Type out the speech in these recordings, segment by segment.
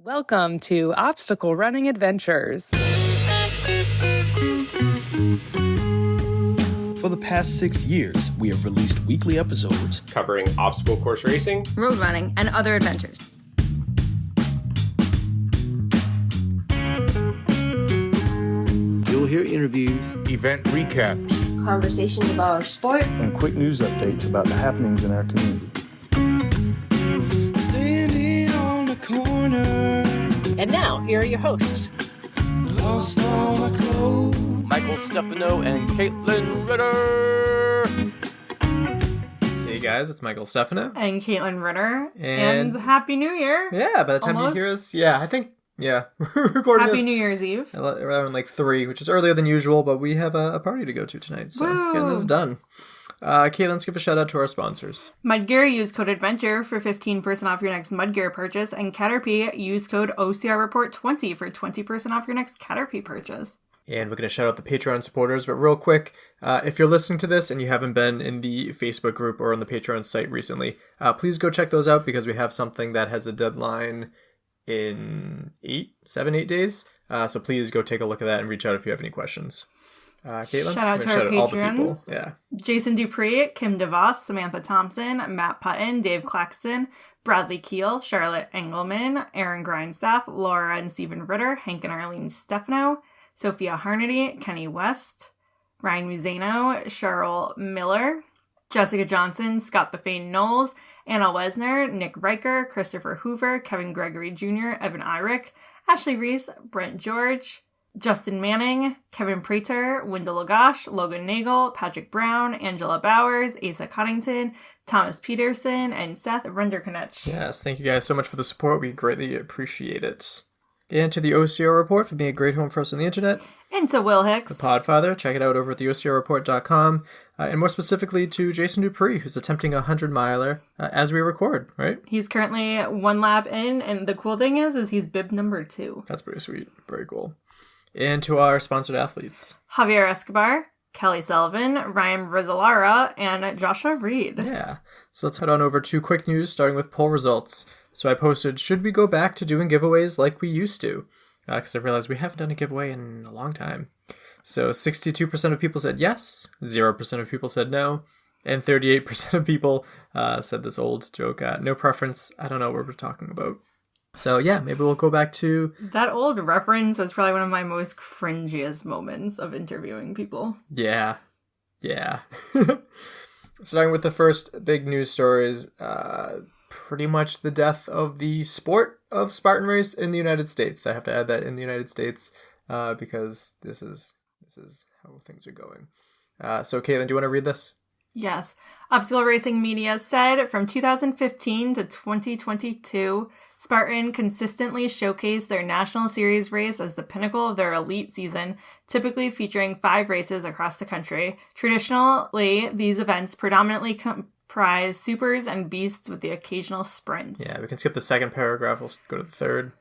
Welcome to Obstacle Running Adventures. For the past 6 years, we have released weekly episodes covering obstacle course racing, road running, and other adventures. You'll hear interviews, event recaps, conversations about our sport, and quick news updates about the happenings in our community. standing on the corner, And now, here are your hosts. lost all my clothes. Michael Stefano and Caitlin Ritter. Hey guys, it's Michael Stefano. And Caitlin Ritter. And Happy New Year. Yeah, by the time Almost. you hear this, we're recording Happy this New Year's Eve. around like 3, which is earlier than usual, but we have a party to go to tonight, so Woo. getting this done. Caitlin, let's give a shout out to our sponsors. Mudgear, use code ADVENTURE for 15% off your next Mudgear purchase. And Caterpie, use code OCR Report 20 for 20% off your next Caterpie purchase. And we're going to shout out the Patreon supporters, but real quick, if you're listening to this and you haven't been in the Facebook group or on the Patreon site recently, please go check those out because we have something that has a deadline in 8 days. So please go take a look at that and reach out if you have any questions. Caitlin? Shout out to our all the people. patrons. Yeah. Jason Dupree, Kim DeVos, Samantha Thompson, Matt Putton, Dave Claxton, Bradley Keel, Charlotte Engelman, Aaron Grindstaff, Laura and Stephen Ritter, Hank and Arlene Stefano, Sophia Harnedy, Kenny West, Ryan Musano, Cheryl Miller, Jessica Johnson, Scott the Fane Knowles, Anna Wesner, Nick Riker, Christopher Hoover, Kevin Gregory Jr., Evan Irick, Ashley Reese, Brent George, Justin Manning, Kevin Prater, Wendell Lagash, Logan Nagel, Patrick Brown, Angela Bowers, Asa Connington, Thomas Peterson, and Seth Renderknech. Yes, thank you guys so much for the support. We greatly appreciate it. And to the OCR Report for being a great home for us on the internet. And to Will Hicks. The Podfather, check it out over at theocrreport.com. And more specifically to Jason Dupree, who's attempting a 100-miler as we record, right? He's currently one lap in, and the cool thing is he's bib number 2. That's pretty sweet. Very cool. And to our sponsored athletes. Javier Escobar, Kelly Sullivan, Ryan Rizzalara, and Joshua Reed. Yeah. So let's head on over to quick news, starting with poll results. So I posted, should we go back to doing giveaways like we used to? Because I realized we haven't done a giveaway in a long time. So 62% of people said yes, 0% of people said no, and 38% of people said this old joke, no preference, I don't know what we're talking about. So yeah, maybe we'll go back to... That old reference was probably one of my most cringiest moments of interviewing people. Yeah. Starting with the first big news stories, pretty much the death of the sport of Spartan race in the United States. I have to add that in the United States because this is how things are going. So Caitlin, do you want to read this? Yes. Obstacle Racing Media said from 2015 to 2022, Spartan consistently showcased their National Series race as the pinnacle of their elite season, typically featuring 5 races across the country. Traditionally, these events predominantly comprise supers and beasts with the occasional sprints. Yeah, we can skip the second paragraph. We'll go to the third.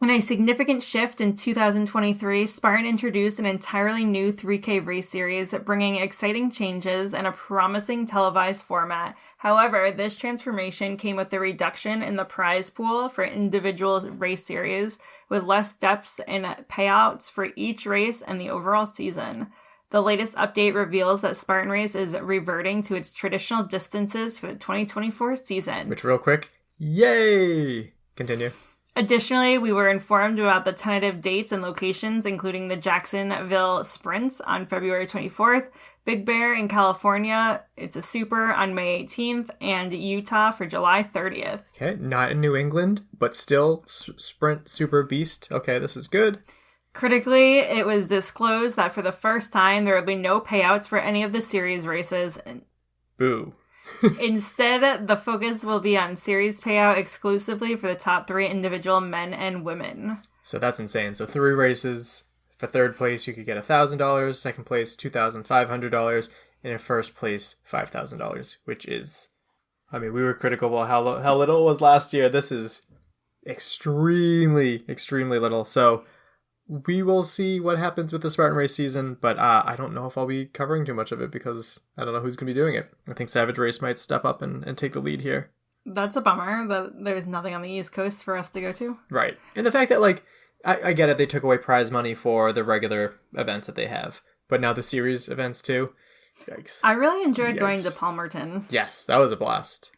In a significant shift in 2023, Spartan introduced an entirely new 3K race series, bringing exciting changes and a promising televised format. However, this transformation came with a reduction in the prize pool for individual race series, with less depths in payouts for each race and the overall season. The latest update reveals that Spartan Race is reverting to its traditional distances for the 2024 season. Which, real quick, yay! Continue. Additionally, we were informed about the tentative dates and locations, including the Jacksonville Sprints on February 24th, Big Bear in California, it's a super, on May 18th, and Utah for July 30th. Okay, not in New England, but still Sprint Super Beast. Okay, this is good. Critically, it was disclosed that for the first time, there will be no payouts for any of the series races. Boo. Instead, the focus will be on series payout exclusively for the top 3 individual men and women. So that's insane. So 3 races. For third place, you could get $1,000. Second place, $2,500. And in first place, $5,000, which is... I mean, we were critical about how little it was last year. This is extremely, extremely little. So we will see what happens with the Spartan Race season, but I don't know if I'll be covering too much of it because I don't know who's going to be doing it. I think Savage Race might step up and take the lead here. That's a bummer that there's nothing on the East Coast for us to go to. Right. And the fact that, like, I get it, they took away prize money for the regular events that they have, but now the series events too. Yikes. I really enjoyed going to Palmerton. Yes, that was a blast.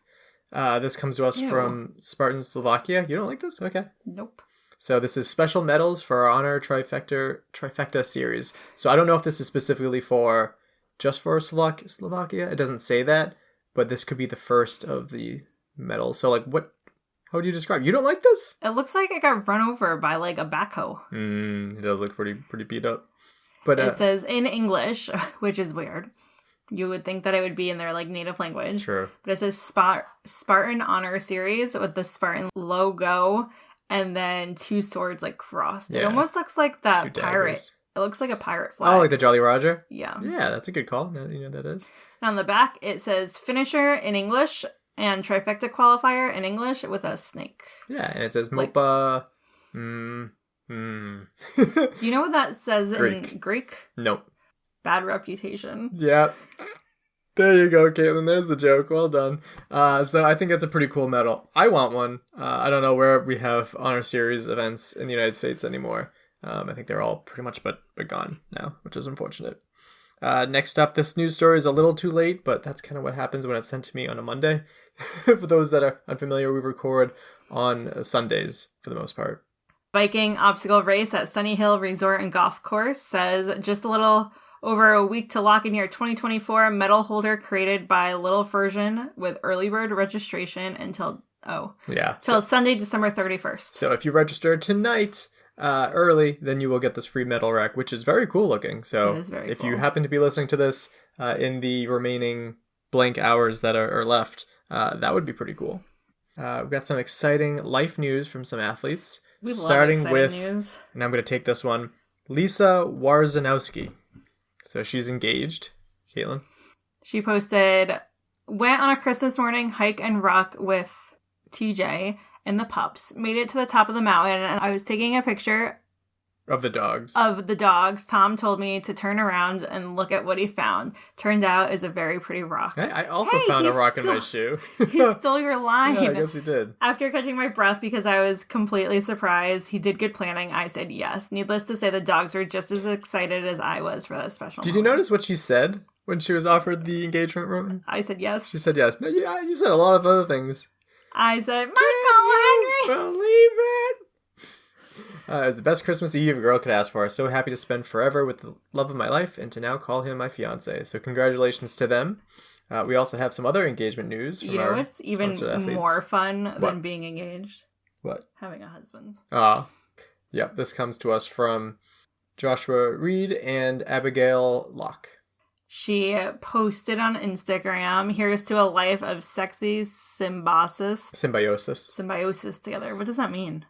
This comes to us Ew. from Spartan, Slovakia. You don't like this? Okay. Nope. So this is special medals for our Honor Trifecta series. So I don't know if this is specifically just for Slovakia. It doesn't say that, but this could be the first of the medals. So, like, how would you describe? You don't like this? It looks like it got run over by like a backhoe. It does look pretty beat up. But it says in English, which is weird. You would think that it would be in their like native language. Sure. But it says Spartan Honor Series with the Spartan logo and then two swords like crossed. Yeah. It almost looks like that Two pirate. daggers. It looks like a pirate flag. Oh, like the Jolly Roger? Yeah. Yeah, that's a good call. Now that you know what that is. And on the back, it says finisher in English and trifecta qualifier in English with a snake. Yeah, and it says Like- MOPA. Do you know what that says in Greek? Nope. Bad reputation. Yeah. There you go, Caitlin. There's the joke. Well done. So I think that's a pretty cool medal. I want one. I don't know where we have Honor Series events in the United States anymore. I think they're all pretty much but gone now, which is unfortunate. Next up, this news story is a little too late, but that's kind of what happens when it's sent to me on a Monday. For those that are unfamiliar, we record on Sundays for the most part. Biking obstacle race at Sunny Hill Resort and Golf Course says just a little over a week to lock in your 2024 medal holder created by Little Version with early bird registration until Sunday, December 31st. So if you register tonight early, then you will get this free medal rack, which is very cool looking. So It is very if cool. you happen to be listening to this in the remaining blank hours that are left, that would be pretty cool. We've got some exciting life news from some athletes. We love starting exciting with, news. and I'm going to take this one, Lisa Warzanowski. So she's engaged. Caitlin? She posted, went on a Christmas morning hike and rock with TJ and the pups, made it to the top of the mountain, and I was taking a picture Of the dogs. of the dogs. Tom told me to turn around and look at what he found. Turned out is a very pretty rock. I also Hey, found a he rock in my stole- shoe. He stole your line. Yeah, I guess he did. After catching my breath because I was completely surprised, he did good planning. I said yes. Needless to say, the dogs were just as excited as I was for that special Did you moment. notice what she said when she was offered the engagement ring? I said yes. She said yes. No, yeah, you said a lot of other things. I said, Michael Henry! Believe it! It's the best Christmas Eve a girl could ask for. So happy to spend forever with the love of my life and to now call him my fiance. So congratulations to them. We also have some other engagement news from You know our what's even sponsored athletes. more fun What? than being engaged? What? Having a husband. Yep, this comes to us from Joshua Reed and Abigail Locke. She posted on Instagram, here's to a life of sexy symbiosis together. What does that mean?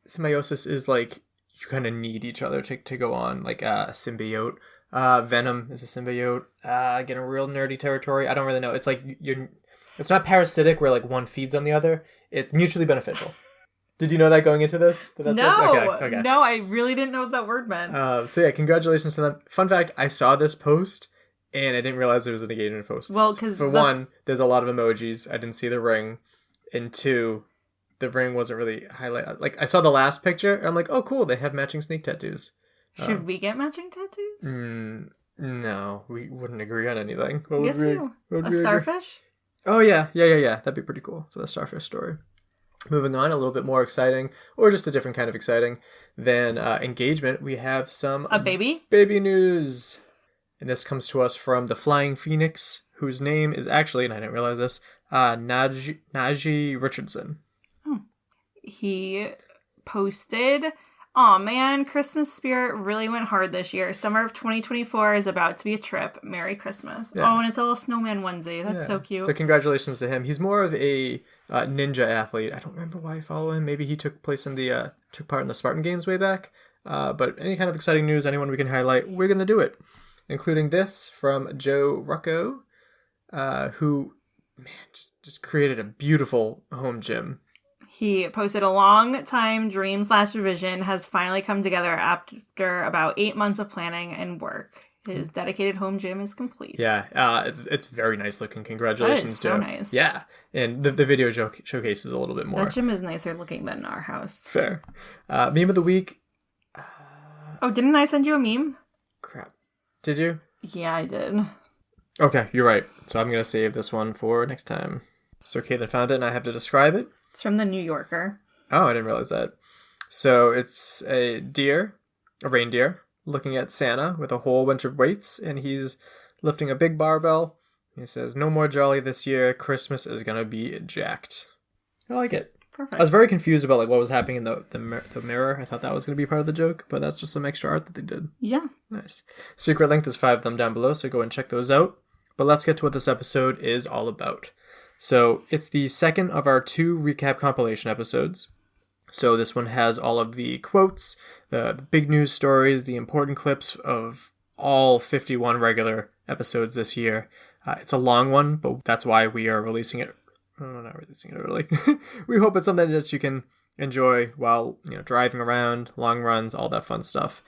Symbiosis is like you kind of need each other to go on, like a symbiote. Venom is a symbiote. Getting real nerdy territory. I don't really know. It's like it's not parasitic where like one feeds on the other. It's mutually beneficial. Did you know that going into this? Okay. No, I really didn't know what that word meant. So yeah, congratulations to them. Fun fact, I saw this post and I didn't realize it was an engagement post. Well, because for one, there's a lot of emojis. I didn't see the ring. And two, the ring wasn't really highlighted. Like, I saw the last picture and I'm like, oh cool, they have matching snake tattoos. Should we get matching tattoos? No, we wouldn't agree on anything. Yes, we do. A starfish? Oh yeah. That'd be pretty cool for the starfish story. Moving on, a little bit more exciting, or just a different kind of exciting than engagement. We have some baby news, and this comes to us from the Flying Phoenix, whose name is actually, and I didn't realize this, Najee Richardson. Oh. He posted, "Aw man, Christmas spirit really went hard this year. Summer of 2024 is about to be a trip. Merry Christmas." Yeah. Oh, and it's a little snowman onesie. That's so cute. So congratulations to him. He's more of a ninja athlete. I don't remember why I follow him. Maybe he took part in the Spartan Games way back. But any kind of exciting news, anyone we can highlight, we're going to do it. Including this from Joe Rucco, who, man, just created a beautiful home gym. He posted a long time dream / vision has finally come together after about 8 months of planning and work. His dedicated home gym is complete. Yeah, it's very nice looking. Congratulations, that is so Joe. nice. Yeah, and the video showcases a little bit more. That gym is nicer looking than our house. Fair. Meme of the week. Oh, didn't I send you a meme? Crap. Did you? Yeah, I did. Okay, you're right. So I'm going to save this one for next time. So Caitlin found it and I have to describe it. It's from the New Yorker. Oh, I didn't realize that. So it's a reindeer, looking at Santa with a whole bunch of weights, and he's lifting a big barbell. He says, "No more jolly this year. Christmas is going to be jacked." I like it. Perfect. I was very confused about like what was happening in the mirror. I thought that was going to be part of the joke, but that's just some extra art that they did. Yeah. Nice. Secret link, there's 5 of them down below, so go and check those out. But let's get to what this episode is all about. So it's the second of our 2 recap compilation episodes. So this one has all of the quotes, the big news stories, the important clips of all 51 regular episodes this year. It's a long one, but that's why we are releasing it. Oh, not releasing it early. We hope it's something that you can enjoy while driving around, long runs, all that fun stuff.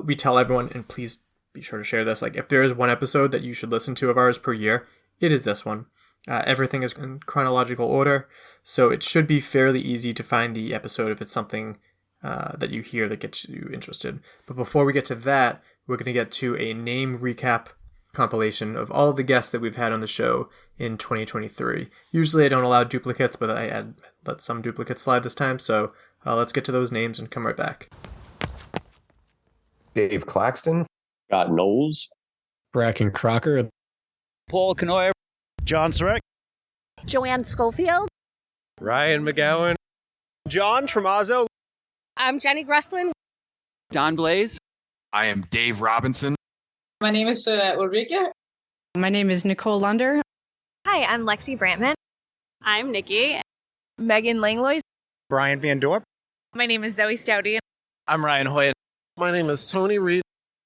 We tell everyone, and please be sure to share this, like if there is one episode that you should listen to of ours per year, it is this one. Everything is in chronological order, so it should be fairly easy to find the episode if it's something that you hear that gets you interested. But before we get to that, we're going to get to a name recap compilation of all of the guests that we've had on the show in 2023. Usually I don't allow duplicates, but I let some duplicates slide this time, so let's get to those names and come right back. Dave Claxton, Scott Knowles, Bracken Crocker, Paul Canoyer, John Sarek, Joanne Schofield, Ryan McGowan, John Tremazzo. I'm Jenny Gresslin, Don Blaze. I am Dave Robinson. My name is Ulrike. My name is Nicole Lunder. Hi, I'm Lexi Brantman. I'm Nikki. Megan Langlois. Brian Van Dorp. My name is Zoe Stouty. I'm Ryan Hoyt. My name is Tony Reed.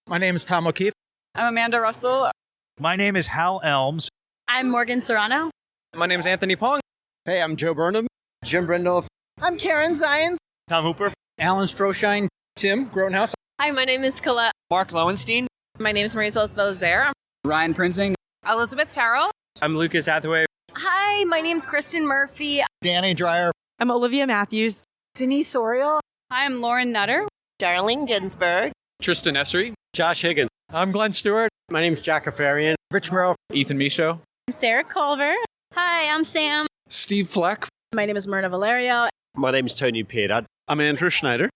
My name is Tom O'Keefe. I'm Amanda Russell. My name is Hal Elms. I'm Morgan Serrano. My name is Anthony Pong. Hey, I'm Joe Burnham. Jim Brindle. I'm Karen Zions. Tom Hooper. Alan Stroshine. Tim Grotenhouse. Hi, my name is Colette. Mark Lowenstein. My name is Marisol Belazaire. Ryan Prinzing. Elizabeth Terrell. I'm Lucas Hathaway. Hi, my name's Kristen Murphy. Danny Dreyer. I'm Olivia Matthews. Denise Oriel. Hi, I'm Lauren Nutter. Darlene Ginsburg. Tristan Essery. Josh Higgins. I'm Glenn Stewart. My name's Jack Afarian. Rich Merrill. Ethan Michaud. I'm Sarah Culver. Hi, I'm Sam. Steve Fleck. My name is Myrna Valerio. My name's Tony Peirad. I'm Andrew Schneider.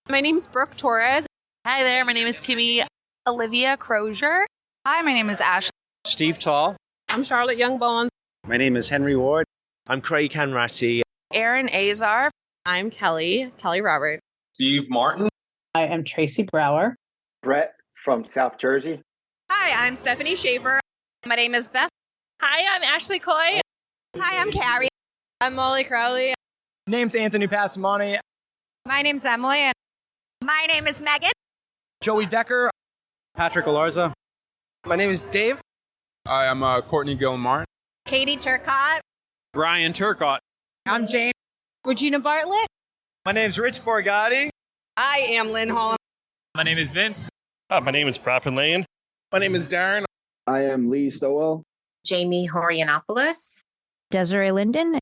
My name's Brooke Torres. Hi there, my name is Kimmy. Olivia Crozier. Hi, my name is Ashley. Steve Tall. I'm Charlotte Youngbones. My name is Henry Ward. I'm Craig Hanratty. Aaron Azar. I'm Kelly Robert. Steve Martin. I am Tracy Brower. Brett from South Jersey. Hi, I'm Stephanie Schaefer. My name is Beth. Hi, I'm Ashley Coy. Hi, I'm Carrie. I'm Molly Crowley. Name's Anthony Passamani. My name's Emily. My name is Megan. Joey Decker. Patrick Alarza. My name is Dave. Hi, I'm Courtney Gilmartin. Katie Turcott. Brian Turcott. I'm Jane. Regina Bartlett. My name's Rich Borgatti. I am Lynn Holland. My name is Vince. My name is Prophet Lane. My name is Darren. I am Lee Stowell. Jamie Horianopoulos. Desiree Linden.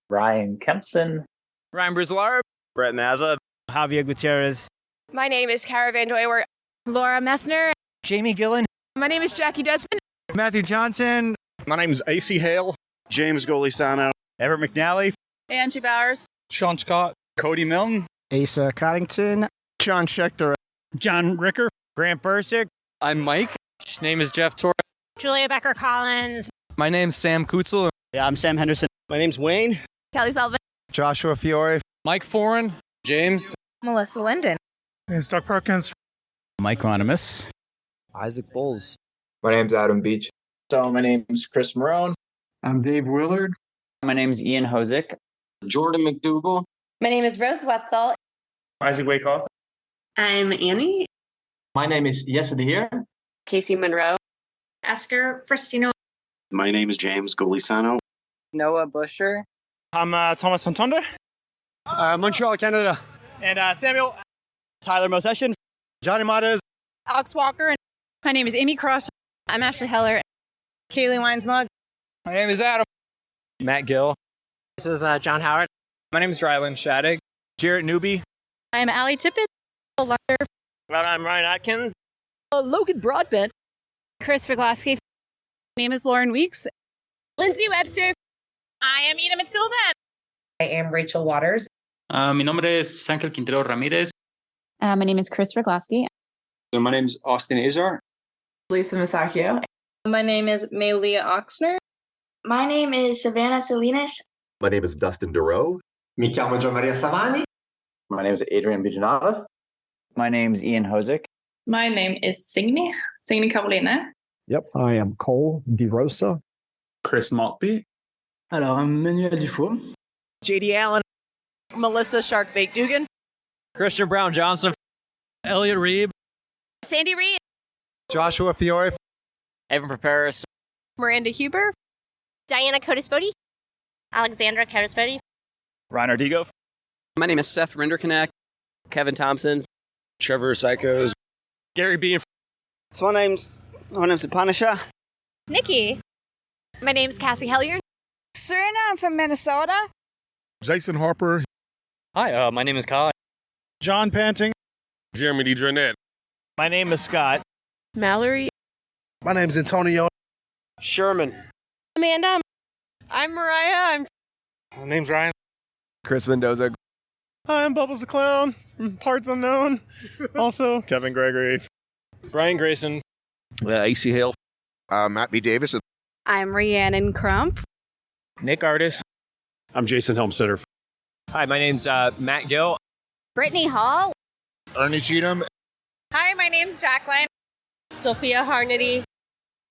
Ryan Kempson. Ryan Brizlar. Brett Mazza. Javier Gutierrez. My name is Cara Van Doyer. Laura Messner. Jamie Gillen. My name is Jackie Desmond. Matthew Johnson. My name is AC Hale. James Golisano. Everett McNally. Angie Bowers. Sean Scott. Cody Milton. Asa Coddington. John Schechter. John Ricker. Grant Bursick. I'm Mike. His name is Jeff Torres. Julia Becker Collins. My name's Sam Kutzel. Yeah, I'm Sam Henderson. My name's Wayne. Kelly Sullivan. Joshua Fiore. Mike Foran. James. Melissa Linden. It's Doug Perkins. Mike Ronimus. Isaac Bowles. My name's Adam Beach. So my name's Chris Marone. I'm Dave Willard. My name's Ian Hosick. Jordan McDougall. My name is Rose Wetzel. Isaac Wakehoff. I'm Annie. My name is Yesadahir. Casey Monroe. Esther Fristino. My name is James Golisano. Noah Busher. I'm Thomas Fontonda. Montreal, Canada. And Samuel. Tyler Mosession. Johnny Matas. Alex Walker. My name is Amy Cross. I'm Ashley Heller. Kaylee Winesmug. My name is Adam. Matt Gill. This is John Howard. My name is Rylan Shattuck. Jarrett Newby. I'm Allie Tippett. I'm Ryan Atkins. Logan Broadbent. Chris Verglasky. My name is Lauren Weeks. Lindsay Webster. I am Ina Matilda. I am Rachel Waters. Mi nombre es Ángel Quintero Ramirez. My name is Chris Verglasky. So my name is Austin Azar. Lisa Masacchio. My name is Maylia Oxner. My name is Savannah Salinas. My name is Dustin Duro. Mi chiamo Gian Maria Savani. My name is Adrian Bijanata. My name is Ian Hosick. My name is Signe Carolina. Yep, I am Cole DeRosa. Chris Maltby. Alors, I'm Manuel Dufour. JD Allen. Melissa Sharkbait Dugan. Christian Brown Johnson. Elliot Reeb. Sandy Reed. Joshua Fiore. Evan Preparis. Miranda Huber. Diana Codaspodi. Alexandra Codaspodi. Reiner Digo. My name is Seth Rinderknack. Kevin Thompson. Trevor Psychos. Gary B. So my name's Panisha. Nikki. My name's Cassie Hellier. Serena, I'm from Minnesota. Jason Harper. Hi, my name is Kai. John Panting. Jeremy D. Drenette. My name is Scott. Mallory. My name's Antonio. Sherman. Amanda. I'm Mariah. My name's Ryan. Chris Mendoza. Hi, I'm Bubbles the Clown. Parts unknown. Also, Kevin Gregory. Brian Grayson. AC Hale. Matt B. Davis. I'm Rhiannon Crump. Nick Artis. I'm Jason Helmstetter. Hi, my name's Matt Gill. Brittany Hall. Ernie Cheatham. Hi, my name's Jacqueline. Sophia Harnedy.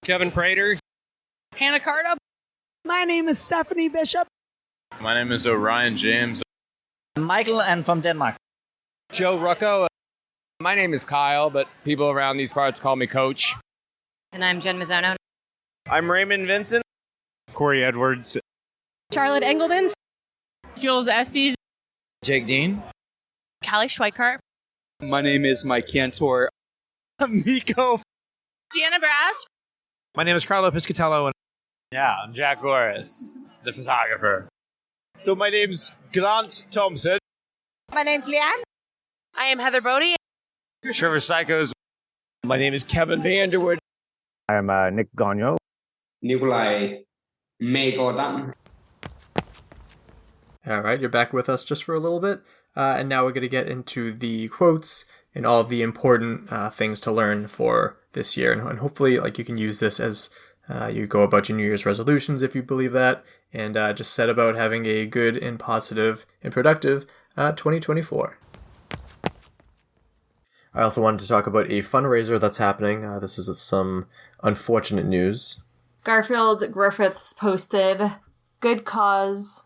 Kevin Prater. Hannah Carter. My name is Stephanie Bishop. My name is Orion James. Michael and from Denmark. Joe Rucco. My name is Kyle, but people around these parts call me Coach. And I'm Jen Mizzono. I'm Raymond Vincent. Corey Edwards. Charlotte Engelman. Jules Estes. Jake Dean. Callie Schweikart. My name is Mike Cantor. Miko. Deanna Brass. My name is Carlo Piscatello. And yeah, I'm Jack Orris, the photographer. So my name's Grant Thompson. My name's Leanne. I am Heather Bodie. Trevor Psychos. My name is Kevin Vanderwood. I am Nick Gagno. Nikolai Maygodan. All right, you're back with us just for a little bit. And now we're going to get into the quotes and all of the important things to learn for this year. And hopefully you can use this as you go about your New Year's resolutions if you believe that. And just set about having a good and positive and productive 2024. I also wanted to talk about a fundraiser that's happening. This is some unfortunate news. Garfield Griffiths posted, "Good cause,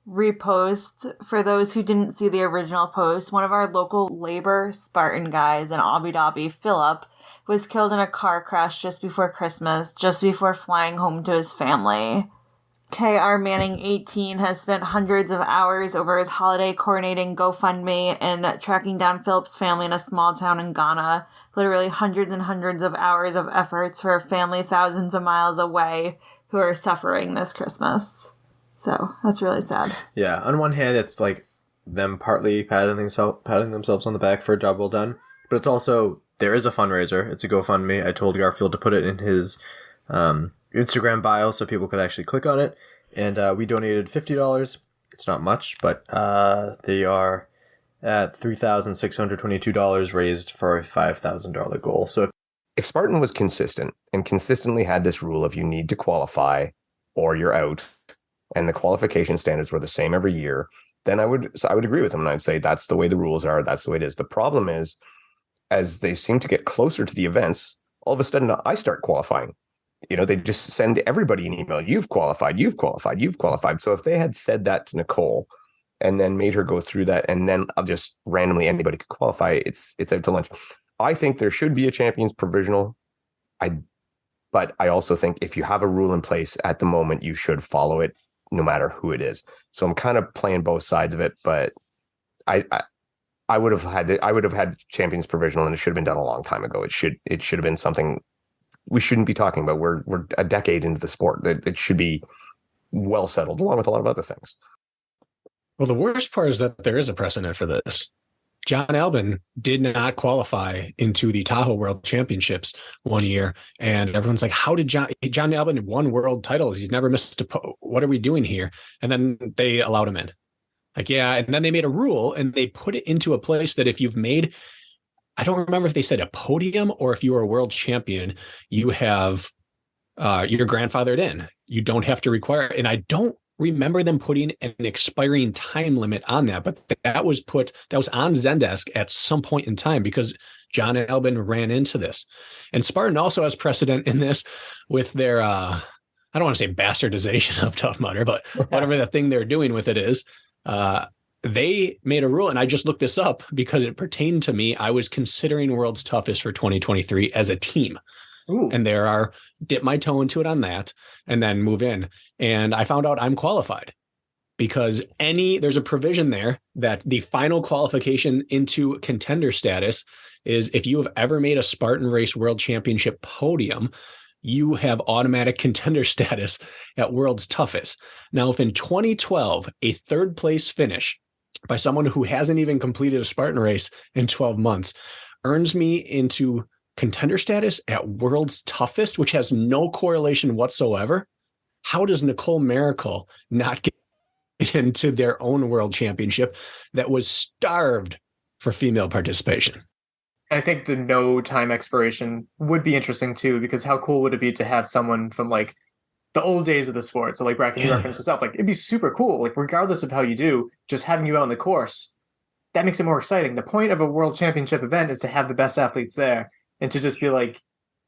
repost." For those who didn't see the original post, one of our local labor Spartan guys in Abu Dhabi, Philip, was killed in a car crash just before Christmas, just before flying home to his family. K.R. Manning, 18, has spent hundreds of hours over his holiday coordinating GoFundMe and tracking down Philip's family in a small town in Ghana. Literally hundreds and hundreds of hours of efforts for a family thousands of miles away who are suffering this Christmas. So that's really sad. Yeah, on one hand, it's like them partly patting themselves on the back for a job well done, but it's also, there is a fundraiser. It's a GoFundMe. I told Garfield to put it in his Instagram bio so people could actually click on it, and we donated $50. It's not much, but they are at $3,622 raised for a $5,000 goal. So if Spartan was consistent and consistently had this rule of you need to qualify or you're out, and the qualification standards were the same every year, then I would agree with them, and I'd say that's the way the rules are, that's the way it is. The problem is, as they seem to get closer to the events, all of a sudden I start qualifying. They just send everybody an email. You've qualified, you've qualified, you've qualified. So if they had said that to Nicole and then made her go through that, and then I'll just randomly anybody could qualify, it's out to lunch. I think there should be a champions provisional. But I also think if you have a rule in place at the moment, you should follow it no matter who it is. So I'm kind of playing both sides of it, but I would have had champions provisional, and it should have been done a long time ago. It should have been something we shouldn't be talking about. We're a decade into the sport. It should be well settled, along with a lot of other things. Well, the worst part is that there is a precedent for this. John Albin did not qualify into the Tahoe World Championships one year, and everyone's like, "How did John Albin won world titles? He's never missed what are we doing here?" And then they allowed him in. Like, yeah, and then they made a rule, and they put it into a place that if you've made, I don't remember if they said a podium or if you are a world champion, you have you're grandfathered in. You don't have to require, and I don't remember them putting an expiring time limit on that, but that was on Zendesk at some point in time because John Albin ran into this. And Spartan also has precedent in this with their, I don't want to say bastardization of Tough Mudder, but whatever the thing they're doing with it is, they made a rule, and I just looked this up because it pertained to me. I was considering World's Toughest for 2023 as a team. Ooh. And dip my toe into it on that and then move in. And I found out I'm qualified because there's a provision there that the final qualification into contender status is if you have ever made a Spartan Race World Championship podium, you have automatic contender status at World's Toughest. Now, if in 2012, a third place finish by someone who hasn't even completed a Spartan race in 12 months earns me into contender status at World's Toughest, which has no correlation whatsoever, how does Nicole Miracle not get into their own world championship that was starved for female participation? I think the no time expiration would be interesting too, because how cool would it be to have someone from like the old days of the sport? So like Bracken, you referenced yourself, like it'd be super cool. Like regardless of how you do, just having you out on the course, that makes it more exciting. The point of a world championship event is to have the best athletes there. And to just be like,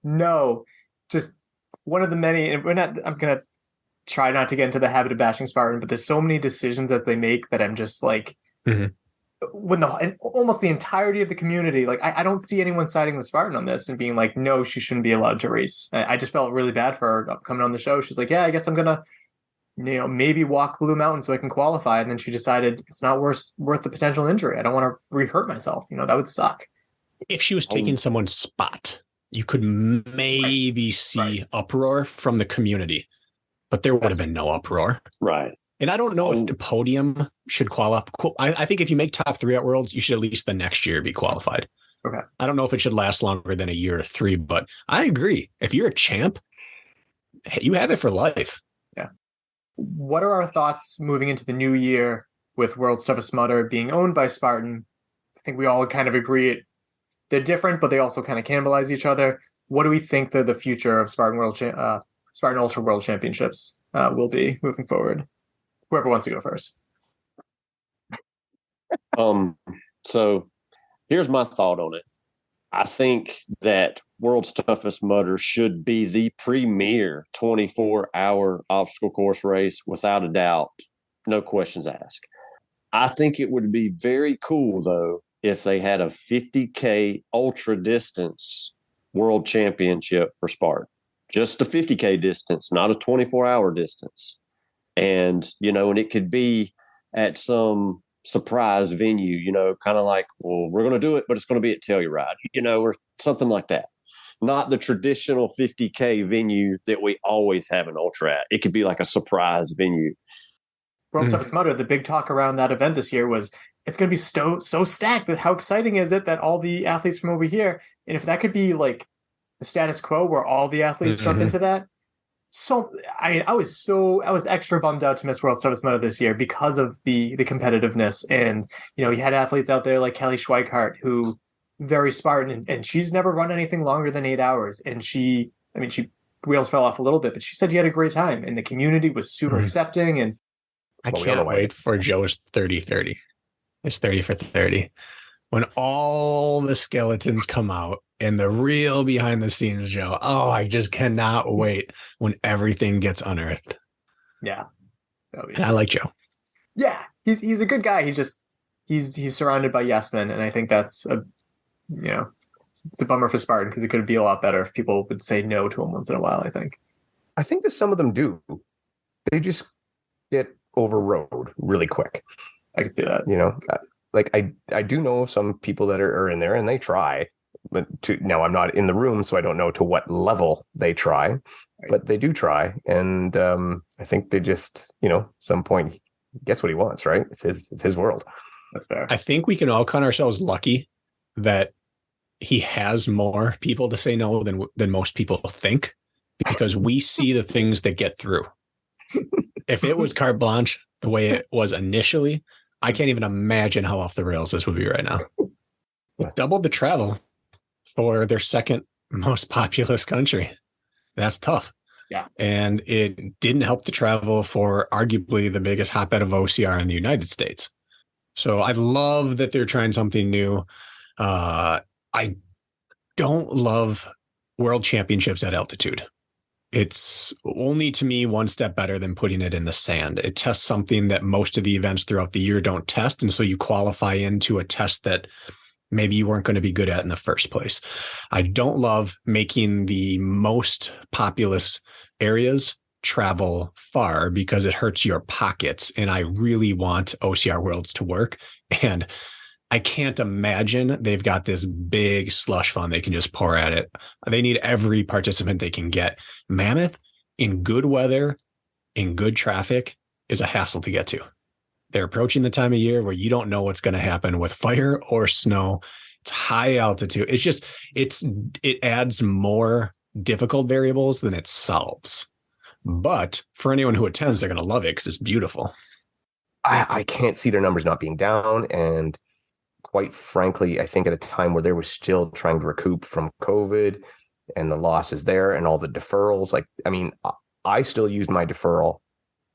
no, just one of the many, and I'm going to try not to get into the habit of bashing Spartan, but there's so many decisions that they make that I'm just like, when almost the entirety of the community, like I don't see anyone siding with Spartan on this and being like, no, she shouldn't be allowed to race. I just felt really bad for her coming on the show. She's like, yeah, I guess I'm going to, maybe walk Blue Mountain so I can qualify. And then she decided it's not worth the potential injury. I don't want to re-hurt myself. That would suck. If she was taking someone's spot, you could maybe see uproar from the community, but there would have been no uproar. Right. And I don't know if the podium should qualify. I think if you make top 3 at Worlds, you should at least the next year be qualified. Okay. I don't know if it should last longer than a year or 3, but I agree. If you're a champ, you have it for life. Yeah. What are our thoughts moving into the new year with World's Toughest Mudder being owned by Spartan? I think we all kind of agree they're different, but they also kind of cannibalize each other. What do we think the future of Spartan Ultra World Championships will be moving forward? Whoever wants to go first. So here's my thought on it. I think that World's Toughest Mudder should be the premier 24-hour obstacle course race without a doubt. No questions asked. I think it would be very cool, though, if they had a 50K ultra distance world championship for Spartan. Just a 50K distance, not a 24-hour distance. And, and it could be at some surprise venue, kind of like, well, we're going to do it, but it's going to be at Telluride, or something like that. Not the traditional 50K venue that we always have an ultra at. It could be like a surprise venue. World's Toughest Mudder, the big talk around that event this year was it's going to be so stacked. That how exciting is it that all the athletes from over here, and if that could be like the status quo where all the athletes jump into that. So I was extra bummed out to miss World's Toughest Mudder this year because of the competitiveness. And you had athletes out there like Kelly Schweikart, who very Spartan, and she's never run anything longer than 8 hours. And she wheels fell off a little bit, but she said she had a great time, and the community was super accepting. And I can't wait for Joe's 30-30. It's 30 for 30. When all the skeletons come out and the real behind the scenes Joe. Oh, I just cannot wait when everything gets unearthed. Yeah. And I like Joe. Yeah. He's a good guy. He's surrounded by yes men. And I think that's it's a bummer for Spartan because it could be a lot better if people would say no to him once in a while, I think. I think that some of them do. They just get overrode really quick. I can see that. like I do know some people that are in there and they try, but now I'm not in the room, so I don't know to what level they try, but they do try. And I think they just, some point he gets what he wants, right? It's his world. That's fair. I think we can all count ourselves lucky that he has more people to say no than most people think, because we see the things that get through. If it was carte blanche the way it was initially, I can't even imagine how off the rails this would be right now. Doubled the travel for their second most populous country. That's tough. Yeah. And it didn't help the travel for arguably the biggest hotbed of OCR in the United States. So I love that they're trying something new. I don't love world championships at altitude. It's only, to me, one step better than putting it in the sand. It tests something that most of the events throughout the year don't test. And so you qualify into a test that maybe you weren't going to be good at in the first place. I don't love making the most populous areas travel far because it hurts your pockets. And I really want OCR Worlds to work. And I can't imagine they've got this big slush fund they can just pour at it. They need every participant they can get. Mammoth, in good weather, in good traffic, is a hassle to get to. They're approaching the time of year where you don't know what's going to happen with fire or snow. It's high altitude. It adds more difficult variables than it solves. But for anyone who attends, they're going to love it because it's beautiful. I can't see their numbers not being down. And quite frankly, I think at a time where they were still trying to recoup from COVID and the losses there and all the deferrals, I still used my deferral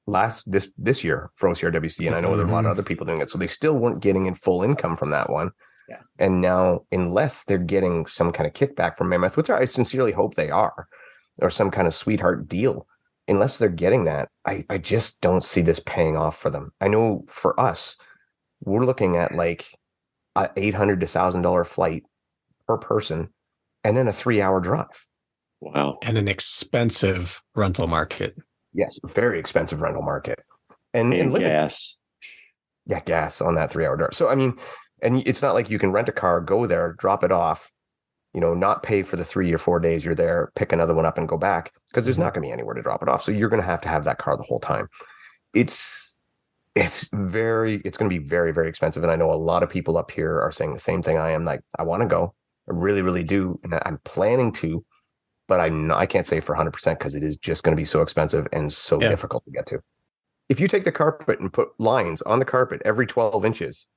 this year for OCRWC, and I know there are a lot of other people doing it. So they still weren't getting in full income from that one. Yeah. And now, unless they're getting some kind of kickback from Mammoth, which I sincerely hope they are, or some kind of sweetheart deal, unless they're getting that, I just don't see this paying off for them. I know for us, we're looking at like a $800 to $1,000 flight per person, and then a 3-hour drive. Wow. And an expensive rental market. Yes, very expensive rental market. And gas. Yeah, gas on that 3-hour drive. So, and it's not like you can rent a car, go there, drop it off, not pay for the 3 or 4 days you're there, pick another one up and go back, because there's not going to be anywhere to drop it off. So you're going to have that car the whole time. It's going to be very, very expensive. And I know a lot of people up here are saying the same thing I am. Like, I want to go. I really, really do. And I'm planning to, but I can't say for 100% because it is just going to be so expensive and so difficult to get to. If you take the carpet and put lines on the carpet every 12 inches,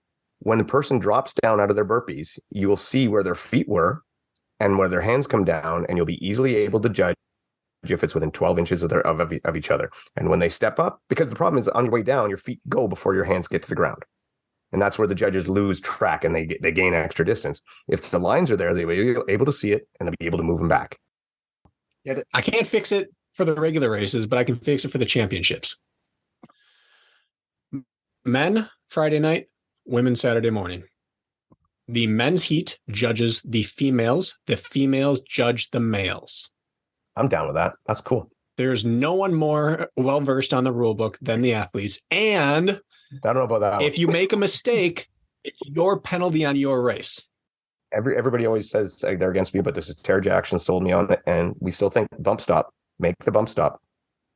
when the person drops down out of their burpees, you will see where their feet were and where their hands come down, and you'll be easily able to judge if it's within 12 inches of each other. And when they step up, because the problem is on your way down, your feet go before your hands get to the ground. And that's where the judges lose track and they gain extra distance. If the lines are there, they'll be able to see it and they'll be able to move them back. I can't fix it for the regular races, but I can fix it for the championships. Men, Friday night, women, Saturday morning. The men's heat judges the females. The females judge the males. I'm down with that. That's cool. There's no one more well-versed on the rule book than the athletes. And I don't know about that. If you make a mistake, it's your penalty on your race. Everybody always says they're against me, but this is Terry Jackson sold me on it, and we still think bump stop. Make the bump stop.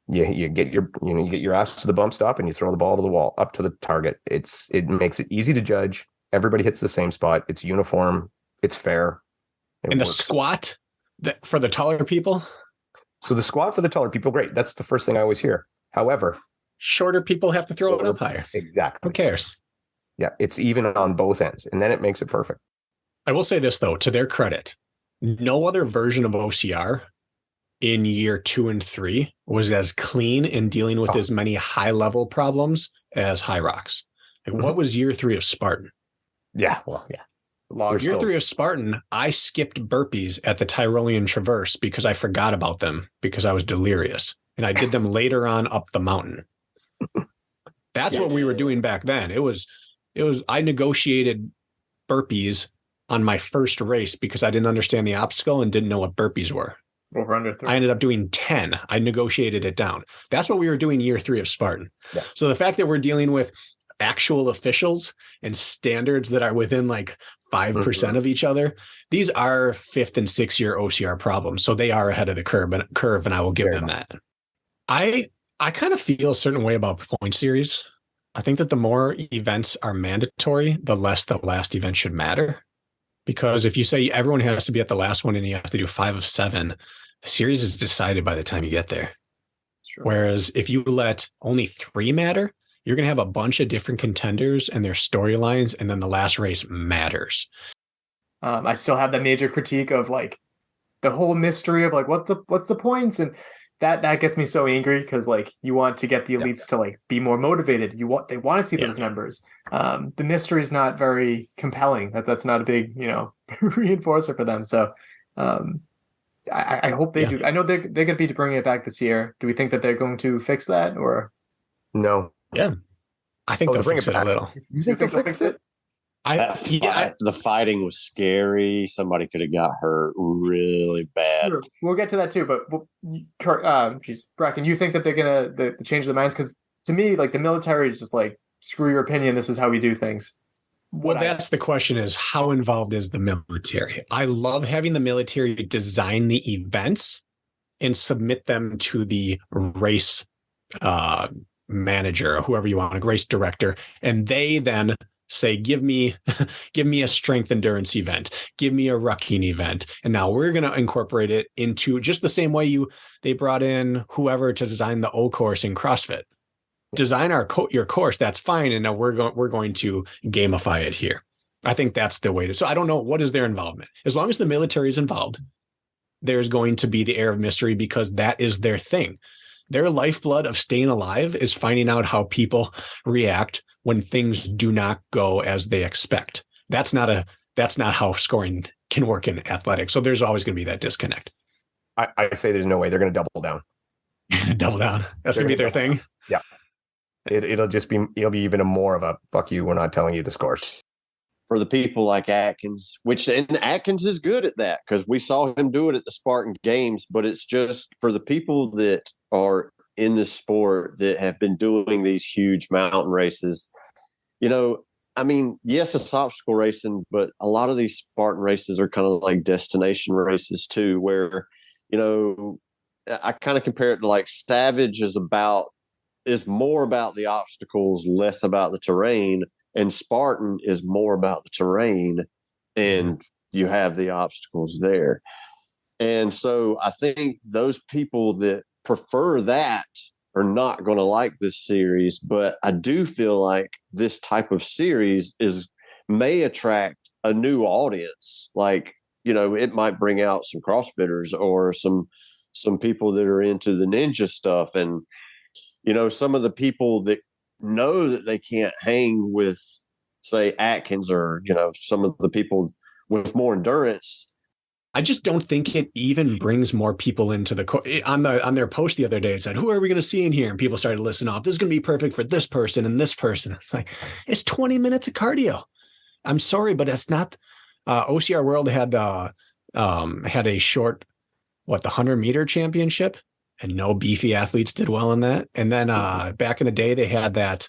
You get your ass to the bump stop and you throw the ball to the wall, up to the target. It makes it easy to judge. Everybody hits the same spot. It's uniform. It's fair. And the squat for the taller people. So the squat for the taller people, great. That's the first thing I always hear. However, shorter people have to throw it up higher. Exactly. Who cares? Yeah, it's even on both ends, and then it makes it perfect. I will say this, though, to their credit, no other version of OCR in year 2 and 3 was as clean in dealing with as many high-level problems as High Rocks. Like, what was year 3 of Spartan? Yeah, Year 3 of Spartan, I skipped burpees at the Tyrolean Traverse because I forgot about them because I was delirious. And I did them later on up the mountain. That's what we were doing back then. I negotiated burpees on my first race because I didn't understand the obstacle and didn't know what burpees were. Over under 3. I ended up doing 10. I negotiated it down. That's what we were doing year 3 of Spartan. Yeah. So the fact that we're dealing with actual officials and standards that are within like 5% of each other, these are 5th and 6th year OCR problems. So they are ahead of the curve, and I will give them that. I kind of feel a certain way about point series. I think that the more events are mandatory, the less the last event should matter. Because if you say everyone has to be at the last one and you have to do 5 of 7, the series is decided by the time you get there. Whereas if you let only 3 matter, you're going to have a bunch of different contenders and their storylines, and then the last race matters. I still have that major critique of like the whole mystery of like what's the points, and that gets me so angry because like you want to get the elites to like be more motivated. They want to see those numbers. The mystery is not very compelling. That's not a big reinforcer for them. So I hope they do. I know they're going to be bringing it back this year. Do we think that they're going to fix that or no? Yeah, I think they'll fix it a little. You think they'll fix it? The fighting was scary. Somebody could have got hurt really bad. Sure. We'll get to that too. But Bracken, you think that they're gonna change their minds? Because to me, like the military is just like screw your opinion. This is how we do things. Well, that's the question: is how involved is the military? I love having the military design the events and submit them to the race manager or whoever you want, a race director, and they then say, give me a strength endurance event, give me a rucking event. And now we're going to incorporate it into just the same way they brought in whoever to design the O course in CrossFit. Design your course, that's fine. And now we're going to gamify it here. I think that's the way to. So I don't know what is their involvement. As long as the military is involved, there's going to be the air of mystery because that is their thing. Their lifeblood of staying alive is finding out how people react when things do not go as they expect. That's not how scoring can work in athletics. So there's always going to be that disconnect. I say there's no way they're going to double down. Double down. That's going to be their thing. Yeah. It'll be even more of a fuck you. We're not telling you the scores. For the people like Atkins, and Atkins is good at that because we saw him do it at the Spartan Games, but it's just for the people that are in the sport that have been doing these huge mountain races. I mean, yes, it's obstacle racing, but a lot of these Spartan races are kind of like destination races too, where, I kind of compare it to like Savage is more about the obstacles, less about the terrain. And Spartan is more about the terrain, and you have the obstacles there. And so I think those people that prefer that are not going to like this series, but I do feel like this type of series may attract a new audience. Like, it might bring out some CrossFitters or some people that are into the ninja stuff. And, some of the people that know that they can't hang with, say, Atkins or, some of the people with more endurance. I just don't think it even brings more people into on their post the other day. It said, who are we going to see in here? And people started listing off, this is going to be perfect for this person and this person. It's like, it's 20 minutes of cardio. I'm sorry, but that's not, OCR World had a short, the 100-meter championship, and no beefy athletes did well in that. And then back in the day, they had that,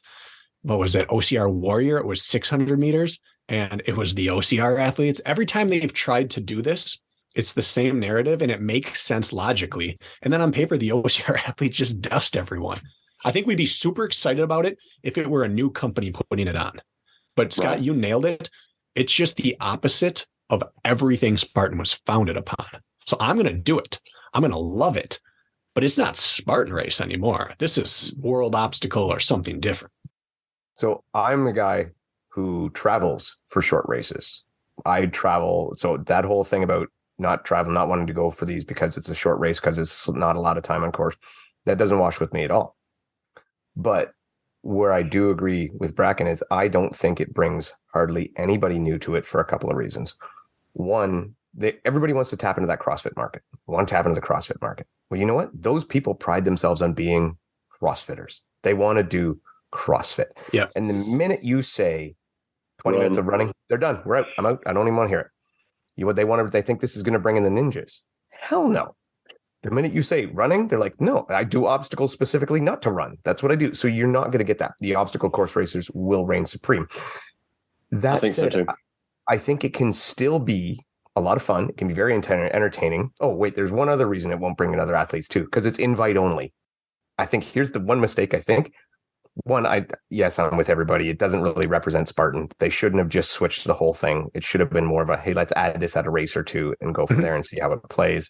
what was it? OCR Warrior. It was 600 meters, and it was the OCR athletes. Every time they've tried to do this, it's the same narrative, and it makes sense logically. And then on paper, the OCR athletes just dust everyone. I think we'd be super excited about it if it were a new company putting it on. But Scott, you nailed it. It's just the opposite of everything Spartan was founded upon. So I'm going to do it. I'm going to love it. But it's not Spartan race anymore. This is World Obstacle or something different. So I'm the guy who travels for short races. I travel. So that whole thing about not wanting to go for these because it's a short race, because it's not a lot of time on course, that doesn't wash with me at all. But where I do agree with Bracken is I don't think it brings hardly anybody new to it for a couple of reasons. One, everybody wants to tap into that CrossFit market. Want to tap into the CrossFit market. Well, you know what? Those people pride themselves on being CrossFitters. They want to do CrossFit. Yeah. And the minute you say 20 minutes of running, they're done. We're out. I'm out. I don't even want to hear it. They think this is going to bring in the ninjas. Hell no. The minute you say running, they're like, no, I do obstacles specifically not to run. That's what I do. So you're not going to get that. The obstacle course racers will reign supreme. That I think said, so too. I think it can still be a lot of fun. It can be very entertaining. Oh, wait, there's one other reason it won't bring in other athletes too, because it's invite only. I think here's the one mistake I think. One, I'm with everybody. It doesn't really represent Spartan. They shouldn't have just switched the whole thing. It should have been more of a, hey, let's add this at a race or two and go from there and see how it plays.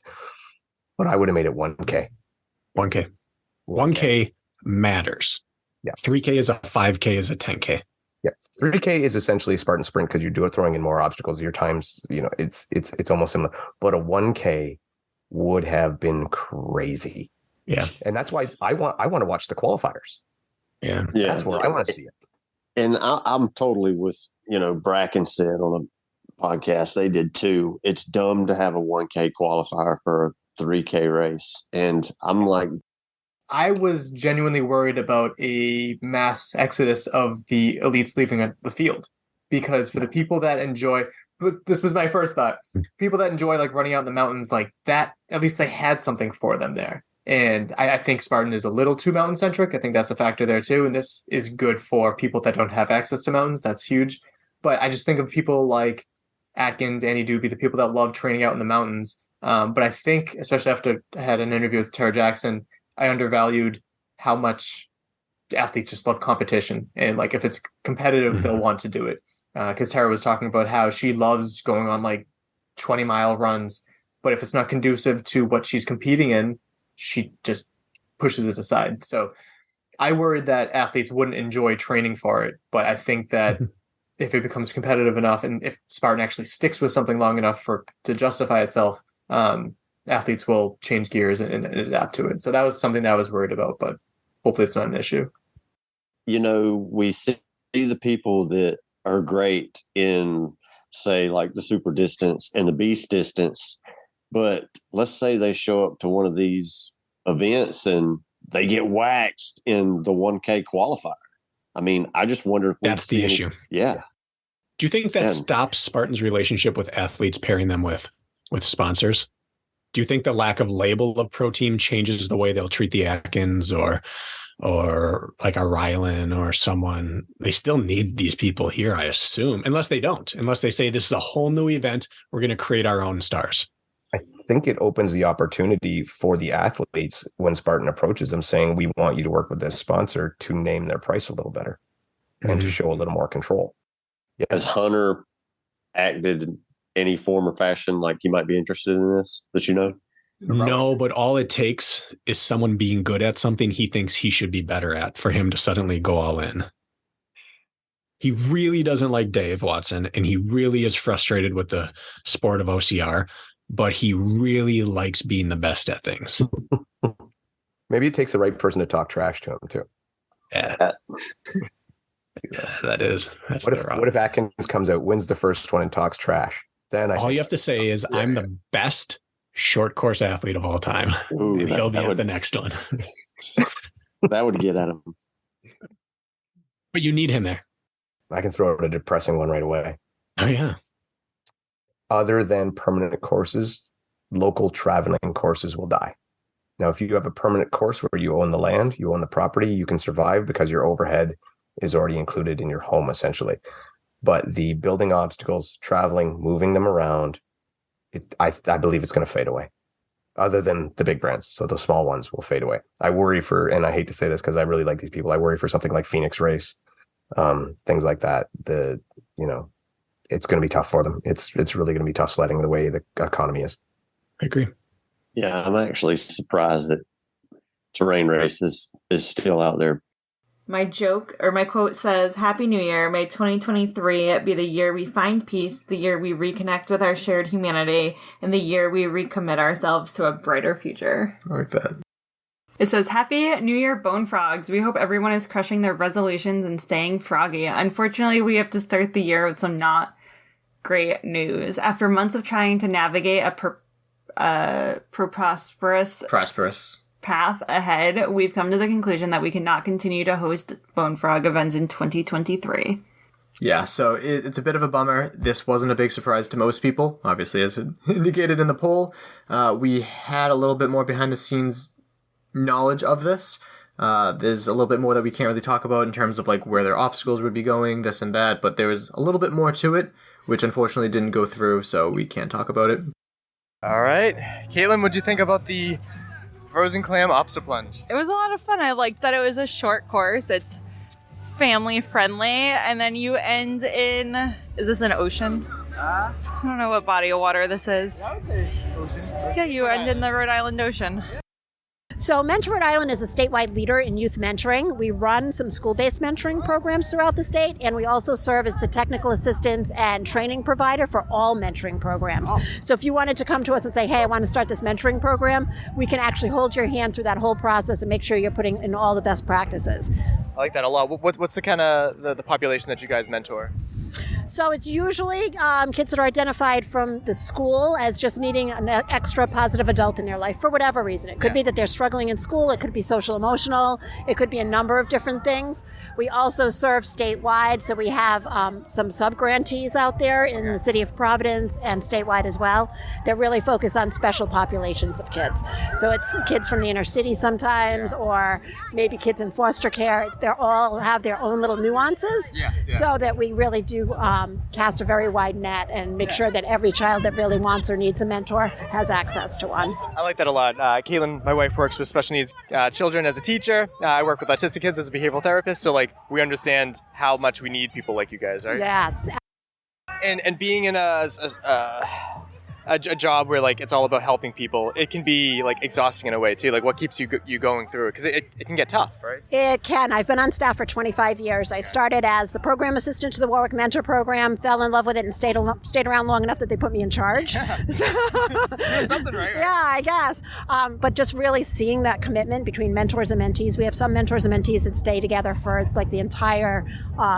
But I would have made it 1K. 1K matters. Yeah. 3K is a 5K is a 10K. Yeah. 3K is essentially a Spartan sprint because you're throwing in more obstacles. Your times, it's almost similar. But a 1K would have been crazy. Yeah. And that's why I want to watch the qualifiers. Yeah. That's where I want to see it. And I'm totally with, Bracken said on a podcast, they did too. It's dumb to have a 1K qualifier for a 3K race. And I'm like, I was genuinely worried about a mass exodus of the elites leaving the field, because for the people that enjoy, this was my first thought, people that enjoy like running out in the mountains like that, at least they had something for them there. And I think Spartan is a little too mountain centric. I think that's a factor there too. And this is good for people that don't have access to mountains. That's huge. But I just think of people like Atkins, Andy Doobie, the people that love training out in the mountains. But I think, especially after I had an interview with Tara Jackson, I undervalued how much athletes just love competition. And like, if it's competitive, they'll want to do it. Because Tara was talking about how she loves going on like 20-mile runs. But if it's not conducive to what she's competing in, she just pushes it aside. So I worried that athletes wouldn't enjoy training for it. But I think that if it becomes competitive enough, and if Spartan actually sticks with something long enough to justify itself, athletes will change gears and adapt to it. So that was something that I was worried about, but hopefully it's not an issue. We see the people that are great in, say, like the super distance and the beast distance, but let's say they show up to one of these events and they get waxed in the 1K qualifier. I mean, I just wonder if that's the issue. Yeah. Do you think that stops Spartan's relationship with athletes, pairing them with sponsors? Do you think the lack of label of pro team changes the way they'll treat the Atkins or like a Rylan or someone? They still need these people here, I assume, unless they say this is a whole new event. We're going to create our own stars. I think it opens the opportunity for the athletes when Spartan approaches them saying, we want you to work with this sponsor, to name their price a little better and to show a little more control. Yeah. Has Hunter acted in any form or fashion like he might be interested in this that you know? No, but all it takes is someone being good at something he thinks he should be better at for him to suddenly go all in. He really doesn't like Dave Watson, and he really is frustrated with the sport of OCR, but he really likes being the best at things. Maybe it takes the right person to talk trash to him too. Yeah. That's what if Atkins comes out, wins the first one, and talks trash? Then all you have to say is, I'm the best short course athlete of all time. Ooh, and he'll be at the next one. That would get at him. But you need him there. I can throw out a depressing one right away. Oh, yeah. Other than permanent courses, local traveling courses will die. Now, if you have a permanent course where you own the land, you own the property, you can survive because your overhead is already included in your home, essentially. But the building obstacles, traveling, moving them around, I believe it's going to fade away. Other than the big brands, so the small ones will fade away. I worry for, and I hate to say this because I really like these people, I worry for something like Phoenix Race, things like that. It's going to be tough for them. It's really going to be tough sledding the way the economy is. I agree. Yeah, I'm actually surprised that terrain race is still out there. My joke or my quote says, "Happy New Year. May 2023 be the year we find peace, the year we reconnect with our shared humanity, and the year we recommit ourselves to a brighter future." I like that. It says, "Happy New Year, Bone Frogs. We hope everyone is crushing their resolutions and staying froggy. Unfortunately, we have to start the year with some not great news. After months of trying to navigate a prosperous path ahead, we've come to the conclusion that we cannot continue to host Bone Frog events in 2023. Yeah, so it's a bit of a bummer. This wasn't a big surprise to most people, obviously, as indicated in the poll. We had a little bit more behind-the-scenes knowledge of this. There's a little bit more that we can't really talk about in terms of like where their obstacles would be going, this and that, but there was a little bit more to it, which unfortunately didn't go through, so we can't talk about it. All right. Caitlin, what'd you think about the Frozen Clam Obstacle Plunge? It was a lot of fun. I liked that it was a short course. It's family friendly, and then you end in, is this an ocean? I don't know what body of water this is. I would say ocean. Yeah, you end in the Rhode Island Ocean. So Mentor Rhode Island is a statewide leader in youth mentoring. We run some school-based mentoring programs throughout the state, and we also serve as the technical assistance and training provider for all mentoring programs. Oh. So if you wanted to come to us and say, hey, I want to start this mentoring program, we can actually hold your hand through that whole process and make sure you're putting in all the best practices. I like that a lot. What's the kind of the population that you guys mentor? So it's usually kids that are identified from the school as just needing an extra positive adult in their life for whatever reason. It could be that they're struggling in school. It could be social emotional. It could be a number of different things. We also serve statewide. So we have some sub-grantees out there in the city of Providence and statewide as well that really focus on special populations of kids. So it's kids from the inner city sometimes, or maybe kids in foster care. They all have their own little nuances so that we really do cast a very wide net and make sure that every child that really wants or needs a mentor has access to one. I like that a lot. Caitlin, my wife, works with special needs children as a teacher. I work with autistic kids as a behavioral therapist. So like we understand how much we need people like you guys, right? Yes. And being in a job where like it's all about helping people, it can be like exhausting in a way too. Like what keeps you going through it? Because it can get tough, right? It can. I've been on staff for 25 years. I started as the program assistant to the Warwick Mentor Program, fell in love with it, and stayed around long enough that they put me in charge. Something, right? Yeah, I guess. But just really seeing that commitment between mentors and mentees. We have some mentors and mentees that stay together for like the entire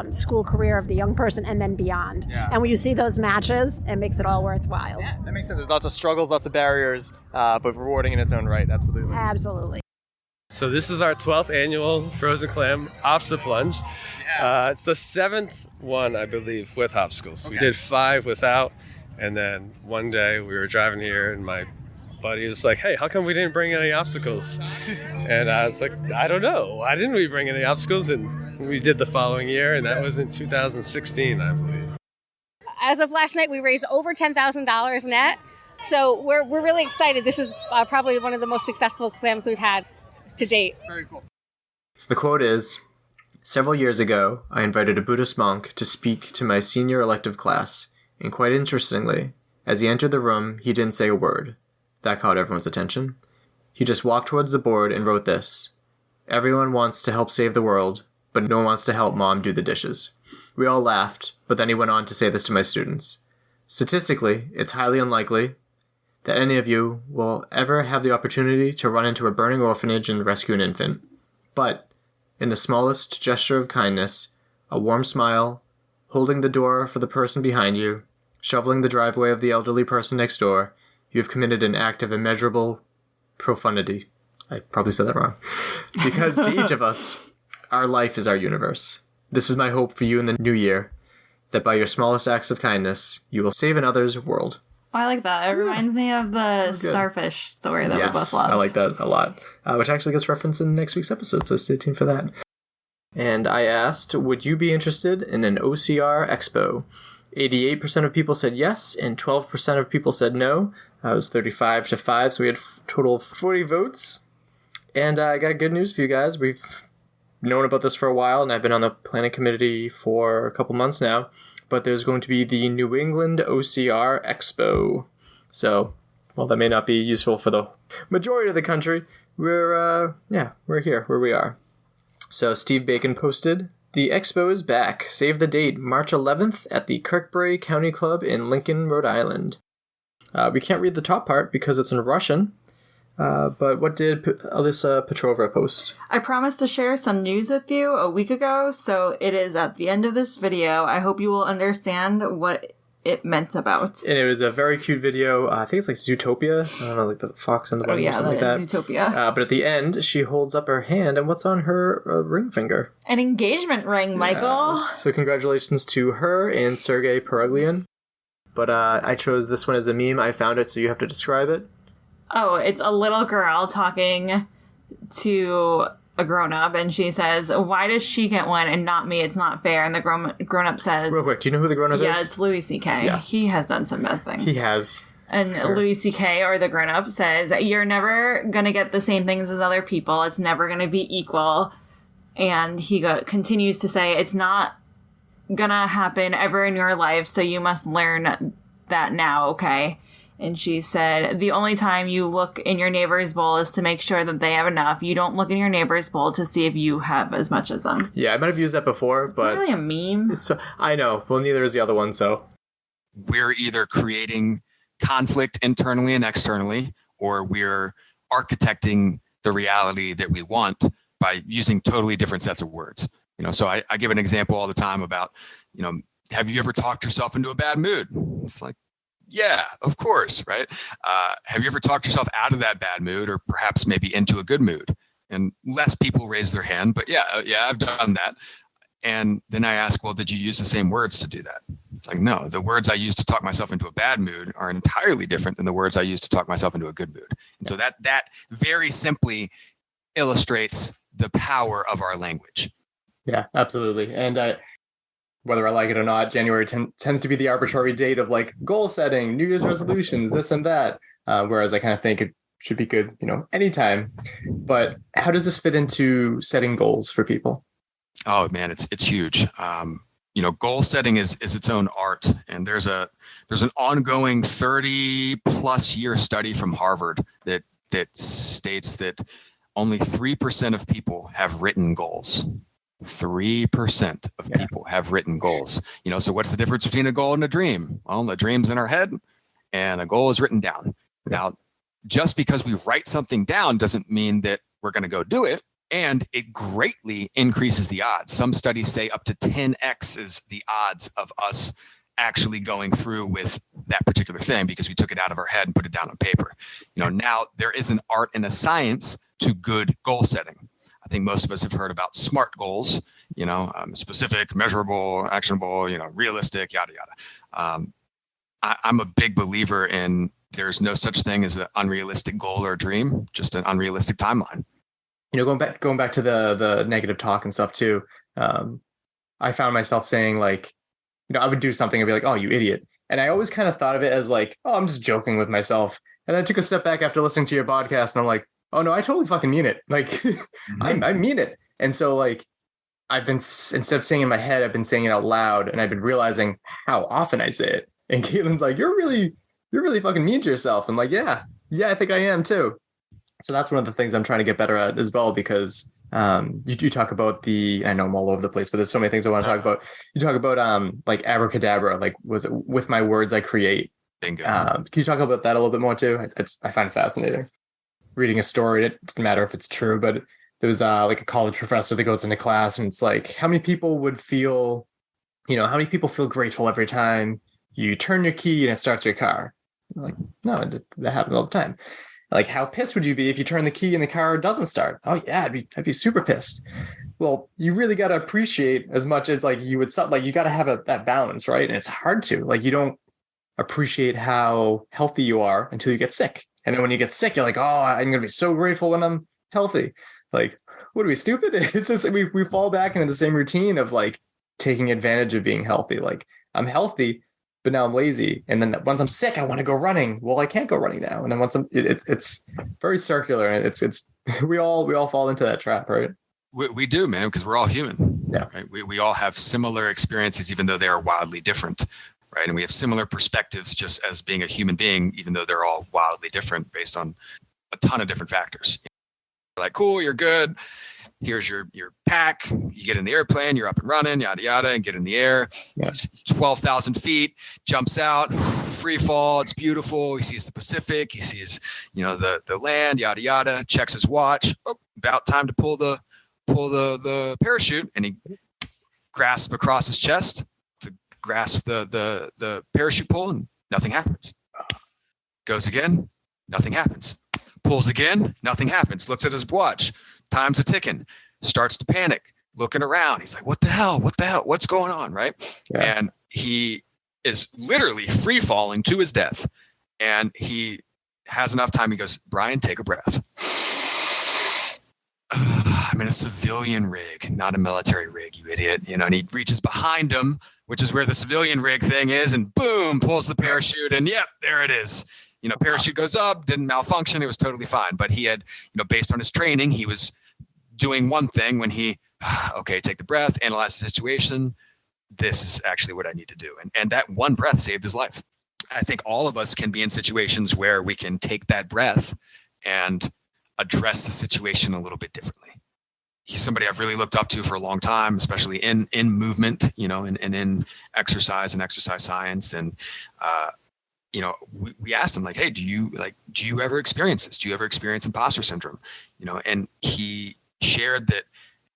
school career of the young person and then beyond. Yeah. And when you see those matches, it makes it all worthwhile. Yeah, that makes sense. There's lots of struggles, lots of barriers, but rewarding in its own right. Absolutely. Absolutely. So this is our 12th annual Frozen Clam Obstacle Plunge. It's the 7th one, I believe, with obstacles. Okay. We did 5 without, and then one day we were driving here, and my buddy was like, hey, how come we didn't bring any obstacles? And I was like, I don't know. Why didn't we bring any obstacles? And we did the following year, and that was in 2016, I believe. As of last night, we raised over $10,000 net. So we're really excited. This is probably one of the most successful clams we've had to date. Very cool. So the quote is, several years ago, I invited a Buddhist monk to speak to my senior elective class, and quite interestingly, as he entered the room, he didn't say a word. That caught everyone's attention. He just walked towards the board and wrote this: everyone wants to help save the world, but no one wants to help mom do the dishes. We all laughed, but then he went on to say this to my students. Statistically, it's highly unlikely that any of you will ever have the opportunity to run into a burning orphanage and rescue an infant. But, in the smallest gesture of kindness, a warm smile, holding the door for the person behind you, shoveling the driveway of the elderly person next door, you have committed an act of immeasurable profundity. I probably said that wrong. Because to each of us, our life is our universe. This is my hope for you in the new year, that by your smallest acts of kindness, you will save another's world. Oh, I like that. It reminds me of the starfish story that we both love. I like that a lot, which actually gets referenced in next week's episode, so stay tuned for that. And I asked, would you be interested in an OCR Expo? 88% of people said yes, and 12% of people said no. It was 35-5, so we had a total of 40 votes. And I got good news for you guys. We've known about this for a while, and I've been on the planning committee for a couple months now. But there's going to be the New England OCR Expo. So, while that may not be useful for the majority of the country, we're here where we are. So Steve Bacon posted, the expo is back. Save the date, March 11th at the Kirkbury County Club in Lincoln, Rhode Island. We can't read the top part because it's in Russian. But what did Alyssa Petrova post? I promised to share some news with you a week ago, so it is at the end of this video. I hope you will understand what it meant about. And it was a very cute video. I think it's like Zootopia. I don't know, like the fox and the bunny or something like that. Zootopia. But at the end, she holds up her hand, and what's on her ring finger? An engagement ring, Michael. So congratulations to her and Sergei Pereglian. But I chose this one as a meme. I found it, so you have to describe it. Oh, it's a little girl talking to a grown-up, and she says, why does she get one and not me? It's not fair. And the grown-up says... Real quick, do you know who the grown-up is? Yeah, it's Louis C.K. Yes. He has done some bad things. He has. And sure. Louis C.K., or the grown-up, says, you're never going to get the same things as other people. It's never going to be equal. And he continues to say, it's not going to happen ever in your life, so you must learn that now, okay? And she said, the only time you look in your neighbor's bowl is to make sure that they have enough. You don't look in your neighbor's bowl to see if you have as much as them. Yeah, I might have used that before, but... It's not really a meme. I know. Well, neither is the other one, so... We're either creating conflict internally and externally, or we're architecting the reality that we want by using totally different sets of words. So I give an example all the time about, have you ever talked yourself into a bad mood? It's like, yeah, of course, right? Have you ever talked yourself out of that bad mood, or perhaps maybe into a good mood? And less people raise their hand, but yeah, I've done that. And then I ask, well, did you use the same words to do that? It's like, no, the words I use to talk myself into a bad mood are entirely different than the words I use to talk myself into a good mood. And so that very simply illustrates the power of our language. Yeah, absolutely. And whether I like it or not, January tends to be the arbitrary date of like goal setting, New Year's resolutions, this and that. Whereas I kind of think it should be good, anytime. But how does this fit into setting goals for people? Oh man, it's huge. Goal setting is its own art, and there's an ongoing 30+ year study from Harvard that states that only 3% of people have written goals. 3% of people have written goals. So what's the difference between a goal and a dream? Well, a dream's in our head and a goal is written down. Now, just because we write something down doesn't mean that we're going to go do it. And it greatly increases the odds. Some studies say up to 10x is the odds of us actually going through with that particular thing because we took it out of our head and put it down on paper. Now there is an art and a science to good goal setting. I think most of us have heard about SMART goals, specific, measurable, actionable, realistic, yada, yada. I'm a big believer in there's no such thing as an unrealistic goal or dream, just an unrealistic timeline. Going back to the negative talk and stuff too, I found myself saying like, I would do something and be like, oh, you idiot. And I always kind of thought of it as like, oh, I'm just joking with myself. And I took a step back after listening to your podcast and I'm like, oh no, I totally fucking mean it. Like, I mean it. And so like, I've been, instead of saying it in my head, I've been saying it out loud, and I've been realizing how often I say it. And Caitlin's like, you're really fucking mean to yourself. I'm like, yeah, I think I am too. So that's one of the things I'm trying to get better at as well, because you talk about I know I'm all over the place, but there's so many things I want to talk about. You talk about like abracadabra, like was it with my words I create. Bingo. Can you talk about that a little bit more too? I find it fascinating. Reading a story, it doesn't matter if it's true, but there was like a college professor that goes into class and it's like, how many people feel grateful every time you turn your key and it starts your car? I'm like, no, that happens all the time. Like, how pissed would you be if you turn the key and the car doesn't start? Oh yeah, I'd be super pissed. Well, you really got to appreciate as much as like you would, like you got to have that balance, right? And it's hard to, like, you don't appreciate how healthy you are until you get sick. And then when you get sick, you're like, oh, I'm going to be so grateful when I'm healthy. Like, what are we, stupid? It's just, we fall back into the same routine of like taking advantage of being healthy. Like, I'm healthy, but now I'm lazy. And then once I'm sick, I want to go running. Well, I can't go running now. And then once it's very circular, and it's we all fall into that trap, right? We do, man, because we're all human. Yeah. Right? We all have similar experiences, even though they are wildly different. Right. And we have similar perspectives just as being a human being, even though they're all wildly different based on a ton of different factors. Like, cool, you're good. Here's your pack. You get in the airplane, you're up and running, yada, yada, and get in the air. Yeah. It's 12,000 feet, jumps out, free fall. It's beautiful. He sees the Pacific. He sees, the land, yada, yada, checks his watch. Oh, about time to pull the parachute. And he grasps across his chest. grasps the parachute pole and nothing happens. Goes again, nothing happens. Pulls again, nothing happens. Looks at his watch. Time's a ticking. Starts to panic, looking around. He's like, what the hell? What's going on? Right. Yeah. And he is literally free falling to his death. And he has enough time. He goes, Brian, take a breath. I'm in a civilian rig, not a military rig, you idiot. And he reaches behind him, which is where the civilian rig thing is, and boom, pulls the parachute, and yep, there it is. Parachute goes up, didn't malfunction. It was totally fine. But he had, based on his training, he was doing one thing when he, okay, take the breath, analyze the situation. This is actually what I need to do. And that one breath saved his life. I think all of us can be in situations where we can take that breath and address the situation a little bit differently. He's somebody I've really looked up to for a long time, especially in movement, and in exercise and exercise science. And, we asked him, like, hey, do you ever experience this? Do you ever experience imposter syndrome? And he shared that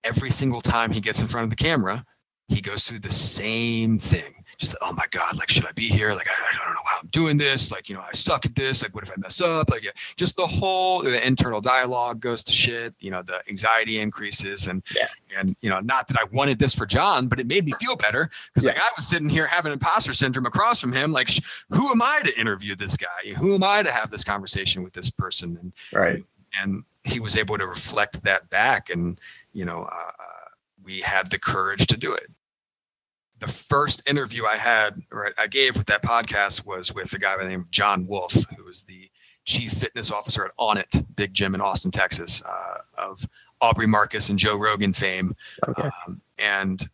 every single time he gets in front of the camera, he goes through the same thing. Just, oh my God, like, should I be here? Like, I don't know how I'm doing this. Like, I suck at this. Like, what if I mess up? Like, just the internal dialogue goes to shit. The anxiety increases. And not that I wanted this for John, but it made me feel better because like I was sitting here having imposter syndrome across from him. Like, who am I to interview this guy? Who am I to have this conversation with this person? And right. And he was able to reflect that back, and we had the courage to do it. The first interview I gave with that podcast was with a guy by the name of John Wolf, who was the chief fitness officer at On It, big gym in Austin, Texas, of Aubrey Marcus and Joe Rogan fame. Okay. And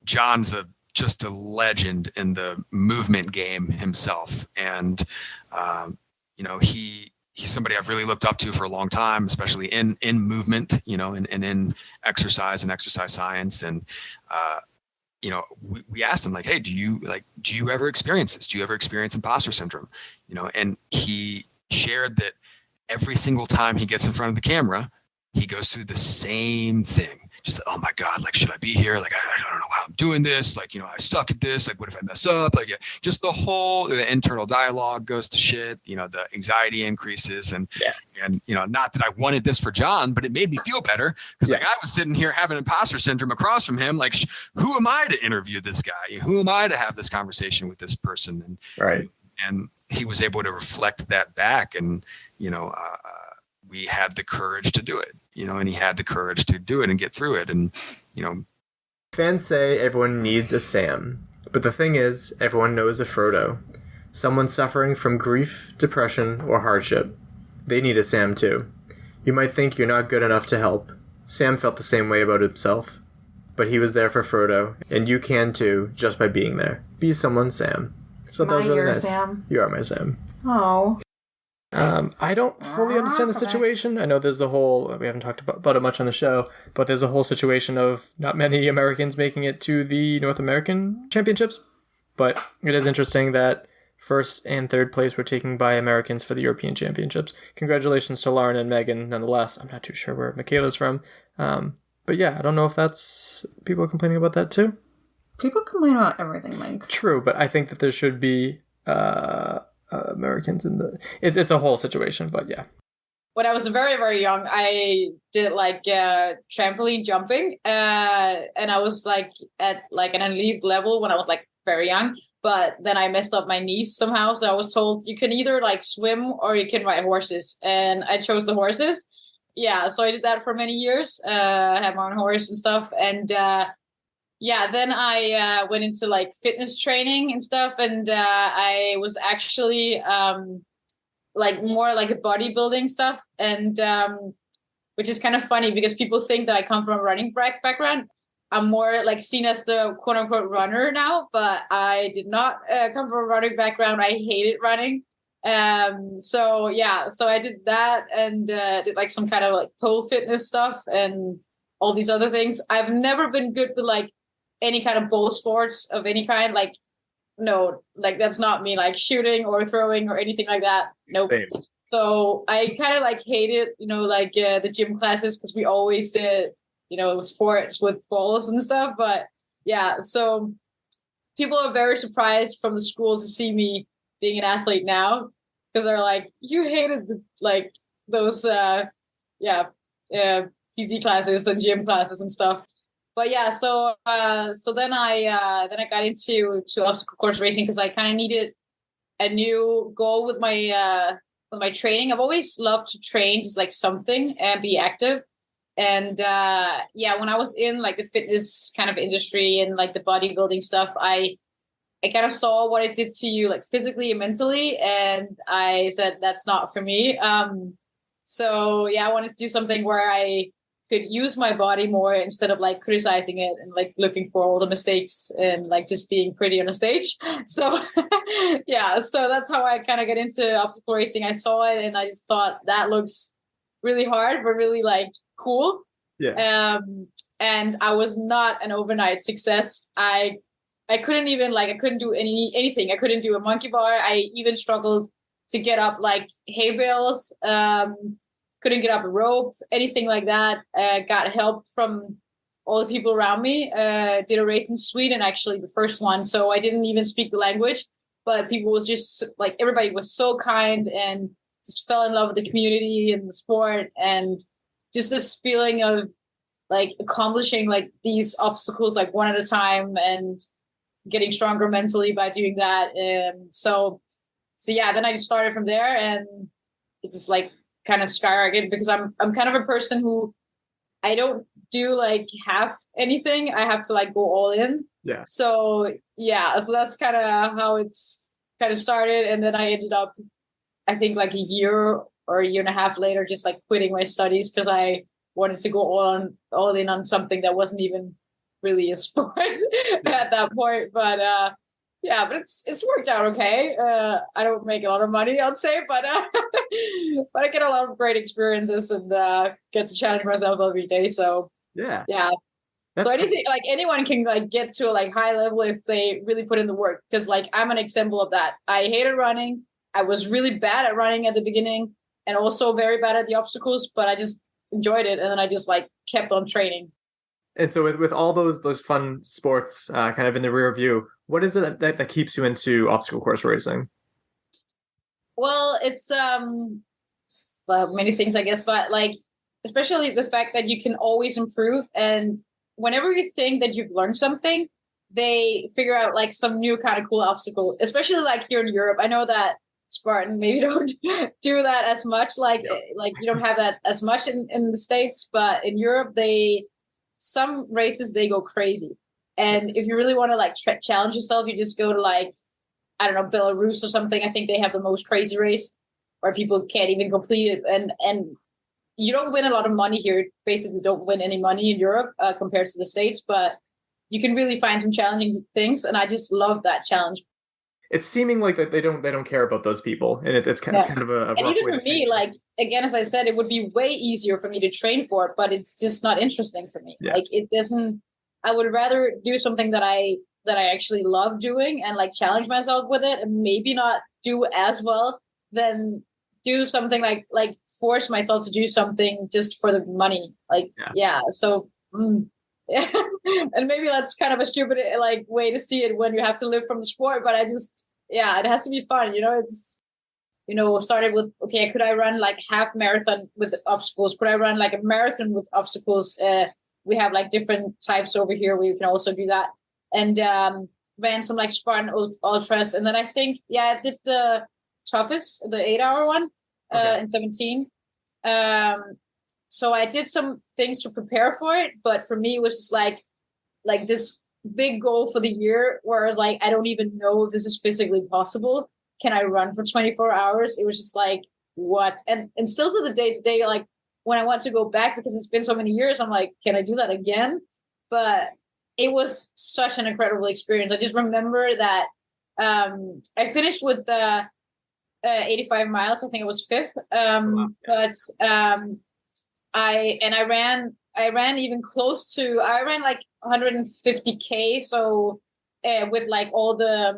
John's just a legend in the movement game himself. And, he's somebody I've really looked up to for a long time, especially in movement, and in exercise and exercise science. And, we asked him, like, hey, do you ever experience this? Do you ever experience imposter syndrome? And he shared that every single time he gets in front of the camera, he goes through the same thing. Just, oh my God, like, should I be here? Like, I don't know how I'm doing this. Like, I suck at this. Like, what if I mess up? Like, just the internal dialogue goes to shit. The anxiety increases, and not that I wanted this for John, but it made me feel better because like I was sitting here having imposter syndrome across from him. Like, who am I to interview this guy? Who am I to have this conversation with this person? And right. And he was able to reflect that back, and we had the courage to do it. And he had the courage to do it and get through it. And, Fans say everyone needs a Sam, but the thing is, everyone knows a Frodo. Someone suffering from grief, depression, or hardship. They need a Sam too. You might think you're not good enough to help. Sam felt the same way about himself. But he was there for Frodo, and you can too, just by being there. Be someone's Sam. So that was really nice. Sam? You are my Sam. Oh. I don't fully understand the situation. I know there's a whole, we haven't talked about it much on the show, but there's a whole situation of not many Americans making it to the North American Championships. But it is interesting that first and third place were taken by Americans for the European Championships. Congratulations to Lauren and Megan, nonetheless. I'm not too sure where Michaela's from. But yeah, I don't know if that's people complaining about that too. People complain about everything, Mike. True, but I think that there should be Americans in the it's a whole situation, but yeah. When I was very, very young, I did trampoline jumping, and I was at an elite level when I was very young, but then I messed up my knees somehow, so I was told you can either swim or you can ride horses, and I chose the horses. Yeah, so I did that for many years. I had my own horse and stuff, and then I went into fitness training and stuff, and I was actually more a bodybuilding stuff, and which is kind of funny because people think that I come from a running background. I'm more seen as the quote unquote runner now, but I did not come from a running background. I hated running. So I did that and did some kind of pole fitness stuff and all these other things. I've never been good with any kind of ball sports of any kind. No, that's not me, shooting or throwing or anything like that. Nope. Same. So I kind of hated, the gym classes because we always did, sports with balls and stuff. But yeah, so people are very surprised from the school to see me being an athlete now, because they're like, you hated those PZ classes and gym classes and stuff. But yeah, so then I got into obstacle course racing because I kind of needed a new goal with my training. I've always loved to train just like something and be active. And when I was in like the fitness kind of industry and like the bodybuilding stuff, I kind of saw what it did to you like physically and mentally, and I said that's not for me. So I wanted to do something where I could use my body more instead of like criticizing it and like looking for all the mistakes and like just being pretty on a stage. So so that's how I kind of got into obstacle racing. I saw it and I just thought that looks really hard but really like cool. And I was not an overnight success. I couldn't even I couldn't do anything. I couldn't do a monkey bar. I even struggled to get up like hay bales. Couldn't get up a rope, anything like that. Got help from all the people around me. Did a race in Sweden, actually, the first one. So I didn't even speak the language, but people was just like, everybody was so kind and just fell in love with the community and the sport. And just this feeling of like accomplishing like these obstacles like one at a time and getting stronger mentally by doing that. So then I just started from there, and it just like kind of skyrocketed because I'm kind of a person who I don't do like half anything. I have to like go all in. So that's kind of how it's kind of started. And then I ended up, I think like a year or a year and a half later, just like quitting my studies because I wanted to go all in on something that wasn't even really a sport at that point. But but it's worked out okay. I don't make a lot of money, I'd say, but I get a lot of great experiences and get to challenge myself every day. So That's so anything like anyone can like get to a like high level if they really put in the work. Because like I'm an example of that. I hated running. I was really bad at running at the beginning, and also very bad at the obstacles. But I just enjoyed it, and then I just like kept on training. And so with all those fun sports kind of in the rear view, what is it that keeps you into obstacle course racing? Well, it's many things, I guess, but like especially the fact that you can always improve, and whenever you think that you've learned something, they figure out like some new kind of cool obstacle. Especially like here in Europe, I know that Spartan maybe don't do that as much. Like you don't have that as much in the States, but in Europe some races they go crazy. And if you really want to like challenge yourself, you just go to like, I don't know, Belarus or something. I think they have the most crazy race where people can't even complete it. And you don't win a lot of money here. Basically don't win any money in Europe compared to the States, but you can really find some challenging things. And I just love that challenge. It's seeming like that they don't care about those people. And it's kind of a and rough even way for me, like, again, as I said, it would be way easier for me to train for it, but it's just not interesting for me. Like it doesn't, I would rather do something that I actually love doing and like challenge myself with it, and maybe not do as well than do something like force myself to do something just for the money. So and maybe that's kind of a stupid like way to see it when you have to live from the sport, but I just it has to be fun. It's started with, okay, could I run like half marathon with obstacles? Could I run like a marathon with obstacles? We have like different types over here where you can also do that. And ran some like Spartan ultras. And then I think, I did the toughest, the 8-hour one in 17. So I did some things to prepare for it. But for me, it was just like this big goal for the year where I was like, I don't even know if this is physically possible. Can I run for 24 hours? It was just like, what? And still to the day today, like when I want to go back, because it's been so many years, I'm like, can I do that again? But it was such an incredible experience. I just remember that I finished with the 85 miles. I think it was fifth. But I ran even close to, I ran like 150K. So with like all the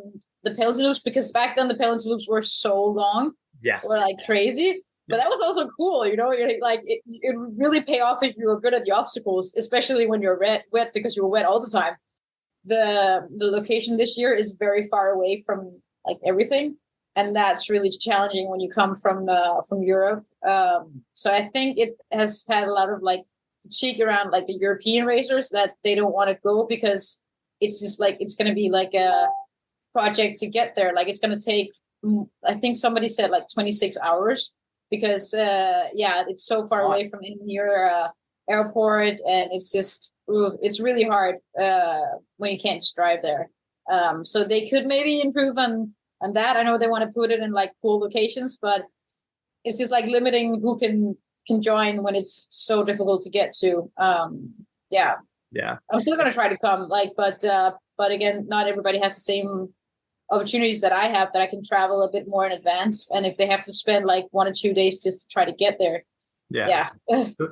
penalty loops, because back then the penalty loops were so long. Yes. Were like crazy. But that was also cool, you're like, it really pay off if you were good at the obstacles, especially when you're wet because you were wet all the time. the location this year is very far away from like everything, and that's really challenging when you come from Europe. So I think it has had a lot of like fatigue around like the European racers that they don't want to go because it's just like it's going to be like a project to get there. Like it's going to take, I think somebody said like 26 hours because it's so far away from any near airport, and it's just it's really hard when you can't just drive there. So they could maybe improve on that. I know they want to put it in like cool locations, but it's just like limiting who can join when it's so difficult to get to. Yeah. I'm still gonna try to come, like, but again, not everybody has the same opportunities that I have, that I can travel a bit more in advance. And if they have to spend like 1 or 2 days just to try to get there. Yeah.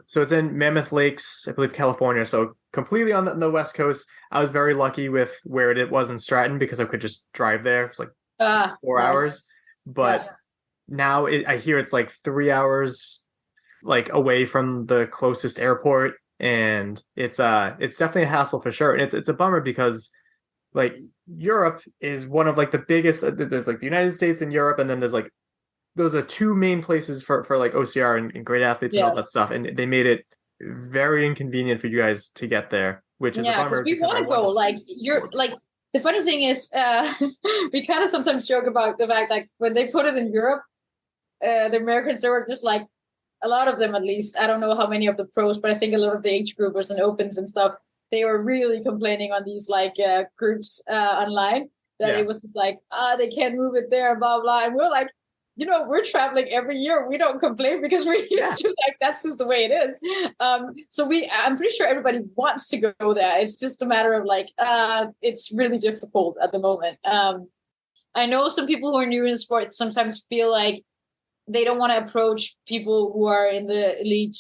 So it's in Mammoth Lakes, I believe, California. So completely on the West Coast. I was very lucky with where it was in Stratton because I could just drive there. It's like 4 hours. But now I hear it's like 3 hours like away from the closest airport. And it's definitely a hassle for sure. And it's a bummer because like Europe is one of like the biggest, there's like the United States and Europe, and then there's like those are two main places for like OCR and great athletes and all that stuff. And they made it very inconvenient for you guys to get there, which is a bummer. We want to go. Like you're like, the funny thing is, we kind of sometimes joke about the fact like when they put it in Europe, the Americans, they were just like, a lot of them at least, I don't know how many of the pros, but I think a lot of the age groupers and opens and stuff, they were really complaining on these like groups online that it was just like, they can't move it there, blah, blah. And we're like, we're traveling every year. We don't complain because we're used to like, that's just the way it is. So I'm pretty sure everybody wants to go there. It's just a matter of like, it's really difficult at the moment. I know some people who are new in sports sometimes feel like they don't want to approach people who are in the elite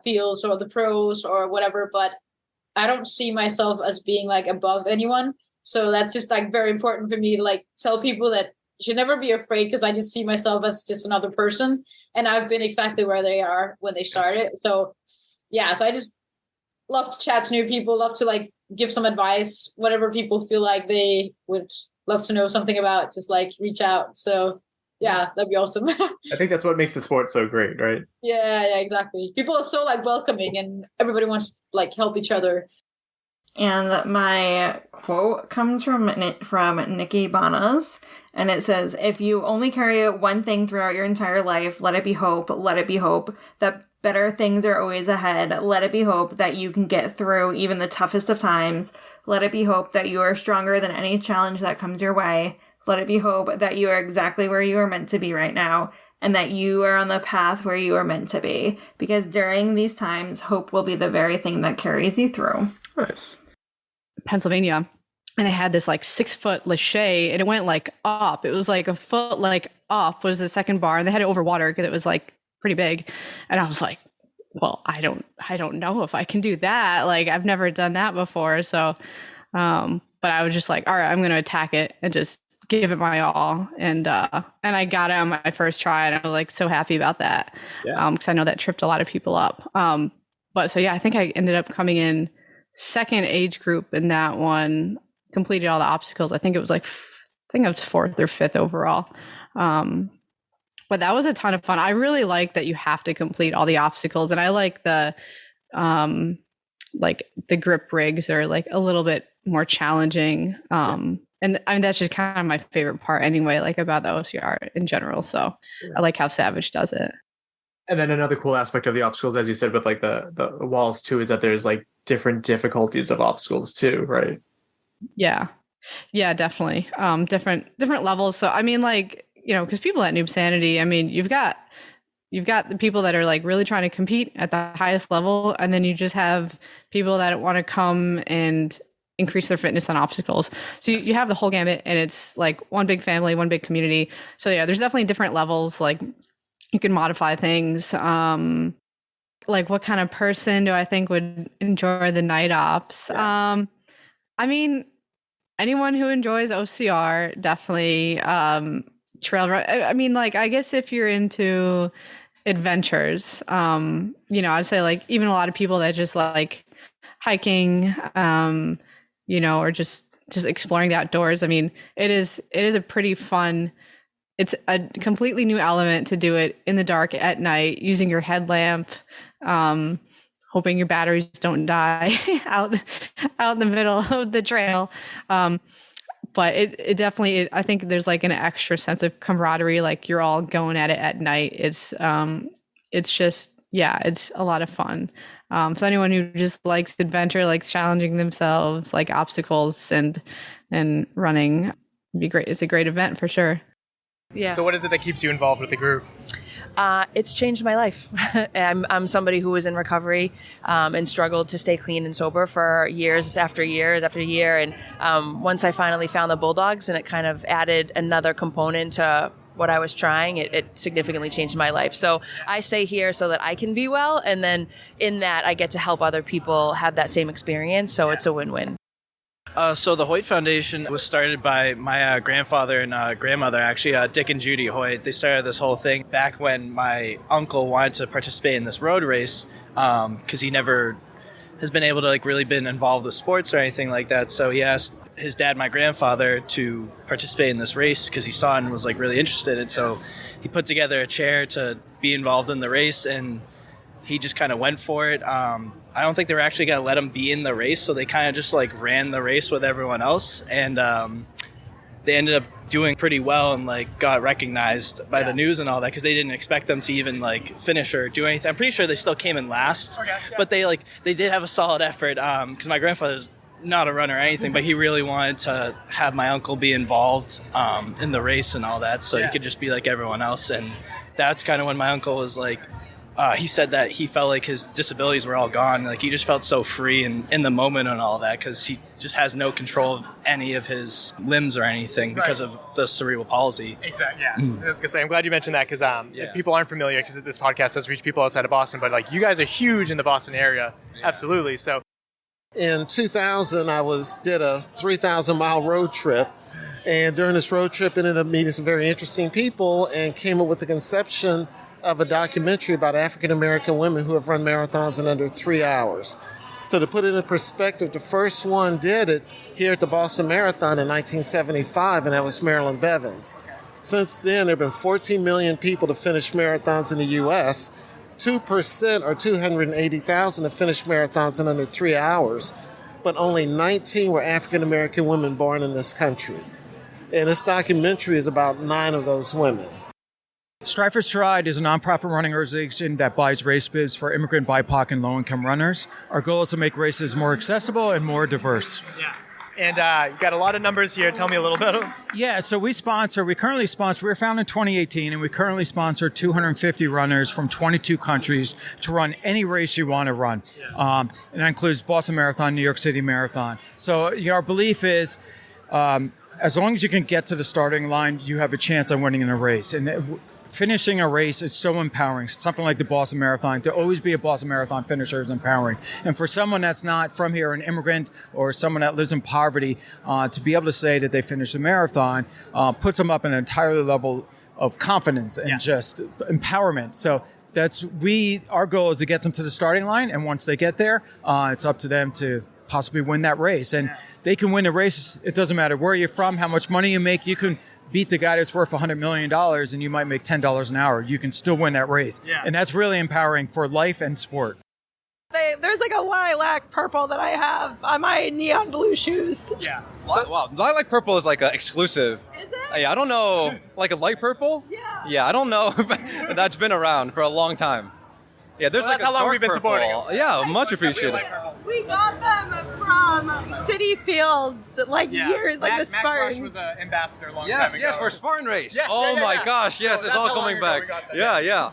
fields or the pros or whatever, but I don't see myself as being like above anyone. So that's just like very important for me to like tell people that you should never be afraid, because I just see myself as just another person, and I've been exactly where they are when they started. So so I just love to chat to new people, love to like give some advice, whatever people feel like they would love to know something about, just like reach out. So yeah, that'd be awesome. I think that's what makes the sport so great, right? Yeah, exactly. People are so like welcoming, and everybody wants to like help each other. And my quote comes from Nikki Banas, and it says, "If you only carry one thing throughout your entire life, let it be hope. Let it be hope that better things are always ahead. Let it be hope that you can get through even the toughest of times. Let it be hope that you are stronger than any challenge that comes your way. Let it be hope that you are exactly where you are meant to be right now, and that you are on the path where you are meant to be. Because during these times, hope will be the very thing that carries you through." Nice. Pennsylvania, and they had this like 6-foot lache, and it went like up. It was like a foot like up was the second bar, and they had it over water because it was like pretty big. And I was like, well, I don't know if I can do that. Like I've never done that before. So, but I was just like, all right, I'm going to attack it and just give it my all. And I got it on my first try, and I was like so happy about that. Because I know that tripped a lot of people up. But so, yeah, I think I ended up coming in second age group in that one, completed all the obstacles. I think it was like, I think I was 4th or 5th overall. But that was a ton of fun. I really like that you have to complete all the obstacles. And I like the grip rigs are like a little bit more challenging. And I mean, that's just kind of my favorite part anyway, like about the OCR in general. So I like how Savage does it. And then another cool aspect of the obstacles, as you said, with like the walls too, is that there's like different difficulties of obstacles too, right? Yeah, definitely. Different levels. So I mean, like, because people at Noob Sanity, I mean, you've got the people that are like really trying to compete at the highest level, and then you just have people that want to come and increase their fitness on obstacles. So you have the whole gamut, and it's like one big family, one big community. So yeah, there's definitely different levels. Like you can modify things. Like what kind of person do I think would enjoy the night ops? I mean, anyone who enjoys OCR, definitely. Trail run. I mean, like, I guess if you're into adventures, I'd say like even a lot of people that just like hiking, or just exploring the outdoors. I mean, it is a pretty fun, it's a completely new element to do it in the dark at night using your headlamp, hoping your batteries don't die out in the middle of the trail. But it definitely, I think there's like an extra sense of camaraderie, like you're all going at it at night. It's just, it's a lot of fun. So anyone who just likes adventure, likes challenging themselves, like obstacles and running, it'd be great. It's a great event for sure. Yeah. So what is it that keeps you involved with the group? It's changed my life. I'm somebody who was in recovery and struggled to stay clean and sober for years after year. And once I finally found the Bulldogs and it kind of added another component to what I was trying, it significantly changed my life. So I stay here so that I can be well. And then in that, I get to help other people have that same experience. So it's a win-win. So the Hoyt Foundation was started by my grandfather and grandmother, actually, Dick and Judy Hoyt. They started this whole thing back when my uncle wanted to participate in this road race because he never has been able to really been involved with sports or anything like that. So he asked his dad, my grandfather, to participate in this race because he saw and was really interested. And so he put together a chair to be involved in the race, and he just kind of went for it. I don't think they were actually going to let him be in the race, so they kind of just ran the race with everyone else, and they ended up doing pretty well and got recognized by the news and all that because they didn't expect them to even finish or do anything. I'm pretty sure they still came in last, but they did have a solid effort because my grandfather's not a runner or anything, but he really wanted to have my uncle be involved in the race and all that, so he could just be like everyone else. And that's kind of when my uncle was he said that he felt like his disabilities were all gone. He just felt so free and in the moment and all that because he just has no control of any of his limbs or anything because of the cerebral palsy. Exactly. Yeah. I was gonna say, I'm glad you mentioned that because if people aren't familiar, because this podcast does reach people outside of Boston, but you guys are huge in the Boston area. Yeah. Absolutely. So in 2000, I did a 3,000-mile road trip. And during this road trip, I ended up meeting some very interesting people and came up with the conception of a documentary about African-American women who have run marathons in under 3 hours. So to put it in perspective, the first one did it here at the Boston Marathon in 1975, and that was Marilyn Bevins. Since then, there have been 14 million people to finish marathons in the U.S. 2% or 280,000 have finished marathons in under 3 hours, but only 19 were African-American women born in this country. And this documentary is about 9 of those women. Strive for Stride is a nonprofit running organization that buys race bibs for immigrant, BIPOC, and low-income runners. Our goal is to make races more accessible and more diverse. Yeah. And you've got a lot of numbers here. Tell me a little bit of them. Yeah, so we were founded in 2018, and we currently sponsor 250 runners from 22 countries to run any race you want to run. Yeah. And that includes Boston Marathon, New York City Marathon. So our belief is as long as you can get to the starting line, you have a chance of winning in a race. And finishing a race is so empowering. Something like the Boston Marathon, to always be a Boston Marathon finisher is empowering. And for someone that's not from here, an immigrant or someone that lives in poverty, to be able to say that they finished a marathon puts them up in an entirely level of confidence and just empowerment. So our goal is to get them to the starting line, and once they get there, it's up to them to possibly win that race. And they can win a race. It doesn't matter where you're from, how much money you make. You can beat the guy that's worth $100 million and you might make $10 an hour. You can still win that race. Yeah. And that's really empowering for life and sport. There's a lilac purple that I have on my neon blue shoes. Yeah. Wow. Lilac purple is exclusive. Is it? I don't know. A light purple? Yeah. Yeah, I don't know. That's been around for a long time. Yeah, there's that's how long we've been supporting them. Yeah, much appreciated. We got them from City Fields, years, the Spartan. Matt was an ambassador a long time ago. Yes, for Spartan race. Yes, my gosh, yes, so it's all coming back. Yeah.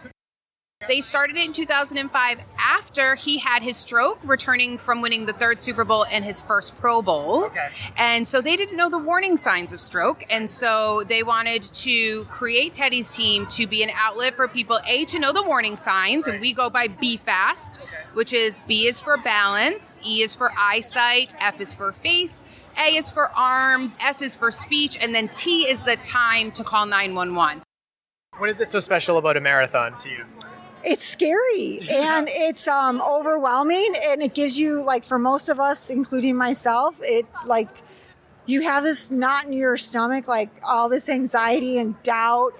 They started it in 2005 after he had his stroke, returning from winning the 3rd Super Bowl and his first Pro Bowl. Okay. And so they didn't know the warning signs of stroke. And so they wanted to create Teddy's team to be an outlet for people, to know the warning signs. Right. And we go by B Fast, which is B is for balance, E is for eyesight, F is for face, A is for arm, S is for speech, and then T is the time to call 911. What is it so special about a marathon to you? it's scary and it's overwhelming, and it gives you, like, for most of us, including myself, it like you have this knot in your stomach, like all this anxiety and doubt,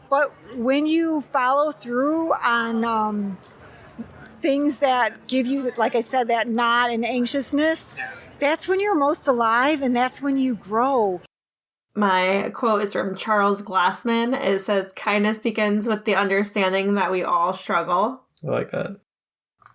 but when you follow through on things that give you, like I said, that knot and anxiousness, that's when you're most alive, and that's when you grow. My quote is from Charles Glassman. It says, "Kindness begins with the understanding that we all struggle." I like that.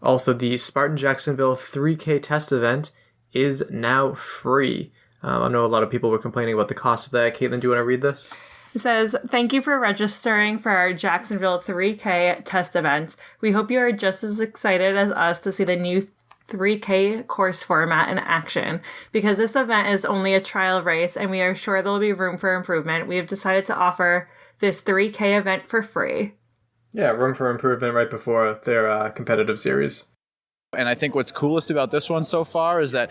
Also, the Spartan Jacksonville 3K test event is now free. I know a lot of people were complaining about the cost of that. Caitlin, do you want to read this? It says, "Thank you for registering for our Jacksonville 3K test event. We hope you are just as excited as us to see the new 3K course format in action. Because this event is only a trial race and we are sure there will be room for improvement, we have decided to offer this 3K event for free." Yeah, room for improvement right before their competitive series. And I think what's coolest about this one so far is that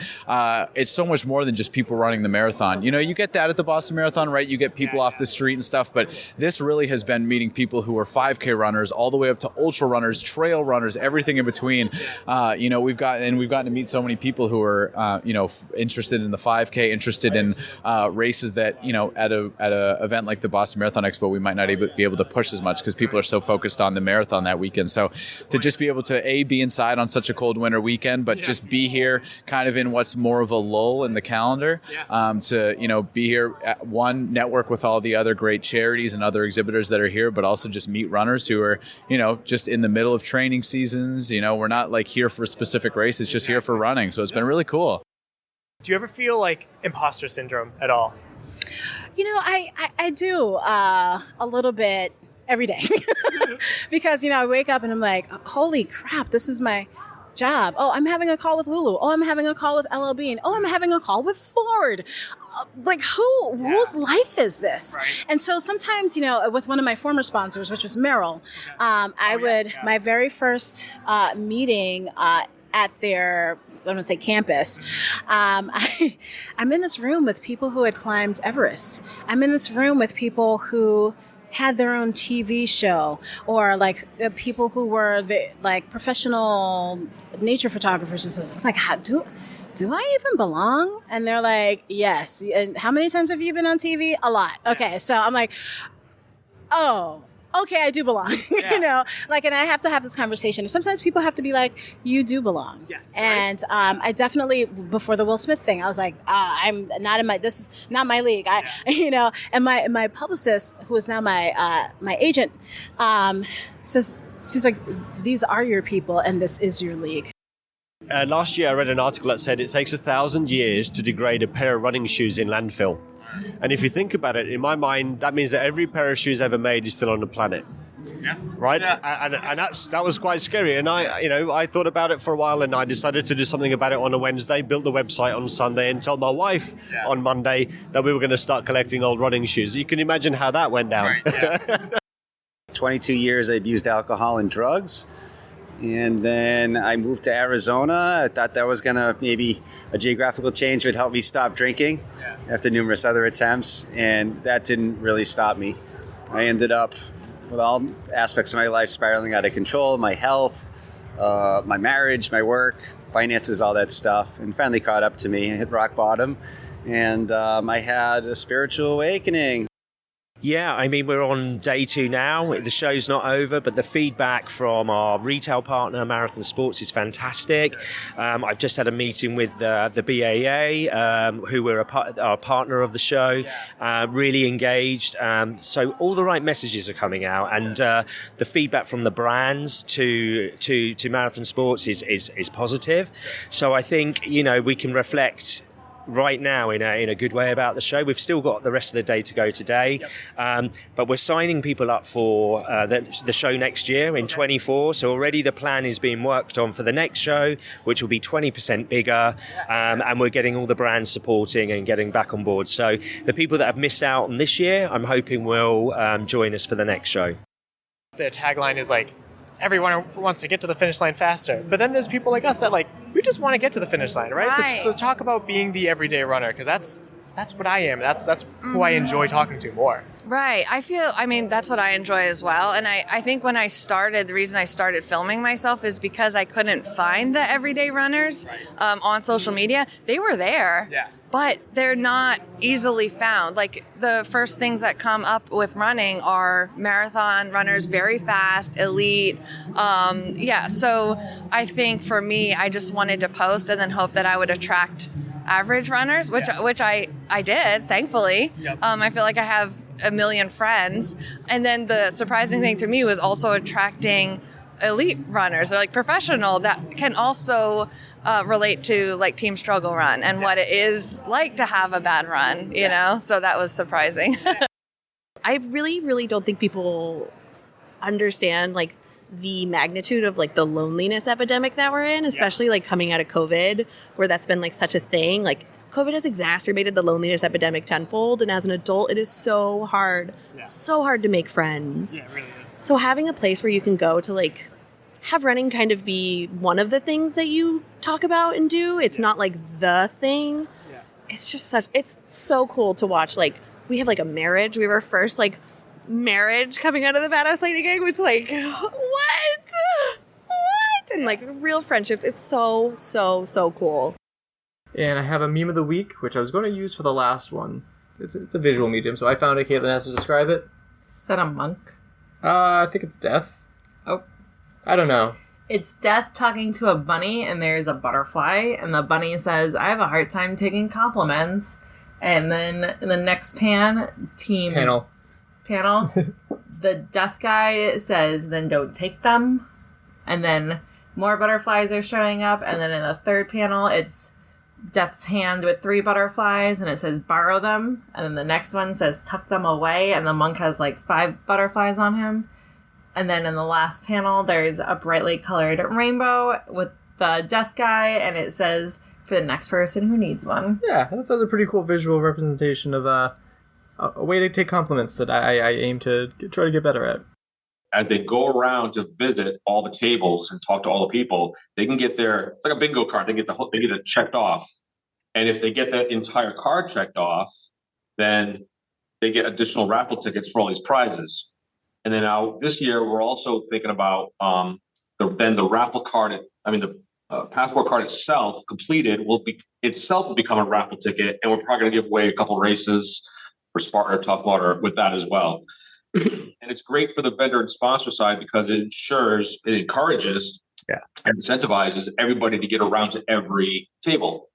it's so much more than just people running the marathon. You know, you get that at the Boston Marathon, right? You get people off the street and stuff, but this really has been meeting people who are 5K runners all the way up to ultra runners, trail runners, everything in between. You know, we've gotten to meet so many people who are, you know, interested in the 5K, interested in races that, you know, at a event like the Boston Marathon Expo, we might not be able to push as much because people are so focused on the marathon that weekend. So to just be able to be inside on such a cold winter weekend, but just be here kind of in what's more of a lull in the calendar, to, you know, be here at one, network with all the other great charities and other exhibitors that are here, but also just meet runners who are, you know, just in the middle of training seasons. You know, we're not like here for specific races, just here for running. So it's been really cool. Do you ever feel like imposter syndrome at all? You know, I do a little bit every day because, you know, I wake up and I'm like, holy crap, this is my job. Oh, I'm having a call with Lulu. Oh, I'm having a call with LLB. And oh, I'm having a call with Ford. Like whose life is this? Right. And so sometimes, you know, with one of my former sponsors, which was Merrill, my very first meeting at their, I want to say campus, I'm in this room with people who had climbed Everest. I'm in this room with people who had their own TV show, or like people who were like professional nature photographers. And I'm like, do I even belong? And they're like, yes. And how many times have you been on TV? A lot. Okay. So I'm like, oh, okay, I do belong. Yeah. You know, like, and I have to have this conversation. Sometimes people have to be like, you do belong. Yes. And I definitely, before the Will Smith thing, I was like, I'm not in this is not my league. You know, and my publicist, who is now my agent, says, she's like, these are your people and this is your league. Last year I read an article that said it takes 1,000 years to degrade a pair of running shoes in landfill. And if you think about it, in my mind, that means that every pair of shoes ever made is still on the planet. Yeah. Right? Yeah. And that was quite scary. And I thought about it for a while, and I decided to do something about it on a Wednesday, built the website on Sunday, and told my wife on Monday that we were going to start collecting old running shoes. You can imagine how that went down. Right, yeah. 22 years I abused alcohol and drugs. And then I moved to Arizona. I thought that was going to, maybe a geographical change would help me stop drinking after numerous other attempts. And that didn't really stop me. I ended up with all aspects of my life spiraling out of control, my health, my marriage, my work, finances, all that stuff. And finally caught up to me. I hit rock bottom. And I had a spiritual awakening. Yeah, I mean, we're on day 2 now. The show's not over, but the feedback from our retail partner, Marathon Sports, is fantastic. I've just had a meeting with the BAA, who were our partner of the show, really engaged. So all the right messages are coming out, and the feedback from the brands to Marathon Sports is positive. So I think, you know, we can reflect right now in a good way about the show. We've still got the rest of the day to go today, but we're signing people up for the show next year in 24. So already the plan is being worked on for the next show, which will be 20% bigger, and we're getting all the brands supporting and getting back on board. So the people that have missed out on this year, I'm hoping will join us for the next show. The tagline is like, everyone wants to get to the finish line faster. But then there's people like us that like, we just want to get to the finish line, right? So talk about being the everyday runner, because that's what I am. That's who I enjoy talking to more. Right. I mean, that's what I enjoy as well. And I think when I started, the reason I started filming myself is because I couldn't find the everyday runners on social media. They were there, but they're not easily found. Like the first things that come up with running are marathon runners, very fast, elite. So I think for me, I just wanted to post and then hope that I would attract average runners, which I did, thankfully. I feel like I have a million friends. And then the surprising thing to me was also attracting elite runners, or like professional, that can also relate to like Team Struggle Run and what it is like to have a bad run, you know? So that was surprising. I really, really don't think people understand like the magnitude of like the loneliness epidemic that we're in, especially like coming out of COVID, where that's been like such a thing. Like COVID has exacerbated the loneliness epidemic tenfold. And as an adult, it is so hard to make friends. Yeah, it really is. So having a place where you can go to like have running kind of be one of the things that you talk about and do. It's not like the thing. Yeah. It's so cool to watch. Like we have like a marriage. We have our first like marriage coming out of the Badass Lady Gang, which like, what? And like real friendships. It's so cool. And I have a meme of the week, which I was going to use for the last one. It's a visual medium, so I found it. Caitlin has to describe it. Is that a monk? I think it's Death. Oh. I don't know. It's Death talking to a bunny, and there's a butterfly, and the bunny says, I have a hard time taking compliments. And then in the next panel, the Death guy says, then don't take them. And then more butterflies are showing up, and then in the third panel, it's Death's hand with 3 butterflies, and it says borrow them. And then the next one says tuck them away, and the monk has like 5 butterflies on him. And then in the last panel, there's a brightly colored rainbow with the Death guy, and it says for the next person who needs one. Yeah, I thought that was a pretty cool visual representation of a way to take compliments that I aim to try to get better at. As they go around to visit all the tables and talk to all the people, they can get it's like a bingo card. They get it checked off. And if they get the entire card checked off, then they get additional raffle tickets for all these prizes. And then now this year, we're also thinking about the raffle card. The passport card itself completed will become a raffle ticket. And we're probably going to give away a couple races for Spartan or Tough Mudder with that as well. And it's great for the vendor and sponsor side because it encourages, and incentivizes everybody to get around to every table.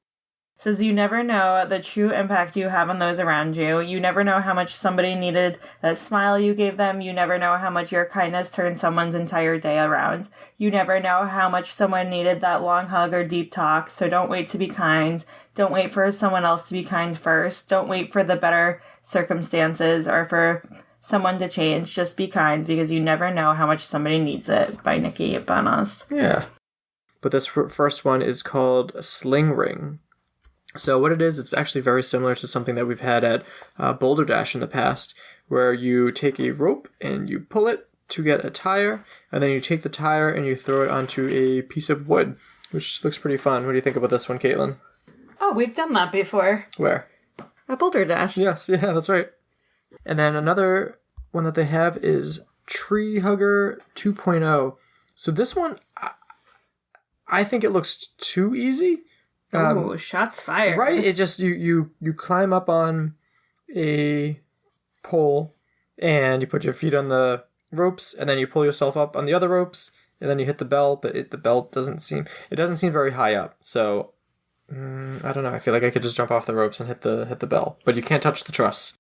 It says you never know the true impact you have on those around you. You never know how much somebody needed that smile you gave them. You never know how much your kindness turned someone's entire day around. You never know how much someone needed that long hug or deep talk. So don't wait to be kind. Don't wait for someone else to be kind first. Don't wait for the better circumstances or for someone to change. Just be kind because you never know how much somebody needs it. By Nikki Banas. Yeah. But this first one is called Sling Ring. So what it is, it's actually very similar to something that we've had at Boulder Dash in the past, where you take a rope and you pull it to get a tire, and then you take the tire and you throw it onto a piece of wood, which looks pretty fun. What do you think about this one, Caitlin? Oh, we've done that before. Where? At Boulder Dash. Yes, yeah, that's right. And then another one that they have is Tree Hugger 2.0. So this one, I think it looks too easy. Shots fired. Right? It just, you climb up on a pole and you put your feet on the ropes and then you pull yourself up on the other ropes and then you hit the bell, but the belt doesn't seem very high up. So, I don't know. I feel like I could just jump off the ropes and hit the bell, but you can't touch the truss.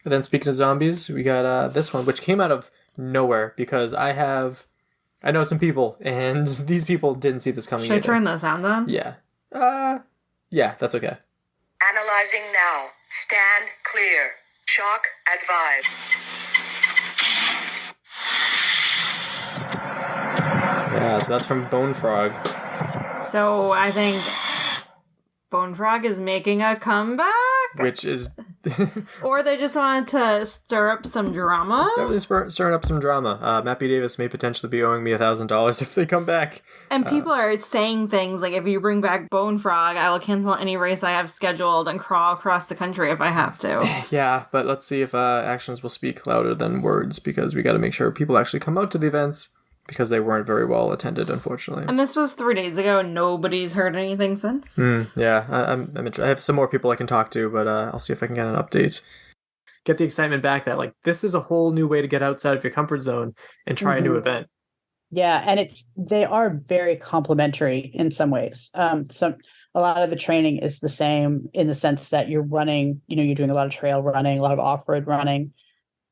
And then speaking of zombies, we got this one, which came out of nowhere because I know some people and these people didn't see this coming. Should I turn the sound on? Yeah. Yeah, that's okay. Analyzing now. Stand clear. Shock advised. Yeah, so that's from Bone Frog. So I think Bone Frog is making a comeback. Which is Or they just wanted to stir up some drama. Certainly stirring up some drama. Matt B. Davis may potentially be owing me $1,000 if they come back. And people are saying things like, if you bring back Bone Frog, I will cancel any race I have scheduled and crawl across the country if I have to. Yeah, but let's see if actions will speak louder than words, because we got to make sure people actually come out to the events, because they weren't very well attended, unfortunately. And this was 3 days ago, and nobody's heard anything since. Yeah, I'm I have some more people I can talk to, but I'll see if I can get an update. Get the excitement back that, like, this is a whole new way to get outside of your comfort zone and try a new event. Yeah, and they are very complementary in some ways. A lot of the training is the same in the sense that you're running, you're doing a lot of trail running, a lot of off-road running.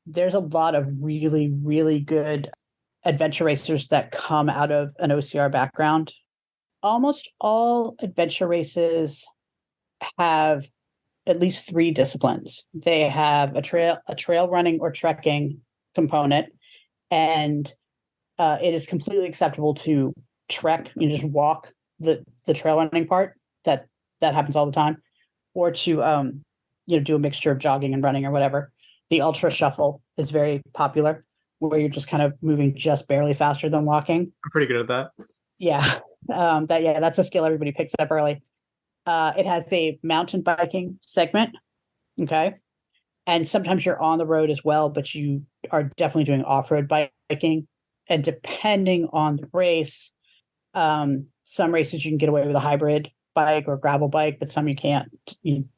There's a lot of really, really good adventure racers that come out of an OCR background. Almost all adventure races have at least 3 disciplines. They have a trail running or trekking component, and it is completely acceptable to trek. You just walk the trail running part. That happens all the time, or to do a mixture of jogging and running or whatever. The ultra shuffle is very popular, where you're just kind of moving just barely faster than walking. I'm pretty good at that. Yeah, that's a skill everybody picks up early. It has a mountain biking segment, okay, and sometimes you're on the road as well, but you are definitely doing off-road biking. And depending on the race, some races you can get away with a hybrid bike or gravel bike, but some you can't.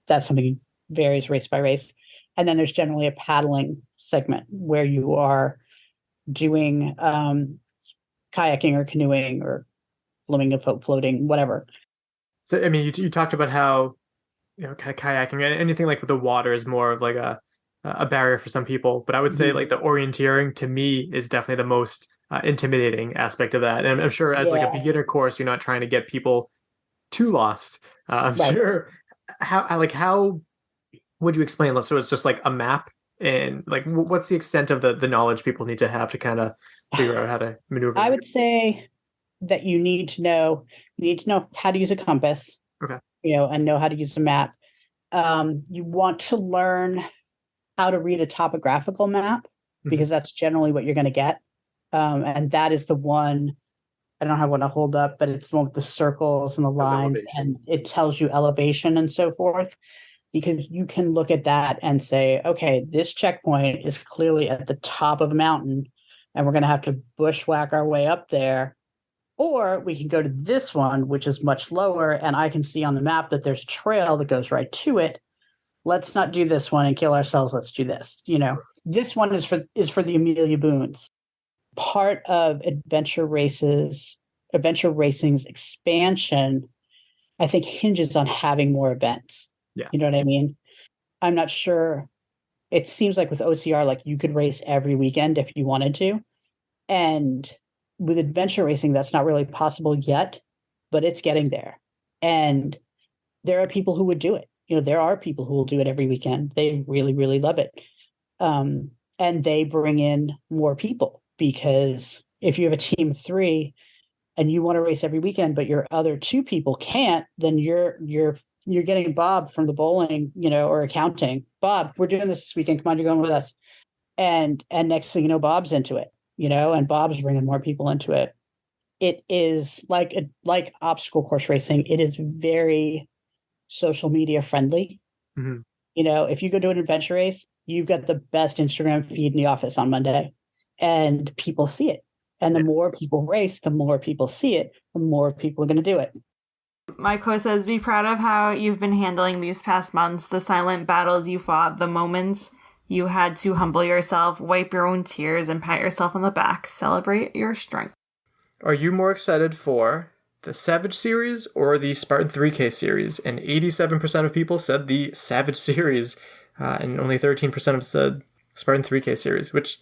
That's something varies race by race. And then there's generally a paddling segment where you are doing kayaking or canoeing or floating, whatever. So, I mean, you talked about how, kind of kayaking and anything like with the water is more of like a barrier for some people. But I would say like the orienteering to me is definitely the most intimidating aspect of that. And I'm sure as like a beginner course, you're not trying to get people too lost. I'm sure. How would you explain this? So it's just like a map, and like what's the extent of the knowledge people need to have to kind of figure out how to maneuver? I would say that you need to know how to use a compass. Okay. And know how to use a map. You want to learn how to read a topographical map, because that's generally what you're going to get. And that is the one, I don't have one to hold up, but it's the one with the circles and the lines, and it tells you elevation and so forth, because you can look at that and say, okay, this checkpoint is clearly at the top of a mountain and we're going to have to bushwhack our way up there. Or we can go to this one, which is much lower, and I can see on the map that there's a trail that goes right to it. Let's not do this one and kill ourselves. Let's do this. This one is for the Amelia Boones. Part of adventure racing's expansion, I think, hinges on having more events. Yeah. You know what I mean? I'm not sure. It seems like with OCR, like you could race every weekend if you wanted to. And with adventure racing, that's not really possible yet, but it's getting there. And there are people who would do it. There are people who will do it every weekend. They really, really love it. And they bring in more people, because if you have a team of 3 and you want to race every weekend, but your other 2 people can't, then you're getting Bob from the bowling, or accounting. Bob, we're doing this weekend. Come on, you're going with us. And next thing you know, Bob's into it, and Bob's bringing more people into it. It is like obstacle course racing. It is very social media friendly. Mm-hmm. If you go to an adventure race, you've got the best Instagram feed in the office on Monday, and people see it. And the more people race, the more people see it, the more people are going to do it. Maiko says, be proud of how you've been handling these past months, the silent battles you fought, the moments you had to humble yourself, wipe your own tears, and pat yourself on the back. Celebrate your strength. Are you more excited for the Savage series or the Spartan 3K series? And 87% of people said the Savage series, and only 13% have said Spartan 3K series, which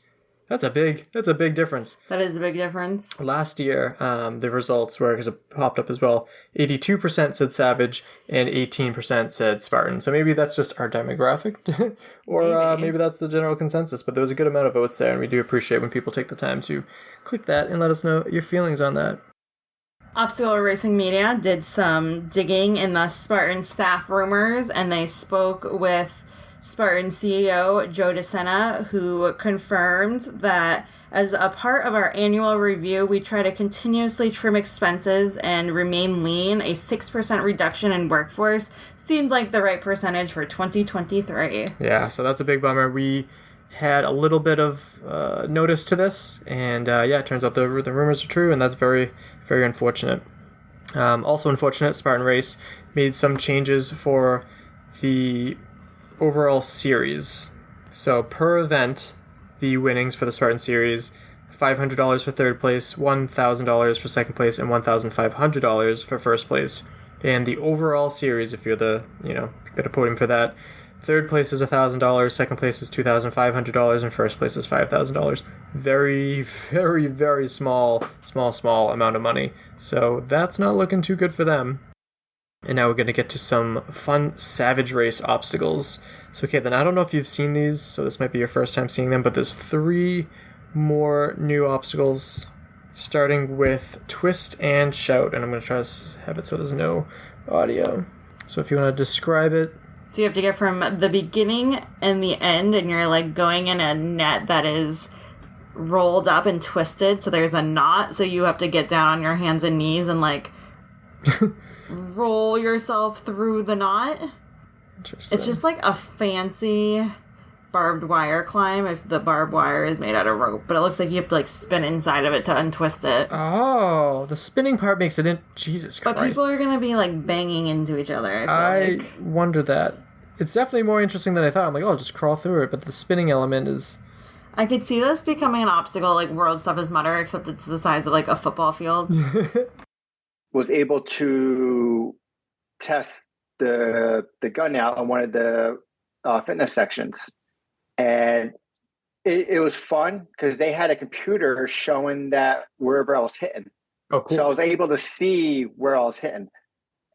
that's a big difference. That is a big difference. Last year, the results were, because it popped up as well, 82% said Savage and 18% said Spartan. So maybe that's just our demographic, or maybe that's the general consensus. But there was a good amount of votes there, and we do appreciate when people take the time to click that and let us know your feelings on that. Obstacle Racing Media did some digging in the Spartan staff rumors, and they spoke with Spartan CEO Joe DeSena, who confirmed that as a part of our annual review, we try to continuously trim expenses and remain lean. A 6% reduction in workforce seemed like the right percentage for 2023. Yeah, so that's a big bummer. We had a little bit of notice to this, and it turns out the rumors are true, and that's very, very unfortunate. Also unfortunate, Spartan Race made some changes for the overall series. So per event, the winnings for the Spartan Series, $500 for third place, $1,000 for second place, and $1,500 for first place. And the overall series, if you're the, bit of podium for that, third place is $1,000, second place is $2,500, and first place is $5,000. Very, very, very small amount of money. So that's not looking too good for them. And now we're going to get to some fun Savage Race obstacles. So, okay, then I don't know if you've seen these, so this might be your first time seeing them, but there's 3 more new obstacles, starting with Twist and Shout. And I'm going to try to have it so there's no audio. So if you want to describe it. So you have to get from the beginning and the end, and you're like going in a net that is rolled up and twisted. So there's a knot, so you have to get down on your hands and knees and like roll yourself through the knot. Interesting. It's just like a fancy barbed wire climb if the barbed wire is made out of rope, but it looks like you have to like spin inside of it to untwist it. Oh, the spinning part makes it in. Jesus Christ. But people are going to be like banging into each other. I wonder that. It's definitely more interesting than I thought. I'm like, oh, I'll just crawl through it, but the spinning element is... I could see this becoming an obstacle like World Stuff is Mutter, except it's the size of like a football field. Was able to test the gun out on one of the fitness sections. And it was fun because they had a computer showing that wherever I was hitting. Oh, cool. So I was able to see where I was hitting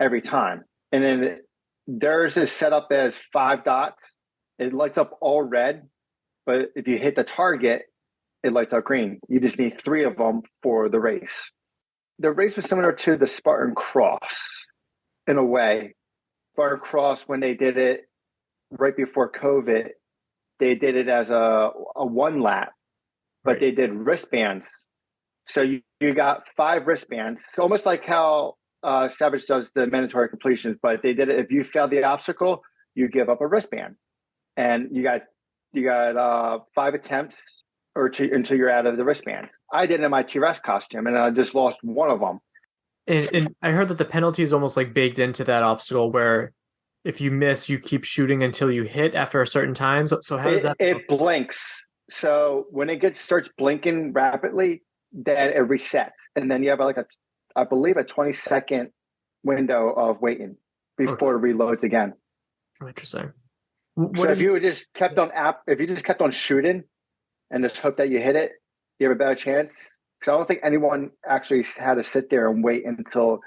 every time. And then theirs is set up as 5 dots. It lights up all red, but if you hit the target, it lights up green. You just need 3 of them for the race. The race was similar to the Spartan Cross in a way. Spartan Cross, when they did it right before COVID, they did it as a 1 lap, but they did wristbands. So you got 5 wristbands, it's almost like how Savage does the mandatory completions, but they did it. If you failed the obstacle, you give up a wristband, and you got 5 attempts until you're out of the wristbands. I did it in my T-Rex costume, and I just lost one of them. And I heard that the penalty is almost like baked into that obstacle, where if you miss, you keep shooting until you hit after a certain time. So how does that? It blinks. So when it starts blinking rapidly, then it resets, and then you have I believe a 20-second window of waiting before it reloads again. Interesting. So if you just kept on shooting and just hope that you hit it, you have a better chance. Because I don't think anyone actually had to sit there and wait until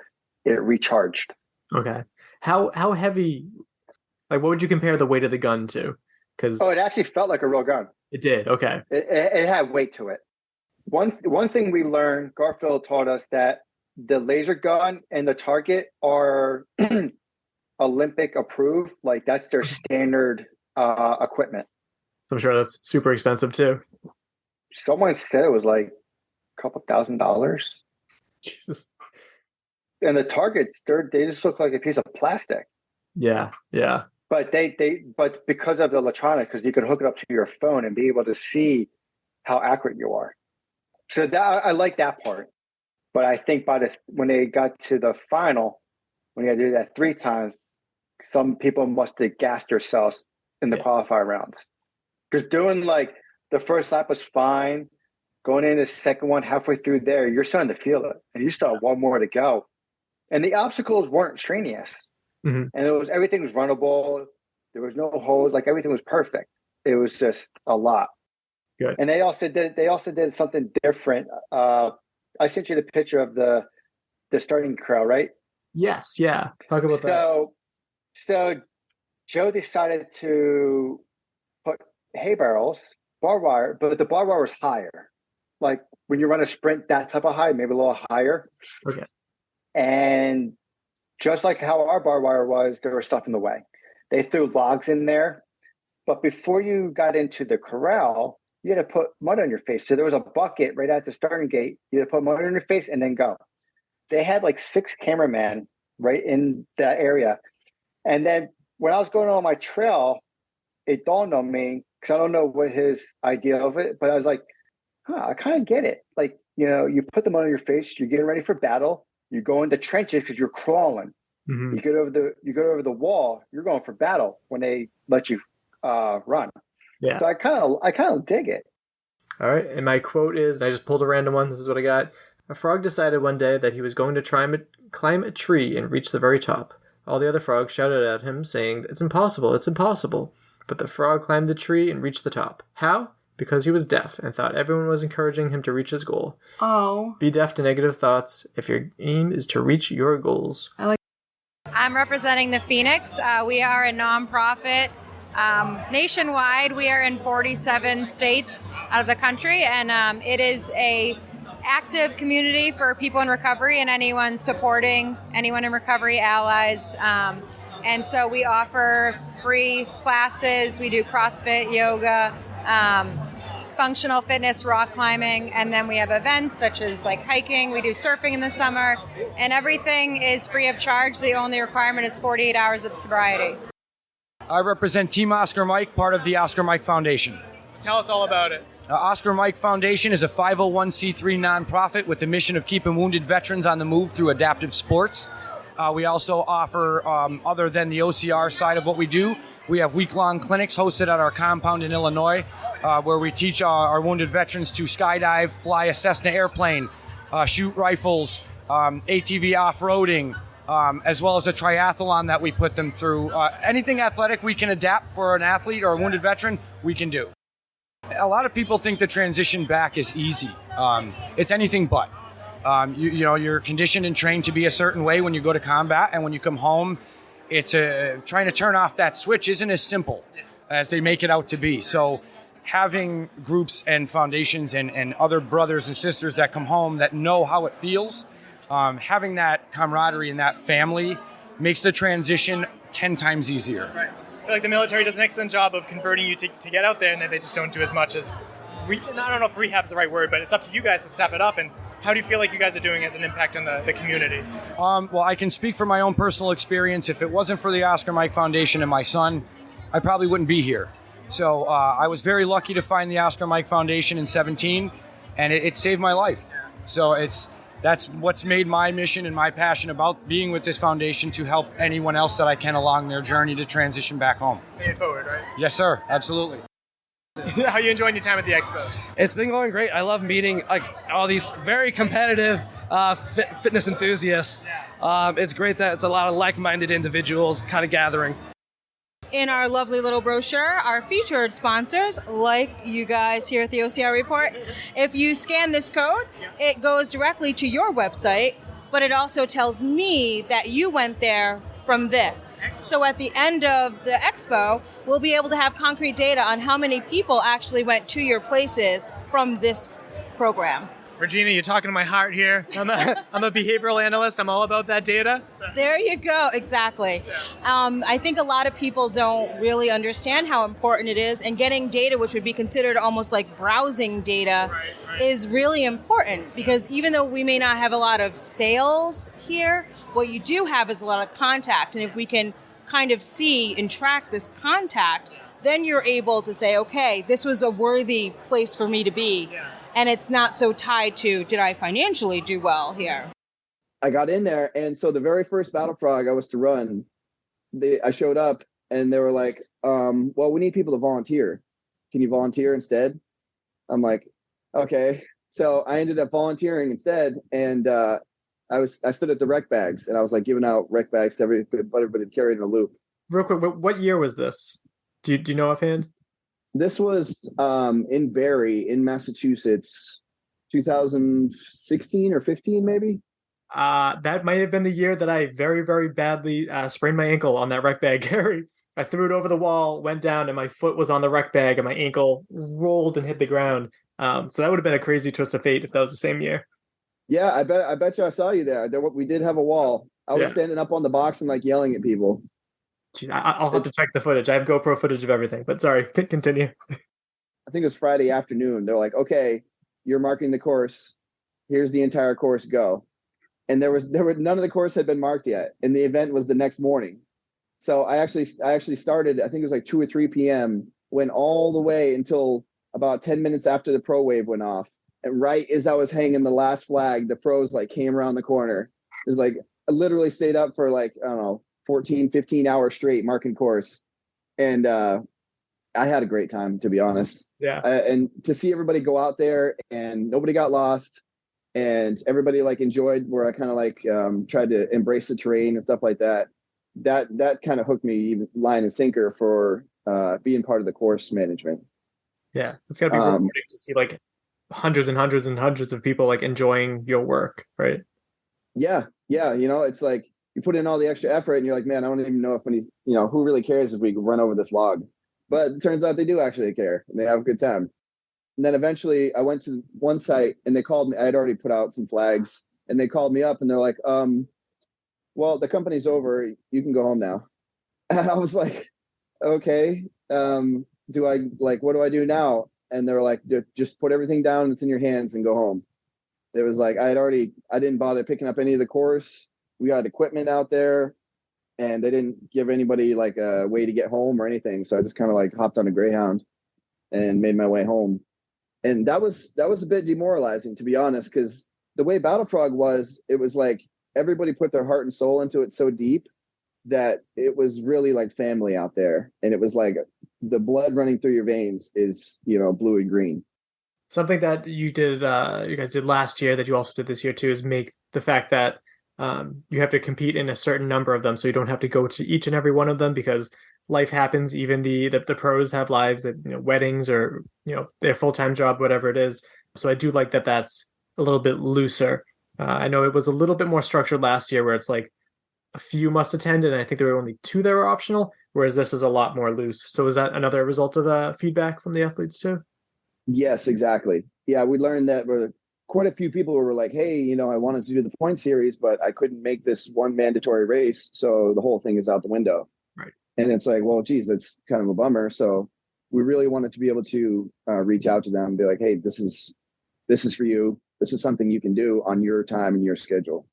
it recharged. Okay. How heavy? Like, what would you compare the weight of the gun to? Because it actually felt like a real gun. It did. Okay. It had weight to it. One thing we learned, Garfield taught us that the laser gun and the target are Olympic approved. Like that's their standard equipment. So I'm sure that's super expensive too. Someone said it was like a couple $1,000. Jesus. And the targets, they just look like a piece of plastic. Yeah. But but because of the electronic, because you can hook it up to your phone and be able to see how accurate you are. So that I like that part. But I think when they got to the final, when you got to do that 3 times, some people must have gassed themselves in the qualifier rounds. Because doing like the first lap was fine. Going in the second one, halfway through there, you're starting to feel it. And you still have 1 more to go. And the obstacles weren't strenuous. Mm-hmm. And everything was runnable. There was no holes. Like everything was perfect. It was just a lot. Good. And they also did something different. I sent you the picture of the starting crowd, right? Yes. Yeah. Talk about that. So Joe decided to put hay barrels, barbed wire, but the barbed wire was higher. Like when you run a sprint, that type of high, maybe a little higher. Okay. And just like how our barbed wire was, there was stuff in the way. They threw logs in there But before you got into the corral, you had to put mud on your face. So there was a bucket right at the starting gate. You had to put mud on your face and then go. They had like 6 cameramen right in that area. And then when I was going on my trail, it dawned on me, because I don't know what his idea of it, but I was like, I kind of get it. Like, you put the mud on your face, you're getting ready for battle. You go into trenches because you're crawling. Mm-hmm. You go over the wall, you're going for battle when they let you run. Yeah. So I kind of dig it. All right. And my quote is, and I just pulled a random one. This is what I got. A frog decided one day that he was going to climb a tree and reach the very top. All the other frogs shouted at him, saying, "It's impossible, it's impossible." But the frog climbed the tree and reached the top. How? Because he was deaf and thought everyone was encouraging him to reach his goal. Oh. Be deaf to negative thoughts if your aim is to reach your goals. I'm representing the Phoenix. We are a nonprofit. Nationwide, we are in 47 states out of the country, and it is a active community for people in recovery and anyone supporting anyone in recovery, allies. And so we offer free classes. We do CrossFit, yoga, functional fitness, rock climbing, and then we have events such as like hiking. We do surfing in the summer, and everything is free of charge. The only requirement is 48 hours of sobriety. I represent Team Oscar Mike, part of the Oscar Mike Foundation. So tell us all about it. Oscar Mike Foundation is a 501c3 nonprofit with the mission of keeping wounded veterans on the move through adaptive sports. We also offer, other than the OCR side of what we do, we have week-long clinics hosted at our compound in Illinois, where we teach our wounded veterans to skydive, fly a Cessna airplane, shoot rifles, ATV off-roading, as well as a triathlon that we put them through. Anything athletic we can adapt for an athlete or a wounded veteran, we can do. A lot of people think the transition back is easy. It's anything but. You're conditioned and trained to be a certain way when you go to combat, and when you come home, it's trying to turn off that switch isn't as simple as they make it out to be. So having groups and foundations and other brothers and sisters that come home that know how it feels, having that camaraderie and that family makes the transition 10 times easier. Right. I feel like the military does an excellent job of converting you to get out there, and then they just don't do as much as, I don't know if rehab's the right word, but it's up to you guys to step it up. And how do you feel like you guys are doing as an impact on the community? Well, I can speak from my own personal experience. If it wasn't for the Oscar Mike Foundation and my son, I probably wouldn't be here. So I was very lucky to find the Oscar Mike Foundation in 2017, and it saved my life. So that's what's made my mission and my passion about being with this foundation, to help anyone else that I can along their journey to transition back home. Pay it forward, right? Yes, sir. Absolutely. How are you enjoying your time at the expo? It's been going great. I love meeting all these very competitive fitness enthusiasts. It's great that it's a lot of like-minded individuals kind of gathering. In our lovely little brochure, our featured sponsors, like you guys here at the OCR Report. If you scan this code, it goes directly to your website, but it also tells me that you went there from this. So at the end of the expo, we'll be able to have concrete data on how many people actually went to your places from this program. Regina, you're talking to my heart here. I'm a behavioral analyst. I'm all about that data. There you go. Exactly. I think a lot of people don't really understand how important it is, and getting data, which would be considered almost like browsing data, is really important, because even though we may not have a lot of sales here, what you do have is a lot of contact. And if we can kind of see and track this contact, then you're able to say, okay, this was a worthy place for me to be. And it's not so tied to, did I financially do well here? I got in there, and so the very first Battle Frog I was to run, I showed up, and they were like, well, we need people to volunteer. Can you volunteer instead? I'm like, okay. So I ended up volunteering instead, and I stood at the rec bags, and I was like giving out rec bags to everybody carried in a loop. Real quick, what year was this? Do you know offhand? This was in Barrie, in Massachusetts, 2016 or 15, maybe. That might have been the year that I very, very badly sprained my ankle on that rec bag carry. I threw it over the wall, went down, and my foot was on the rec bag, and my ankle rolled and hit the ground. So that would have been a crazy twist of fate if that was the same year. Yeah, I bet you I saw you there. We did have a wall. I was standing up on the box and like yelling at people. Jeez, I'll have to check the footage. I have GoPro footage of everything, but sorry, continue. I think it was Friday afternoon. They're like, okay, you're marking the course. Here's the entire course, go. And there were none of the course had been marked yet. And the event was the next morning. So I actually started, I think it was like 2 or 3 p.m., went all the way until about 10 minutes after the pro wave went off. And right as I was hanging the last flag, the pros like came around the corner. It was like, I literally stayed up for like, I don't know, 14, 15 hours straight marking course. And I had a great time, to be honest. Yeah. And to see everybody go out there and nobody got lost and everybody like enjoyed where I kind of like tried to embrace the terrain and stuff like that. That kind of hooked me even line and sinker for being part of the course management. Yeah. It's gotta be rewarding to see like hundreds and hundreds and hundreds of people like enjoying your work, right? Yeah. It's like you put in all the extra effort and you're like, man, I don't even know if any, who really cares if we run over this log. But it turns out they do actually care and they have a good time. And then eventually I went to one site and they called me. I had already put out some flags and they called me up and they're like, well, the company's over. You can go home now. And I was like, okay, what do I do now? And they were like, just put everything down that's in your hands and go home. It was like, I didn't bother picking up any of the course. We had equipment out there and they didn't give anybody like a way to get home or anything. So I just kind of like hopped on a Greyhound and made my way home. And that was a bit demoralizing, to be honest, because the way Battle Frog was, it was like everybody put their heart and soul into it so deep that it was really like family out there. And it was like the blood running through your veins is, blue and green. Something that you guys did last year that you also did this year too is make the fact that you have to compete in a certain number of them, so you don't have to go to each and every one of them because life happens. Even the pros have lives, weddings or their full-time job, whatever it is. So I do like that that's a little bit looser. I know it was a little bit more structured last year where it's like a few must attend, and I think there were only 2 that were optional, whereas this is a lot more loose. So is that another result of feedback from the athletes too? Yes, exactly. Yeah, we learned that quite a few people were like, hey, I wanted to do the point series, but I couldn't make this one mandatory race. So the whole thing is out the window. Right. And it's like, well, geez, that's kind of a bummer. So we really wanted to be able to reach out to them and be like, hey, this is for you. This is something you can do on your time and your schedule.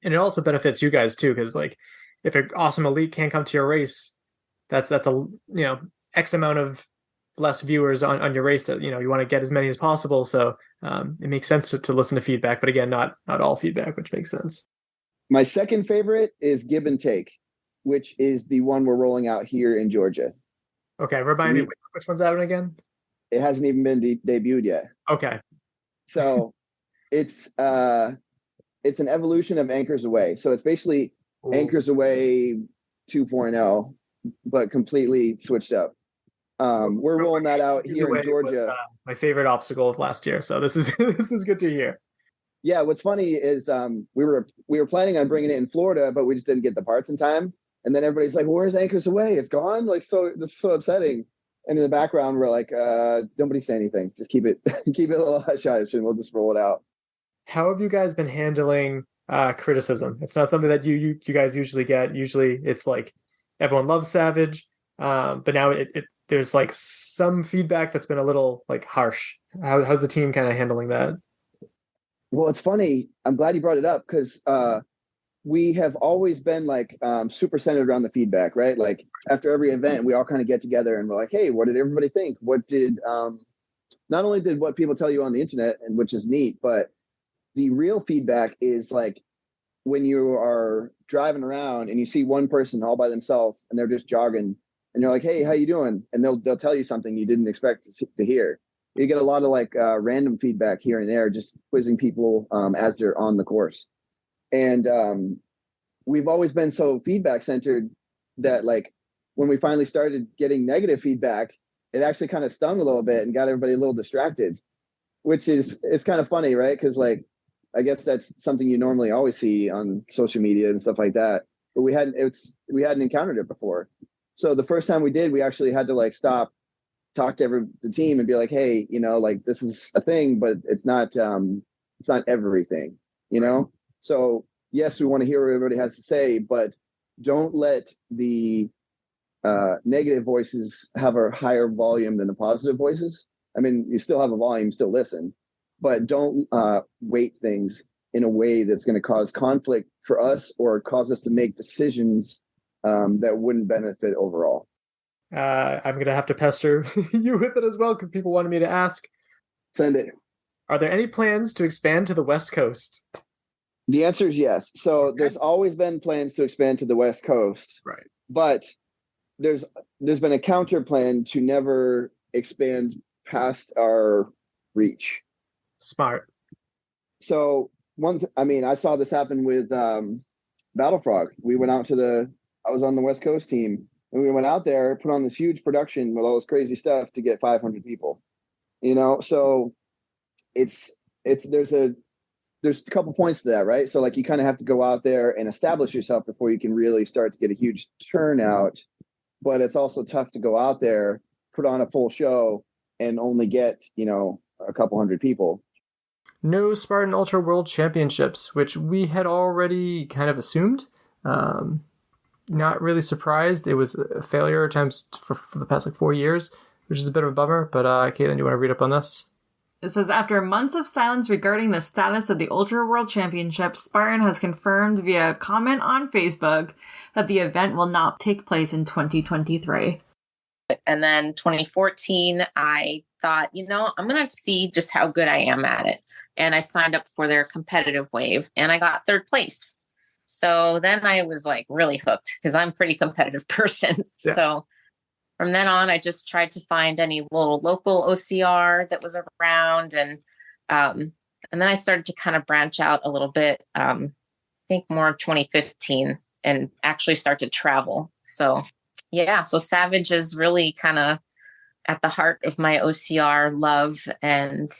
And it also benefits you guys too, because like if an awesome elite can't come to your race, that's a X amount of less viewers on your race that you want to get as many as possible. So it makes sense to listen to feedback, but again, not all feedback, which makes sense. My second favorite is Give and Take, which is the one we're rolling out here in Georgia. Okay, remind me which one's that one again? It hasn't even been debuted yet. Okay. So it's an evolution of Anchors Away. So it's basically Anchors Away 2.0, but completely switched up. We're rolling that out here in Georgia. Was, my favorite obstacle of last year. So this is good to hear. Yeah, what's funny is we were planning on bringing it in Florida, but we just didn't get the parts in time. And then everybody's like, "Where's Anchors Away? It's gone!" Like, so this is so upsetting. And in the background, we're like, "Nobody say anything. Just keep it a little hush hush, and we'll just roll it out." How have you guys been handling criticism? It's not something that you guys usually get. Usually, it's like everyone loves Savage, but now there's like some feedback that's been a little like harsh. How's the team kind of handling that? Well, it's funny. I'm glad you brought it up because we have always been like super centered around the feedback, right? Like after every event, we all kind of get together and we're like, hey, what did everybody think? What did not only did what people tell you on the internet, and which is neat, but the real feedback is like when you are driving around and you see one person all by themselves and they're just jogging and you're like, hey, how you doing? And they'll tell you something you didn't expect to hear. You get a lot of like random feedback here and there, just quizzing people as they're on the course. And we've always been so feedback centered that like when we finally started getting negative feedback, it actually kind of stung a little bit and got everybody a little distracted, which it's kind of funny, right? Because like, I guess that's something you normally always see on social media and stuff like that. But we hadn't encountered it before. So the first time we did, we actually had to like stop, talk to the team and be like, hey, like this is a thing, but it's not everything, So yes, we want to hear what everybody has to say, but don't let the negative voices have a higher volume than the positive voices. I mean, you still have a volume, still listen, but don't weight things in a way that's going to cause conflict for us or cause us to make decisions that wouldn't benefit overall. I'm going to have to pester you with it as well because people wanted me to ask. Send it. Are there any plans to expand to the West Coast? The answer is yes. So there's always been plans to expand to the West Coast. Right. But there's been a counter plan to never expand past our reach. Smart. So I saw this happen with Battle Frog. We went out I was on the West Coast team, and we went out there, put on this huge production with all this crazy stuff to get 500 people. So there's a couple points to that, right? So like you kind of have to go out there and establish yourself before you can really start to get a huge turnout. But it's also tough to go out there, put on a full show, and only get a couple hundred people. No Spartan Ultra World Championships, which we had already kind of assumed. Not really surprised. It was a failure at times for the past 4 years, which is a bit of a bummer. But Caitlin, you want to read up on this? It says, after months of silence regarding the status of the Ultra World Championship, Spartan has confirmed via a comment on Facebook that the event will not take place in 2023. And then 2014, I thought, I'm going to see just how good I am at it. And I signed up for their competitive wave and I got third place. So then I was really hooked because I'm a pretty competitive person. Yeah. So from then on, I just tried to find any little local OCR that was around. And then I started to kind of branch out a little bit, I think more of 2015, and actually start to travel. So so Savage is really kind of at the heart of my OCR love and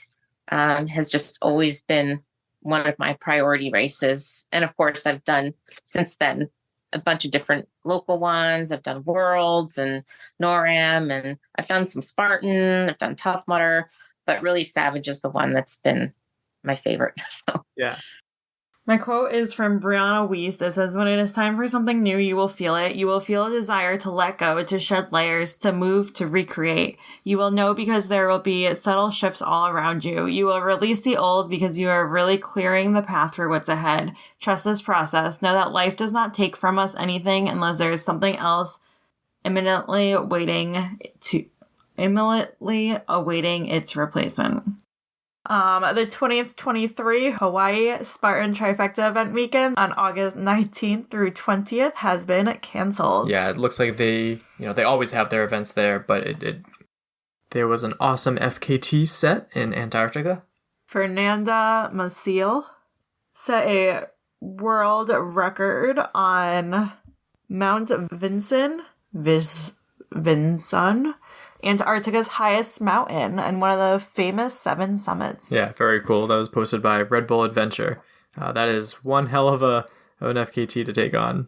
has just always been one of my priority races. And of course, I've done since then a bunch of different local ones. I've done Worlds and NORAM, and I've done some Spartan, I've done Tough Mudder, but really Savage is the one that's been my favorite. So yeah. My quote is from Brianna Weiss that says, when it is time for something new, you will feel it. You will feel a desire to let go, to shed layers, to move, to recreate. You will know because there will be subtle shifts all around you. You will release the old because you are really clearing the path for what's ahead. Trust this process. Know that life does not take from us anything unless there is something else imminently awaiting its replacement. The 2023 Hawaii Spartan Trifecta event weekend on August 19th through 20th has been canceled. Yeah, it looks like they always have their events there, but there was an awesome FKT set in Antarctica. Fernanda Maciel set a world record on Mount Vinson, Antarctica's highest mountain and one of the famous 7 summits. Yeah, very cool. That was posted by Red Bull Adventure. That is one hell of an FKT to take on.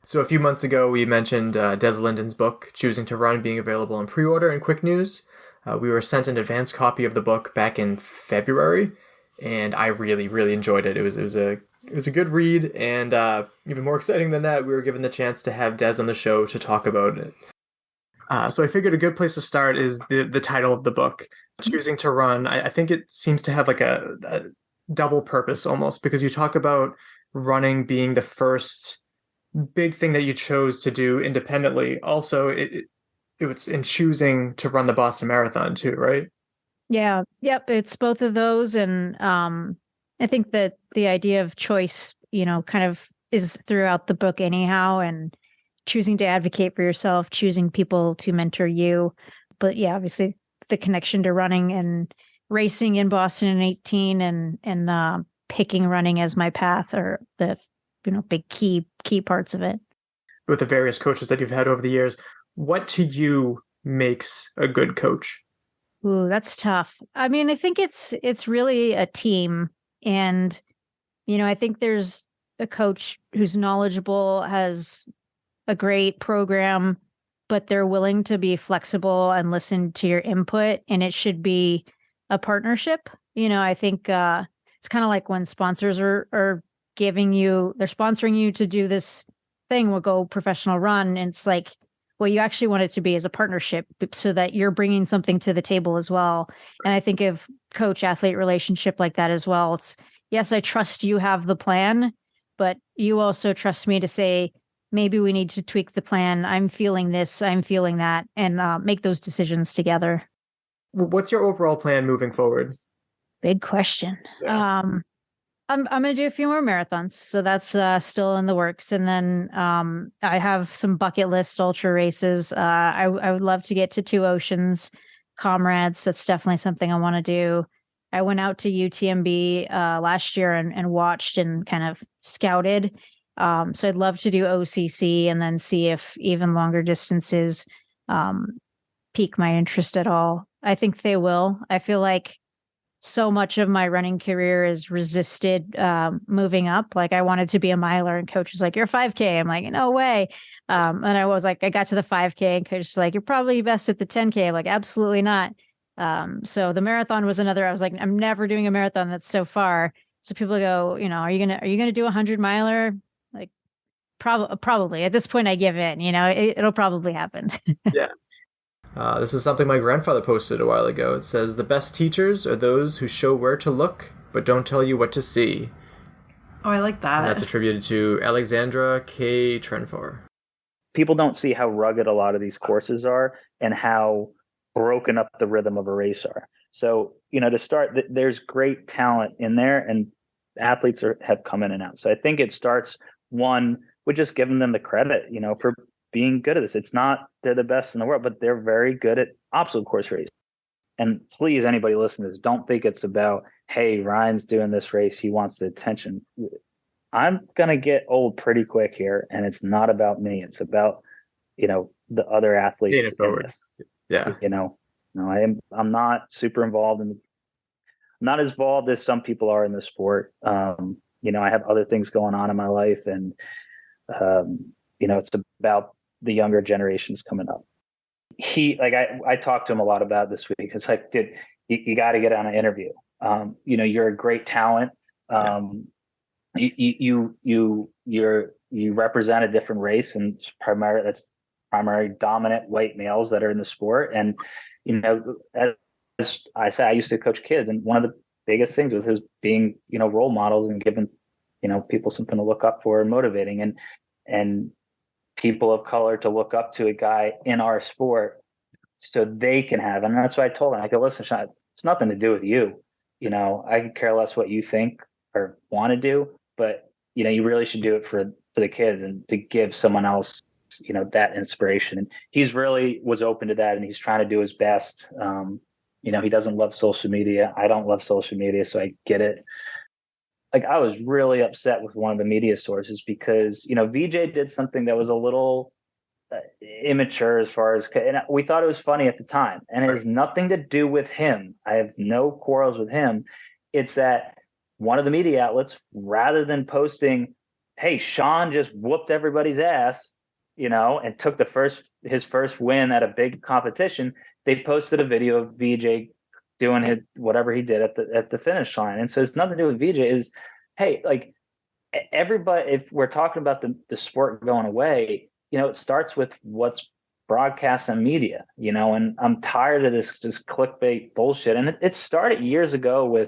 So a few months ago, we mentioned Des Linden's book, Choosing to Run, being available in pre-order and quick news. We were sent an advanced copy of the book back in February, and I really, really enjoyed it. It was a good read, and even more exciting than that, we were given the chance to have Des on the show to talk about it. So I figured a good place to start is the title of the book, Choosing to Run. I think it seems to have a double purpose almost, because you talk about running being the first big thing that you chose to do independently. Also, it was in choosing to run the Boston Marathon too, right? Yeah. Yep. It's both of those. And I think that the idea of choice, kind of is throughout the book anyhow, and choosing to advocate for yourself, choosing people to mentor you. But yeah, obviously the connection to running and racing in Boston in 2018 and picking running as my path are the, big key parts of it. With the various coaches that you've had over the years, what to you makes a good coach? Ooh, that's tough. I mean, I think it's really a team. And, I think there's a coach who's knowledgeable, has a great program, but they're willing to be flexible and listen to your input. And it should be a partnership. I think it's kind of like when sponsors are they're sponsoring you to do this thing, we'll go professional run. And it's like, what you actually want it to be is a partnership so that you're bringing something to the table as well. And I think of coach athlete relationship like that as well. It's, yes, I trust you have the plan, but you also trust me to say, maybe we need to tweak the plan. I'm feeling this, I'm feeling that, and make those decisions together. What's your overall plan moving forward? Big question. Yeah. I'm going to do a few more marathons, so that's still in the works. And then I have some bucket list ultra races. I would love to get to Two Oceans, Comrades. That's definitely something I want to do. I went out to UTMB last year and watched and kind of scouted. So I'd love to do OCC and then see if even longer distances pique my interest at all. I think they will. I feel like so much of my running career is resisted moving up. Like I wanted to be a miler and coach was like, you're a 5K. I'm like, no way. And I was like, I got to the 5K and coach was like, you're probably best at the 10K. I'm like, absolutely not. So the marathon was another, I was like, I'm never doing a marathon that's so far. So people go, are you going to do 100 miler? Like probably at this point I give in, it'll probably happen. Yeah. This is something my grandfather posted a while ago. It says, the best teachers are those who show where to look, but don't tell you what to see. Oh, I like that. And that's attributed to Alexandra K. Trenfor. People don't see how rugged a lot of these courses are and how broken up the rhythm of a race are. So, to start, there's great talent in there and athletes have come in and out. So I think it starts, one, with just giving them the credit, for being good at this. It's not they're the best in the world, but they're very good at obstacle course racing. And please, anybody listening to this, don't think it's about, hey, Ryan's doing this race, he wants the attention. I'm going to get old pretty quick here, and it's not about me. It's about, the other athletes in this. Yeah. I'm not super involved not as involved as some people are in the sport. I have other things going on in my life, and it's about the younger generations coming up. I talked to him a lot about this week. It's like, dude, you got to get on an interview. You're a great talent. You represent a different race, and that's primary dominant white males that are in the sport. And as I say, I used to coach kids, and one of the biggest things was his being role models and giving people something to look up for and motivating, and people of color to look up to a guy in our sport so they can have. And that's what I told him. I go, listen, Sean, it's nothing to do with you. I could care less what you think or want to do, but you really should do it for the kids and to give someone else, that inspiration. And he's really was open to that, and he's trying to do his best. He doesn't love social media. I don't love social media, so I get it. Like, I was really upset with one of the media sources because, VJ did something that was a little immature as far as, and we thought it was funny at the time, and it has nothing to do with him. I have no quarrels with him. It's that one of the media outlets, rather than posting, hey, Sean just whooped everybody's ass, and took his first win at a big competition, they posted a video of VJ doing whatever he did at the finish line. And so it's nothing to do with VJ. Is, hey, like, everybody, if we're talking about the sport going away, it starts with what's broadcast on media, and I'm tired of this clickbait bullshit. And it started years ago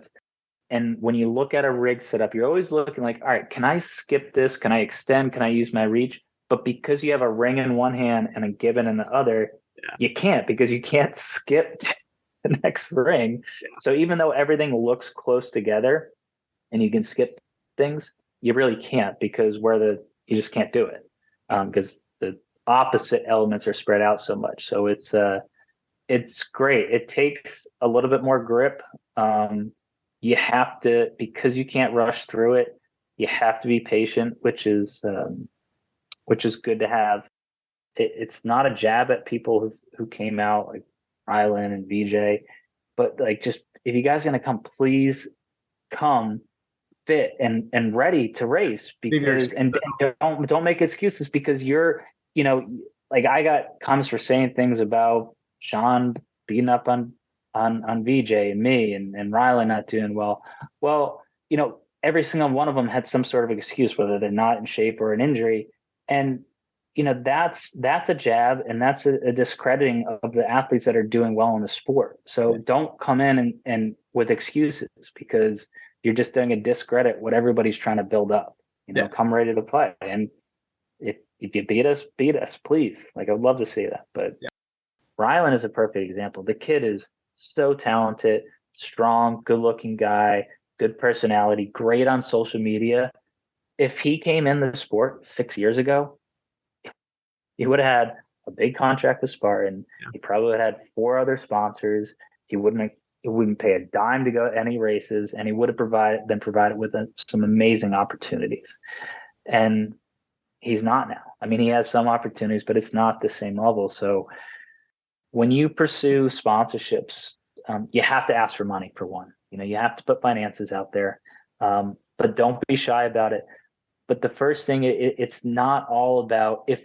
and when you look at a rig setup, you're always looking like, all right, can I skip this? Can I extend? Can I use my reach? But because you have a ring in one hand and a gibbon in the other, you can't, because you can't skip the next ring. So even though everything looks close together and you can skip things, you really can't, because you just can't do it, because the opposite elements are spread out so much. So it's great. It takes a little bit more grip. You have to, because you can't rush through it, you have to be patient, which is good to have. It's not a jab at people who came out, like Rylan and VJ, but like, just, if you guys are going to come, please come fit and ready to race, because, and don't make excuses, because you're, like, I got comments for saying things about Sean beating up on VJ and me and Rylan not doing well. Well, every single one of them had some sort of excuse, whether they're not in shape or an injury. And, that's a jab, and that's a discrediting of the athletes that are doing well in the sport. So don't come in and with excuses, because you're just doing a discredit what everybody's trying to build up. Come ready to play. And if you beat us, please. Like, I'd love to see that. But Rylan is a perfect example. The kid is so talented, strong, good-looking guy, good personality, great on social media. If he came in the sport 6 years ago, he would have had a big contract with Spartan. He probably would have had 4 other sponsors. He wouldn't pay a dime to go to any races, and he would have been provided with some amazing opportunities. And he's not now. I mean, he has some opportunities, but it's not the same level. So when you pursue sponsorships, you have to ask for money, for one. You have to put finances out there, but don't be shy about it. But the first thing, it's not all about, if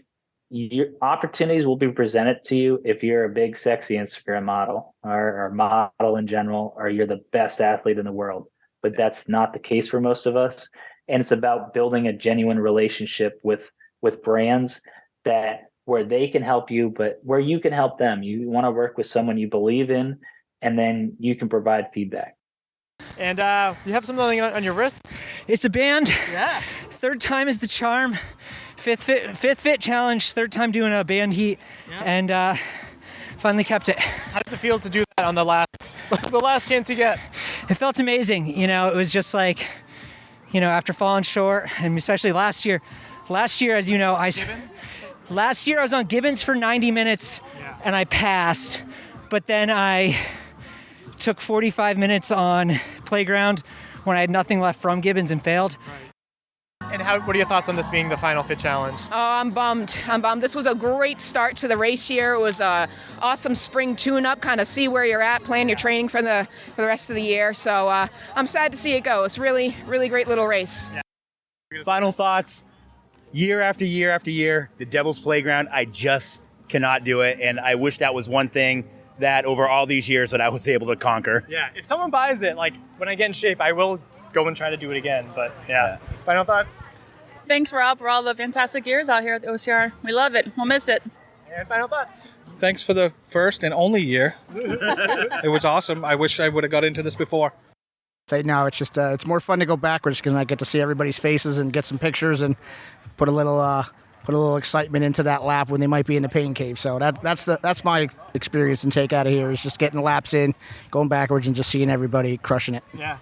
your opportunities will be presented to you if you're a big, sexy Instagram model or model in general, or you're the best athlete in the world. But that's not the case for most of us. And it's about building a genuine relationship with brands where they can help you, but where you can help them. You want to work with someone you believe in, and then you can provide feedback. And you have something on your wrist? It's a band. Yeah. Third time is the charm. Fifth fit challenge. Third time doing a band heat, and finally kept it. How does it feel to do that on the last chance you get? It felt amazing. It was just like, after falling short, and especially last year. Last year, as you know, last year I was on Gibbons for 90 minutes, and I passed. But then I took 45 minutes on Playground when I had nothing left from Gibbons and failed. And what are your thoughts on this being the final fit challenge? Oh, I'm bummed. This was a great start to the race year. It was a awesome spring tune-up, kind of see where you're at, plan your training for the rest of the year. So I'm sad to see it go. It's really, really great little race. Final thoughts. Year after year after year, the Devil's Playground, I just cannot do it. And I wish that was one thing that over all these years that I was able to conquer. Yeah, if someone buys it, like when I get in shape, I will go and try to do it again. But yeah. Final thoughts? Thanks, Rob, for all the fantastic years out here at the OCR. We love it. We'll miss it. And final thoughts? Thanks for the first and only year. It was awesome. I wish I would have got into this before. No, it's just it's more fun to go backwards because I get to see everybody's faces and get some pictures and put a little excitement into that lap when they might be in the pain cave. So that's my experience and take out of here is just getting laps in, going backwards, and just seeing everybody crushing it. Yeah.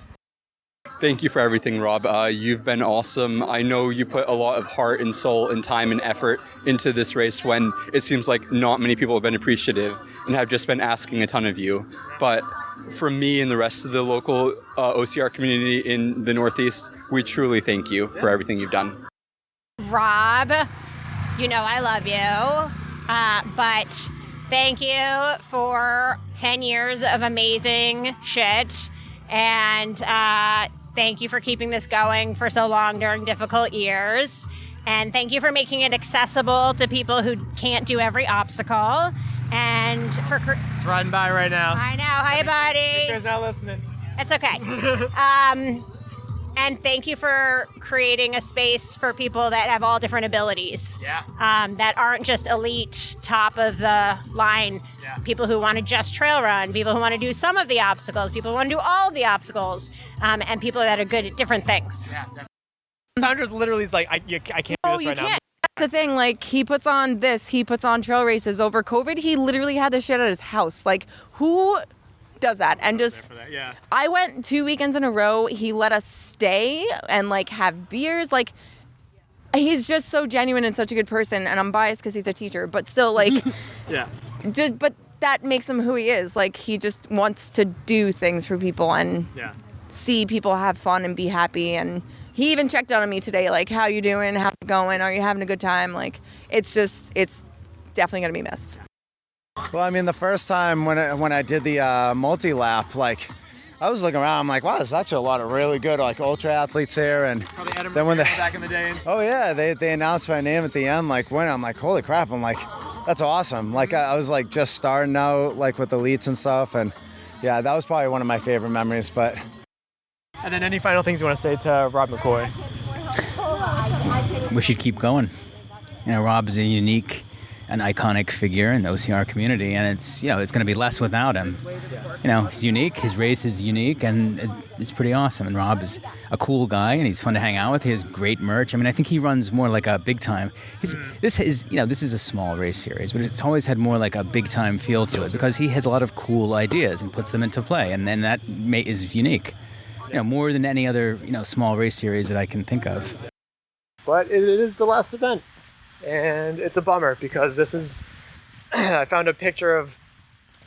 Thank you for everything, Rob. You've been awesome. I know you put a lot of heart and soul and time and effort into this race when it seems like not many people have been appreciative and have just been asking a ton of you. But from me and the rest of the local OCR community in the Northeast, we truly thank you for everything you've done. Rob, I love you, but thank you for 10 years of amazing shit, and thank you for keeping this going for so long during difficult years, and thank you for making it accessible to people who can't do every obstacle, and for... It's riding by right now. I know. Hi, buddy. Victor's not listening. It's okay. And thank you for creating a space for people that have all different abilities. Yeah. That aren't just elite, top of the line. Yeah. People who want to just trail run, people who want to do some of the obstacles, people who want to do all of the obstacles, and people that are good at different things. Yeah. Sandra's literally like, I can't do this right now. That's the thing, like, he puts on trail races over COVID. He literally had this shit at his house. Like, who does that? And just, yeah. I went 2 weekends in a row. He let us stay and like have beers. Like, he's just so genuine and such a good person. And I'm biased because he's a teacher, but still, like, yeah. But that makes him who he is. Like, he just wants to do things for people and see people have fun and be happy. And he even checked on me today, like, how you doing? How's it going? Are you having a good time? Like, it's definitely going to be missed. Well, I mean, the first time when I did the multi-lap, like, I was looking around, I'm like, wow, there's actually a lot of really good, like, ultra athletes here. And then when back in the day. Oh, yeah, they announced my name at the end, like, when I'm like, holy crap, I'm like, that's awesome. Like, I was, like, just starting out, like, with elites and stuff. And, yeah, that was probably one of my favorite memories, but... And then any final things you want to say to Rob McCoy? We should keep going. Rob is a unique and iconic figure in the OCR community, and it's going to be less without him. He's unique. His race is unique, and it's pretty awesome. And Rob is a cool guy, and he's fun to hang out with. He has great merch. I mean, I think he runs more like a big time. This is a small race series, but it's always had more like a big time feel to it because he has a lot of cool ideas and puts them into play, and then that is unique. More than any other small race series that I can think of. But it is the last event, and it's a bummer because this is. I found a picture of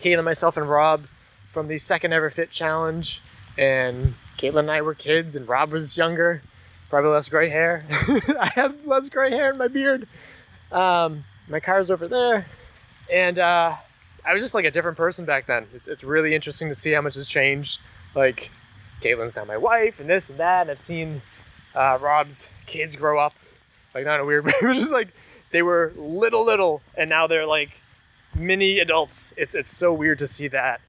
Caitlin, myself, and Rob from the second ever Fit Challenge, and Caitlin and I were kids, and Rob was younger, probably less gray hair. I have less gray hair in my beard. My car's over there, and I was just like a different person back then. It's really interesting to see how much has changed. Like, Caitlin's now my wife, and this and that, and I've seen Rob's kids grow up, like not in a weird way, but just like they were little, and now they're like mini adults. It's so weird to see that.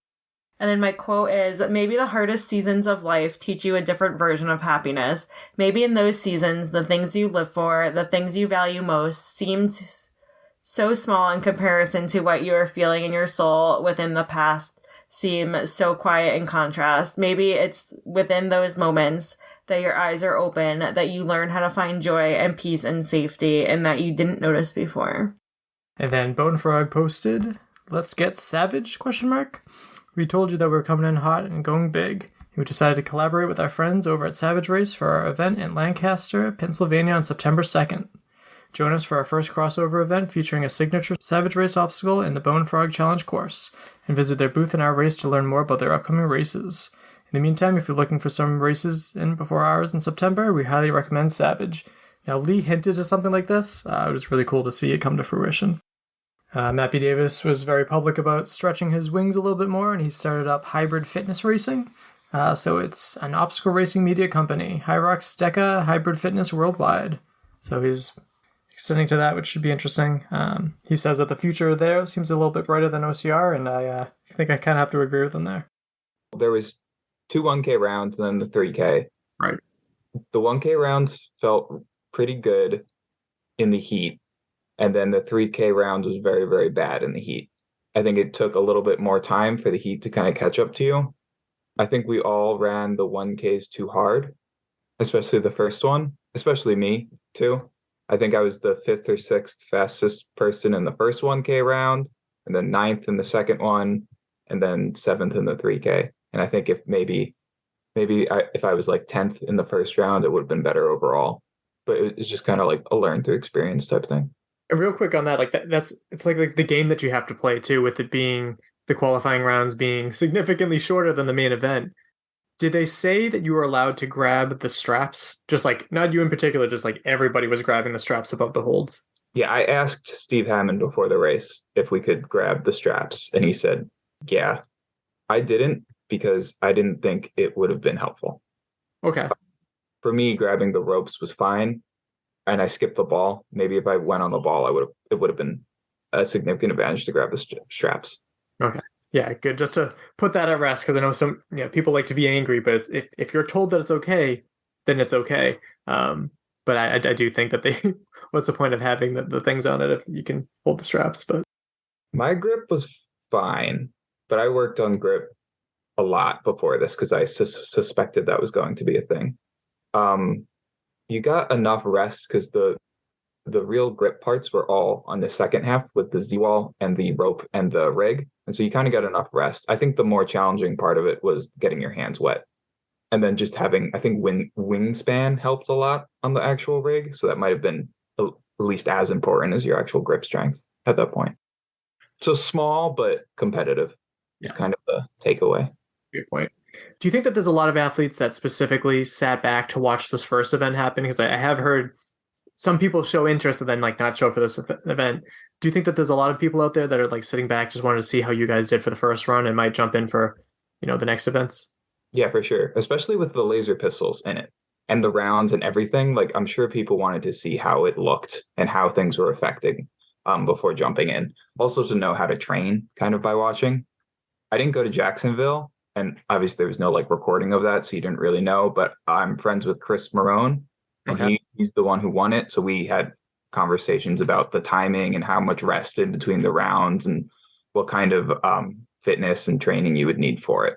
And then my quote is, maybe the hardest seasons of life teach you a different version of happiness. Maybe in those seasons, the things you live for, the things you value most, seem so small in comparison to what you are feeling in your soul within the past seem so quiet in contrast. Maybe it's within those moments that your eyes are open, that you learn how to find joy and peace and safety, and that you didn't notice before. And then Bone Frog posted, "Let's get savage, ? We told you that we were coming in hot and going big. We decided to collaborate with our friends over at Savage Race for our event in Lancaster, Pennsylvania on September 2nd. Join us for our first crossover event featuring a signature Savage Race obstacle in the Bone Frog Challenge course, and visit their booth in our race to learn more about their upcoming races. In the meantime, if you're looking for some races in before ours in September, we highly recommend Savage." Now, Lee hinted at something like this. It was really cool to see it come to fruition. Matt B. Davis was very public about stretching his wings a little bit more, and he started up Hybrid Fitness Racing. So it's an obstacle racing media company, Hyrox Deca Hybrid Fitness Worldwide. So he's extending to that, which should be interesting. He says that the future there seems a little bit brighter than OCR, and I think I kind of have to agree with him there. There was 2 1K rounds and then the 3K. Right. The 1K rounds felt pretty good in the heat. And then the 3K round was very, very bad in the heat. I think it took a little bit more time for the heat to kind of catch up to you. I think we all ran the 1Ks too hard, especially the first one, especially me too. I think I was the 5th or 6th fastest person in the first 1K round, and then 9th in the second one, and then 7th in the 3K. And I think if if I was like 10th in the first round, it would have been better overall. But it's just kind of like a learn through experience type thing. And real quick on that, like it's like the game that you have to play too, with it being the qualifying rounds being significantly shorter than the main event. Did they say that you were allowed to grab the straps? Just like, not you in particular, just like everybody was grabbing the straps above the holds? Yeah, I asked Steve Hammond before the race if we could grab the straps, and he said, yeah. I didn't, because I didn't think it would have been helpful. Okay. For me, grabbing the ropes was fine, and I skipped the ball. Maybe if I went on the ball, it would have been a significant advantage to grab the straps. Okay. Yeah, good. Just to put that at rest, because I know some people like to be angry, but if you're told that it's okay, then it's okay. But I do think that they what's the point of having the things on it if you can hold the straps? But my grip was fine, but I worked on grip a lot before this because I suspected that was going to be a thing. You got enough rest because the real grip parts were all on the second half with the Z-wall and the rope and the rig. And so you kind of got enough rest. I think the more challenging part of it was getting your hands wet. And then just having, I think wingspan helped a lot on the actual rig. So that might have been at least as important as your actual grip strength at that point. So small, but competitive is kind of the takeaway. Good point. Do you think that there's a lot of athletes that specifically sat back to watch this first event happen? Because I have heard some people show interest and then like not show for this event. Do you think that there's a lot of people out there that are like sitting back, just wanted to see how you guys did for the first run and might jump in for, the next events? Yeah, for sure. Especially with the laser pistols in it and the rounds and everything. Like, I'm sure people wanted to see how it looked and how things were affecting before jumping in. Also to know how to train kind of by watching. I didn't go to Jacksonville, and obviously there was no like recording of that, so you didn't really know, but I'm friends with Chris Marone, and he's the one who won it. So we had conversations about the timing and how much rest in between the rounds and what kind of fitness and training you would need for it.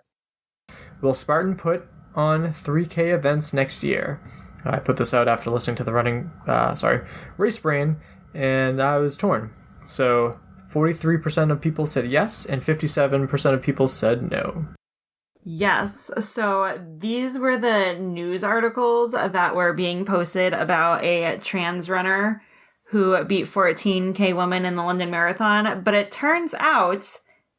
Will Spartan put on 3K events next year? I put this out after listening to the Race Brain, and I was torn. So 43% of people said yes, and 57% of people said no. Yes. So these were the news articles that were being posted about a trans runner who beat 14K women in the London Marathon. But it turns out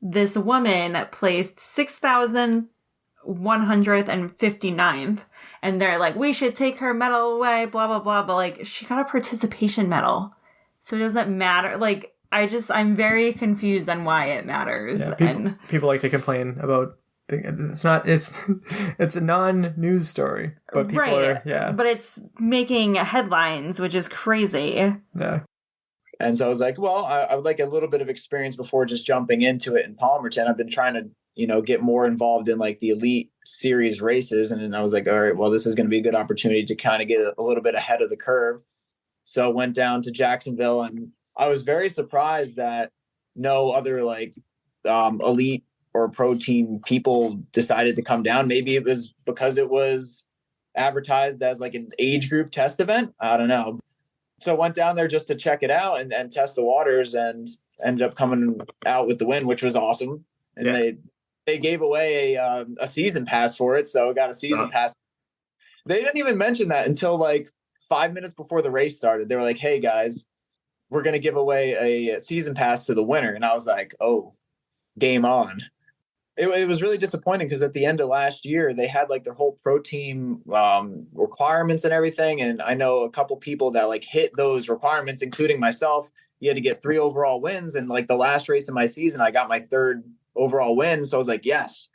this woman placed 6,159th. And they're like, we should take her medal away, blah, blah, blah. But like, she got a participation medal. So it doesn't matter. Like, I'm very confused on why it matters. Yeah, people like to complain about it's a non-news story, but people are, but it's making headlines, which is crazy. Yeah. And so I was like, well, I would like a little bit of experience before just jumping into it in Palmerton. I've been trying to, get more involved in like the elite series races. And then I was like, all right, well, this is going to be a good opportunity to kind of get a little bit ahead of the curve. So I went down to Jacksonville, and I was very surprised that no other like elite or pro team people decided to come down. Maybe it was because it was advertised as like an age group test event. I don't know. So I went down there just to check it out and test the waters, and ended up coming out with the win, which was awesome. And they gave away a season pass for it. So I got a season pass. They didn't even mention that until like 5 minutes before the race started. They were like, hey guys, we're going to give away a season pass to the winner. And I was like, oh, game on. It was really disappointing because at the end of last year, they had like their whole pro team requirements and everything. And I know a couple people that like hit those requirements, including myself. You had to get 3 overall wins. And like the last race of my season, I got my 3rd overall win. So I was like, yes,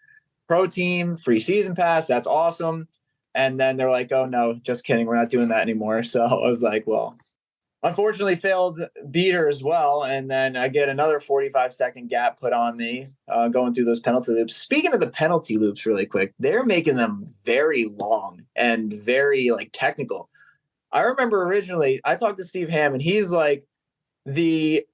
pro team, free season pass. That's awesome. And then they're like, oh no, just kidding. We're not doing that anymore. So I was like, well, unfortunately failed beater as well. And then I get another 45-second gap put on me going through those penalty loops. Speaking of the penalty loops really quick, they're making them very long and very like technical. I remember originally I talked to Steve Hamm, and he's like, the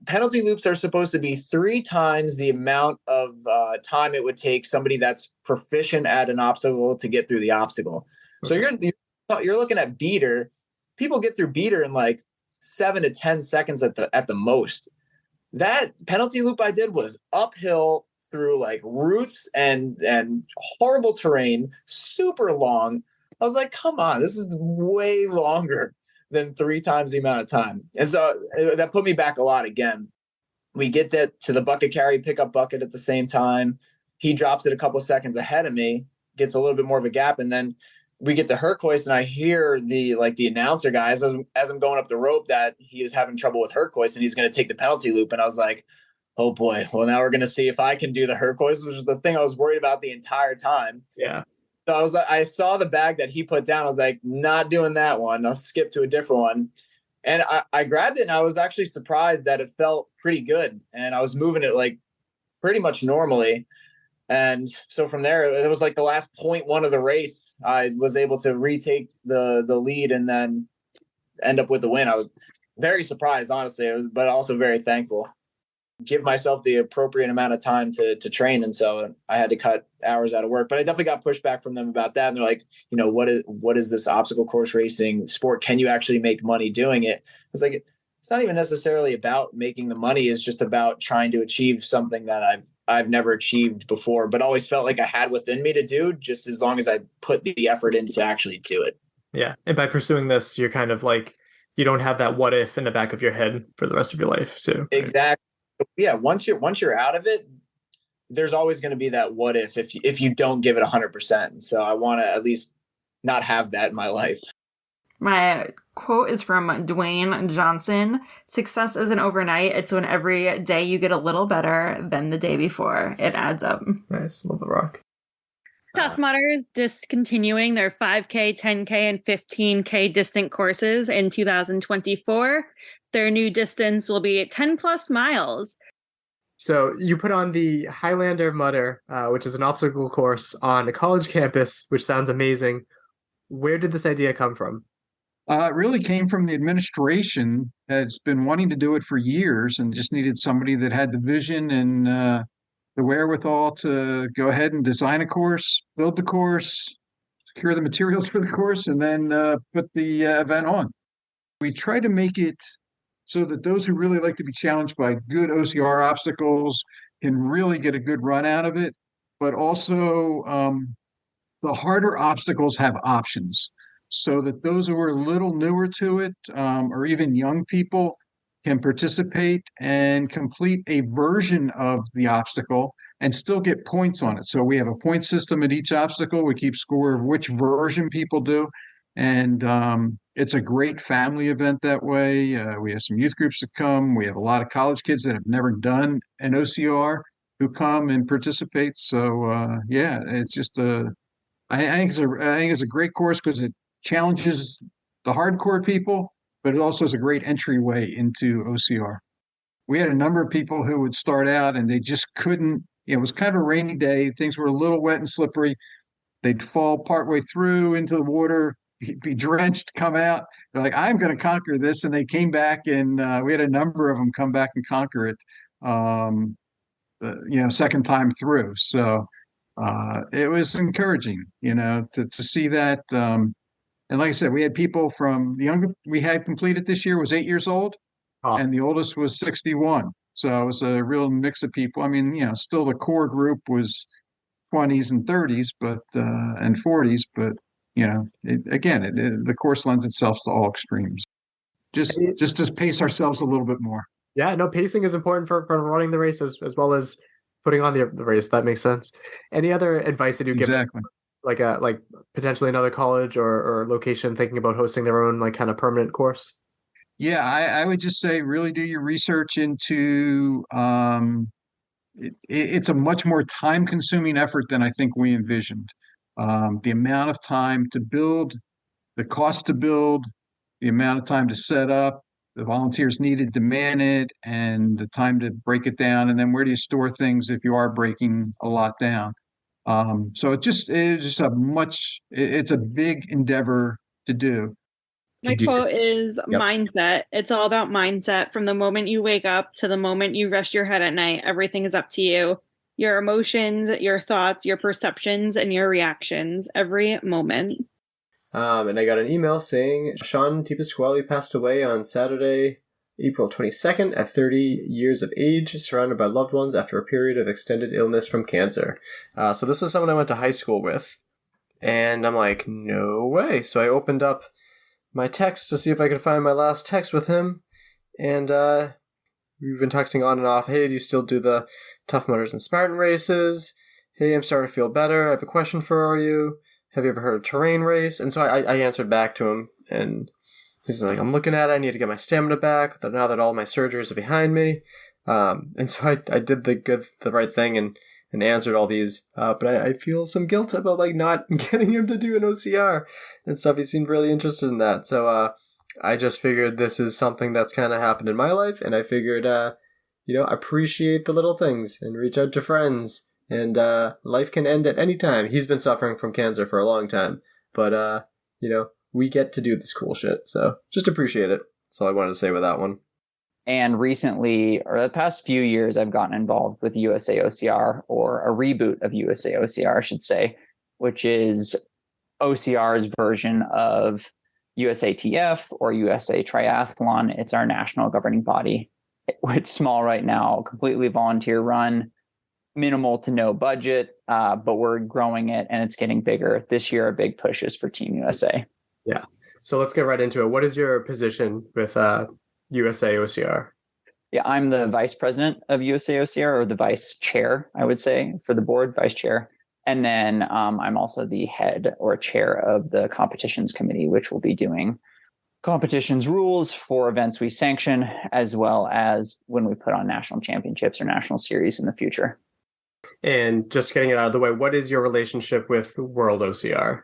penalty loops are supposed to be 3 times the amount of time it would take somebody that's proficient at an obstacle to get through the obstacle. Okay. So you're looking at beater. People get through beater in like 7 to 10 seconds at the most. That penalty loop I did was uphill through like roots and horrible terrain, super long. I was like, come on, this is way longer than 3 times the amount of time. And so that put me back a lot again. We get to the bucket carry, pickup bucket at the same time. He drops it a couple seconds ahead of me, gets a little bit more of a gap, and then we get to Herkoist, and I hear the announcer guy as I'm going up the rope that he is having trouble with Herkoist and he's going to take the penalty loop. And I was like, oh boy, well now we're going to see if I can do the Herkoist, which is the thing I was worried about the entire time. Yeah. So I saw the bag that he put down. I was like, not doing that one. I'll skip to a different one. And I grabbed it, and I was actually surprised that it felt pretty good. And I was moving it like pretty much normally. And so from there, it was like the last 0.1 of the race. I was able to retake the lead and then end up with the win. I was very surprised, honestly, but also very thankful. Give myself the appropriate amount of time to train. And so I had to cut hours out of work, but I definitely got pushback from them about that. And they're like, what is this obstacle course racing sport? Can you actually make money doing it? I was like, it's not even necessarily about making the money. It's just about trying to achieve something that I've never achieved before, but always felt like I had within me to do, just as long as I put the effort in to actually do it. Yeah. And by pursuing this, you're kind of like, you don't have that what if in the back of your head for the rest of your life too. Right? Exactly. Yeah. Once you're out of it, there's always going to be that what if you don't give it 100%. So I want to at least not have that in my life. My quote is from Dwayne Johnson. Success isn't overnight. It's when every day you get a little better than the day before. It adds up. Nice. Love the rock. Tough Mudder is discontinuing their 5K, 10K, and 15K distant courses in 2024. Their new distance will be 10 plus miles. So you put on the Highlander Mudder, which is an obstacle course on a college campus, which sounds amazing. Where did this idea come from? It really came from the administration. Has been wanting to do it for years and just needed somebody that had the vision and the wherewithal to go ahead and design a course, build the course, secure the materials for the course, and then put the event on. We try to make it so that those who really like to be challenged by good OCR obstacles can really get a good run out of it. But also, the harder obstacles have options so that those who are a little newer to it, or even young people, can participate and complete a version of the obstacle and still get points on it. So we have a point system at each obstacle. We keep score of which version people do. And it's a great family event that way. We have some youth groups that come. We have a lot of college kids that have never done an OCR who come and participate. So yeah, it's just I think it's a great course because it challenges the hardcore people, but it also is a great entryway into OCR. We had a number of people who would start out and they just couldn't. It was kind of a rainy day. Things were a little wet and slippery. They'd fall partway through into the water, be drenched, come out. They're like, I'm going to conquer this. And they came back and we had a number of them come back and conquer it, second time through. So it was encouraging, to see that. And like I said, we had people from the youngest we had completed this year was 8 years old, and the oldest was 61. So it was a real mix of people. I mean, still the core group was 20s and 30s, but and 40s, but the course lends itself to all extremes. Just pace ourselves a little bit more. Yeah, no, pacing is important for running the race as well as putting on the race. That makes sense. Any other advice that you give? Exactly. Like potentially another college or location thinking about hosting their own like kind of permanent course? Yeah, I would just say really do your research into it's a much more time consuming effort than I think we envisioned. The amount of time to build, the cost to build, the amount of time to set up, the volunteers needed to man it, and the time to break it down, and then where do you store things if you are breaking a lot down? So it's a big endeavor to do. My quote is mindset. It's all about mindset. From the moment you wake up to the moment you rest your head at night, everything is up to you. Your emotions, your thoughts, your perceptions, and your reactions every moment. And I got an email saying Sean Tipasquale passed away on Saturday, April 22nd at 30 years of age, surrounded by loved ones after a period of extended illness from cancer. So this is someone I went to high school with. And I'm like, no way. So I opened up my text to see if I could find my last text with him. And we've been texting on and off. Hey, do you still do the Tough Mudders and Spartan races? Hey, I'm starting to feel better. I have a question for you. Have you ever heard of terrain race? And so I answered back to him, and he's like, I'm looking at it. I need to get my stamina back now that all my surgeries are behind me. And so I did the right thing and answered all these. But I feel some guilt about like not getting him to do an OCR and stuff. He seemed really interested in that. So I just figured this is something that's kind of happened in my life, and I figured appreciate the little things and reach out to friends. And life can end at any time. He's been suffering from cancer for a long time. But, we get to do this cool shit. So just appreciate it. That's all I wanted to say with that one. And recently, or the past few years, I've gotten involved with USA OCR, or a reboot of USA OCR, I should say, which is OCR's version of USATF or USA Triathlon. It's our national governing body. It's small right now, completely volunteer run. Minimal to no budget, but we're growing it and it's getting bigger. This year, a big push is for Team USA. Yeah. So let's get right into it. What is your position with USA OCR? Yeah, I'm the vice president of USA OCR, or the vice chair, I would say, for the board, vice chair. And then I'm also the head or chair of the competitions committee, which will be doing competitions rules for events we sanction, as well as when we put on national championships or national series in the future. And just getting it out of the way, what is your relationship with World OCR?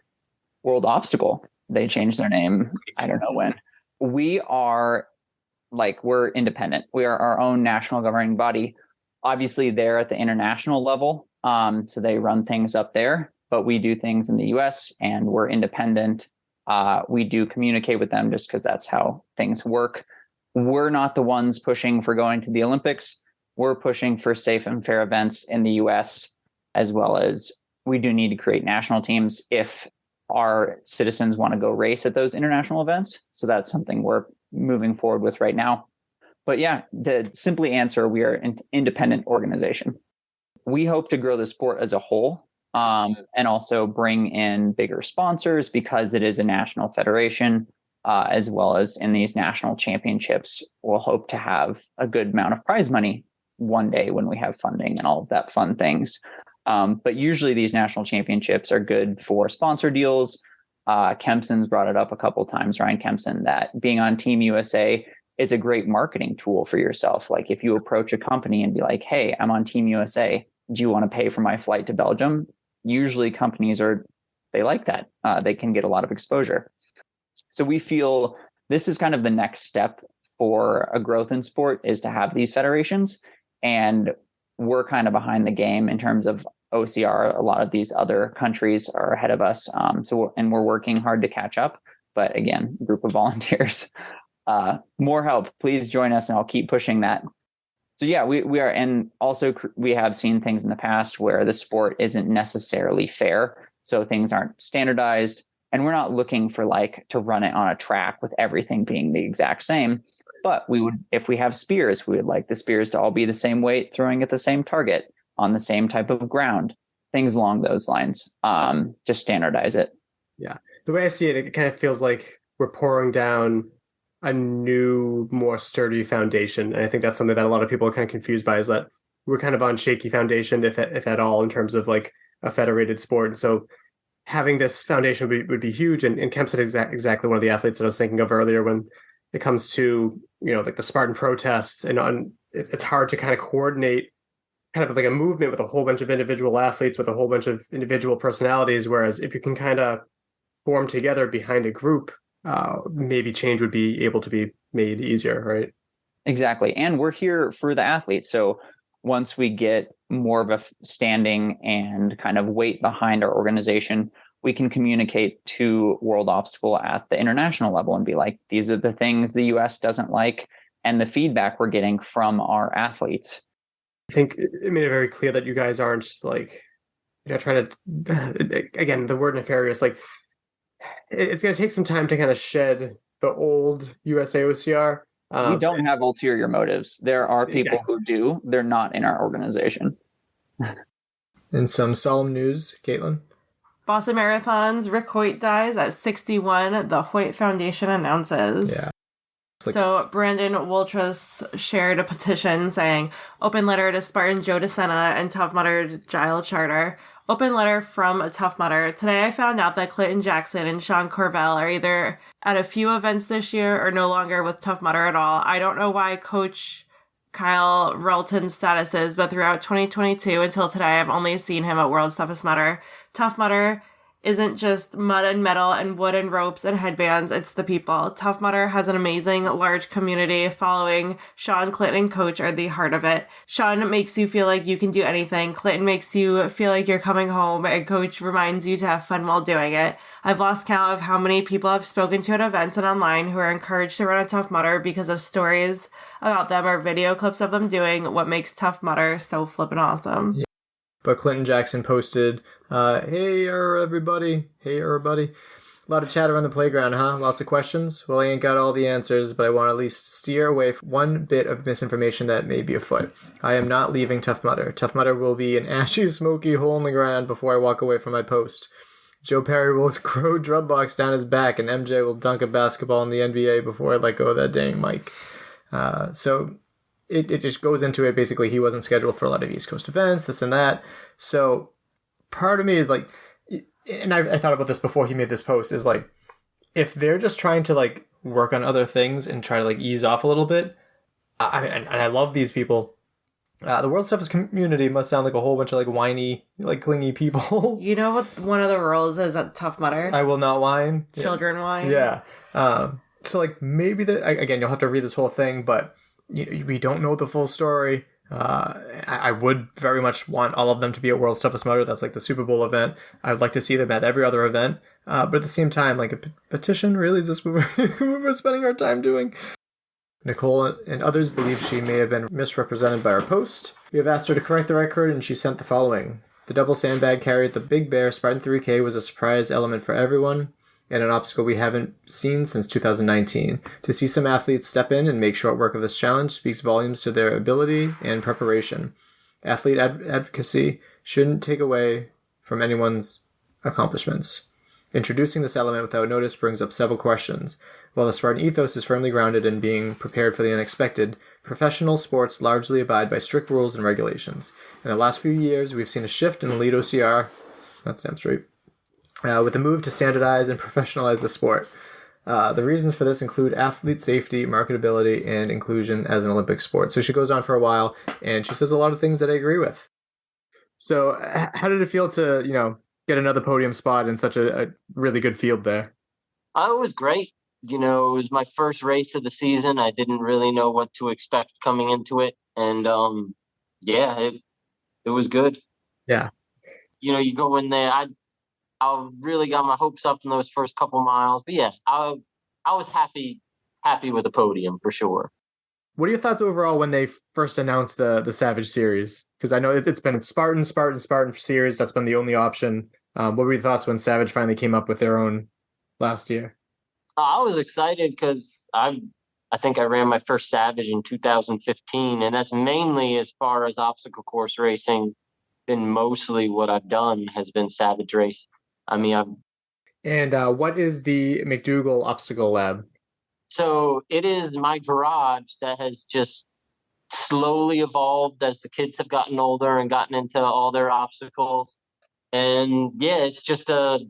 World Obstacle. They changed their name. I don't know when. We are we're independent. We are our own national governing body. Obviously, they're at the international level. So they run things up there, but we do things in the US, and we're independent. We do communicate with them just because that's how things work. We're not the ones pushing for going to the Olympics. We're pushing for safe and fair events in the US, as well as we do need to create national teams if our citizens want to go race at those international events. So that's something we're moving forward with right now. But yeah, to simply answer, we are an independent organization. We hope to grow the sport as a whole, and also bring in bigger sponsors because it is a national federation, as well as in these national championships, we'll hope to have a good amount of prize money one day when we have funding and all of that fun things. But usually these national championships are good for sponsor deals. Kempson's brought it up a couple of times, Ryan Kempson, that being on Team USA is a great marketing tool for yourself. Like if you approach a company and be like, hey, I'm on Team USA, do you want to pay for my flight to Belgium? Usually companies they like that. They can get a lot of exposure. So we feel this is kind of the next step for a growth in sport, is to have these federations. And we're kind of behind the game in terms of OCR. A lot of these other countries are ahead of us. And we're working hard to catch up. But again, group of volunteers, more help, please join us and I'll keep pushing that. So yeah, we are. And also we have seen things in the past where the sport isn't necessarily fair. So things aren't standardized, and we're not looking for to run it on a track with everything being the exact same. But we would, if we have spears, we would like the spears to all be the same weight, throwing at the same target on the same type of ground, things along those lines. Just standardize it. Yeah. The way I see it, it kind of feels like we're pouring down a new, more sturdy foundation. And I think that's something that a lot of people are kind of confused by, is that we're kind of on shaky foundation, if at all, in terms of like a federated sport. And so having this foundation would be huge. And Kempson is exactly one of the athletes that I was thinking of earlier when it comes to, like the Spartan protests. And it's hard to kind of coordinate kind of like a movement with a whole bunch of individual athletes with a whole bunch of individual personalities. Whereas if you can kind of form together behind a group, maybe change would be able to be made easier, right? Exactly. And we're here for the athletes. So once we get more of a standing and kind of weight behind our organization, we can communicate to World Obstacle at the international level and be like, these are the things the US doesn't like, and the feedback we're getting from our athletes. I think it made it very clear that you guys aren't trying to, again, the word nefarious, it's going to take some time to kind of shed the old USAOCR. We don't have ulterior motives. There are people who do. They're not in our organization. In some solemn news, Caitlin? Boston Marathon's Rick Hoyt dies at 61, the Hoyt Foundation announces. Yeah. So Brandon Wolters shared a petition saying, open letter to Spartan Joe DeSena and Tough Mudder Giles Charter. Open letter from a Tough Mudder. Today I found out that Clinton Jackson and Sean Corvell are either at a few events this year or no longer with Tough Mudder at all. I don't know why Coach Kyle Relton's status is, but throughout 2022 until today, I've only seen him at World's Toughest Mudder. Tough Mudder isn't just mud and metal and wood and ropes and headbands, it's the people. Tough Mudder has an amazing, large community following. Sean, Clinton, and Coach are the heart of it. Sean makes you feel like you can do anything. Clinton makes you feel like you're coming home, and Coach reminds you to have fun while doing it. I've lost count of how many people I've spoken to at events and online who are encouraged to run a Tough Mudder because of stories about them or video clips of them doing what makes Tough Mudder so flippin' awesome. Yeah. But Clinton Jackson posted, hey everybody. A lot of chatter on the playground, huh? Lots of questions? Well, I ain't got all the answers, but I want to at least steer away from one bit of misinformation that may be afoot. I am not leaving Tough Mudder. Tough Mudder will be an ashy, smoky hole in the ground before I walk away from my post. Joe Perry will grow dreadlocks down his back, and MJ will dunk a basketball in the NBA before I let go of that dang mic. So it just goes into it. Basically, he wasn't scheduled for a lot of East Coast events, this and that. So part of me is like, and I thought about this before he made this post, is like, if they're just trying to work on other things and try to ease off a little bit, and I love these people. The World's Toughest community must sound like a whole bunch of whiny, clingy people. You know what one of the rules is at Tough Mudder? I will not whine. Children whine. Yeah. So maybe again, you'll have to read this whole thing, but we don't know the full story. I would very much want all of them to be at World's Toughest Mudder. That's the Super Bowl event. I'd like to see them at every other event. But at the same time, like a petition, really? Is this what we're spending our time doing? Nicole and others believe she may have been misrepresented by her post. We have asked her to correct the record, and she sent the following. The double sandbag carry at the Big Bear Spartan 3K was a surprise element for everyone, and an obstacle we haven't seen since 2019. To see some athletes step in and make short work of this challenge speaks volumes to their ability and preparation. Athlete advocacy shouldn't take away from anyone's accomplishments. Introducing this element without notice brings up several questions. While the Spartan ethos is firmly grounded in being prepared for the unexpected, professional sports largely abide by strict rules and regulations. In the last few years, we've seen a shift in elite OCR, that's damn straight, with a move to standardize and professionalize the sport. The reasons for this include athlete safety, marketability, and inclusion as an Olympic sport. So she goes on for a while, and she says a lot of things that I agree with. So how did it feel to, get another podium spot in such a really good field there? It was great. It was my first race of the season. I didn't really know what to expect coming into it. And it was good. Yeah. You go in there. I really got my hopes up in those first couple miles. But yeah, I was happy with the podium for sure. What are your thoughts overall when they first announced the Savage Series? Because I know it's been Spartan Series. That's been the only option. What were your thoughts when Savage finally came up with their own last year? I was excited because I think I ran my first Savage in 2015, and that's mainly as far as obstacle course racing. Been mostly what I've done has been Savage race. And what is the McDougall Obstacle Lab? So it is my garage that has just slowly evolved as the kids have gotten older and gotten into all their obstacles. And yeah, it's just a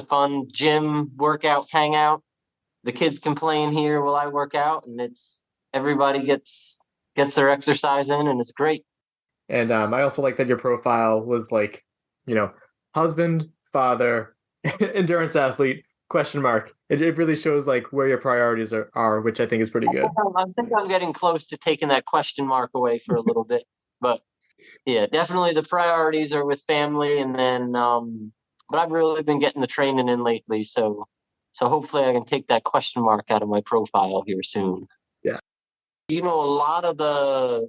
fun gym workout hangout. The kids can play in here while I work out, and everybody gets their exercise in, and it's great. And I also like that your profile was like, husband, father, endurance athlete, ? It really shows like where your priorities are, which I think is pretty good. I think I'm getting close to taking that question mark away for a little bit, but yeah, definitely the priorities are with family, and then but I've really been getting the training in lately, so hopefully I can take that question mark out of my profile here soon. Yeah. A lot of the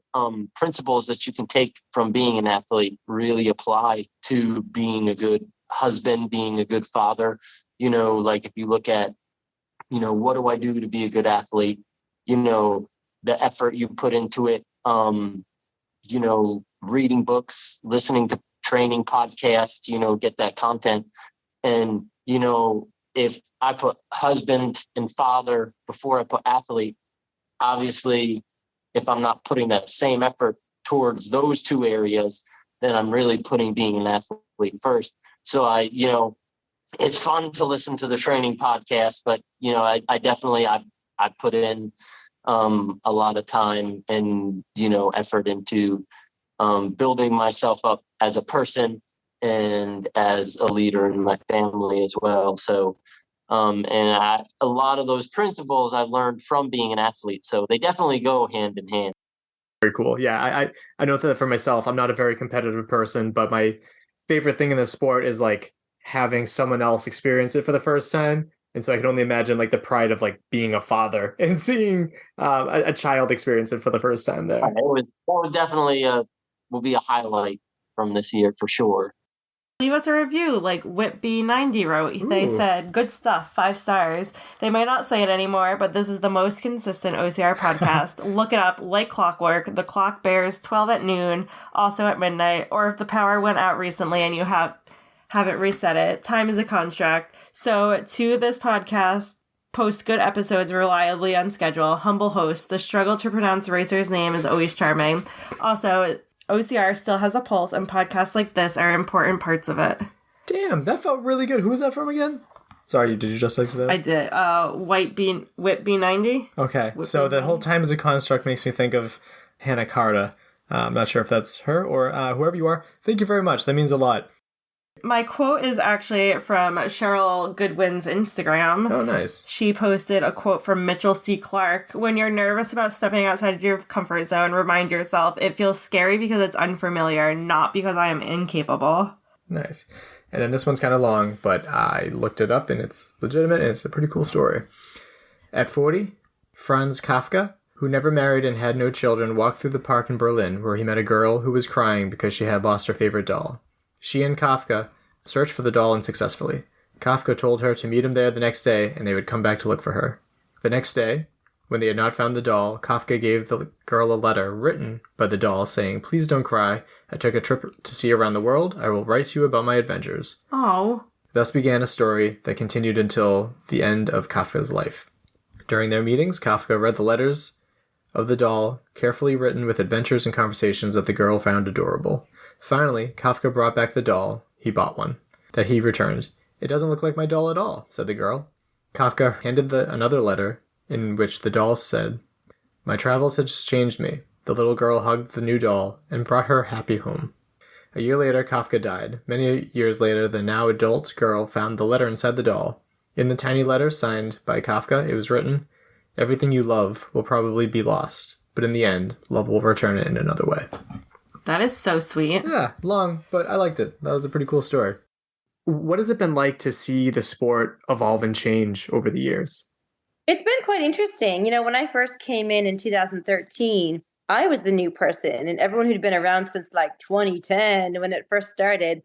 principles that you can take from being an athlete really apply to being a good husband, being a good father. Like if you look at, what do I do to be a good athlete? The effort you put into it, reading books, listening to training podcasts, get that content. And, if I put husband and father before I put athlete, obviously, if I'm not putting that same effort towards those two areas, then I'm really putting being an athlete first. So it's fun to listen to the training podcast, but I definitely I put in a lot of time and effort into building myself up as a person and as a leader in my family as well. So a lot of those principles I learned from being an athlete, so they definitely go hand in hand. Very cool. Yeah, I know that for myself, I'm not a very competitive person, but my favorite thing in the sport is like having someone else experience it for the first time. And so I can only imagine like the pride of like being a father and seeing a child experience it for the first time there. That was definitely will be a highlight from this year for sure. Leave us a review like Whitby90 wrote. They said, good stuff, 5 stars. They might not say it anymore, but this is the most consistent OCR podcast. Look it up like clockwork. The clock bears 12 at noon, also at midnight, or if the power went out recently and you haven't reset it. Time is a construct. So to this podcast, post good episodes reliably on schedule. Humble host. The struggle to pronounce Racer's name is always charming. Also, OCR still has a pulse, and podcasts like this are important parts of it. Damn, that felt really good. Who was that from again? Sorry, did you just say that? I did. Whitby90. Okay, so the whole time as a construct makes me think of Hannah Carta. I'm not sure if that's her or whoever you are. Thank you very much. That means a lot. My quote is actually from Cheryl Goodwin's Instagram. Oh, nice. She posted a quote from Mitchell C. Clark. When you're nervous about stepping outside your comfort zone, remind yourself it feels scary because it's unfamiliar, not because I am incapable. Nice. And then this one's kind of long, but I looked it up and it's legitimate and it's a pretty cool story. At 40, Franz Kafka, who never married and had no children, walked through the park in Berlin where he met a girl who was crying because she had lost her favorite doll. She and Kafka searched for the doll unsuccessfully. Kafka told her to meet him there the next day and they would come back to look for her. The next day, when they had not found the doll, Kafka gave the girl a letter written by the doll saying, "Please don't cry. I took a trip to see around the world. I will write to you about my adventures." Oh. Thus began a story that continued until the end of Kafka's life. During their meetings, Kafka read the letters of the doll, carefully written with adventures and conversations that the girl found adorable. Finally, Kafka brought back the doll. He bought one. That he returned. "It doesn't look like my doll at all," said the girl. Kafka handed another letter in which the doll said, "My travels had just changed me." The little girl hugged the new doll and brought her happy home. A year later, Kafka died. Many years later, the now adult girl found the letter inside the doll. In the tiny letter signed by Kafka, it was written, "Everything you love will probably be lost, but in the end, love will return it in another way." That is so sweet. Yeah, long, but I liked it. That was a pretty cool story. What has it been like to see the sport evolve and change over the years? It's been quite interesting. When I first came in 2013, I was the new person, and everyone who'd been around since like 2010 when it first started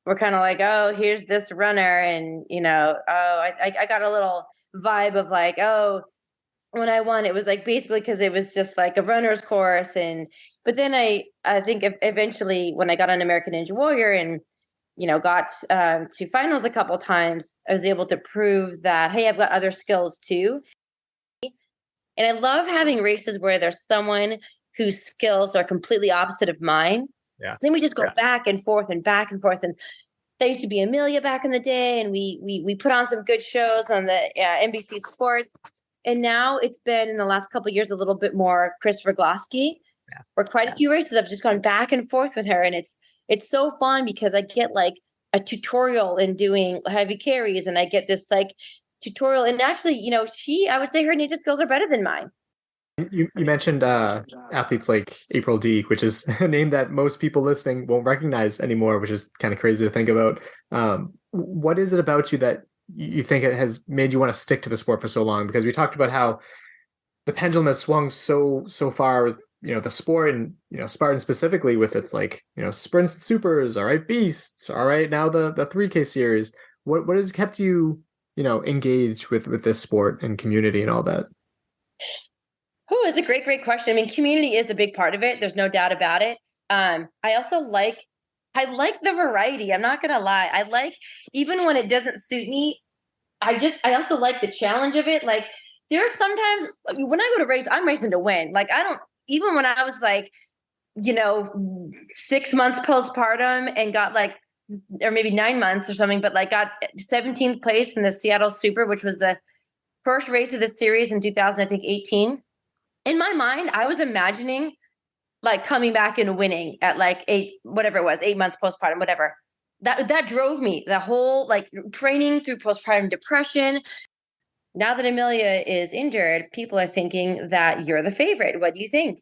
were kind of like, "Oh, here's this runner." And, I got a little vibe of like, oh, when I won, it was like basically because it was just like a runner's course. But then I think eventually when I got on American Ninja Warrior and, got to finals a couple times, I was able to prove that, hey, I've got other skills too. And I love having races where there's someone whose skills are completely opposite of mine. Yeah. So then we just go back and forth and back and forth. And there used to be Amelia back in the day, and we put on some good shows on the NBC Sports. And now it's been in the last couple of years a little bit more Christopher Glosky, where quite a few races I've just gone back and forth with her, and it's so fun because I get like a tutorial in doing heavy carries, and I get this like tutorial. And actually, I would say her ninja skills are better than mine. You mentioned athletes like April D, which is a name that most people listening won't recognize anymore, which is kind of crazy to think about. What is it about you that you think it has made you want to stick to the sport for so long? Because we talked about how the pendulum has swung so far with, the sport and, Spartan specifically with its like, sprints and supers, all right, beasts, all right, now the 3K series. What has kept you, engaged with this sport and community and all that? Oh, it's a great question. I mean, community is a big part of it. There's no doubt about it. I also like the variety. I'm not going to lie. I like, even when it doesn't suit me, I also like the challenge of it. Like there's sometimes when I go to race, I'm racing to win. Like even when I was like, 6 months postpartum and got like, or maybe 9 months or something, but like got 17th place in the Seattle Super, which was the first race of the series in 2018. In my mind, I was imagining like coming back and winning at like 8 months postpartum, whatever. That drove me. The whole like training through postpartum depression. Now that Amelia is injured, people are thinking that you're the favorite. What do you think?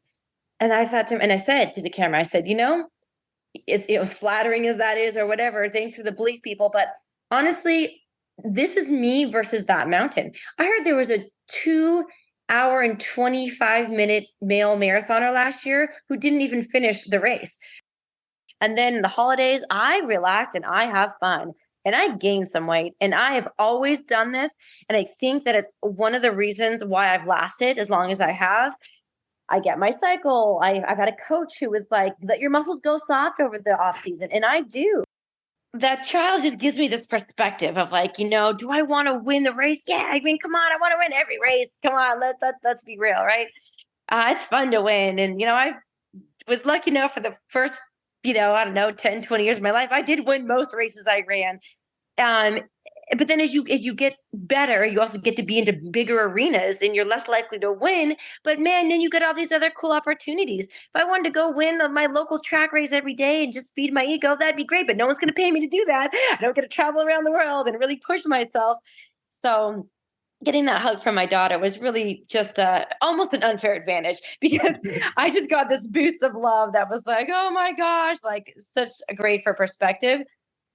And I thought to him, and I said to the camera, I said, it was flattering as that is or whatever. Thanks for the belief, people. But honestly, this is me versus that mountain. I heard there was a 2-hour and 25-minute male marathoner last year who didn't even finish the race. And then the holidays, I relax and I have fun and I gain some weight. And I have always done this. And I think that it's one of the reasons why I've lasted as long as I have. I get my cycle. I've had a coach who was like, let your muscles go soft over the off season. And I do. That child just gives me this perspective of like, do I want to win the race? Yeah, I mean, come on, I want to win every race. Come on, let's be real, right? It's fun to win. And, I was lucky enough for the first, 10, 20 years of my life, I did win most races I ran. But then as you get better, you also get to be into bigger arenas and you're less likely to win. But man, then you get all these other cool opportunities. If I wanted to go win my local track race every day and just feed my ego, that'd be great. But no one's going to pay me to do that. I don't get to travel around the world and really push myself. So getting that hug from my daughter was really just almost an unfair advantage because I just got this boost of love that was like, oh my gosh, like such a great for perspective.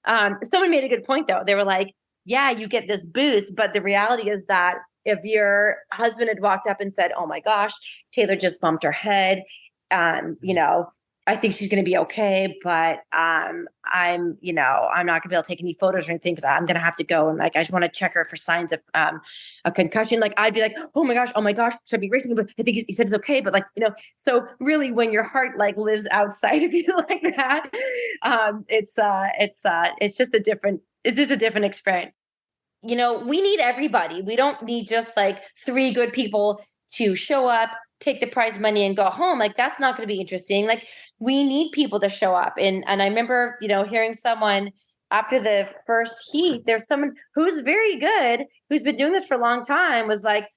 Someone made a good point though. They were like, yeah, you get this boost, but the reality is that if your husband had walked up and said, oh my gosh, Taylor just bumped her head, I think she's going to be okay, but I'm not going to be able to take any photos or anything because I'm going to have to go. And like, I just want to check her for signs of a concussion. Like, I'd be like, oh my gosh, should I be racing? But I think he said it's okay. But like, so really when your heart like lives outside of you like that, it's just a different experience. We need everybody. We don't need just like 3 good people to show up, take the prize money and go home. Like, that's not going to be interesting. Like, we need people to show up. And I remember, hearing someone after the first heat, there's someone who's very good, who's been doing this for a long time, was like,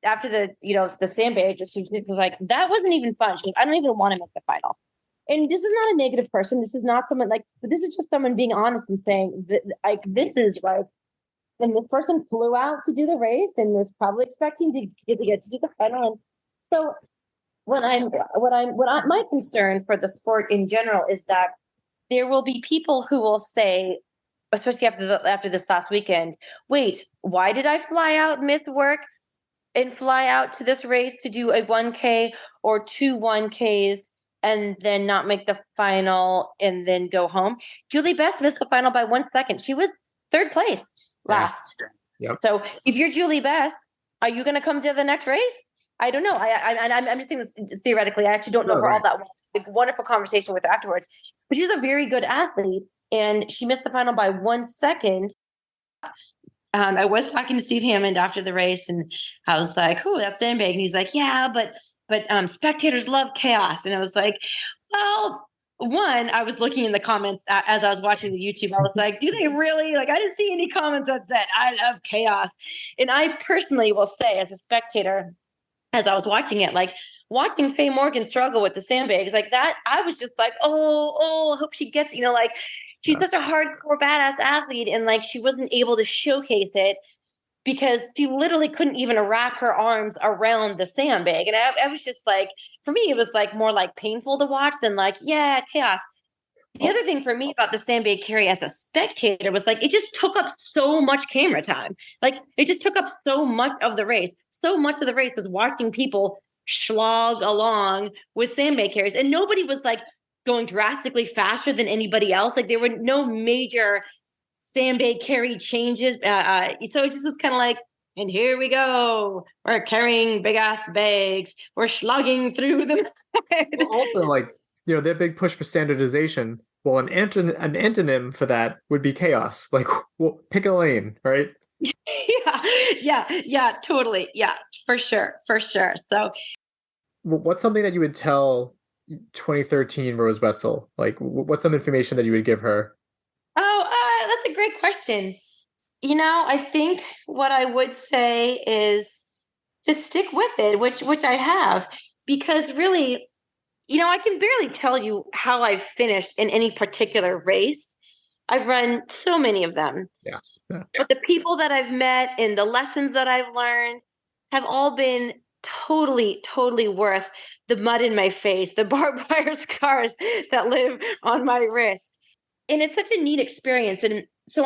after the sandbag, she was like, that wasn't even fun. She goes, I don't even want to make the final. And this is not a negative person. This is not someone but this is just someone being honest and saying that, like, this is like, and this person flew out to do the race and was probably expecting to get to do the final. And so my concern for the sport in general is that there will be people who will say, especially after this last weekend, wait, why did I fly out, miss work, and fly out to this race to do a 1K or 2 1Ks and then not make the final and then go home? Julie Best missed the final by 1 second. She was 3rd place last. Yeah. Yep. So if you're Julie Best, are you going to come to the next race? I don't know. I'm just saying this theoretically. I actually don't know her all that well. Like, wonderful conversation with her afterwards. But she's a very good athlete, and she missed the final by 1 second. I was talking to Steve Hammond after the race, and I was like, "Oh, that's sandbag." And he's like, "Yeah, but spectators love chaos." And I was like, "Well, one, I was looking in the comments as I was watching the YouTube. I was like, do they really? Like, I didn't see any comments that said I love chaos." And I personally will say, as a spectator, as I was watching it, like watching Faye Morgan struggle with the sandbags like that, I was just like, oh, I hope she gets, like, she's such a hardcore badass athlete, and like she wasn't able to showcase it because she literally couldn't even wrap her arms around the sandbag. And I was just like, for me, it was like more like painful to watch than like, yeah, chaos. The other thing for me about the sandbag carry as a spectator was like, it just took up so much camera time. Like, it just took up so much of the race. So much of the race was watching people slog along with sandbag carries. And nobody was like going drastically faster than anybody else. Like, there were no major sandbag carry changes. So it just was kind of like, and here we go. We're carrying big ass bags. We're slogging through them. Well, also, like, their big push for standardization. Well, an antonym for that would be chaos. Like, well, pick a lane, right? Yeah, totally. Yeah, for sure. So, what's something that you would tell 2013 Rose Wetzel? Like, what's some information that you would give her? Oh, that's a great question. I think what I would say is to stick with it, which I have, because really, I can barely tell you how I've finished in any particular race. I've run so many of them. Yes. Yeah. But the people that I've met and the lessons that I've learned have all been totally, totally worth the mud in my face, the barbed wire scars that live on my wrist. And it's such a neat experience. And so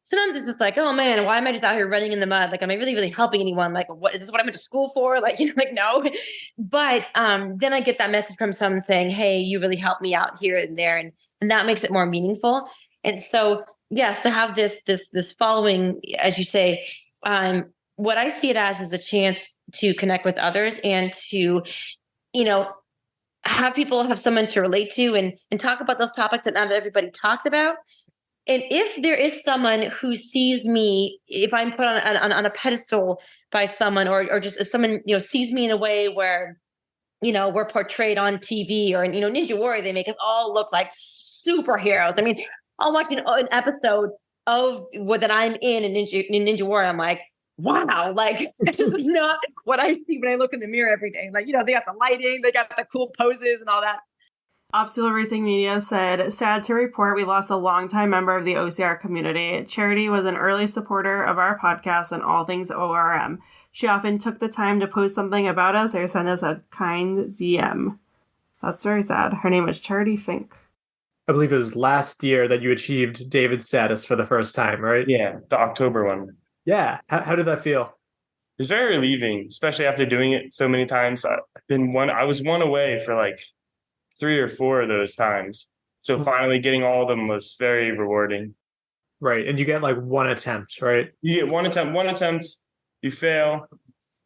sometimes it's just like, oh man, why am I just out here running in the mud? Like, am I really, really helping anyone? Like, what is this what I went to school for? Like, like, no. But then I get that message from someone saying, hey, you really helped me out here and there. And that makes it more meaningful. And so, yes, to have this following, as you say, what I see it as is a chance to connect with others and to, have people have someone to relate to and talk about those topics that not everybody talks about. And if there is someone who sees me, if I'm put on a pedestal by someone, or just if someone, sees me in a way where, we're portrayed on TV or, Ninja Warrior, they make us all look like superheroes. I mean, I'll watch an episode of that I'm in Ninja Warrior. I'm like, wow, like, this is not what I see when I look in the mirror every day. Like, they got the lighting, they got the cool poses and all that. Obstacle Racing Media said, sad to report we lost a longtime member of the OCR community. Charity was an early supporter of our podcast and all things ORM. She often took the time to post something about us or send us a kind DM. That's very sad. Her name was Charity Fink. I believe it was last year that you achieved David status for the first time, right? Yeah, the October one. Yeah. How did that feel? It was very relieving, especially after doing it so many times. I was one away for like 3 or 4 of those times. So finally getting all of them was very rewarding. Right. And you get like one attempt, right? You get one attempt, you fail,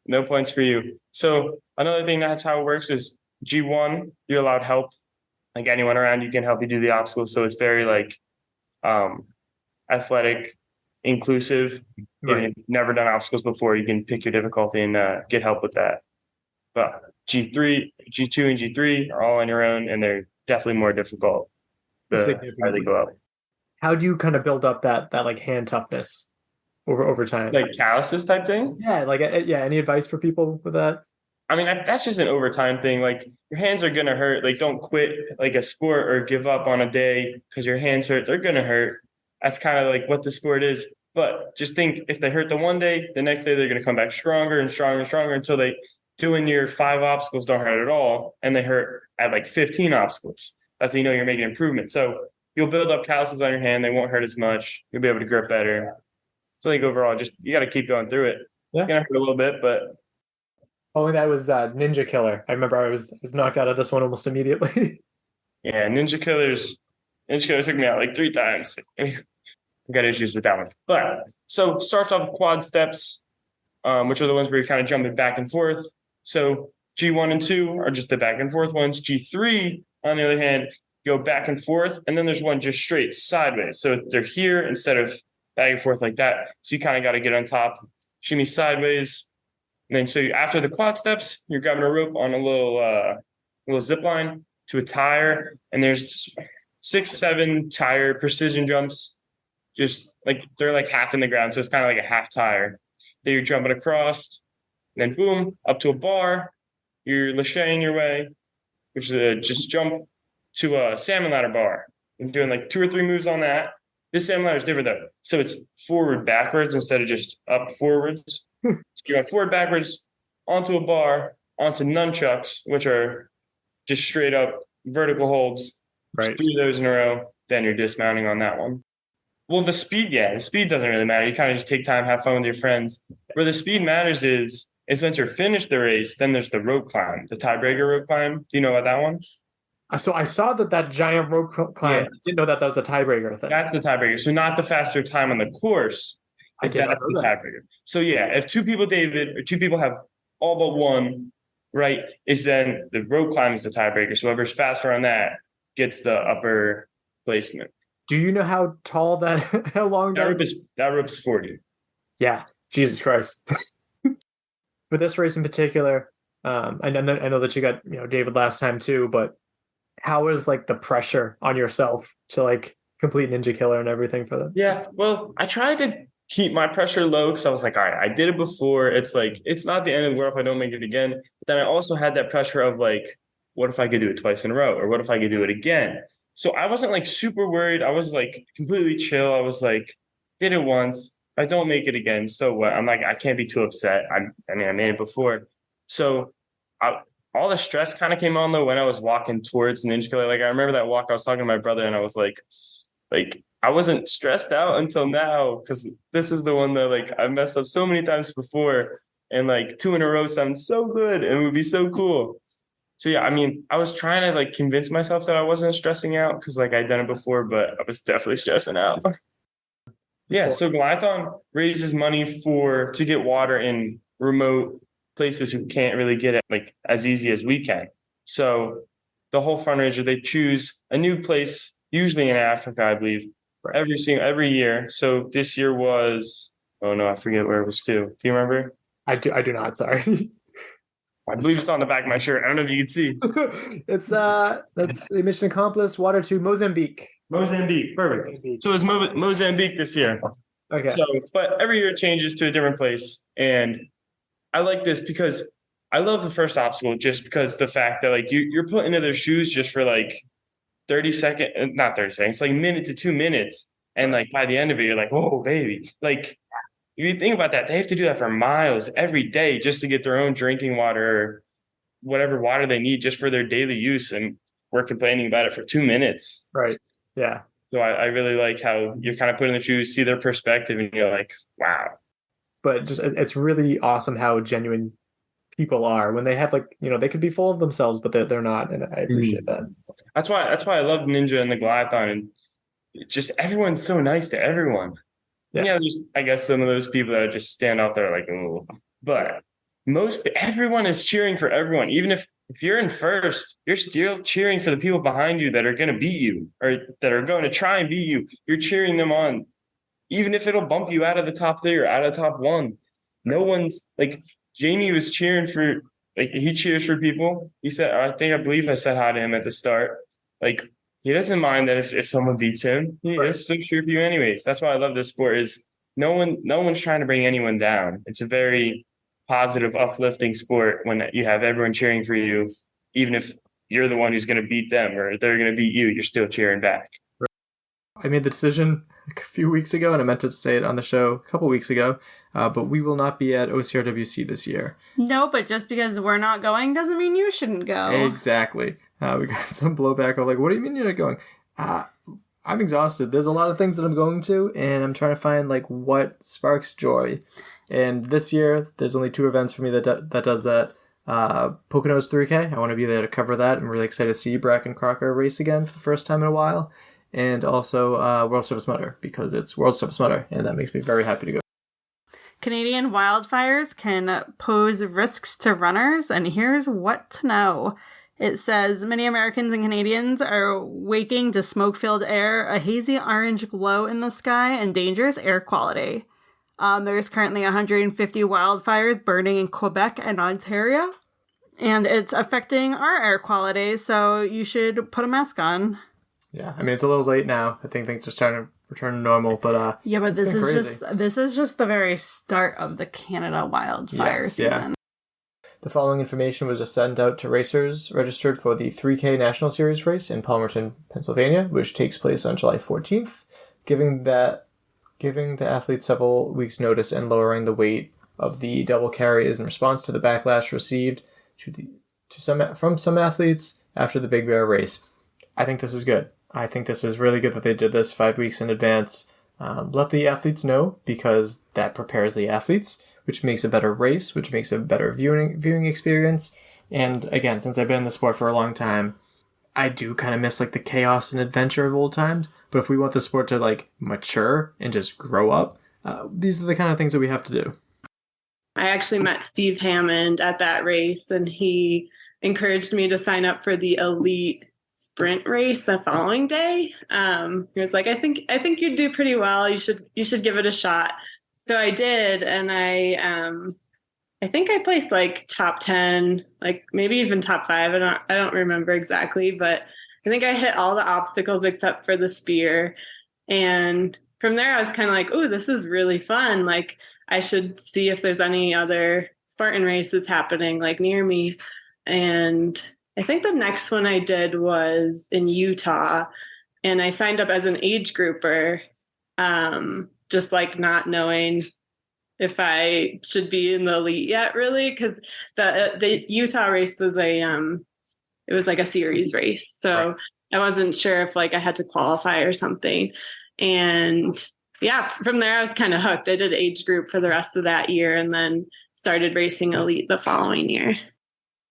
no points for you. So another thing, that's how it works, is G1, you're allowed help. Like anyone around you can help you do the obstacles. So it's very like athletic, inclusive. Right. Even if you've never done obstacles before, you can pick your difficulty and get help with that. But G3, G2, and G3 are all on your own, and they're definitely more difficult the higher they go up. How do you kind of build up that like hand toughness over time? Like calluses type thing? Yeah, like any advice for people with that? I mean, that's just an overtime thing. Like, your hands are gonna hurt. Like, don't quit like a sport or give up on a day because your hands hurt. They're gonna hurt. That's kind of like what the sport is. But just think, if they hurt the one day, the next day they're gonna come back stronger and stronger and stronger until they doing your 5 obstacles don't hurt at all, and they hurt at like 15 obstacles. That's how you know you're making improvement. So you'll build up calluses on your hand. They won't hurt as much. You'll be able to grip better. So I think overall, just you got to keep going through it. Yeah. It's gonna hurt a little bit, but. Oh, that was Ninja Killer. I remember I was knocked out of this one almost immediately. Yeah, Ninja Killer took me out like 3 times. I got issues with that one. But so starts off with quad steps, which are the ones where you're kind of jumping back and forth. So G1 and 2 are just the back and forth ones. G3, on the other hand, go back and forth, and then there's one just straight sideways. So they're here instead of back and forth like that. So you kind of got to get on top, shimmy sideways. And then so after the quad steps, you're grabbing a rope on a little zip line to a tire, and there's 6, 7 tire precision jumps, just like they're like half in the ground, so it's kind of like a half tire. Then you're jumping across, and then boom, up to a bar. You're lacheting your way, which is just jump to a salmon ladder bar. You're doing like 2 or 3 moves on that. This salmon ladder is different though, so it's forward backwards instead of just up forwards. So you're going forward, backwards, onto a bar, onto nunchucks, which are just straight up vertical holds. Right. Just 3 of those in a row, then you're dismounting on that one. Well, the speed doesn't really matter. You kind of just take time, have fun with your friends. Where the speed matters is once you're finished the race, then there's the rope climb, the tiebreaker rope climb. Do you know about that one? So I saw that giant rope climb. Yeah. I didn't know that was the tiebreaker thing. That's the tiebreaker. So not the faster time on the course. That's the tiebreaker. So yeah, if 2 people, David, or 2 people have all but one, right, is then the rope climb is the tiebreaker. So whoever's faster on that gets the upper placement. Do you know how tall how long that rope is 40? Yeah, Jesus Christ. For this race in particular, I know that you got David last time too, but how is like the pressure on yourself to like complete Ninja Killer and everything for that? Yeah, well, I tried to keep my pressure low because I was like, all right, I did it before. It's like, it's not the end of the world if I don't make it again. But then I also had that pressure of like, what if I could do it twice in a row? Or what if I could do it again? So I wasn't like super worried. I was like completely chill. I was like, did it once. If I don't make it again, so what? I'm like, I can't be too upset. I made it before. So all the stress kind of came on though when I was walking towards Ninja Killer. Like I remember that walk, I was talking to my brother and I was like I wasn't stressed out until now because this is the one that like I messed up so many times before, and like 2 in a row sounds so good and it would be so cool. So yeah, I mean, I was trying to like convince myself that I wasn't stressing out because like I'd done it before, but I was definitely stressing out. Yeah, so Goliathon raises money to get water in remote places who can't really get it like as easy as we can. So the whole fundraiser, they choose a new place, usually in Africa, I believe, every year. So this year was, oh no, I forget where it was to. Do you remember? I do not, sorry. I believe it's on the back of my shirt. I don't know if you can see. It's that's a mission accomplished. Water to Mozambique. Mozambique, perfect. So it's Mozambique this year. Okay. So, but every year it changes to a different place, and I like this because I love the first obstacle just because the fact that like you're put into their shoes just for like 30 seconds, not 30 seconds, like minute to 2 minutes, and like by the end of it, you're like, whoa, baby, like. If you think about that, they have to do that for miles every day just to get their own drinking water or whatever water they need just for their daily use. And we're complaining about it for 2 minutes. Right. Yeah. So I really like how you're kind of put in the shoes, see their perspective, and you're like, wow. But just it's really awesome how genuine people are when they have like, they could be full of themselves, but they're not, and I appreciate that. That's why I love Ninja and the Glython, and just everyone's so nice to everyone. Yeah, there's I guess some of those people that just stand off there like, oh, but everyone is cheering for everyone. Even if you're in first, you're still cheering for the people behind you that are going to beat you or that are going to try and beat you. You're cheering them on, even if it'll bump you out of the top 3 or out of the top 1. No one's like Jamie was cheering for, like, he cheers for people. He said, I believe I said hi to him at the start. Like, he doesn't mind that if someone beats him, he'll still cheer for you anyways. That's why I love this sport is no one's trying to bring anyone down. It's a very positive, uplifting sport when you have everyone cheering for you, even if you're the one who's going to beat them or they're going to beat you, you're still cheering back. I made the decision a few weeks ago, and I meant to say it on the show a couple weeks ago, but we will not be at OCRWC this year. No, but just because we're not going doesn't mean you shouldn't go. Exactly. We got some blowback. I'm like, what do you mean you're not going? I'm exhausted. There's a lot of things that I'm going to, and I'm trying to find like what sparks joy. And this year, there's only 2 events for me that does that. Poconos 3K. I want to be there to cover that. I'm really excited to see Bracken Crocker race again for the first time in a while. And also World Surface Mudder, because it's World Surface Mudder, and that makes me very happy to go. Canadian wildfires can pose risks to runners, and here's what to know. It says many Americans and Canadians are waking to smoke-filled air, a hazy orange glow in the sky, and dangerous air quality. There's currently 150 wildfires burning in Quebec and Ontario, and it's affecting our air quality, so you should put a mask on. Yeah, I mean, it's a little late now. I think things are starting to return to normal, but yeah, but this is just the very start of the Canada wildfire season. Yeah. The following information was just sent out to racers registered for the 3K National Series race in Palmerton, Pennsylvania, which takes place on July 14th, giving the athletes several weeks' notice and lowering the weight of the double carry is in response to the backlash received from some athletes after the Big Bear race. I think this is good. I think this is really good that they did this 5 weeks in advance. Let the athletes know, because that prepares the athletes, which makes a better race, which makes a better viewing experience. And again, since I've been in the sport for a long time, I do kind of miss like the chaos and adventure of old times. But if we want the sport to like mature and just grow up, these are the kind of things that we have to do. I actually met Steve Hammond at that race, and he encouraged me to sign up for the elite sprint race the following day. He was like, I think you'd do pretty well. You should give it a shot. So I did, and I think I placed like top 10, like maybe even top 5. I don't remember exactly, but I think I hit all the obstacles except for the spear. And from there I was kind of like, oh, this is really fun. Like, I should see if there's any other Spartan races happening like near me. And I think the next one I did was in Utah, and I signed up as an age grouper, just like not knowing if I should be in the elite yet, really, because the Utah race was it was like a series race, so right. I wasn't sure if like I had to qualify or something. And yeah, from there I was kind of hooked. I did age group for the rest of that year, and then started racing elite the following year.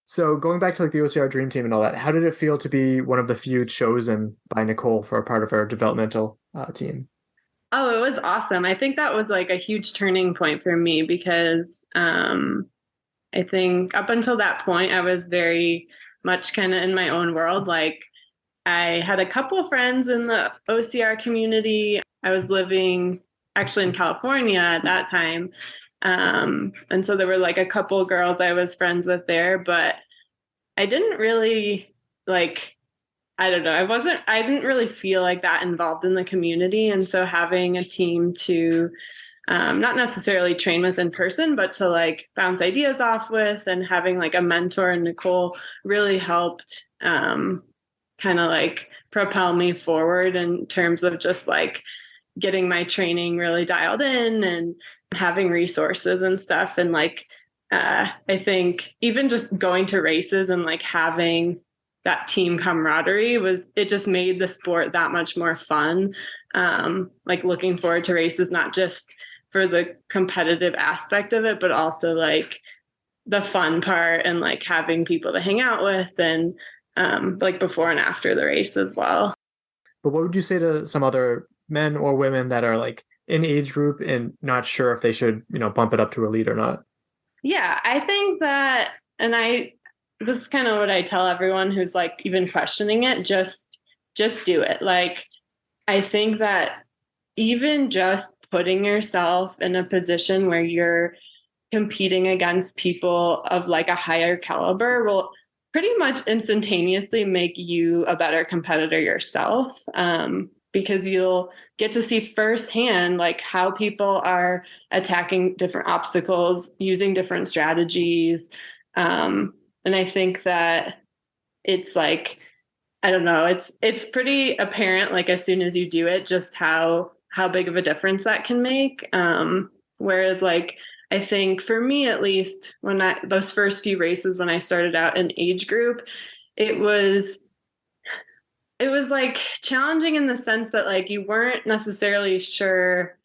So going back to like the OCR Dream Team and all that, how did it feel to be one of the few chosen by Nicole for a part of our developmental team? Oh, it was awesome. I think that was like a huge turning point for me, because I think up until that point, I was very much kind of in my own world. Like, I had a couple of friends in the OCR community. I was living actually in California at that time. And so there were like a couple of girls I was friends with there, but I didn't really I don't know. I didn't really feel like that involved in the community. And so having a team to not necessarily train with in person, but to like bounce ideas off with, and having like a mentor in Nicole really helped kind of like propel me forward in terms of just like getting my training really dialed in and having resources and stuff. And like, I think even just going to races and like having that team camaraderie it just made the sport that much more fun. Like looking forward to races, not just for the competitive aspect of it, but also like the fun part and like having people to hang out with and like before and after the race as well. But what would you say to some other men or women that are like in age group and not sure if they should, bump it up to elite or not? Yeah, I think that, and this is kind of what I tell everyone who's like even questioning it, just do it. Like, I think that even just putting yourself in a position where you're competing against people of like a higher caliber will pretty much instantaneously make you a better competitor yourself, because you'll get to see firsthand like how people are attacking different obstacles, using different strategies. And I think that it's like, I don't know, it's pretty apparent, like as soon as you do it, just how big of a difference that can make. Whereas like, I think for me, at least, those first few races, when I started out in age group, it was like challenging in the sense that like you weren't necessarily sure,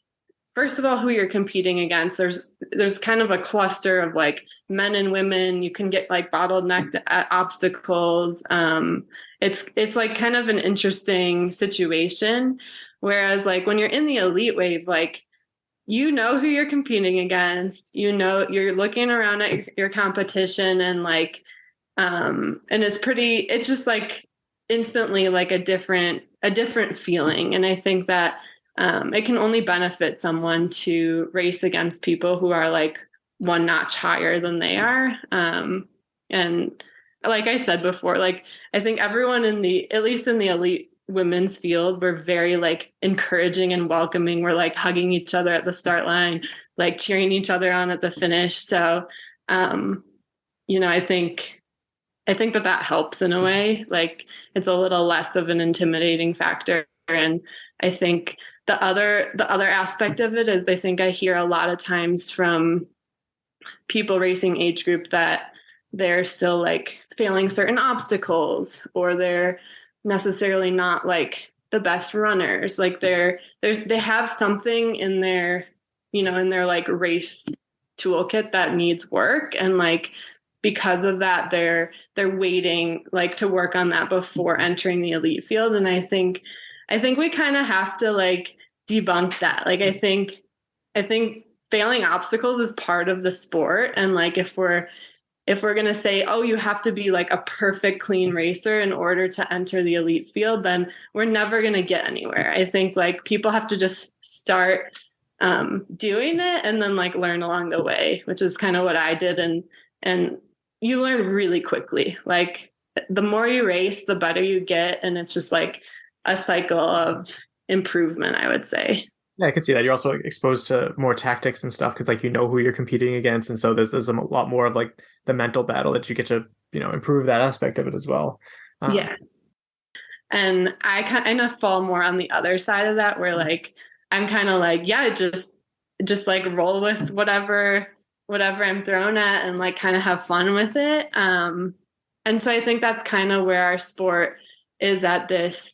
first of all, who you're competing against. There's kind of a cluster of like men and women. You can get like bottlenecked at obstacles. It's like kind of an interesting situation. Whereas like when you're in the elite wave, like, who you're competing against, you're looking around at your competition and like, and it's just like instantly like a different feeling. And I think that it can only benefit someone to race against people who are like one notch higher than they are. And like I said before, like I think everyone at least in the elite women's field, we're very like encouraging and welcoming. We're like hugging each other at the start line, like cheering each other on at the finish. So, I think that helps in a way. Like it's a little less of an intimidating factor. And I think the other aspect of it is I think I hear a lot of times from people racing age group that they're still like failing certain obstacles, or they're necessarily not like the best runners. Like they have something in their like race toolkit that needs work, and like because of that they're waiting like to work on that before entering the elite field. And I think we kind of have to like debunk that. Like I think failing obstacles is part of the sport, and like if we're going to say, oh, you have to be like a perfect clean racer in order to enter the elite field, then we're never going to get anywhere. I think like people have to just start doing it and then like learn along the way, which is kind of what I did. And you learn really quickly. Like the more you race, the better you get. And it's just like a cycle of improvement, I would say. Yeah, I could see that. You're also exposed to more tactics and stuff because like who you're competing against, and so there's a lot more of like the mental battle that you get to improve that aspect of it as well. Yeah, and I kind of fall more on the other side of that, where like I'm kind of like, yeah, just like roll with whatever I'm thrown at and like kind of have fun with it. And so I think that's kind of where our sport is at this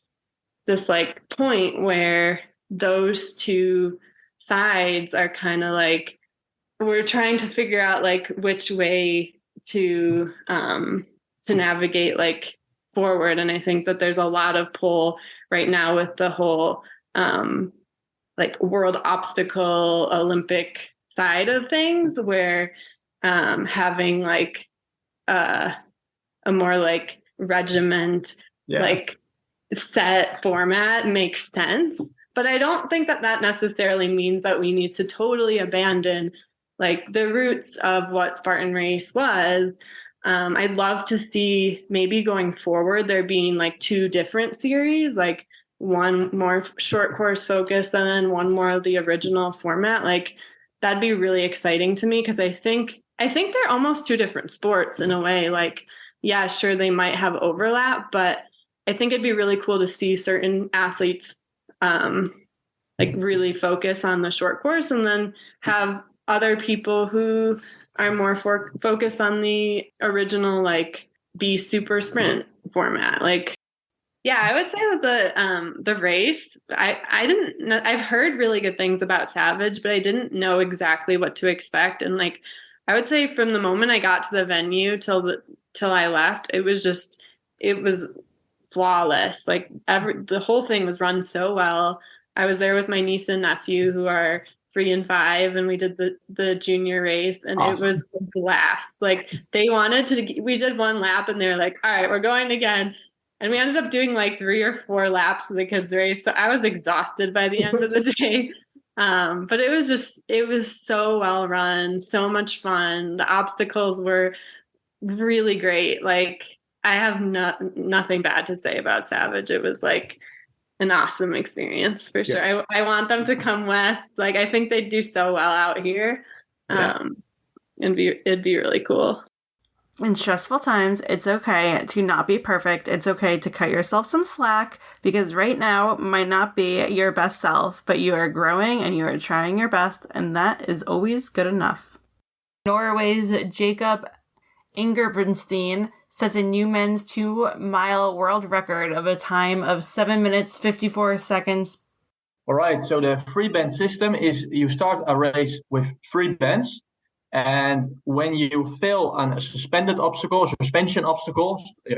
like point where those two sides are kind of like, we're trying to figure out like which way to navigate like forward. And I think that there's a lot of pull right now with the whole like world obstacle Olympic side of things, where having like a more like regiment, like set format makes sense. But I don't think that necessarily means that we need to totally abandon like the roots of what Spartan Race was. I'd love to see maybe going forward there being like two different series, like one more short course focused and then one more of the original format. Like that'd be really exciting to me, because I think they're almost two different sports in a way. Like, yeah, sure, they might have overlap, but I think it'd be really cool to see certain athletes like really focus on the short course, and then have other people who are more focused on the original like be super sprint format. Like, yeah, I would say with the race, I didn't know, I've heard really good things about Savage, but I didn't know exactly what to expect. And like, I would say from the moment I got to the venue till I left, it was flawless. Like the whole thing was run so well. I was there with my niece and nephew who are 3 and 5, and we did the junior race, and Awesome. It was a blast. Like we did one lap, and they're like, "All right, we're going again." And we ended up doing like 3 or 4 laps of the kids' race. So I was exhausted by the end of the day. But it was so well run, so much fun. The obstacles were really great. Like I have nothing bad to say about Savage. It was like an awesome experience for sure. Yeah. I want them to come west. Like I think they'd do so well out here. It'd be really cool. In stressful times, it's okay to not be perfect. It's okay to cut yourself some slack because right now might not be your best self, but you are growing and you are trying your best, and that is always good enough. Norway's Jacob Ingebrigtsen sets a new men's 2-mile world record of a time of 7 minutes 54 seconds. All right, so the free band system is you start a race with free bands. And when you fail on a suspension obstacle,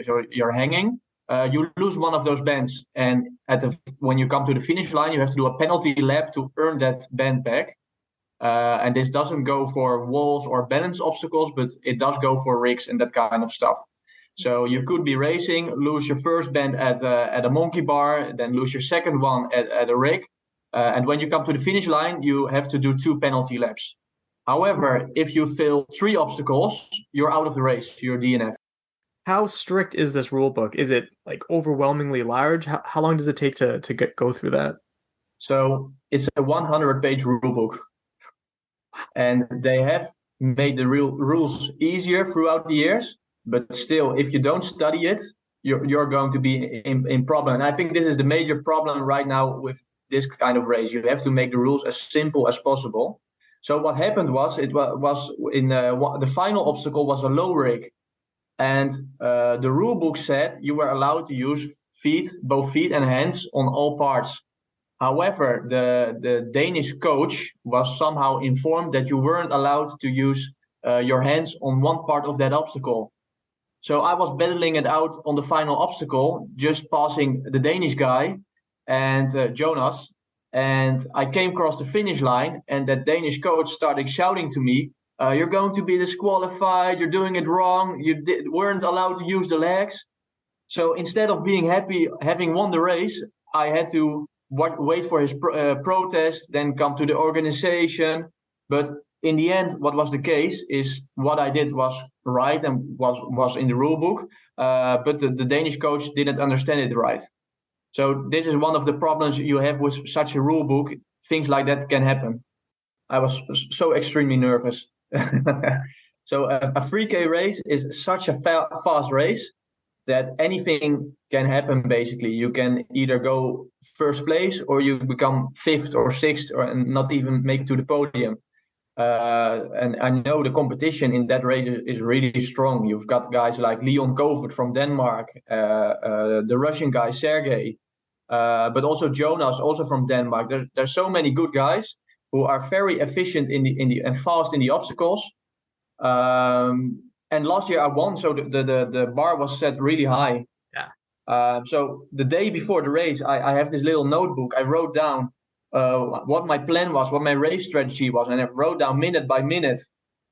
so you're hanging, you lose one of those bands. And when you come to the finish line, you have to do a penalty lap to earn that band back. And this doesn't go for walls or balance obstacles, but it does go for rigs and that kind of stuff. So you could be racing, lose your first band at a monkey bar, then lose your second one at a rig. And when you come to the finish line, you have to do 2 penalty laps. However, if you fail 3 obstacles, you're out of the race. You're DNF. How strict is this rule book? Is it like overwhelmingly large? How long does it take to go through that? So it's a 100-page rule book. And they have made the rules easier throughout the years. But still, if you don't study it, you're going to be in problem. And I think this is the major problem right now with this kind of race. You have to make the rules as simple as possible. So what happened was the final obstacle was a low rig, and the rule book said you were allowed to use both feet and hands on all parts. However, the Danish coach was somehow informed that you weren't allowed to use your hands on one part of that obstacle. So I was battling it out on the final obstacle, just passing the Danish guy and Jonas. And I came across the finish line, and that Danish coach started shouting to me, "You're going to be disqualified. You're doing it wrong. You weren't allowed to use the legs." So instead of being happy having won the race, I had to wait for his protest, then come to the organization. But in the end, what was the case is what I did was right and was in the rule book. But the Danish coach didn't understand it right. So this is one of the problems you have with such a rule book. Things like that can happen. I was so extremely nervous. So a 3K race is such a fast race that anything can happen, basically. You can either go first place or you become 5th or 6th or not even make it to the podium. And I know the competition in that race is really strong. You've got guys like Leon Kovert from Denmark, the Russian guy Sergey, but also Jonas, also from Denmark. There's so many good guys who are very efficient and fast in the obstacles. And last year I won, so the bar was set really high. Yeah. So the day before the race, I have this little notebook. I wrote down what my plan was, what my race strategy was, and I wrote down minute by minute.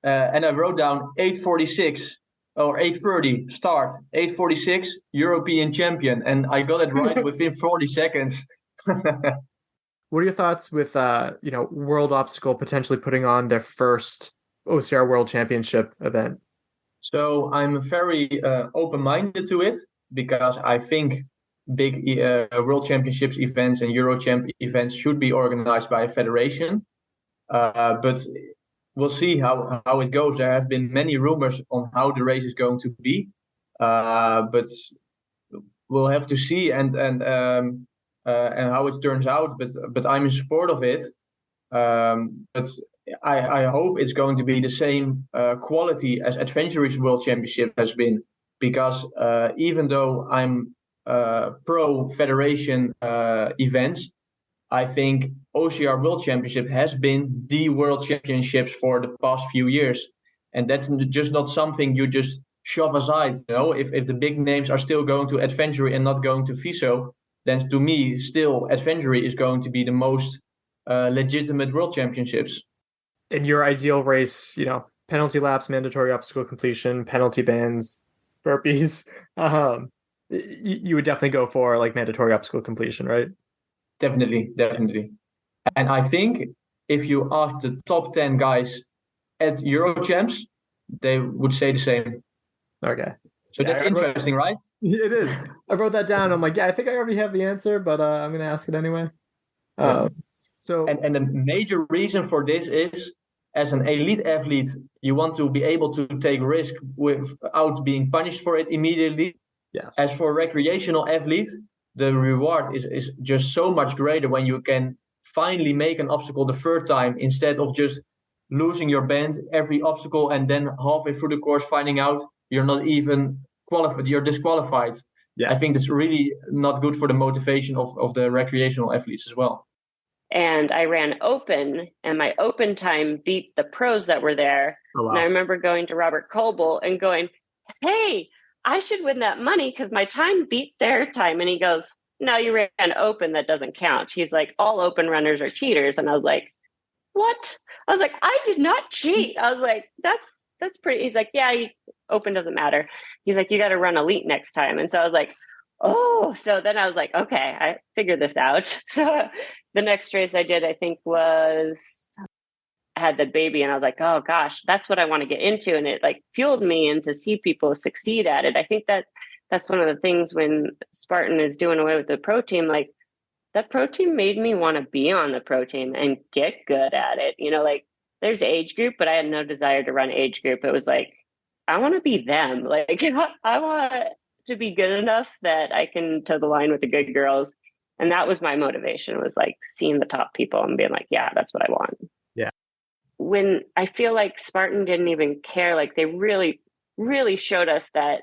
And I wrote down 8:46 or 8:30 start, 8:46 European champion, and I got it right within 40 seconds. What are your thoughts with World Obstacle potentially putting on their first OCR World Championship event? So I'm very open-minded to it, because I think big World Championships events and Euro Champ events should be organized by a federation. But we'll see how it goes. There have been many rumors on how the race is going to be, but we'll have to see and how it turns out. But I'm in support of it. But I hope it's going to be the same quality as Adventure Race World Championship has been. because even though I'm pro federation events, I think OCR World Championship has been the World Championships for the past few years, and that's just not something you just shove aside. If the big names are still going to Adventure and not going to FISO, then to me, still Adventure is going to be the most legitimate World Championships. In your ideal race, penalty laps, mandatory obstacle completion, penalty bans, burpees, you would definitely go for like mandatory obstacle completion, right? Definitely. And I think if you ask the top 10 guys at Eurochamps, they would say the same. Okay. So that's interesting, right? It is. I wrote that down. I'm like, yeah, I think I already have the answer, but I'm going to ask it anyway. And the major reason for this is, as an elite athlete, you want to be able to take risk without being punished for it immediately. Yes. As for recreational athletes, the reward is just so much greater when you can finally make an obstacle the third time, instead of just losing your band every obstacle and then halfway through the course finding out you're not even qualified, you're disqualified. Yeah. I think it's really not good for the motivation of the recreational athletes as well. And I ran open, and my open time beat the pros that were there. Oh, wow. And I remember going to Robert Coble and going, hey, I should win that money because my time beat their time. And he goes, no, you ran open. That doesn't count. He's like, all open runners are cheaters. And I was like, what? I was like, I did not cheat. I was like, that's pretty. He's like, yeah, open doesn't matter. He's like, you got to run elite next time. And so I was like, oh, so then I was like, okay, I figured this out. So the next race I did, I think was, I had the baby, and I was like, oh gosh, that's what I want to get into. And it like fueled me, and to see people succeed at it. I think that's one of the things when Spartan is doing away with the pro team, like that pro team made me want to be on the pro team and get good at it. Like there's age group, but I had no desire to run age group. It was like, I want to be them. Like I want to be good enough that I can toe the line with the good girls. And that was my motivation, was like seeing the top people and being like, yeah, that's what I want. Yeah. When I feel like Spartan didn't even care, like they really, really showed us that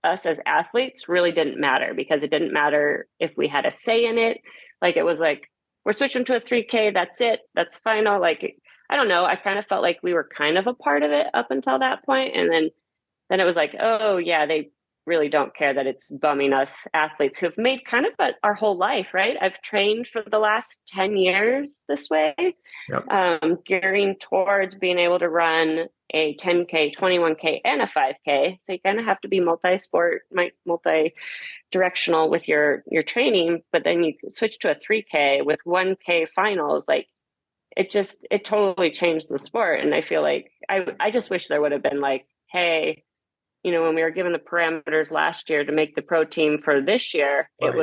us as athletes really didn't matter, because it didn't matter if we had a say in it. Like it was like, we're switching to a 3K. That's it. That's final. Like, I don't know. I kind of felt like we were kind of a part of it up until that point. And then it was like, oh yeah, they really don't care that it's bumming us athletes who have made kind of our whole life, right? I've trained for the last 10 years this way, gearing towards being able to run a 10K, 21K, and a 5K. So you kind of have to be multi-sport, multi-directional with your training, but then you switch to a 3K with 1K finals. Like it totally changed the sport. And I feel like I just wish there would have been like, hey, when we were given the parameters last year to make the pro team for this year, right,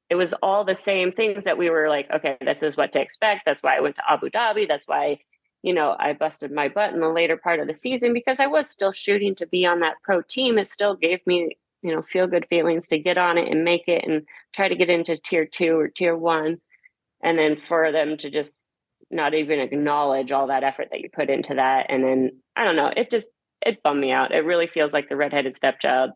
it was all the same things that we were like, okay, this is what to expect. That's why I went to Abu Dhabi. That's why, I busted my butt in the later part of the season, because I was still shooting to be on that pro team. It still gave me, feel good feelings to get on it and make it and try to get into tier 2 or tier 1. And then for them to just not even acknowledge all that effort that you put into that. And then, I don't know, it bummed me out. It really feels like the redheaded stepchild.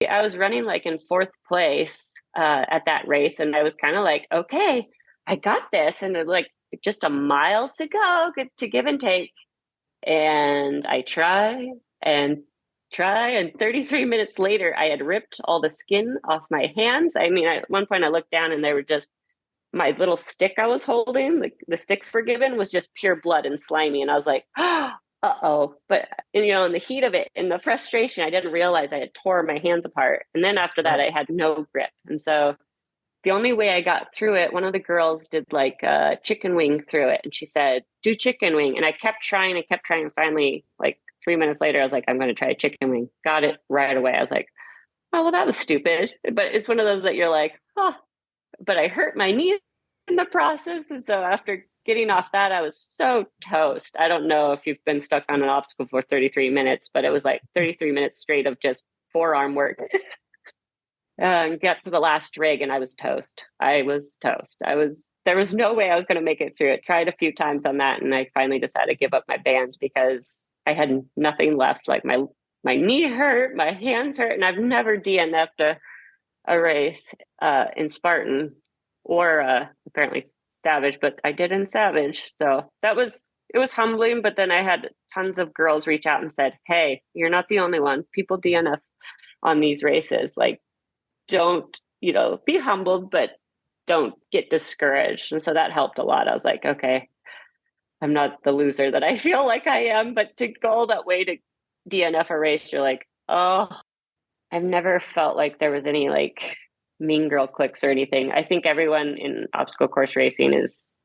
I was running like in 4th place at that race. And I was kind of like, okay, I got this. And like just a mile to go to give and take. And I try. And 33 minutes later, I had ripped all the skin off my hands. I mean, at one point I looked down and they were just, my little stick I was holding, the stick forgiven, was just pure blood and slimy. And I was like, uh-oh. But, in the heat of it, in the frustration, I didn't realize I had tore my hands apart. And then after that, I had no grip. And so the only way I got through it, one of the girls did like a chicken wing through it. And she said, do chicken wing. And I kept trying. And finally, like 3 minutes later, I was like, I'm going to try a chicken wing. Got it right away. I was like, oh, well, that was stupid. But it's one of those that you're like, oh, but I hurt my knee in the process. And so after getting off that, I was so toast. I don't know if you've been stuck on an obstacle for 33 minutes, but it was like 33 minutes straight of just forearm work. And got to the last rig and I was toast. There was no way I was going to make it through it. Tried a few times on that. And I finally decided to give up my band because I had nothing left. Like my my knee hurt, my hands hurt, and I've never DNF'd a race in Spartan or apparently Savage, but I did in Savage. So it was humbling, but then I had tons of girls reach out and said, hey, you're not the only one. People DNF on these races. Like, don't, be humbled, but don't get discouraged. And so that helped a lot. I was like, okay, I'm not the loser that I feel like I am, but to go that way to DNF a race, you're like, oh, I've never felt like there was any like mean girl clicks or anything. I think everyone in obstacle course racing is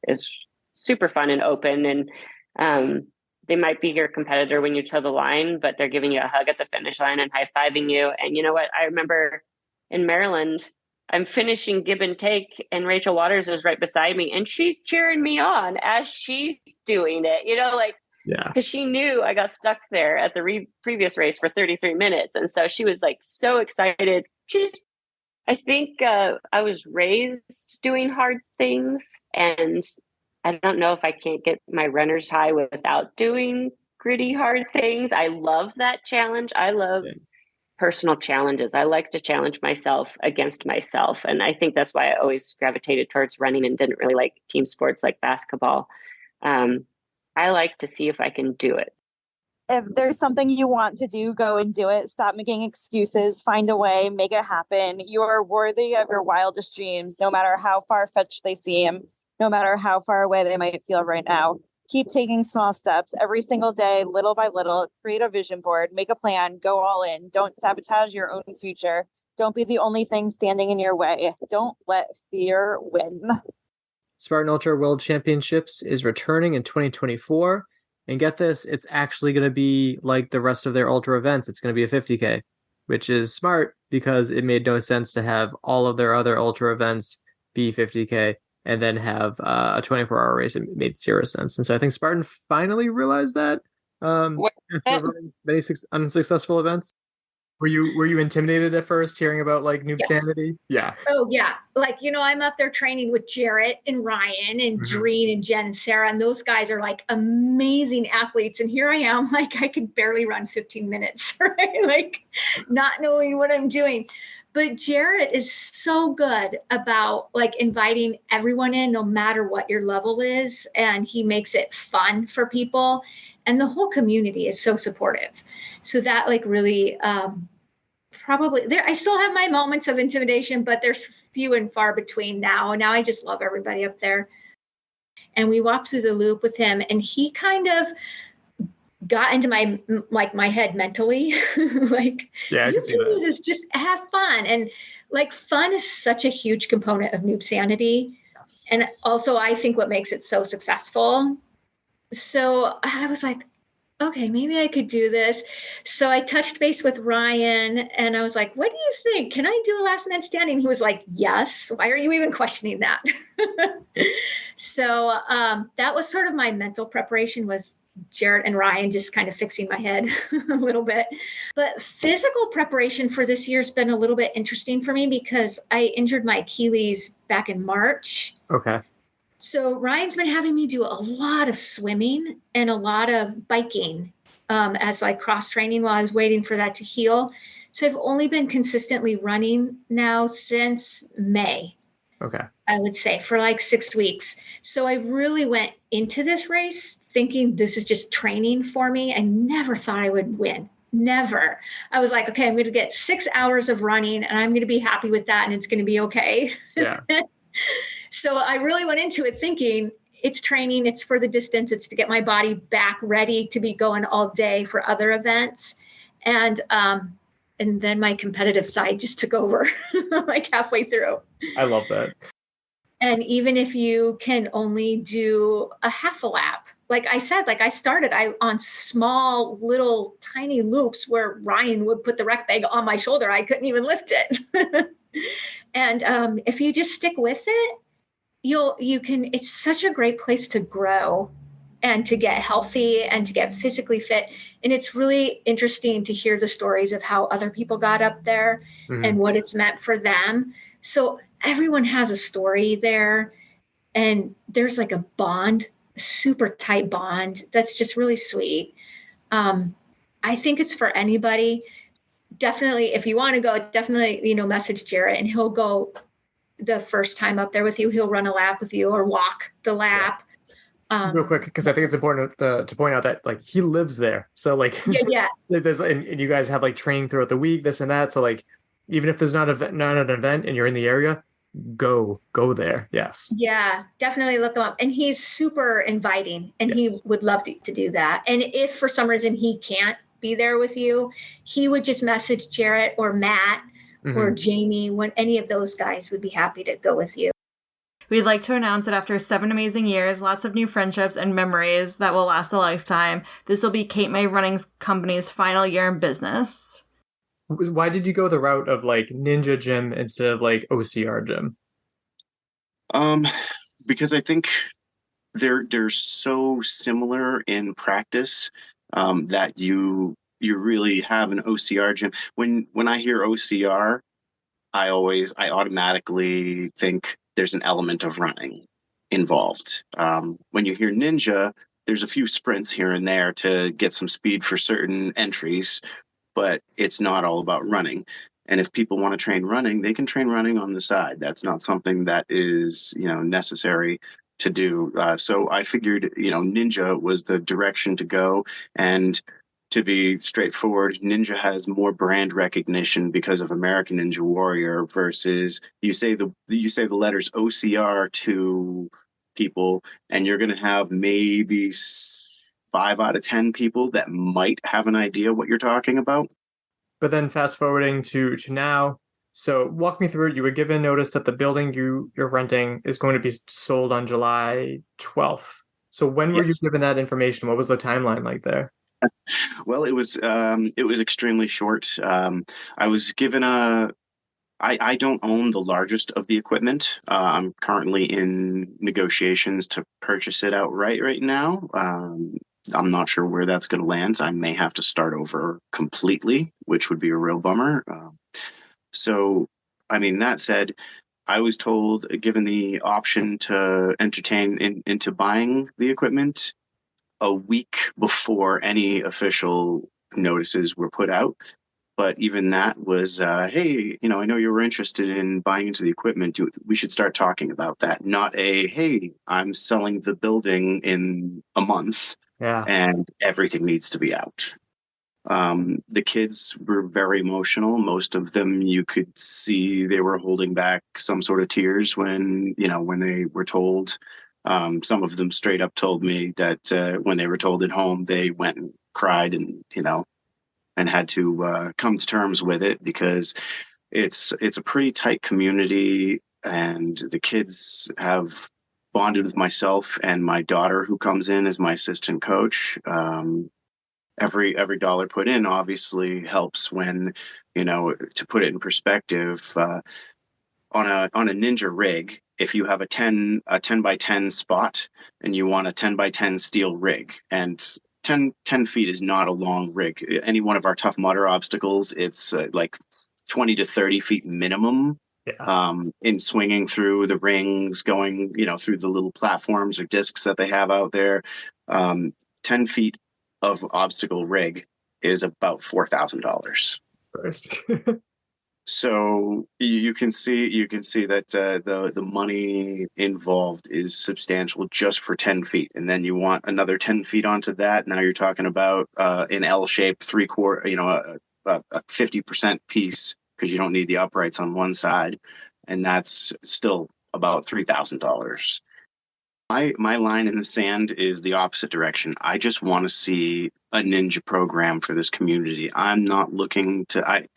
super fun and open, and they might be your competitor when you toe the line, but they're giving you a hug at the finish line and high-fiving you. And you know what? I remember in Maryland, I'm finishing give and take, and Rachel Waters is right beside me, and she's cheering me on as she's doing it, Yeah. because she knew I got stuck there at the previous race for 33 minutes. And so she was like so excited. I think I was raised doing hard things, and I don't know if I can't get my runner's high without doing gritty, hard things. I love that challenge. I love personal challenges. I like to challenge myself against myself. And I think that's why I always gravitated towards running and didn't really like team sports like basketball. I like to see if I can do it. If there's something you want to do, go and do it. Stop making excuses. Find a way. Make it happen. You are worthy of your wildest dreams, no matter how far-fetched they seem, no matter how far away they might feel right now. Keep taking small steps every single day, little by little. Create a vision board. Make a plan. Go all in. Don't sabotage your own future. Don't be the only thing standing in your way. Don't let fear win. Spartan Ultra World Championships is returning in 2024. And get this, it's actually going to be like the rest of their ultra events. It's going to be a 50K, which is smart because it made no sense to have all of their other ultra events be 50K and then have a 24-hour race. It made zero sense. And so I think Spartan finally realized that after running many unsuccessful events. Were you intimidated at first hearing about like Noob Sanity? Yeah. Oh yeah. Like, I'm up there training with Jarrett and Ryan and Dreen and Jen and Sarah, and those guys are like amazing athletes. And here I am, like I could barely run 15 minutes, right? Like not knowing what I'm doing. But Jarrett is so good about like inviting everyone in, no matter what your level is. And he makes it fun for people. And the whole community is so supportive. So that like really probably there, I still have my moments of intimidation, but there's few and far between now. And now I just love everybody up there. And we walked through the loop with him, and he kind of got into my head mentally. Like, yeah, I you can see can that. do this, just have fun. And like fun is such a huge component of Noob Sanity. Yes. And also I think what makes it so successful. So I was like, okay, maybe I could do this. So I touched base with Ryan and I was like, what do you think? Can I do a last man standing? He was like, yes. Why are you even questioning that? So that was sort of my mental preparation, was Jarrett and Ryan just kind of fixing my head a little bit. But physical preparation for this year has been a little bit interesting for me because I injured my Achilles back in March. Okay. So Ryan's been having me do a lot of swimming and a lot of biking as like cross training while I was waiting for that to heal. So I've only been consistently running now since May. Okay. I would say for like 6 weeks. So I really went into this race thinking this is just training for me. I never thought I would win. Never. I was like, okay, I'm going to get 6 hours of running and I'm going to be happy with that and it's going to be okay. Yeah. So I really went into it thinking it's training, it's for the distance, it's to get my body back ready to be going all day for other events. And then my competitive side just took over like halfway through. I love that. And even if you can only do a half a lap, like I said, like I started on small little tiny loops where Ryan would put the rec bag on my shoulder. I couldn't even lift it. And if you just stick with it, you can, it's such a great place to grow and to get healthy and to get physically fit. And it's really interesting to hear the stories of how other people got up there and what it's meant for them. So everyone has a story there, and there's like a bond, a super tight bond that's just really sweet. I think it's for anybody. Definitely, if you want to go, definitely, message Jarrett and he'll go the first time up there with you. He'll run a lap with you or walk the lap. Real quick, because I think it's important to point out that like he lives there, so like yeah. there's and you guys have like training throughout the week, this and that. So like even if there's not an event and you're in the area, go there. Yes. Yeah, definitely look him up. And he's super inviting and he would love to do that. And if for some reason he can't be there with you, he would just message Jarrett or Matt or Jamie, when any of those guys would be happy to go with you. We'd like to announce that after 7 amazing years, lots of new friendships and memories that will last a lifetime, this will be Cape May Running Company's final year in business. Why did you go the route of like Ninja Gym instead of like OCR Gym? Because I think they're so similar in practice that you really have an OCR gym. When I hear OCR, I automatically think there's an element of running involved. When you hear Ninja, there's a few sprints here and there to get some speed for certain entries, but it's not all about running. And if people want to train running, they can train running on the side. That's not something that is, necessary to do. So I figured, Ninja was the direction to go. And to be straightforward, Ninja has more brand recognition because of American Ninja Warrior versus you say the letters OCR to people, and you're going to have maybe 5 out of 10 people that might have an idea what you're talking about. But then fast forwarding to now, so walk me through it. You were given notice that the building you're renting is going to be sold on July 12th. So when were you given that information? What was the timeline like there? Well, it was extremely short. I was given I don't own the largest of the equipment. I'm currently in negotiations to purchase it outright right now. I'm not sure where that's going to land. I may have to start over completely, which would be a real bummer. So, I mean, that said, I was told, given the option to entertain into buying the equipment a week before any official notices were put out. But even that was, hey, I know you were interested in buying into the equipment. We should start talking about that. Not a, hey, I'm selling the building in a month and everything needs to be out. The kids were very emotional. Most of them, you could see they were holding back some sort of tears when they were told. Some of them straight up told me that when they were told at home, they went and cried and had to come to terms with it because it's a pretty tight community, and the kids have bonded with myself and my daughter, who comes in as my assistant coach. Every dollar put in obviously helps when, to put it in perspective, on a Ninja rig, if you have a 10 by 10 spot and you want a 10 by 10 steel rig, and 10 feet is not a long rig. Any one of our Tough Mudder obstacles, it's like 20 to 30 feet minimum. In swinging through the rings, going, through the little platforms or discs that they have out there. 10 feet of obstacle rig is about $4,000. So you can see that the money involved is substantial just for 10 feet. And then you want another 10 feet onto that. Now you're talking about an L-shaped 3/4, a 50% piece, because you don't need the uprights on one side. And that's still about $3,000. My line in the sand is the opposite direction. I just want to see a Ninja program for this community. I'm not looking to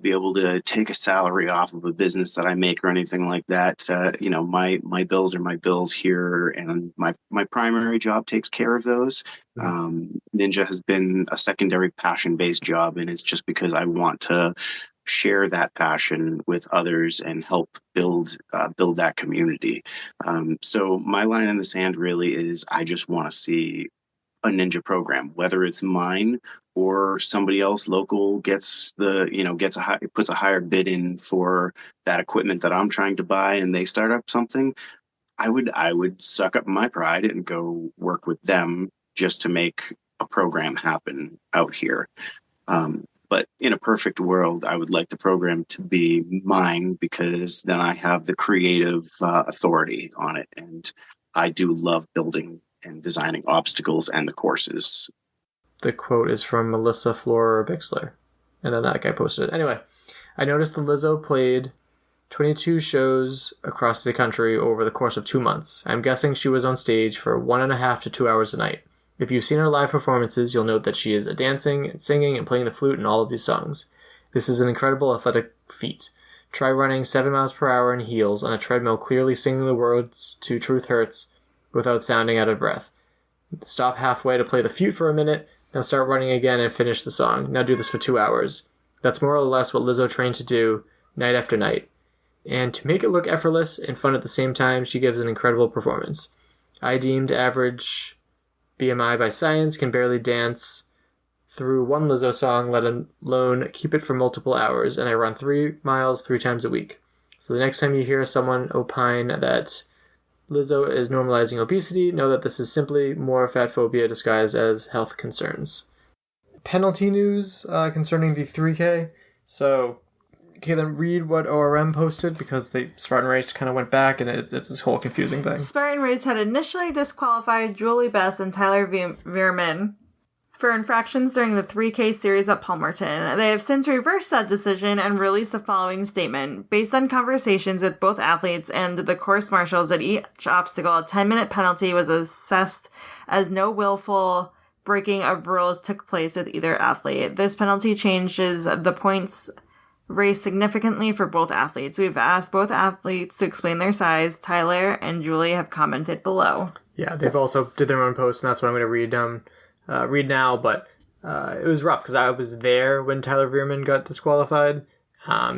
be able to take a salary off of a business that I make or anything like that. My bills are my bills here, and my primary job takes care of those. Ninja has been a secondary passion-based job, and it's just because I want to share that passion with others and help build that community. So my line in the sand really is, I just want to see a Ninja program, whether it's mine or somebody else local puts a higher bid in for that equipment that I'm trying to buy, and they start up something. I would suck up my pride and go work with them just to make a program happen out here. But in a perfect world, I would like the program to be mine, because then I have the creative authority on it. And I do love building and designing obstacles and the courses. The quote is from Melissa Flora Bixler. And then that guy posted it. Anyway, I noticed that Lizzo played 22 shows across the country over the course of 2 months. I'm guessing she was on stage for 1.5 to 2 hours a night. If you've seen her live performances, you'll note that she is dancing and singing and playing the flute in all of these songs. This is an incredible athletic feat. Try running 7 miles per hour in heels on a treadmill, clearly singing the words to Truth Hurts without sounding out of breath. Stop halfway to play the flute for a minute, now start running again and finish the song. Now do this for 2 hours. That's more or less what Lizzo trained to do night after night. And to make it look effortless and fun at the same time, she gives an incredible performance. I deemed average BMI by science, can barely dance through one Lizzo song, let alone keep it for multiple hours, and I run 3 miles 3 times a week. So the next time you hear someone opine that Lizzo is normalizing obesity, know that this is simply more fat phobia disguised as health concerns. Penalty news concerning the 3K. So, Caitlin, read what ORM posted, because the Spartan race kind of went back, and it's this whole confusing thing. Spartan race had initially disqualified Julie Best and Tyler Veerman for infractions during the 3K series at Palmerton. They have since reversed that decision and released the following statement. Based on conversations with both athletes and the course marshals at each obstacle, a 10-minute penalty was assessed as no willful breaking of rules took place with either athlete. This penalty changes the points race significantly for both athletes. We've asked both athletes to explain their size. Tyler and Julie have commented below. Yeah, they've also did their own post, and that's what I'm going to read now. But it was rough, because I was there when Tyler Veerman got disqualified.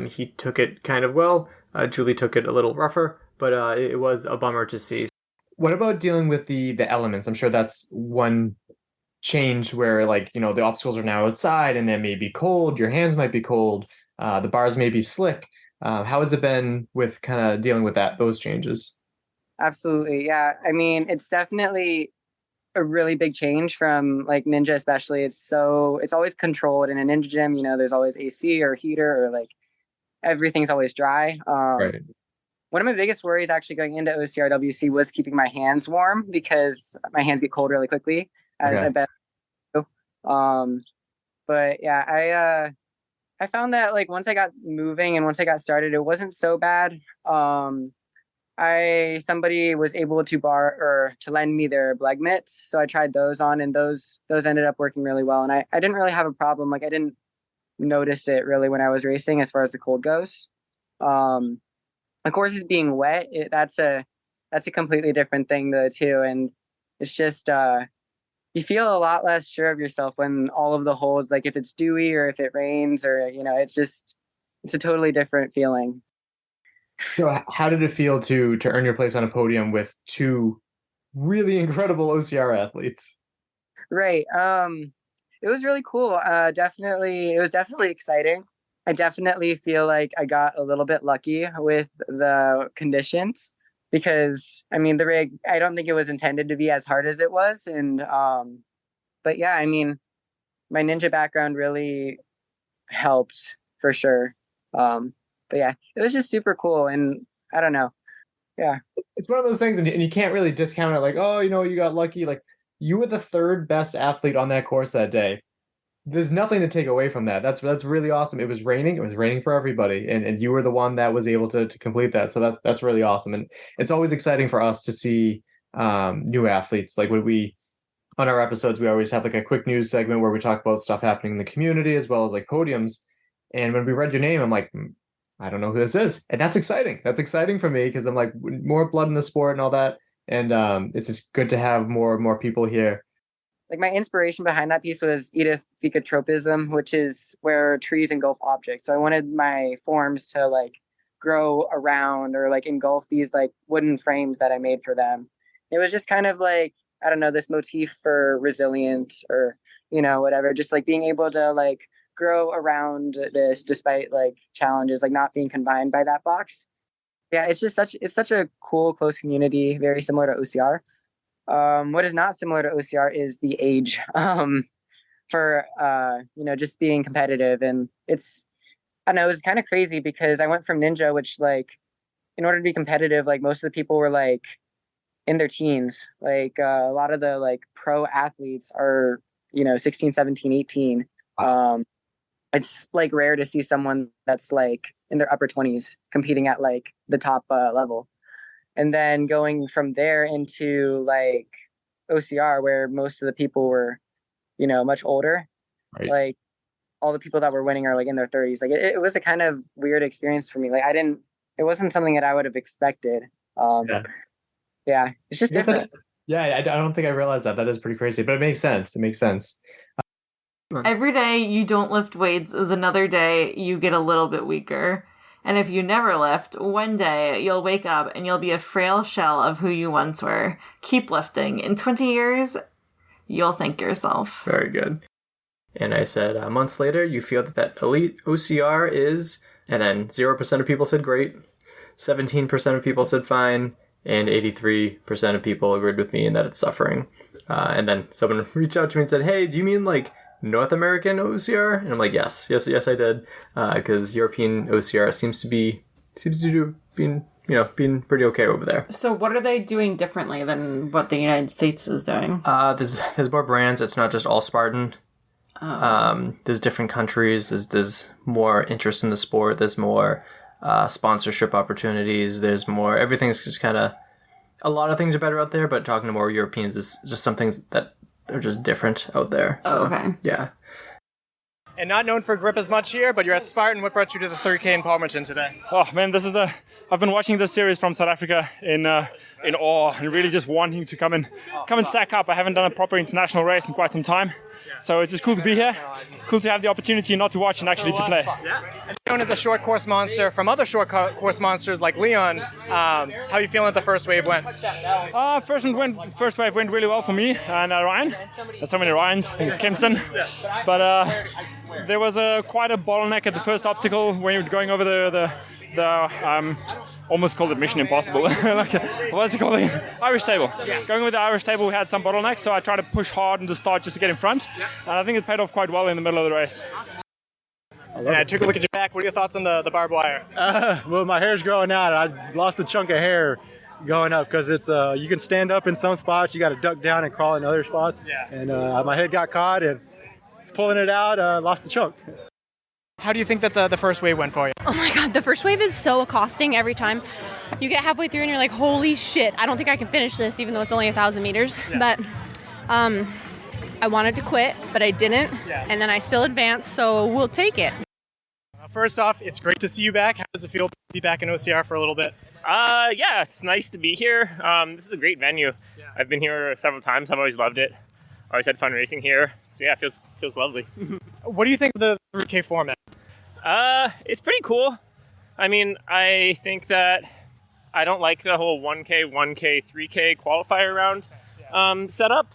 He took it kind of well. Julie took it a little rougher, but it was a bummer to see. What about dealing with the elements? I'm sure that's one change where, like, you know, the obstacles are now outside, and they may be cold. Your hands might be cold. The bars may be slick. How has it been with kind of dealing with those changes? Absolutely. Yeah. I mean, it's definitely a really big change from like Ninja, especially. It's always controlled in a Ninja gym. You know, there's always AC or heater, or like everything's always dry. Right. One of my biggest worries actually going into OCRWC was keeping my hands warm, because my hands get cold really quickly, as I bet. But yeah, I found that like once I got moving and once I got started, it wasn't so bad. Somebody was able to lend me their leg mitts, so I tried those on, and those ended up working really well. And I didn't really have a problem. Like, I didn't notice it really when I was racing as far as the cold goes. Of course, it's being wet. That's a completely different thing though too, and it's just you feel a lot less sure of yourself when all of the holds, like if it's dewy or if it rains, or, you know, it's a totally different feeling. So how did it feel to earn your place on a podium with 2 really incredible OCR athletes? Right. It was really cool. It was definitely exciting. I definitely feel like I got a little bit lucky with the conditions, because I mean, the rig, I don't think it was intended to be as hard as it was. And, but yeah, I mean, my Ninja background really helped for sure. But yeah, it was just super cool. And I don't know. Yeah. It's one of those things, and you can't really discount it like, oh, you know, you got lucky. Like, you were the 3rd best athlete on that course that day. There's nothing to take away from that. That's really awesome. It was raining for everybody, and you were the one that was able to complete that. So that's really awesome. And it's always exciting for us to see new athletes. Like, when we, on our episodes, we always have like a quick news segment where we talk about stuff happening in the community as well as like podiums. And when we read your name, I'm like, I don't know who this is. And that's exciting. That's exciting for me, because I'm like, more blood in the sport and all that. And it's just good to have more and more people here. Like, my inspiration behind that piece was edaphicotropism, which is where trees engulf objects. So I wanted my forms to like grow around or like engulf these like wooden frames that I made for them. It was just kind of like, I don't know, this motif for resilience, or, you know, whatever, just like being able to like grow around this despite like challenges, like not being confined by that box. Yeah, it's such a cool, close community, very similar to OCR. What is not similar to OCR is the age for just being competitive, and I don't know, it was kind of crazy because I went from ninja, which like in order to be competitive, like most of the people were like in their teens. Like a lot of the like pro athletes are 16, 17, 18. It's like rare to see someone that's like in their upper 20s competing at like the top level. And then going from there into like OCR, where most of the people were, much older, Right. like all the people that were winning are like in their 30s. Like it was a kind of weird experience for me. Like it wasn't something that I would have expected. Yeah, it's just different. Yeah, I don't think I realized that. That is pretty crazy, but it makes sense. It makes sense. Every day you don't lift weights is another day you get a little bit weaker. And if you never lift, one day you'll wake up and you'll be a frail shell of who you once were. Keep lifting. In 20 years, you'll thank yourself. Very good. And I said, months later, you feel that elite OCR is, and then 0% of people said great, 17% of people said fine, and 83% of people agreed with me in that it's suffering. And then someone reached out to me and said, hey, do you mean like North American OCR? And I'm like, yes, I did. Because European OCR seems to be being pretty okay over there. So what are they doing differently than what the United States is doing? There's more brands. It's not just all Spartan. There's different countries. There's more interest in the sport. There's more sponsorship opportunities. There's more. Everything's just kind of. A lot of things are better out there, but talking to more Europeans is just some things that are just different out there. So, okay. Yeah. And not known for grip as much here, but you're at Spartan. What brought you to the 3K in Palmerton today? Oh man, I've been watching this series from South Africa in awe and really just wanting to come and sack up. I haven't done a proper international race in quite some time, so it's just cool to be here. Cool to have the opportunity not to watch and actually to play. And known as a short course monster from other short course monsters like Leon, how are you feeling the first wave went? First wave went really well for me and Ryan. There's so many Ryans. I think it's Kempson, but there was quite a bottleneck at the first obstacle when you were going over the almost called it Mission Impossible. What's it called? Irish table. Going with the Irish table, we had some bottlenecks, so I tried to push hard in the start just to get in front. And I think it paid off quite well in the middle of the race. And I took a look at your back. What are your thoughts on the barbed wire? Well, my hair's growing out. I lost a chunk of hair going up because it's you can stand up in some spots, you got to duck down and crawl in other spots. Yeah. And my head got caught and pulling it out, lost a chunk. How do you think that the first wave went for you? Oh my God, the first wave is so accosting every time. You get halfway through and you're like, holy shit, I don't think I can finish this, even though it's only 1,000 meters. Yeah. But I wanted to quit, but I didn't. Yeah. And then I still advanced, so we'll take it. First off, it's great to see you back. How does it feel to be back in OCR for a little bit? Yeah, it's nice to be here. This is a great venue. Yeah. I've been here several times. I've always loved it. Always had fun racing here. So yeah, it feels lovely. What do you think of the 3K format? It's pretty cool. I mean, I think that I don't like the whole 1K, 3K qualifier round setup.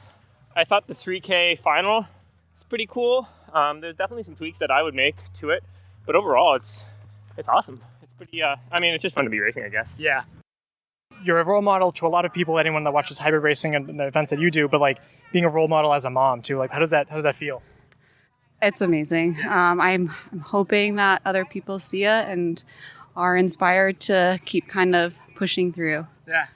I thought the 3K final is pretty cool. There's definitely some tweaks that I would make to it, but overall, it's awesome. It's pretty. It's just fun to be racing, I guess. Yeah. You're a role model to a lot of people, anyone that watches hybrid racing and the events that you do, but like being a role model as a mom too, like how does that feel? It's amazing. I'm hoping that other people see it and are inspired to keep kind of pushing through. Yeah.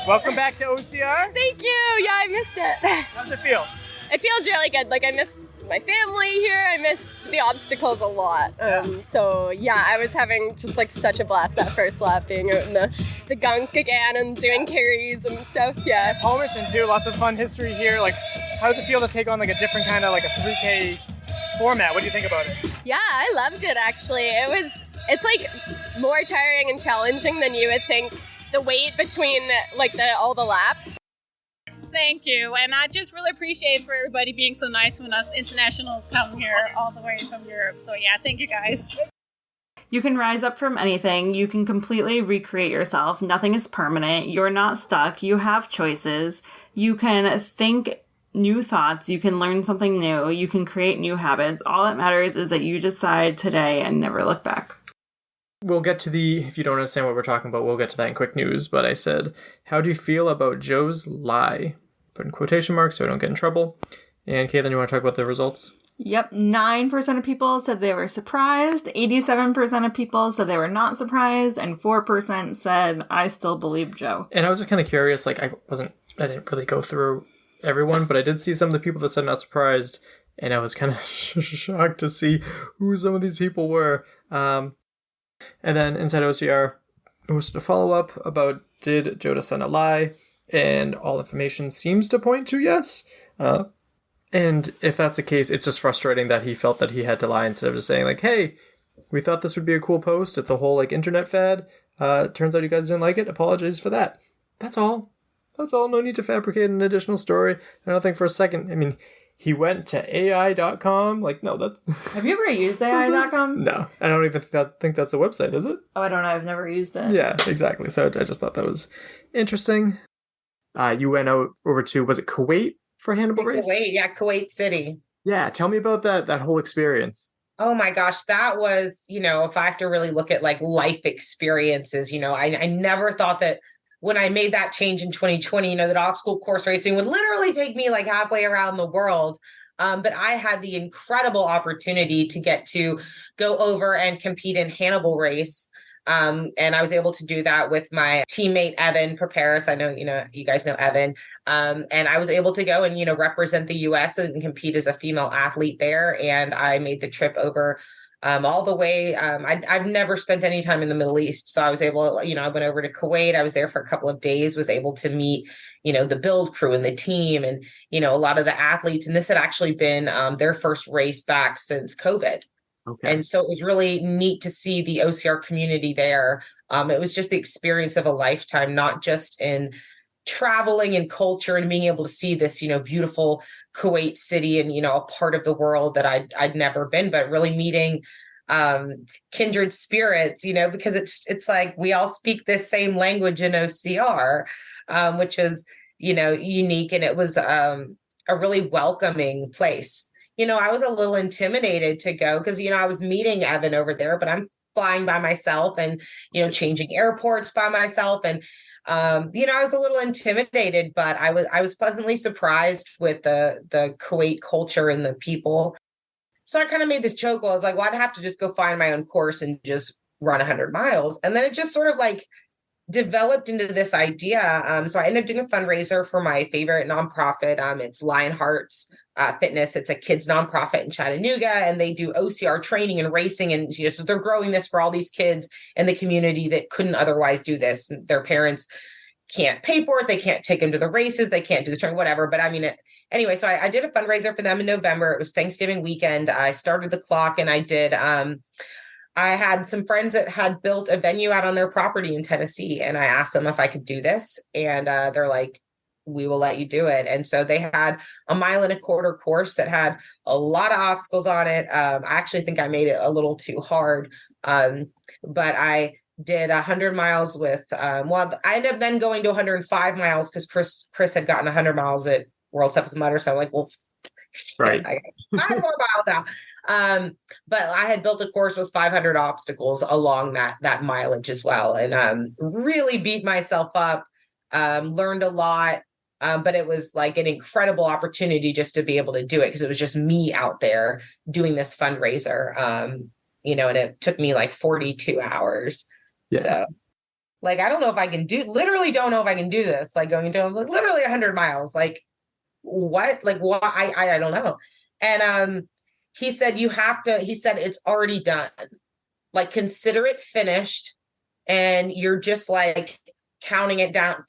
Welcome back to OCR. Thank you. Yeah, I missed it. How does it feel? It feels really good. Like I missed my family here. I missed the obstacles a lot. So yeah, I was having just like such a blast that first lap, being out in the gunk again and doing carries and stuff. Yeah. Palmerton too. Lots of fun history here. Like, how does it feel to take on like a different kind of like a 3K format? What do you think about it? Yeah, I loved it actually. It's like more tiring and challenging than you would think. The wait between like all the laps. Thank you, and I just really appreciate for everybody being so nice when us internationals come here all the way from Europe. So yeah, thank you guys. You can rise up from anything. You can completely recreate yourself. Nothing is permanent. You're not stuck. You have choices. You can think new thoughts. You can learn something new. You can create new habits. All that matters is that you decide today and never look back. we'll get to if you don't understand what we're talking about, we'll get to that in quick news. But I said, how do you feel about Joe's lie? Put in quotation marks so I don't get in trouble. And Caitlin, you want to talk about the results? Yep, 9% of people said they were surprised, 87% of people said they were not surprised, and 4% said, I still believe Joe. And I was just kind of curious, like, I didn't really go through everyone, but I did see some of the people that said not surprised, and I was kind of shocked to see who some of these people were. And then Inside OCR posted a follow-up about, did Joe send a lie? And all information seems to point to yes. And if that's the case, it's just frustrating that he felt that he had to lie instead of just saying, like, hey, we thought this would be a cool post. It's a whole, like, internet fad. Turns out you guys didn't like it. Apologies for that. That's all. That's all. No need to fabricate an additional story. I don't think for a second. I mean, he went to AI.com. Like, no, that's... Have you ever used AI.com? No. I don't even think that's a website, is it? Oh, I don't know. I've never used it. Yeah, exactly. So I just thought that was interesting. You went over to, was it Kuwait for Hannibal Race? Kuwait, yeah, Kuwait City. Yeah, tell me about that whole experience. Oh my gosh, that was, if I have to really look at like life experiences, I never thought that when I made that change in 2020, that obstacle course racing would literally take me like halfway around the world. But I had the incredible opportunity to get to go over and compete in Hannibal Race. And I was able to do that with my teammate, Evan Preface. I know, you guys know Evan. And I was able to go and, represent the US and compete as a female athlete there. And I made the trip over all the way. I've never spent any time in the Middle East. So I was able, I went over to Kuwait. I was there for a couple of days, was able to meet, the build crew and the team and, a lot of the athletes. And this had actually been their first race back since COVID. Okay. And so it was really neat to see the OCR community there. It was just the experience of a lifetime, not just in traveling and culture and being able to see this, beautiful Kuwait city and, a part of the world that I'd never been, but really meeting kindred spirits, because it's like we all speak this same language in OCR, which is, unique. And it was a really welcoming place. I was a little intimidated to go because, I was meeting Evan over there, but I'm flying by myself and, changing airports by myself. And, I was a little intimidated, but I was pleasantly surprised with the Kuwait culture and the people. So I kind of made this joke. I was like, well, I'd have to just go find my own course and just run 100 miles. And then it just sort of like developed into this idea. So I ended up doing a fundraiser for my favorite nonprofit. It's Lionhearts Fitness. It's a kids nonprofit in Chattanooga, and they do OCR training and racing. And so they're growing this for all these kids in the community that couldn't otherwise do this. Their parents can't pay for it. They can't take them to the races. They can't do the training, whatever. But I mean, anyway, so I did a fundraiser for them in November. It was Thanksgiving weekend. I started the clock and I did, I had some friends that had built a venue out on their property in Tennessee, and I asked them if I could do this. And they're like, we will let you do it. And so they had a 1.25 mile course that had a lot of obstacles on it. I actually think I made it a little too hard. But I did 100 miles with, I ended up then going to 105 miles because Chris had gotten 100 miles at World Toughest Mudder. So I'm like, well, right. I got 5 more miles now. But I had built a course with 500 obstacles along that mileage as well. And really beat myself up, learned a lot. But it was like an incredible opportunity just to be able to do it because it was just me out there doing this fundraiser, and it took me like 42 hours. Yes. So like, I don't know if I can literally don't know if I can do this, like going into literally 100 miles, like what, like what, I don't know. And, he said, he said, it's already done. Like, consider it finished. And you're just like counting it down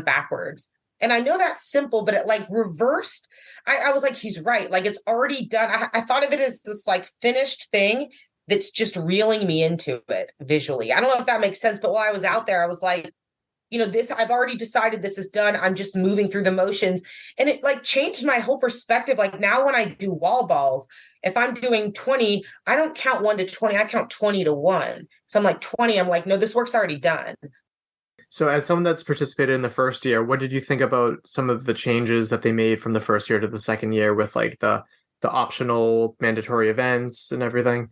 backwards. And I know that's simple, but it like reversed. I was like, he's right. Like, it's already done. I thought of it as this like finished thing that's just reeling me into it visually. I don't know if that makes sense, but while I was out there, I was like, this, I've already decided this is done. I'm just moving through the motions. And it like changed my whole perspective. Like now when I do wall balls, if I'm doing 20, I don't count 1 to 20. I count 20 to 1. So I'm like 20. I'm like, no, this work's already done. So as someone that's participated in the first year, what did you think about some of the changes that they made from the first year to the second year with like the optional mandatory events and everything?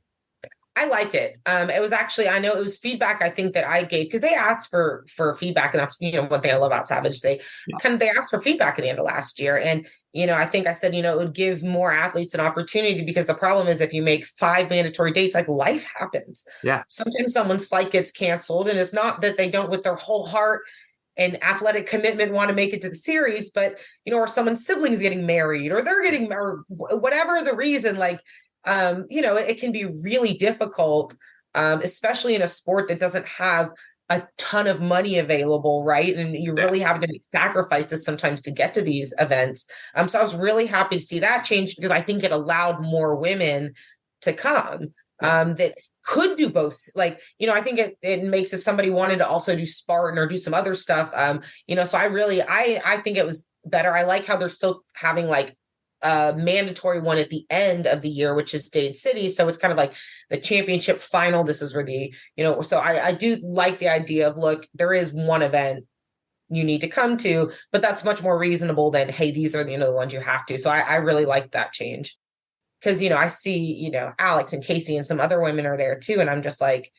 I like it. It was actually, I know it was feedback I think that I gave because they asked for feedback, and that's one thing I love about Savage. They they asked for feedback at the end of last year, and I think I said it would give more athletes an opportunity because the problem is if you make 5 mandatory dates, like life happens. Yeah. Sometimes someone's flight gets canceled, and it's not that they don't with their whole heart and athletic commitment want to make it to the series, but or someone's siblings getting married or they're getting married, whatever the reason, it can be really difficult, especially in a sport that doesn't have a ton of money available, right? And you really have to make sacrifices sometimes to get to these events. So I was really happy to see that change because I think it allowed more women to come that could do both. I think it makes if somebody wanted to also do Spartan or do some other stuff, so I think it was better. I like how they're still having a mandatory one at the end of the year, which is Dade City. So it's kind of like the championship final. This is where so I do like the idea of, look, there is one event you need to come to, but that's much more reasonable than, hey, these are the ones you have to. So I really like that change. Because, I see, Alex and Casey and some other women are there too. And I'm just like,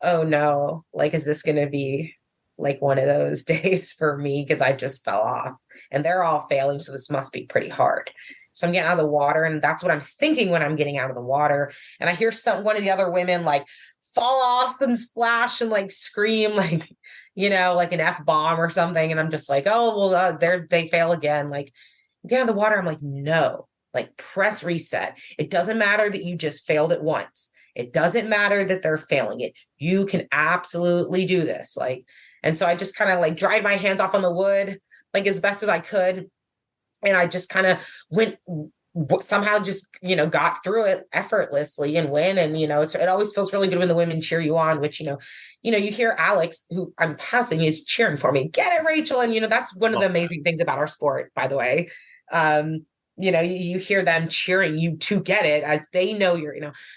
oh no, is this going to be one of those days for me? Because I just fell off and they're all failing. So this must be pretty hard. So I'm getting out of the water. And that's what I'm thinking when I'm getting out of the water. And I hear one of the other women fall off and splash and scream like an F-bomb or something. And I'm just like, oh, well, they fail again. Get out of the water. I'm like, no. Press reset. It doesn't matter that you just failed it once. It doesn't matter that they're failing it. You can absolutely do this. And so I just kind of dried my hands off on the wood, as best as I could. And I just kind of went somehow just, got through it effortlessly and win. And, it always feels really good when the women cheer you on, which, you hear Alex, who I'm passing, is cheering for me. Get it, Rachel. And, that's one of the amazing things about our sport, by the way. You hear them cheering you to get it as they know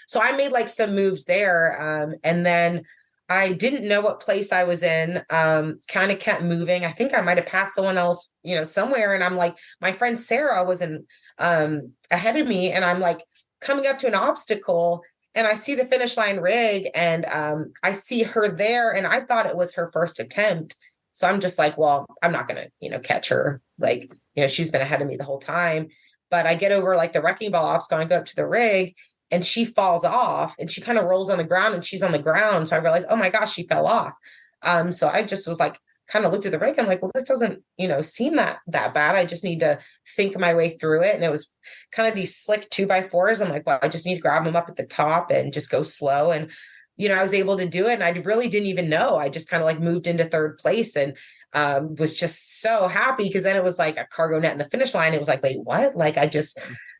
so I made some moves there. And then I didn't know what place I was in, kind of kept moving. I think I might've passed someone else, somewhere. And I'm my friend Sarah was ahead of me, and I'm coming up to an obstacle and I see the finish line rig, and I see her there, and I thought it was her first attempt. So I'm just well, I'm not going to, catch her. She's been ahead of me the whole time. But I get over the wrecking ball obstacle and I go up to the rig, and she falls off and she kind of rolls on the ground, and she's on the ground. So I realized, oh my gosh, she fell off. So I just was kind of looked at the rig. I'm well, this doesn't, seem that bad. I just need to think my way through it. And it was kind of these slick 2x4s. I'm well, I just need to grab them up at the top and just go slow. And, I was able to do it. And I really didn't even know. I just kind of moved into third place and was just so happy, because then it was a cargo net in the finish line. It was wait, what?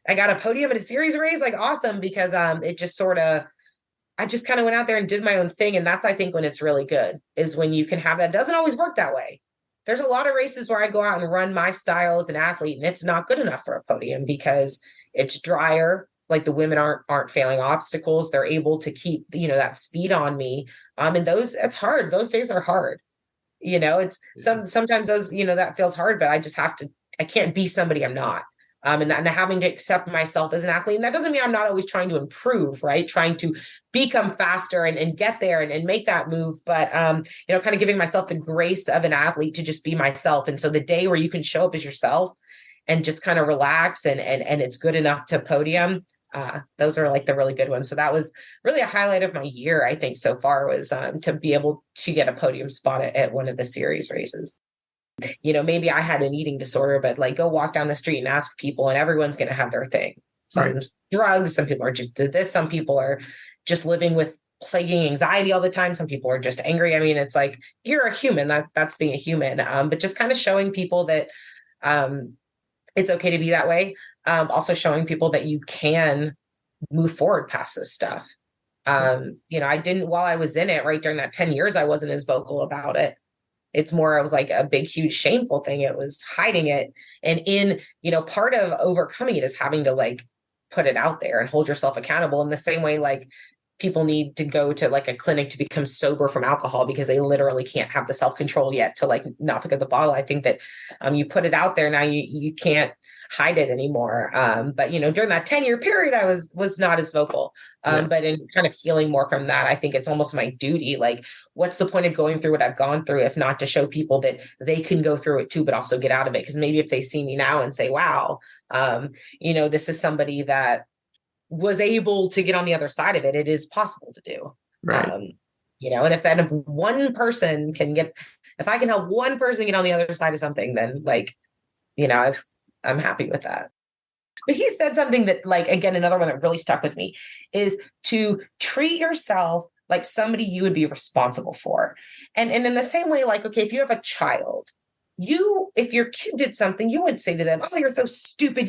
I got a podium in a series race, awesome, because it just I just kind of went out there and did my own thing. And that's, I think, when it's really good, is when you can have that. It doesn't always work that way. There's a lot of races where I go out and run my style as an athlete, and it's not good enough for a podium because it's drier. The women aren't failing obstacles. They're able to keep, that speed on me. And it's hard. Those days are hard. It's sometimes those, that feels hard, but I can't be somebody I'm not. And having to accept myself as an athlete. And that doesn't mean I'm not always trying to improve, right? Trying to become faster and get there and make that move. But, kind of giving myself the grace of an athlete to just be myself. And so the day where you can show up as yourself and just kind of relax and it's good enough to podium, those are the really good ones. So that was really a highlight of my year, I think, so far, was to be able to get a podium spot at one of the series races. Maybe I had an eating disorder, but go walk down the street and ask people, and everyone's going to have their thing. Some drugs, some people are just did this, some people are just living with plaguing anxiety all the time. Some people are just angry. I mean, it's you're a human, that's being a human. But just kind of showing people that it's okay to be that way. Also showing people that you can move forward past this stuff. I didn't, while I was in it, right during that 10 years, I wasn't as vocal about it. It's more, it was a big, huge, shameful thing. It was hiding it. And part of overcoming it is having to put it out there and hold yourself accountable in the same way, people need to go to like a clinic to become sober from alcohol because they literally can't have the self-control yet to like not pick up the bottle. I think that you put it out there now, you can't hide it anymore. But during that 10-year period, I was not as vocal. But in kind of healing more from that, I think it's almost my duty. Like, what's the point of going through what I've gone through if not to show people that they can go through it too, but also get out of it? Because maybe if they see me now and say, wow, this is somebody that was able to get on the other side of it, it is possible to do. Right. And if one person if I can help one person get on the other side of something, then I'm happy with that. But he said something that, like, again, another one that really stuck with me is to treat yourself like somebody you would be responsible for. And in the same way, like, okay, if you have a child, if your kid did something, you would say to them, oh, you're so stupid.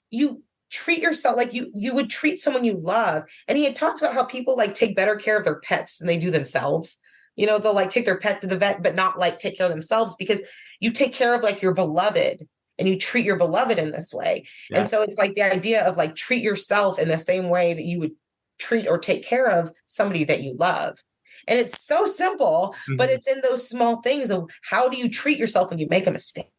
You treat yourself like you would treat someone you love. And he had talked about how people like take better care of their pets than they do themselves. They'll like take their pet to the vet, but not like take care of themselves, because you take care of like your beloved and you treat your beloved in this way. Yeah. And so it's like the idea of like treat yourself in the same way that you would treat or take care of somebody that you love. And it's so simple, but it's in those small things of how do you treat yourself when you make a mistake?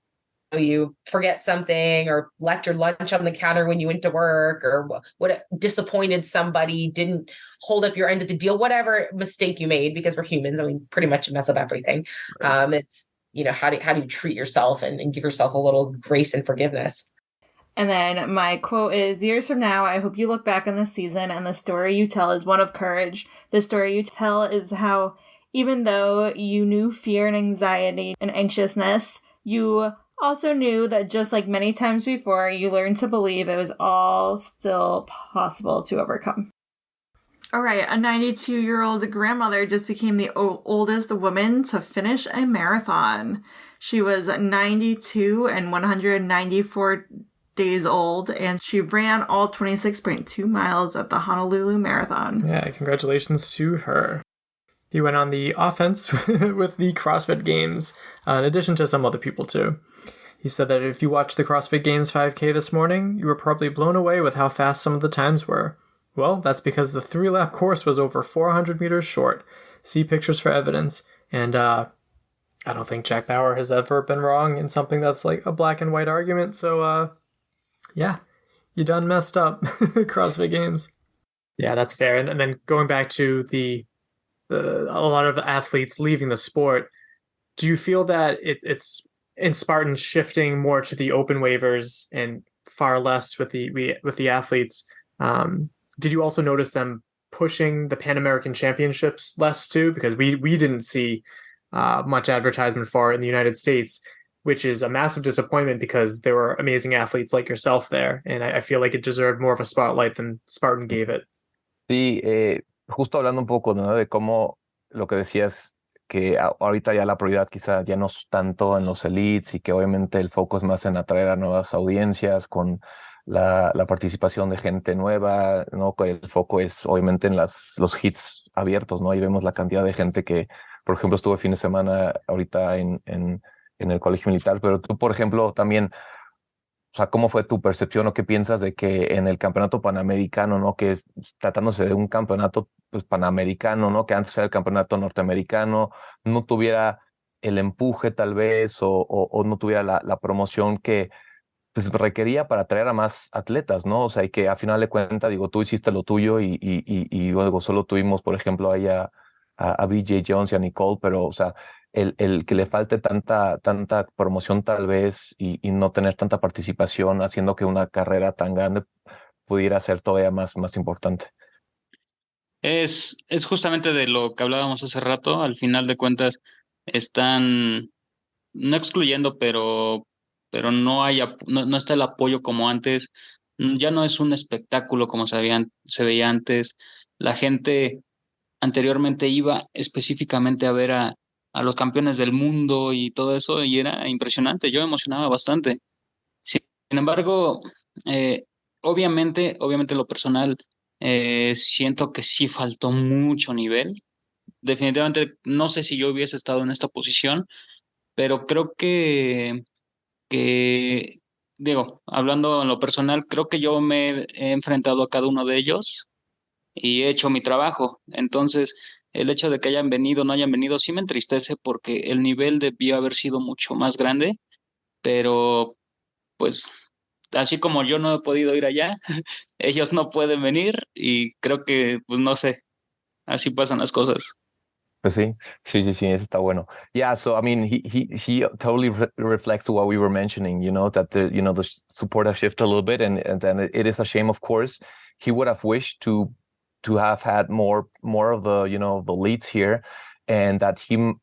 You forget something or left your lunch on the counter when you went to work, or what disappointed somebody, didn't hold up your end of the deal, whatever mistake you made, because we're humans and we pretty much mess up everything. Right. It's, how do you treat yourself and give yourself a little grace and forgiveness? And then my quote is, years from now, I hope you look back on this season and the story you tell is one of courage. The story you tell is how, even though you knew fear and anxiety and anxiousness, you also knew that just like many times before, you learned to believe it was all still possible to overcome. All right, a 92-year-old grandmother just became the oldest woman to finish a marathon. She was 92 and 194 days old, and she ran all 26.2 miles at the Honolulu Marathon. Yeah, congratulations to her. He went on the offense with the CrossFit Games, in addition to some other people too. He said that if you watched the CrossFit Games 5K this morning, you were probably blown away with how fast some of the times were. Well, that's because the 3-lap course was over 400 meters short. See pictures for evidence. And I don't think Jack Bauer has ever been wrong in something that's like a black and white argument. So, yeah, you done messed up, CrossFit Games. Yeah, that's fair. And then going back to a lot of athletes leaving the sport, do you feel that it's in Spartan shifting more to the open waivers and far less with the athletes? Did you also notice them pushing the Pan American Championships less too? Because we didn't see much advertisement for it in the United States, which is a massive disappointment because there were amazing athletes like yourself there, and I feel like it deserved more of a spotlight than Spartan gave it. Sí, justo hablando un poco, ¿no?, de cómo lo que decías, que ahorita ya la prioridad quizá ya no es tanto en los elites y que obviamente el foco es más en atraer a nuevas audiencias con la participación de gente nueva, ¿no? El foco es obviamente en los hits abiertos, ¿no? Ahí vemos la cantidad de gente que, por ejemplo, estuvo el fin de semana ahorita en el colegio militar, pero tú, por ejemplo, también, o sea, ¿cómo fue tu percepción o qué piensas de que en el campeonato panamericano, ¿no?, que es tratándose de un campeonato pues panamericano, ¿no?, que antes era el campeonato norteamericano, no tuviera el empuje tal vez o no tuviera la promoción que pues requería para atraer a más atletas, ¿no? O sea, y que a final de cuentas, digo, tú hiciste lo tuyo y luego solo tuvimos, por ejemplo, ahí a BJ Jones y a Nicole, pero, o sea, el que le falte tanta promoción tal vez y no tener tanta participación, haciendo que una carrera tan grande pudiera ser todavía más importante. Es justamente de lo que hablábamos hace rato. Al final de cuentas están no excluyendo, pero no está el apoyo como antes. Ya no es un espectáculo como se veía antes. La gente anteriormente iba específicamente a ver a los campeones del mundo y todo eso, y era impresionante. Yo me emocionaba bastante. Sin embargo, obviamente lo personal, siento que sí faltó mucho nivel. Definitivamente no sé si yo hubiese estado en esta posición, pero creo que digo, hablando en lo personal, creo que yo me he enfrentado a cada uno de ellos y he hecho mi trabajo. Entonces, el hecho de que hayan venido o no hayan venido sí me entristece porque el nivel debió haber sido mucho más grande, pero pues así como yo no he podido ir allá, ellos no pueden venir y creo que, pues no sé, así pasan las cosas. Pues sí, sí, eso está bueno. Yeah, so I mean, he totally reflects what we were mentioning, that the support has shifted a little bit, and then it is a shame, of course. He would have wished to have had more of the the leads here, and that he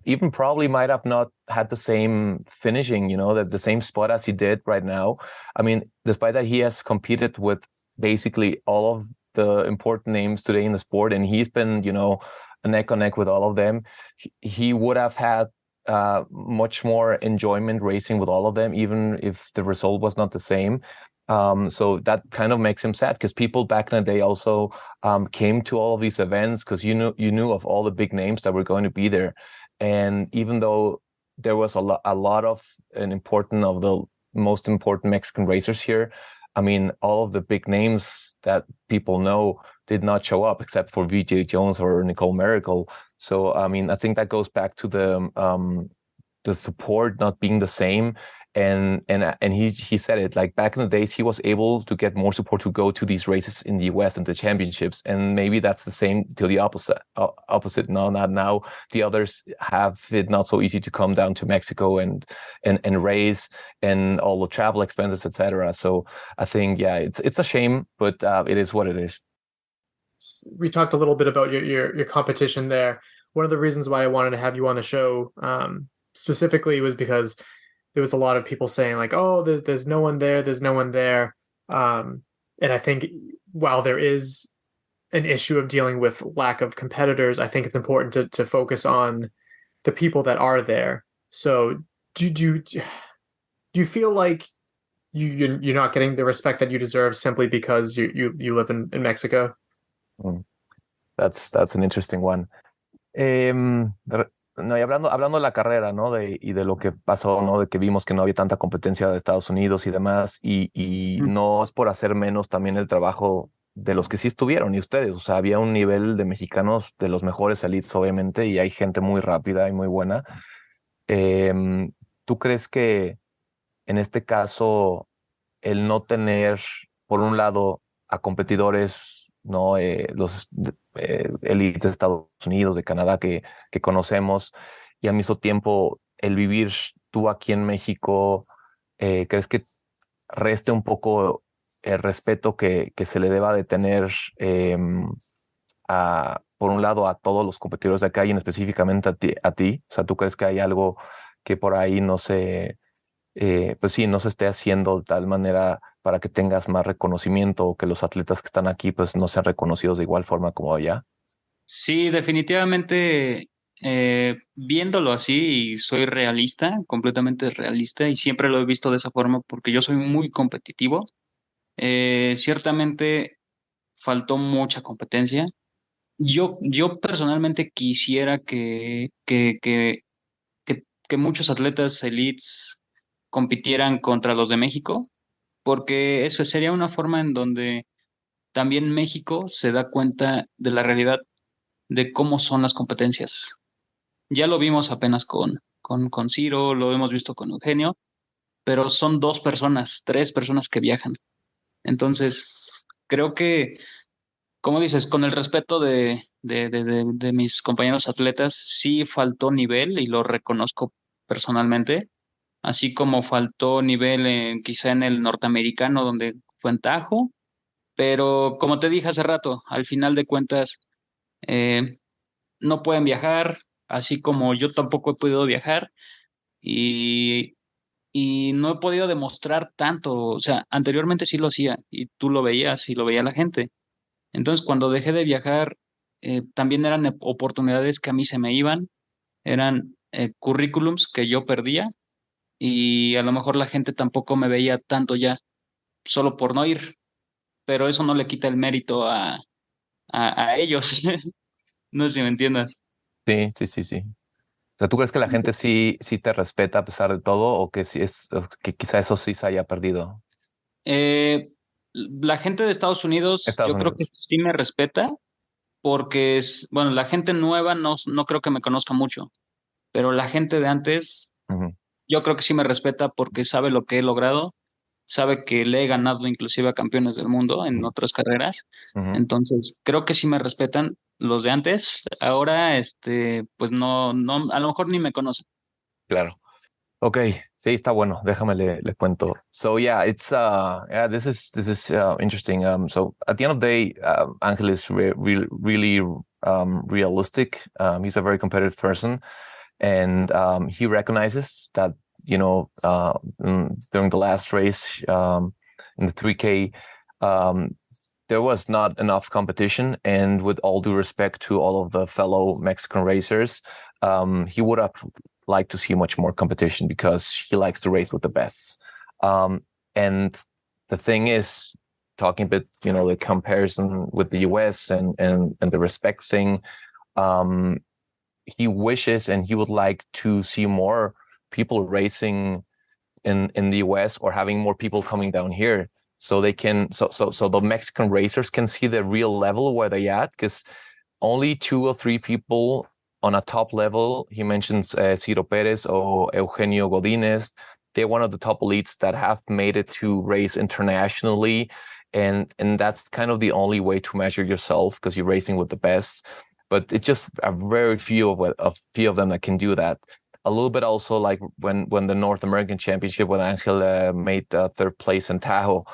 even probably might have not had the same finishing, that the same spot as he did right now. I mean, despite that he has competed with basically all of the important names today in the sport, and he's been, neck on neck with all of them, he would have had much more enjoyment racing with all of them, even if the result was not the same. So that kind of makes him sad because people back in the day also came to all of these events because you knew of all the big names that were going to be there, and even though there was a lot of an important of the most important Mexican racers here, I mean, all of the big names that people know did not show up except for VJ Jones or Nicole Miracle. So, I mean, I think that goes back to the support not being the same. And he said it, like back in the days, he was able to get more support to go to these races in the US and the championships. And maybe that's the same to the opposite. No, not now. The others have it not so easy to come down to Mexico and race and all the travel expenses, etc. So I think, yeah, it's a shame, but it is what it is. We talked a little bit about your competition there. One of the reasons why I wanted to have you on the show specifically was because there was a lot of people saying like, oh, there's no one there, there's no one there. And I think while there is an issue of dealing with lack of competitors, I think it's important to focus on the people that are there. So do you feel like you're not getting the respect that you deserve simply because you live in Mexico? That's an interesting one. No, y hablando de la carrera, ¿no? Y de lo que pasó, ¿no? De que vimos que no había tanta competencia de Estados Unidos y demás, y no es por hacer menos también el trabajo de los que sí estuvieron y ustedes, o sea, había un nivel de mexicanos de los mejores elites, obviamente, y hay gente muy rápida y muy buena. ¿Tú crees que en este caso el no tener, por un lado, a competidores, ¿no? Los elites de Estados Unidos, de Canadá que conocemos, y al mismo tiempo el vivir tú aquí en México, ¿crees que reste un poco el respeto que se le deba de tener por un lado a todos los competidores de acá y en específicamente a ti? O sea, ¿tú crees que hay algo que por ahí no se, pues sí, no se esté haciendo de tal manera para que tengas más reconocimiento o que los atletas que están aquí pues no sean reconocidos de igual forma como allá? Sí, definitivamente, viéndolo así, y soy realista, completamente realista, y siempre lo he visto de esa forma porque yo soy muy competitivo. Ciertamente faltó mucha competencia. Yo personalmente quisiera que muchos atletas elites compitieran contra los de México, porque eso sería una forma en donde también México se da cuenta de la realidad de cómo son las competencias. Ya lo vimos apenas con Ciro, lo hemos visto con Eugenio, pero son dos personas, tres personas que viajan. Entonces, creo que, como dices, con el respeto de mis compañeros atletas, sí faltó nivel y lo reconozco personalmente, así como faltó nivel quizá en el norteamericano donde fue en Tajo, pero como te dije hace rato, al final de cuentas, eh, no pueden viajar, así como yo tampoco he podido viajar y, y no he podido demostrar tanto, o sea, anteriormente sí lo hacía y tú lo veías y lo veía la gente. Entonces, cuando dejé de viajar, también eran oportunidades que a mí se me iban, eran currículums que yo perdía y a lo mejor la gente tampoco me veía tanto ya, solo por no ir, pero eso no le quita el mérito a ellos. No sé si me entiendas. Sí. O sea, ¿tú crees que la gente sí te respeta a pesar de todo o que sí o que quizá eso sí se haya perdido? Eh, la gente de Estados Unidos, yo creo que sí me respeta, porque bueno, la gente nueva no creo que me conozca mucho, pero la gente de antes, yo creo que sí me respeta porque sabe lo que he logrado, sabe que le he ganado inclusive a campeones del mundo en otras carreras. Entonces, creo que sí me respetan los de antes. Ahora, pues no, a lo mejor ni me conocen. Claro. Okay, sí, está bueno. Déjame le cuento. So yeah, it's this is interesting. So at the end of the day, Angel is really realistic. He's a very competitive person, and he recognizes that, you know, during the last race, in the 3K, there was not enough competition, and with all due respect to all of the fellow Mexican racers, he would have liked to see much more competition because he likes to race with the best. And the thing is, talking a bit, you know, the comparison with the US and the respect thing, he wishes and he would like to see more people racing in the US, or having more people coming down here, so they can so the Mexican racers can see the real level where they at, because only 2 or 3 people on a top level, he mentions Ciro Perez or Eugenio Godinez, they're one of the top elites that have made it to race internationally, and that's kind of the only way to measure yourself, because you're racing with the best. But it's just a very few of them that can do that. A little bit also like when the North American Championship, when Angel made 3rd place in Tahoe,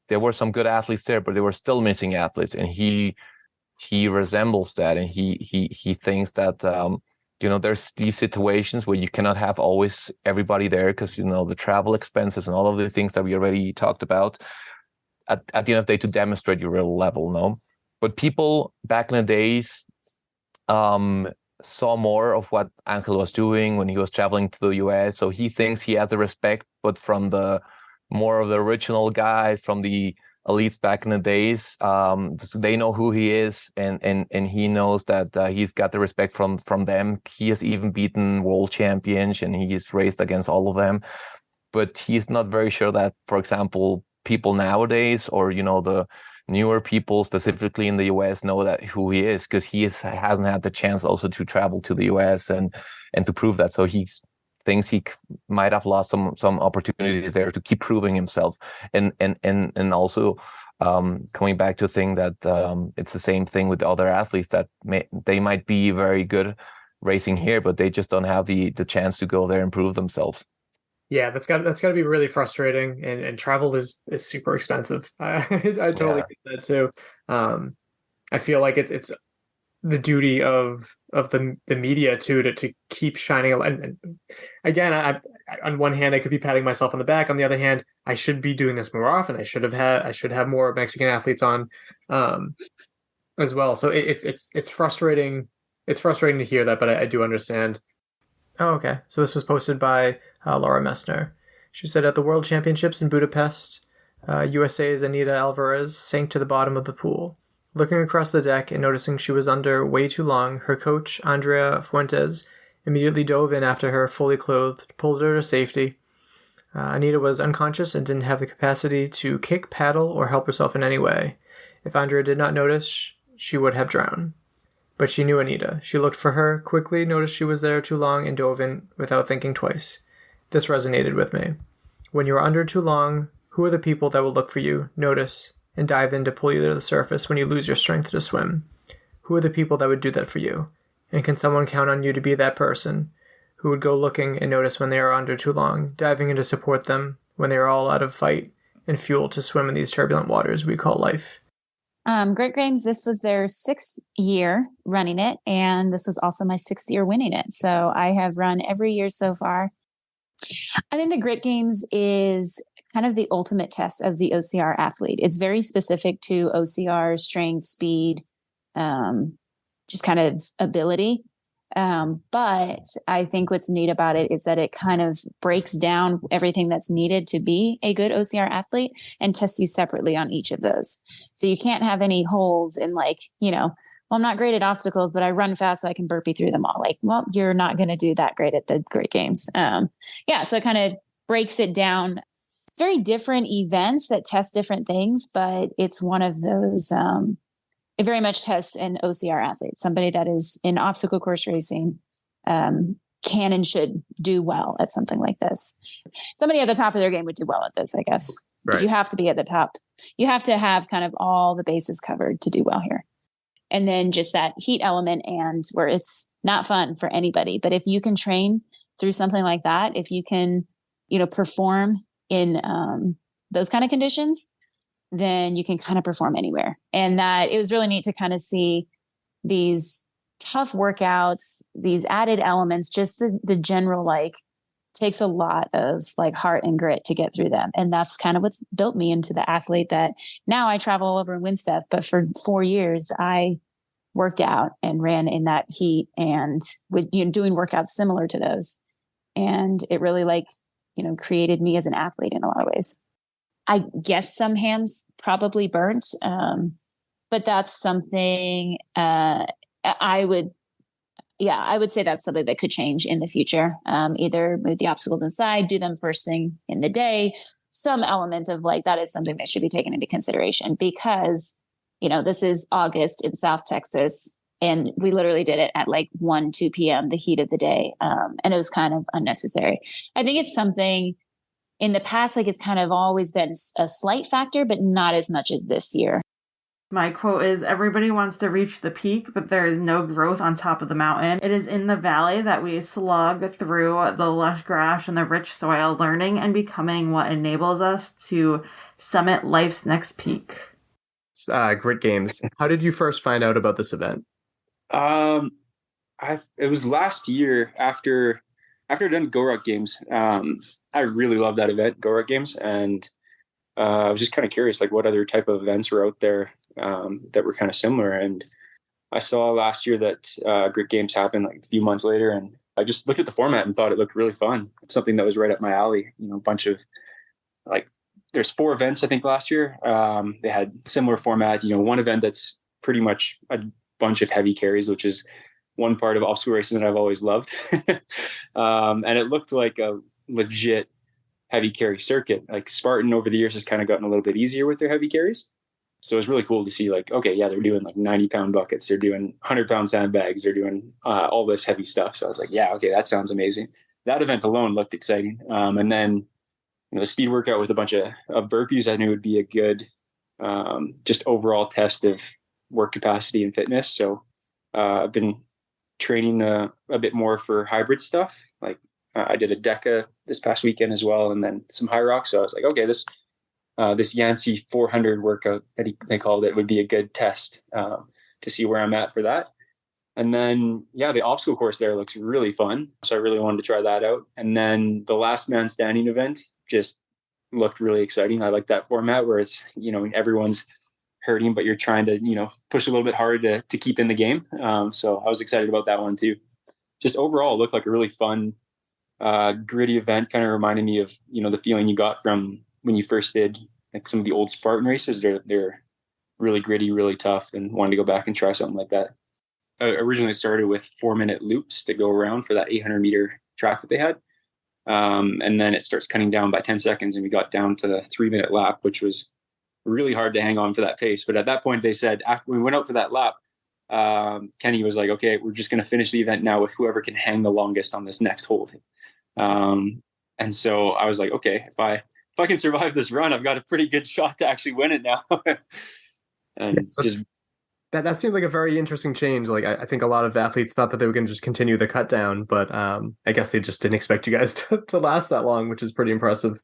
there were some good athletes there, but they were still missing athletes, and he resembles that, and he thinks that you know, there's these situations where you cannot have always everybody there, because, you know, the travel expenses and all of the things that we already talked about at the end of the day, to demonstrate your real level. No, but people back in the days saw more of what Angel was doing when he was traveling to the US, so he thinks he has the respect, but from the more of the original guys, from the elites back in the days, so they know who he is, and he knows that he's got the respect from them. He has even beaten world champions, and he's raced against all of them, but he's not very sure that, for example, people nowadays, or, you know, the newer people specifically in the US, know that who he is, because hasn't had the chance also to travel to the US and to prove that. So he thinks he might have lost some opportunities there to keep proving himself, and also coming back to a thing that it's the same thing with other athletes, that they might be very good racing here, but they just don't have the chance to go there and prove themselves. Yeah, that's got to be really frustrating, and travel is super expensive. I totally get that too. I feel like it's the duty of the media too to keep shining a light. And again, I on one hand I could be patting myself on the back. On the other hand, I should be doing this more often. I should have more Mexican athletes on as well. So it's frustrating. It's frustrating to hear that, but I do understand. Oh, okay. So this was posted by Laura Messner. She said, at the World Championships in Budapest, USA's Anita Alvarez sank to the bottom of the pool. Looking across the deck and noticing she was under way too long, her coach, Andrea Fuentes, immediately dove in after her, fully clothed, pulled her to safety. Anita was unconscious and didn't have the capacity to kick, paddle, or help herself in any way. If Andrea did not notice, she would have drowned. But she knew Anita. She looked for her, quickly noticed she was there too long, and dove in without thinking twice. This resonated with me. When you are under too long, who are the people that will look for you, notice, and dive in to pull you to the surface when you lose your strength to swim? Who are the people that would do that for you? And can someone count on you to be that person who would go looking and notice when they are under too long, diving in to support them when they are all out of fight and fuel to swim in these turbulent waters we call life? Great Games, this was their 6th year running it, and this was also my 6th year winning it. So I have run every year so far. I think the Grit Games is kind of the ultimate test of the OCR athlete. It's very specific to OCR, strength, speed, just kind of ability. But I think what's neat about it is that it kind of breaks down everything that's needed to be a good OCR athlete and tests you separately on each of those. So you can't have any holes in, like, you know, well, I'm not great at obstacles, but I run fast so I can burpee through them all. Like, well, you're not going to do that great at the Great Games. So it kind of breaks it down it's very different events that test different things, but it's one of those, it very much tests an OCR athlete, somebody that is in obstacle course racing, can and should do well at something like this. Somebody at the top of their game would do well at this, I guess. But you have to be at the top. You have to have kind of all the bases covered to do well here. And then just that heat element, and where it's not fun for anybody. But if you can train through something like that, if you can, perform in those kind of conditions, then you can kind of perform anywhere. And that it was really neat to kind of see these tough workouts, these added elements, just the general, takes a lot of heart and grit to get through them. And that's kind of what's built me into the athlete that now I travel all over and win stuff. But for 4 years, I worked out and ran in that heat and with doing workouts similar to those. And it really created me as an athlete in a lot of ways. I guess some hands probably burnt. But that's something I would say that's something that could change in the future. Either move the obstacles inside, do them first thing in the day. Some element of that is something that should be taken into consideration because, this is August in South Texas and we literally did it at 1, 2 p.m., the heat of the day. And it was kind of unnecessary. I think it's something in the past, it's kind of always been a slight factor, but not as much as this year. My quote is, everybody wants to reach the peak, but there is no growth on top of the mountain. It is in the valley that we slog through the lush grass and the rich soil, learning and becoming what enables us to summit life's next peak. Grit Games. How did you first find out about this event? It was last year after I'd done Go Ruck Games. I really loved that event, Go Ruck Games, and I was just kind of curious, what other type of events were out there that were kind of similar. And I saw last year that Grit Games happened a few months later, and I just looked at the format and thought it looked really fun. Something that was right up my alley. A bunch of there's 4 events I think last year. They had similar format. One event that's pretty much a bunch of heavy carries, which is one part of obstacle racing that I've always loved. And it looked like a legit heavy carry circuit. Spartan over the years has kind of gotten a little bit easier with their heavy carries. So it was really cool to see okay, yeah, they're doing 90-pound buckets. They're doing 100-pound sandbags. They're doing all this heavy stuff. So I was yeah, okay, that sounds amazing. That event alone looked exciting. And then the speed workout with a bunch of burpees, I knew would be a good just overall test of work capacity and fitness. So I've been training a bit more for hybrid stuff. I did a DECA this past weekend as well, and then some high rocks. So I was okay, this Yancey 400 workout that they called it would be a good test to see where I'm at for that. And then, the obstacle course there looks really fun. So I really wanted to try that out. And then the last man standing event just looked really exciting. I like that format where it's, everyone's hurting, but you're trying to, push a little bit harder to keep in the game. So I was excited about that one too. Just overall, it looked like a really fun, gritty event. Kind of reminded me of, the feeling you got from when you first did some of the old Spartan races. They're really gritty, really tough, and wanted to go back and try something like that. I originally started with 4-minute loops to go around for that 800-meter track that they had. And then it starts cutting down by 10 seconds, and we got down to the 3-minute lap, which was really hard to hang on for that pace. But at that point, they said, after we went out for that lap, Kenny was okay, we're just going to finish the event now with whoever can hang the longest on this next hold. And so I was okay, if I can survive this run, I've got a pretty good shot to actually win it now. And just that seems like a very interesting change. I think a lot of athletes thought that they were going to just continue the cut down, but I guess they just didn't expect you guys to last that long, which is pretty impressive.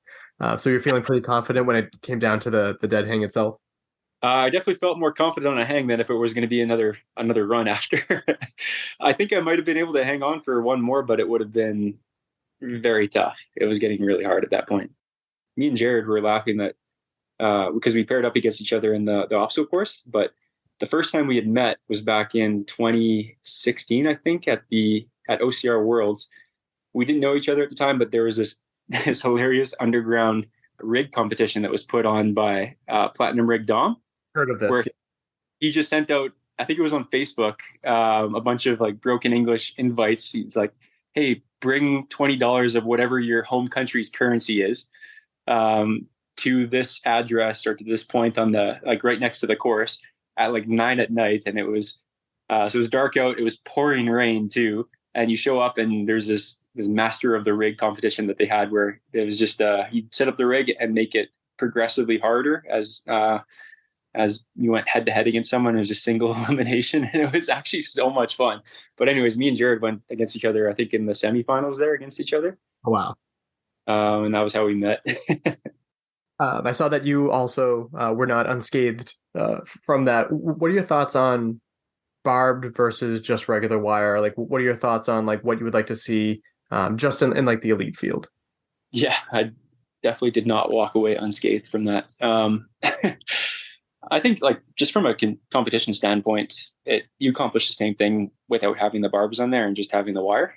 So you're feeling pretty confident when it came down to the dead hang itself? I definitely felt more confident on a hang than if it was going to be another run after. I think I might have been able to hang on for one more, but it would have been very tough. It was getting really hard at that point. Me and Jared were laughing that because we paired up against each other in the obstacle course, but the first time we had met was back in 2016, I think, at OCR Worlds. We didn't know each other at the time, but there was this hilarious underground rig competition that was put on by Platinum Rig Dom. Heard of this? Where he just sent out, I think it was on Facebook, a bunch of broken English invites. He's hey, bring $20 of whatever your home country's currency is. to this address or to this point on the, like right next to the course at like 9 at night. And it was, so it was dark out. It was pouring rain too. And you show up and there's this master of the rig competition that they had where it was just, you'd set up the rig and make it progressively harder as you went head to head against someone. It was just single elimination. And it was actually so much fun. But anyways, me and Jared went against each other, I think in the semifinals there against each other. Oh, wow. And that was how we met. I saw that you also were not unscathed from that. What are your thoughts on barbed versus just regular wire? Like, what are your thoughts on like what you would like to see just in like the elite field? Yeah, I definitely did not walk away unscathed from that. I think like just from a competition standpoint, you accomplish the same thing without having the barbs on there and just having the wire.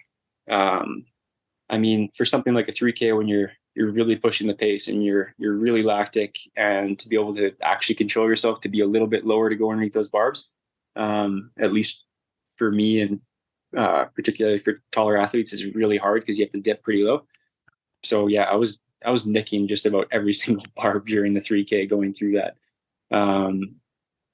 I mean, for something like a 3K, when you're really pushing the pace and you're really lactic, and to be able to actually control yourself to be a little bit lower to go underneath those barbs, at least for me and particularly for taller athletes, is really hard because you have to dip pretty low. So yeah, I was nicking just about every single barb during the 3K going through that.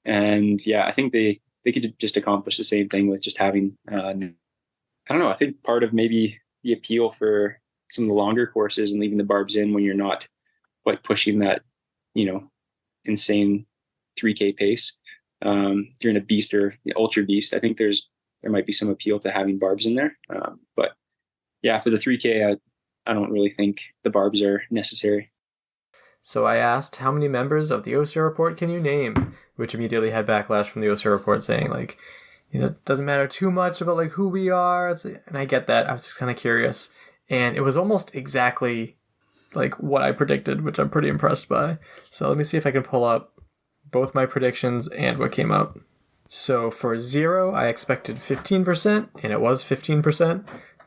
And yeah, I think they could just accomplish the same thing with just having, I don't know, I think part of maybe the appeal for some of the longer courses and leaving the barbs in when you're not quite pushing that, insane 3K pace, during a beast or the ultra beast. I think there might be some appeal to having barbs in there. But yeah, for the 3K, I don't really think the barbs are necessary. So I asked, how many members of the OSER report can you name? Which immediately had backlash from the OSER report saying like, it doesn't matter too much about like who we are. And I get that. I was just kind of curious. And it was almost exactly like what I predicted, which I'm pretty impressed by. So let me see if I can pull up both my predictions and what came up. So for 0, I expected 15%, and it was 15%.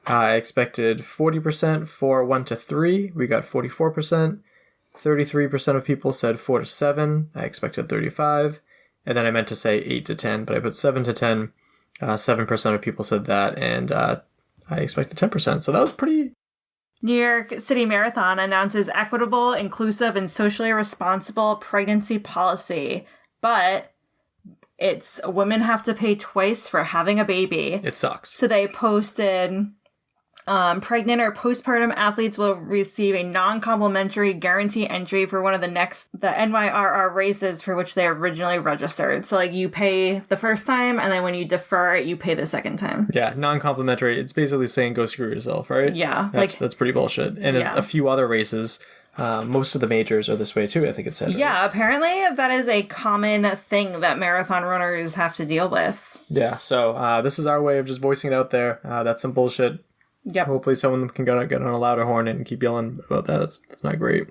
I expected 40% for 1 to 3. We got 44%. 33% of people said 4 to 7. I expected 35. And then I meant to say 8 to 10, but I put 7 to 10. 7% of people said that, and I expected 10%. So that was pretty... New York City Marathon announces equitable, inclusive, and socially responsible pregnancy policy, but it's women have to pay twice for having a baby. It sucks. So they posted... pregnant or postpartum athletes will receive a non-complimentary guarantee entry for one of the NYRR races for which they originally registered. So like you pay the first time, and then when you defer it, you pay the second time. Yeah, non-complimentary. It's basically saying go screw yourself, right? Yeah. That's pretty bullshit. And it's a few other races. Most of the majors are this way too, I think it said. Yeah, apparently that is a common thing that marathon runners have to deal with. Yeah, so this is our way of just voicing it out there. That's some bullshit. Yep. Hopefully someone can get on a louder horn and keep yelling about that. That's not great.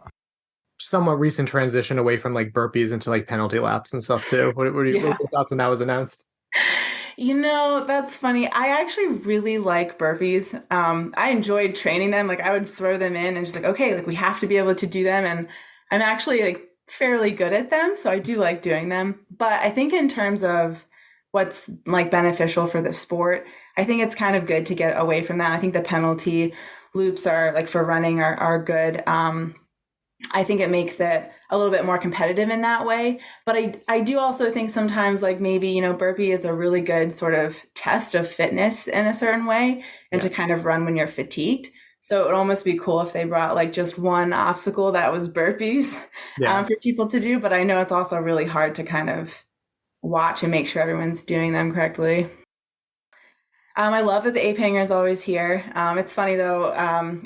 Somewhat recent transition away from like burpees into like penalty laps and stuff too. What are your thoughts when that was announced? That's funny. I actually really like burpees. I enjoyed training them. Like I would throw them in and just like, okay, like we have to be able to do them. And I'm actually like fairly good at them. So I do like doing them. But I think in terms of what's like beneficial for the sport, I think it's kind of good to get away from that. I think the penalty loops are like for running are good. I think it makes it a little bit more competitive in that way. But I do also think sometimes like maybe, burpee is a really good sort of test of fitness in a certain way and to kind of run when you're fatigued. So it would almost be cool if they brought like just one obstacle that was burpees for people to do. But I know it's also really hard to kind of watch and make sure everyone's doing them correctly. I love that the ape hanger is always here. It's funny though,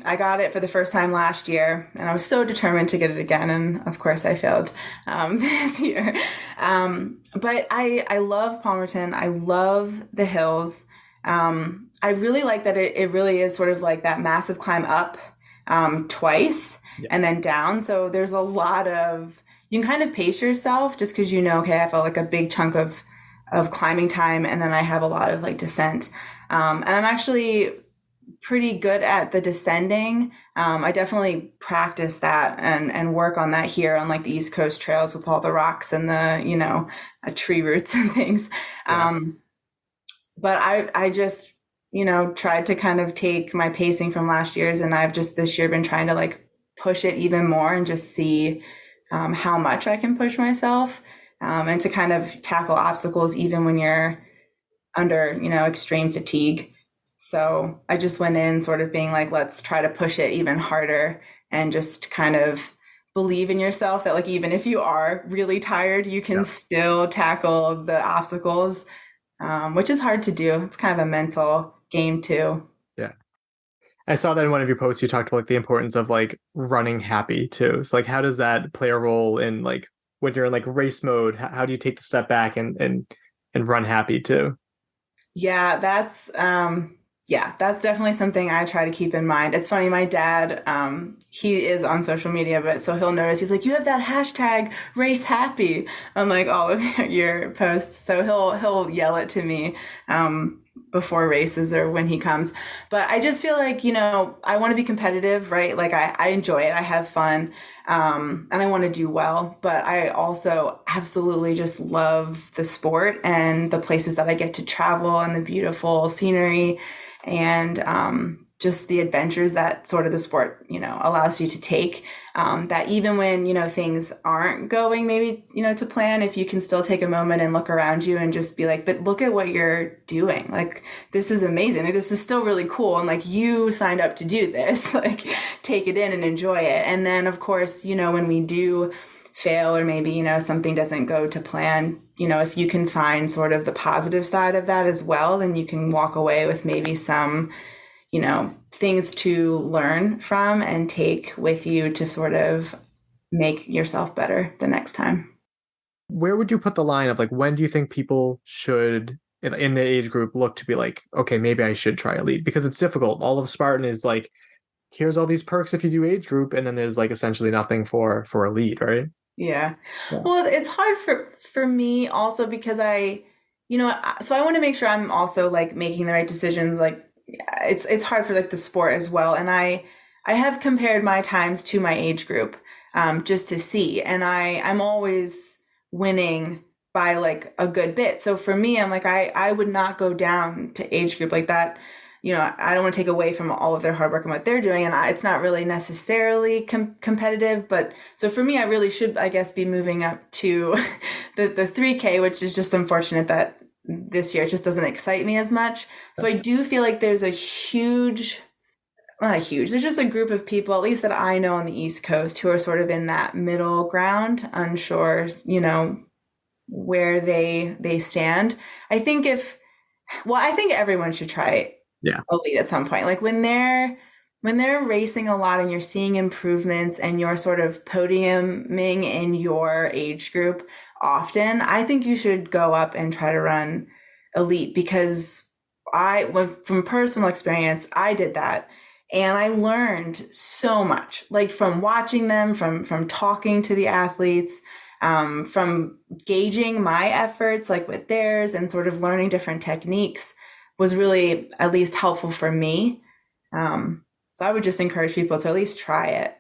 I got it for the first time last year and I was so determined to get it again. And of course I failed this year. But I love Palmerton. I love the hills. I really like that it really is sort of like that massive climb up twice and then down. So there's a lot of, you can kind of pace yourself just because okay, I felt like a big chunk of climbing time and then I have a lot of like descent. And I'm actually pretty good at the descending. I definitely practice that and work on that here on like the East Coast trails with all the rocks and the, tree roots and things. Yeah. But I just, tried to kind of take my pacing from last year's and I've just this year been trying to like push it even more and just see how much I can push myself, and to kind of tackle obstacles even when you're under, extreme fatigue. So I just went in sort of being like, let's try to push it even harder and just kind of believe in yourself that like, even if you are really tired, you can still tackle the obstacles, which is hard to do. It's kind of a mental game too. Yeah. I saw that in one of your posts, you talked about like the importance of like running happy too. So like, how does that play a role in like when you're in like race mode? How do you take the step back and run happy too? Yeah, that's definitely something I try to keep in mind. It's funny, my dad, he is on social media, but so he'll notice, he's like, you have that hashtag race happy on like all of your posts. So he'll yell it to me before races or when he comes. But I just feel like, I want to be competitive, right? Like I enjoy it. I have fun. And I want to do well, but I also absolutely just love the sport and the places that I get to travel and the beautiful scenery and just the adventures that sort of the sport, allows you to take. That even when, things aren't going maybe, to plan, if you can still take a moment and look around you and just be like, but look at what you're doing. Like, this is amazing. Like, this is still really cool. And like, you signed up to do this, like take it in and enjoy it. And then of course, when we do fail or maybe, something doesn't go to plan, if you can find sort of the positive side of that as well, then you can walk away with maybe some, things to learn from and take with you to sort of make yourself better the next time. Where would you put the line of like, when do you think people should in the age group look to be like, okay, maybe I should try elite? Because it's difficult. All of Spartan is like, here's all these perks if you do age group, and then there's like essentially nothing for elite, right? Yeah. Well, it's hard for me also because so I want to make sure I'm also like making the right decisions. Like it's hard for like the sport as well. And I have compared my times to my age group, just to see, and I'm always winning by like a good bit. So for me, I'm like, I would not go down to age group like that. I don't want to take away from all of their hard work and what they're doing. And it's not really necessarily competitive. But so for me, I really should, I guess, be moving up to the 3K, which is just unfortunate that this year it just doesn't excite me as much. So I do feel like there's a huge, well, not huge, there's just a group of people, at least that I know on the East Coast, who are sort of in that middle ground, unsure, where they stand. I think everyone should try elite at some point. Like when they're racing a lot and you're seeing improvements and you're sort of podiuming in your age group often, I think you should go up and try to run elite, because from personal experience, I did that. And I learned so much, like from watching them, from talking to the athletes, from gauging my efforts, like with theirs, and sort of learning different techniques was really at least helpful for me. So I would just encourage people to at least try it.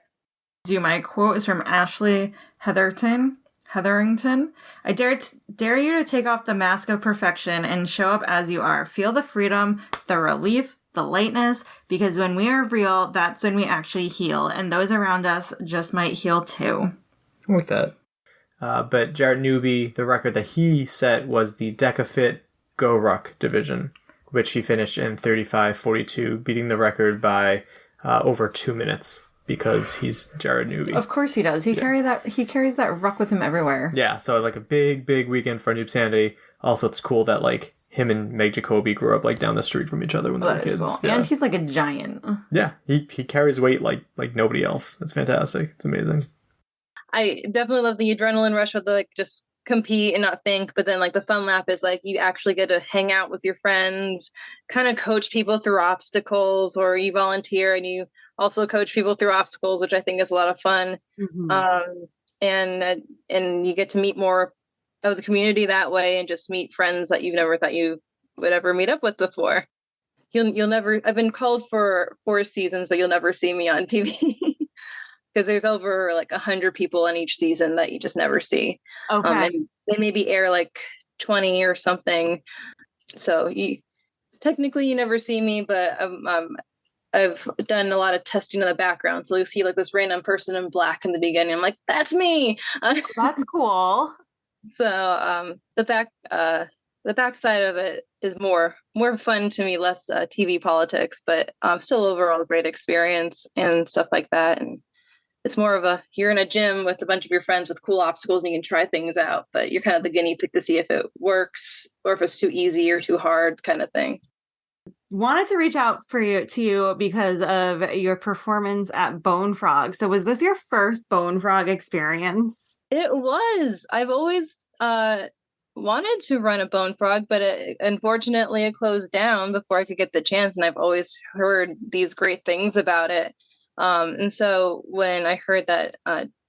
My quote is from Ashley Hetherington. I dare you to take off the mask of perfection and show up as you are. Feel the freedom, the relief, the lightness, because when we are real, that's when we actually heal, and those around us just might heal too. With that. But Jared Newby, the record that he set was the DecaFit Go Ruck division, which he finished in 35:42, beating the record by over 2 minutes, because he's Jared Newby. Of course he does. He carries that ruck with him everywhere. Yeah, so like a big weekend for Noob Sanity. Also, it's cool that like him and Meg Jacoby grew up like down the street from each other when they were kids. Cool. Yeah. And he's like a giant. Yeah, he carries weight like nobody else. It's fantastic. It's amazing. I definitely love the adrenaline rush of the like just compete and not think, but then like the fun lap is like you actually get to hang out with your friends, kind of coach people through obstacles, or you volunteer and you also coach people through obstacles, which I think is a lot of fun. Mm-hmm. And you get to meet more of the community that way, and just meet friends that you've never thought you would ever meet up with before. You'll never, I've been called for 4 seasons, but you'll never see me on TV. Because there's over like 100 people in each season that you just never see. Okay. And they maybe air like 20 or something. So technically you never see me, but I've done a lot of testing in the background. So you'll see like this random person in black in the beginning. I'm like, that's me. That's cool. So the back side of it is more fun to me, less TV politics, but still overall great experience and stuff like that. And it's more of you're in a gym with a bunch of your friends with cool obstacles and you can try things out, but you're kind of the guinea pig to see if it works or if it's too easy or too hard kind of thing. Wanted to reach out to you because of your performance at Bone Frog. So was this your first Bone Frog experience? It was. I've always wanted to run a Bone Frog, but unfortunately it closed down before I could get the chance. And I've always heard these great things about it. And so when I heard that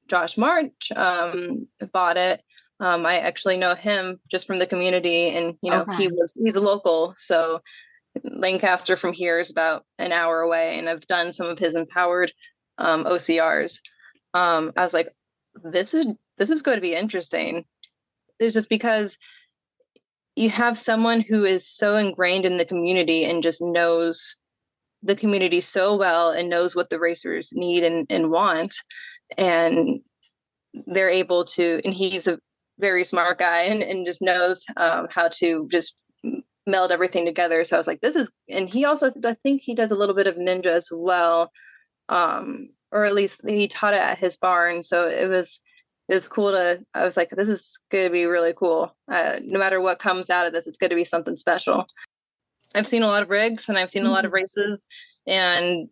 Josh March bought it, I actually know him just from the community, and he's a local. So Lancaster from here is about an hour away, and I've done some of his empowered OCRs. I was like, this is going to be interesting. It's just because you have someone who is so ingrained in the community and just knows the community so well and knows what the racers need and want, and they're able to, and he's a very smart guy and just knows how to just meld everything together. So I was like, and he also, I think he does a little bit of ninja as well, or at least he taught it at his barn. So it was cool I was like, this is going to be really cool. No matter what comes out of this, it's going to be something special. I've seen a lot of rigs and I've seen a lot of races, and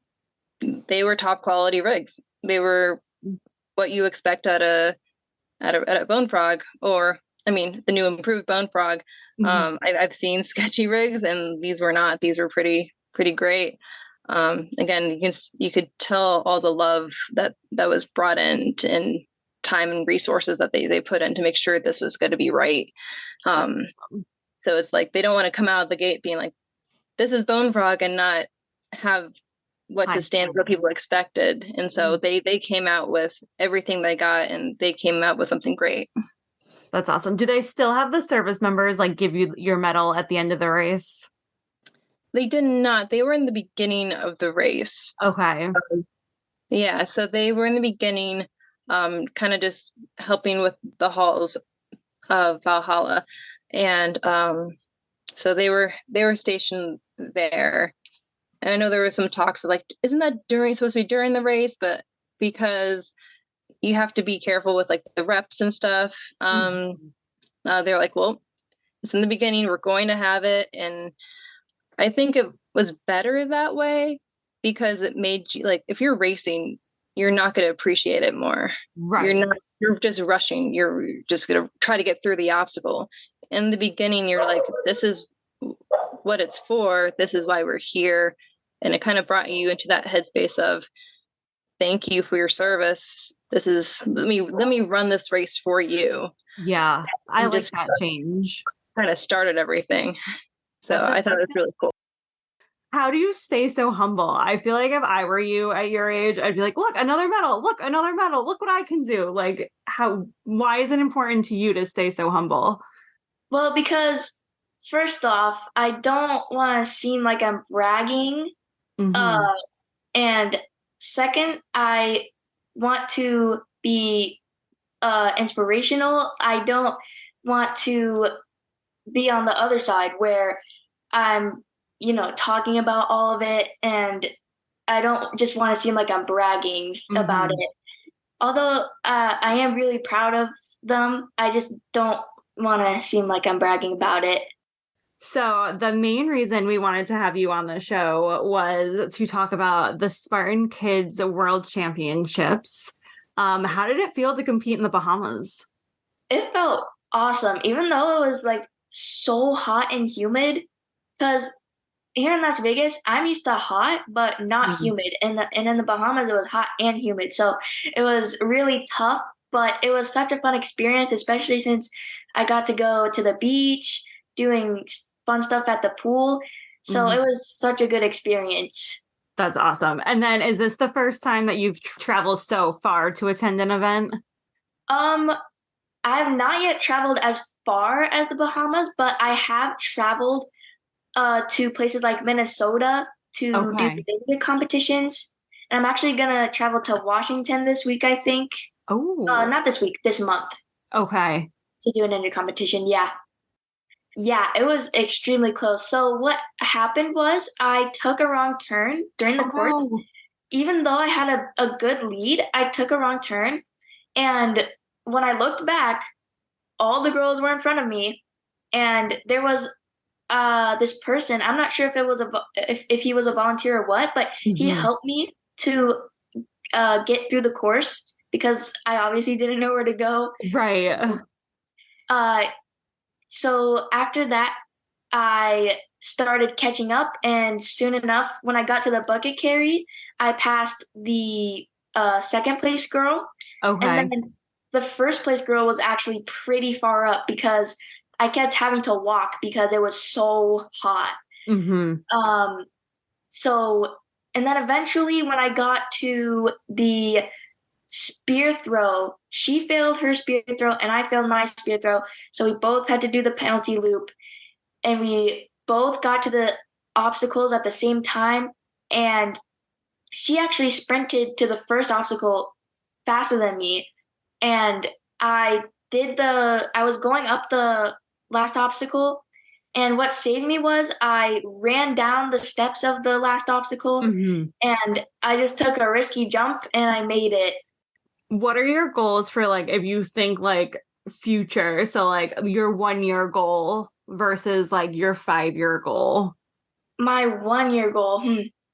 they were top quality rigs. They were what you expect at a Bone Frog, or I mean, the new improved Bone Frog. I've seen sketchy rigs, and these were not. These were pretty great. Again, you could tell all the love that was brought in and time and resources that they put in to make sure this was going to be right. So it's like they don't want to come out of the gate being like, this is Bone Frog, and not have what to stand what people expected. And so they came out with everything they got, and they came out with something great. That's awesome. Do they still have the service members like give you your medal at the end of the race? They did not. They were in the beginning of the race. Okay. Yeah, so they were in the beginning, kind of just helping with the halls of Valhalla. And so they were stationed there. And I know there were some talks of like, isn't that supposed to be during the race? But because you have to be careful with like the reps and stuff, they're like, well, it's in the beginning, we're going to have it. And I think it was better that way, because it made you, like, if you're racing, you're not going to appreciate it more. Right. You're just rushing. You're just going to try to get through the obstacle. In the beginning, you're like, this is what it's for. This is why we're here. And it kind of brought you into that headspace of, thank you for your service. This is, let me run this race for you. Yeah. I like that change. Kind of started everything. So I thought it was really cool. How do you stay so humble? I feel like if I were you at your age, I'd be like, look, another medal, look what I can do. Like, why is it important to you to stay so humble? Well, because first off, I don't want to seem like I'm bragging. And second, I want to be inspirational. I don't want to be on the other side where I'm, talking about all of it, and I don't just want to seem like I'm bragging about it. Although I am really proud of them, I just don't want to seem like I'm bragging about it. So the main reason we wanted to have you on the show was to talk about the Spartan Kids World Championships. How did it feel to compete in the Bahamas? It felt awesome, even though it was like so hot and humid, because here in Las Vegas, I'm used to hot, but not humid. And in the Bahamas, it was hot and humid. So it was really tough, but it was such a fun experience, especially since I got to go to the beach, doing fun stuff at the pool. So it was such a good experience. That's awesome. And then is this the first time that you've traveled so far to attend an event? I have not yet traveled as far as the Bahamas, but I have traveled to places like Minnesota to do ninja competitions. And I'm actually gonna travel to Washington this week, I think. Oh. Not this week, this month. Okay. To do a ninja competition, yeah. Yeah, it was extremely close. So what happened was I took a wrong turn during the course. No. Even though I had a good lead, I took a wrong turn. And when I looked back, all the girls were in front of me. And there was this person, I'm not sure if it was if he was a volunteer or what, but he helped me to get through the course because I obviously didn't know where to go. Right. So after that, I started catching up, and soon enough, when I got to the bucket carry, I passed the second place girl. Okay. And then the first place girl was actually pretty far up because I kept having to walk because it was so hot. So, and then eventually when I got to the spear throw, she failed her spear throw and I failed my spear throw. So we both had to do the penalty loop, and we both got to the obstacles at the same time. And she actually sprinted to the first obstacle faster than me. And I was going up the last obstacle. And what saved me was I ran down the steps of the last obstacle and I just took a risky jump and I made it. What are your goals for, like, if you think like future? So like your 1 year goal versus like your 5 year goal? My 1 year goal,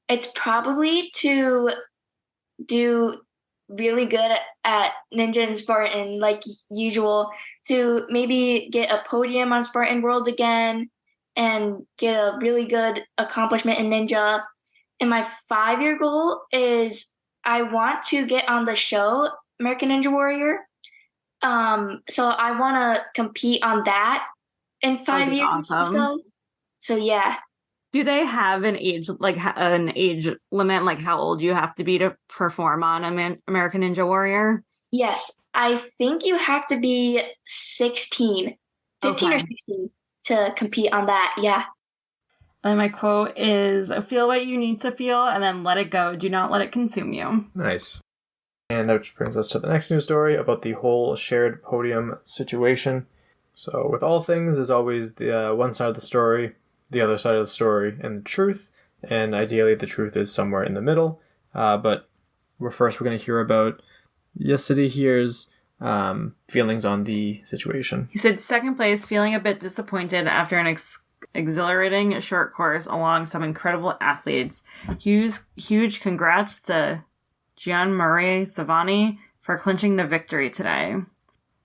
it's probably to do really good at Ninja and Spartan, like usual, to maybe get a podium on Spartan Worlds again and get a really good accomplishment in Ninja. And my 5 year goal is I want to get on the show American Ninja Warrior. So I want to compete on that in 5 years or so. So yeah. Do they have an age limit, like how old you have to be to perform on American Ninja Warrior? Yes, I think you have to be 16, 15 or 16 to compete on that. Yeah. And my quote is, feel what you need to feel and then let it go. Do not let it consume you. Nice. And that brings us to the next news story about the whole shared podium situation. So with all things, there's always the one side of the story, the other side of the story, and the truth. And ideally, the truth is somewhere in the middle. But we're going to hear about Yesterday Here's feelings on the situation. He said, second place, feeling a bit disappointed after an exhilarating short course along some incredible athletes. Huge congrats to Gianmaria Savani for clinching the victory today.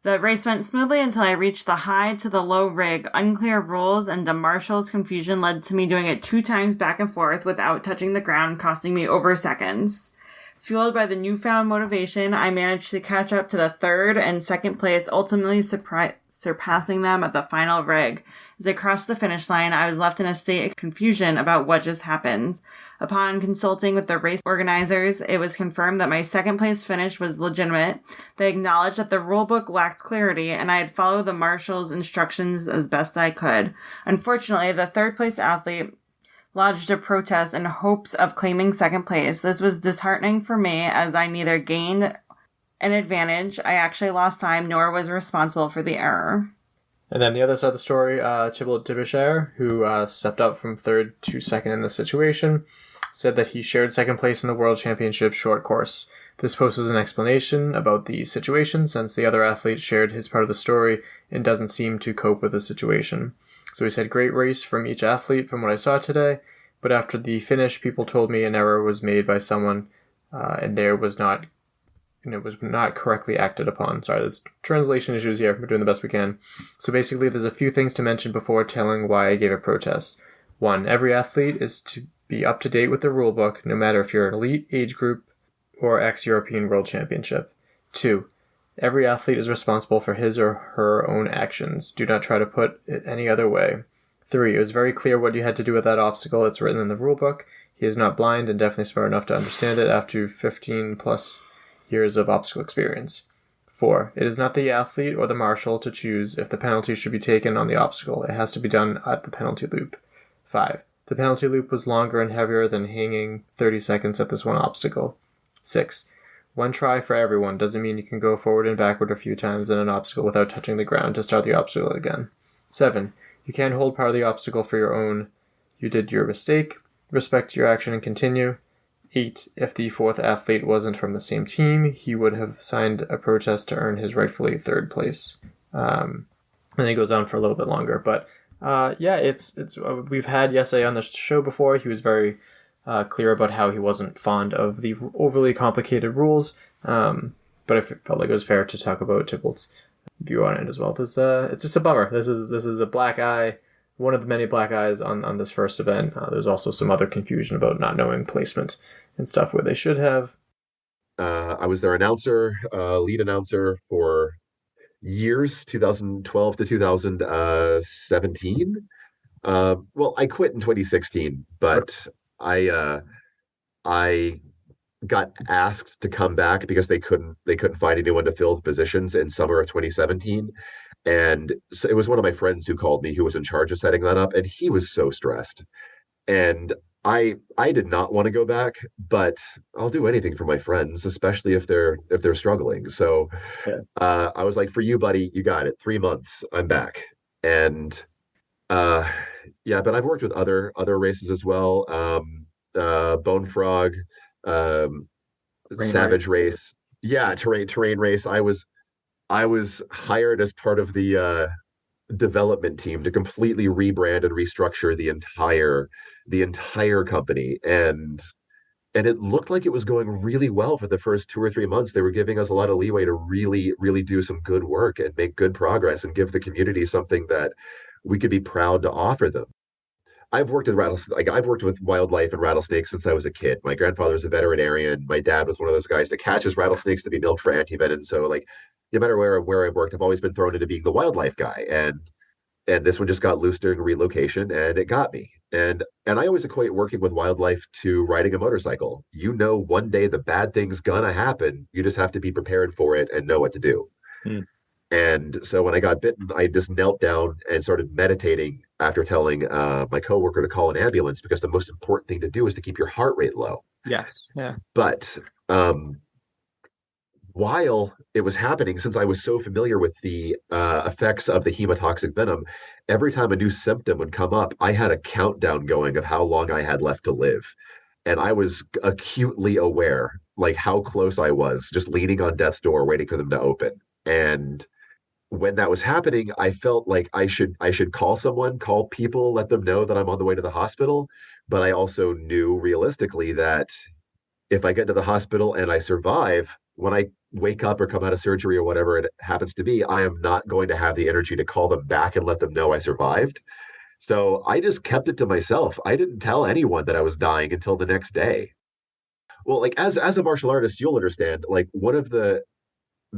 The race went smoothly until I reached the high to the low rig. Unclear rules and the marshal's confusion led to me doing it 2 times back and forth without touching the ground, costing me over seconds. Fueled by the newfound motivation, I managed to catch up to the third and second place, ultimately surpassing them at the final rig. As I crossed the finish line, I was left in a state of confusion about what just happened. Upon consulting with the race organizers, it was confirmed that my second place finish was legitimate. They acknowledged that the rulebook lacked clarity, and I had followed the marshal's instructions as best I could. Unfortunately, the third place athlete lodged a protest in hopes of claiming second place. This was disheartening for me, as I neither gained an advantage, I actually lost time, nor was responsible for the error. And then the other side of the story, Thibault Debichere, who stepped up from third to second in the situation, said that he shared second place in the World Championship short course. This poses an explanation about the situation, since the other athlete shared his part of the story and doesn't seem to cope with the situation. So he said, great race from each athlete from what I saw today, but after the finish, people told me an error was made by someone, and it was not correctly acted upon. Sorry, there's translation issues here. We're doing the best we can. So basically, there's a few things to mention before telling why I gave a protest. 1, every athlete is to be up to date with the rulebook, no matter if you're an elite age group or ex-European World Championship. 2, every athlete is responsible for his or her own actions. Do not try to put it any other way. 3, it was very clear what you had to do with that obstacle. It's written in the rulebook. He is not blind and definitely smart enough to understand it after 15 plus years of obstacle experience. 4, it is not the athlete or the marshal to choose if the penalty should be taken on the obstacle. It has to be done at the penalty loop. 5, The penalty loop was longer and heavier than hanging 30 seconds at this one obstacle. 6. One try for everyone doesn't mean you can go forward and backward a few times in an obstacle without touching the ground to start the obstacle again. 7. You can't hold part of the obstacle for your own. You did your mistake. Respect your action and continue. 8. If the fourth athlete wasn't from the same team, he would have signed a protest to earn his rightfully third place. And he goes on for a little bit longer. But it's we've had Yesai on the show before. He was very clear about how he wasn't fond of the overly complicated rules. But I felt like it was fair to talk about Tybalt's view on it as well. It's just a bummer. This is a black eye. One of the many black eyes on this first event. There's also some other confusion about not knowing placement and stuff where they should have. I was their announcer, lead announcer for years, 2012 to 2017. Well, I quit in 2016, but I got asked to come back because they couldn't find anyone to fill the positions in summer of 2017. And so it was one of my friends who called me who was in charge of setting that up, and he was so stressed. And I did not want to go back, but I'll do anything for my friends, especially if they're struggling. So I was like, for you, buddy, you got it. 3 months, I'm back. And but I've worked with other races as well. Bone Frog, Savage Race. Yeah, terrain race. I was hired as part of the development team to completely rebrand and restructure the entire company, and it looked like it was going really well for the first 2 or 3 months. They were giving us a lot of leeway to really do some good work and make good progress and give the community something that we could be proud to offer them. I've worked with wildlife and rattlesnakes since I was a kid. My grandfather's a veterinarian. My dad was one of those guys that catches rattlesnakes to be milked for antivenom. So no matter where I've worked, I've always been thrown into being the wildlife guy. And this one just got loose during relocation, and it got me. And I always equate working with wildlife to riding a motorcycle. One day the bad thing's gonna happen. You just have to be prepared for it and know what to do. And so when I got bitten, I just knelt down and started meditating after telling my coworker to call an ambulance, because the most important thing to do is to keep your heart rate low. Yes. Yeah. But while it was happening, since I was so familiar with the effects of the hemotoxic venom, every time a new symptom would come up, I had a countdown going of how long I had left to live. And I was acutely aware, like how close I was, just leaning on death's door, waiting for them to open. And when that was happening, I felt like I should call someone, call people, let them know that I'm on the way to the hospital. But I also knew realistically that if I get to the hospital and I survive, when I wake up or come out of surgery or whatever it happens to be, I am not going to have the energy to call them back and let them know I survived. So I just kept it to myself. I didn't tell anyone that I was dying until the next day. Well, like as a martial artist, you'll understand, like one of the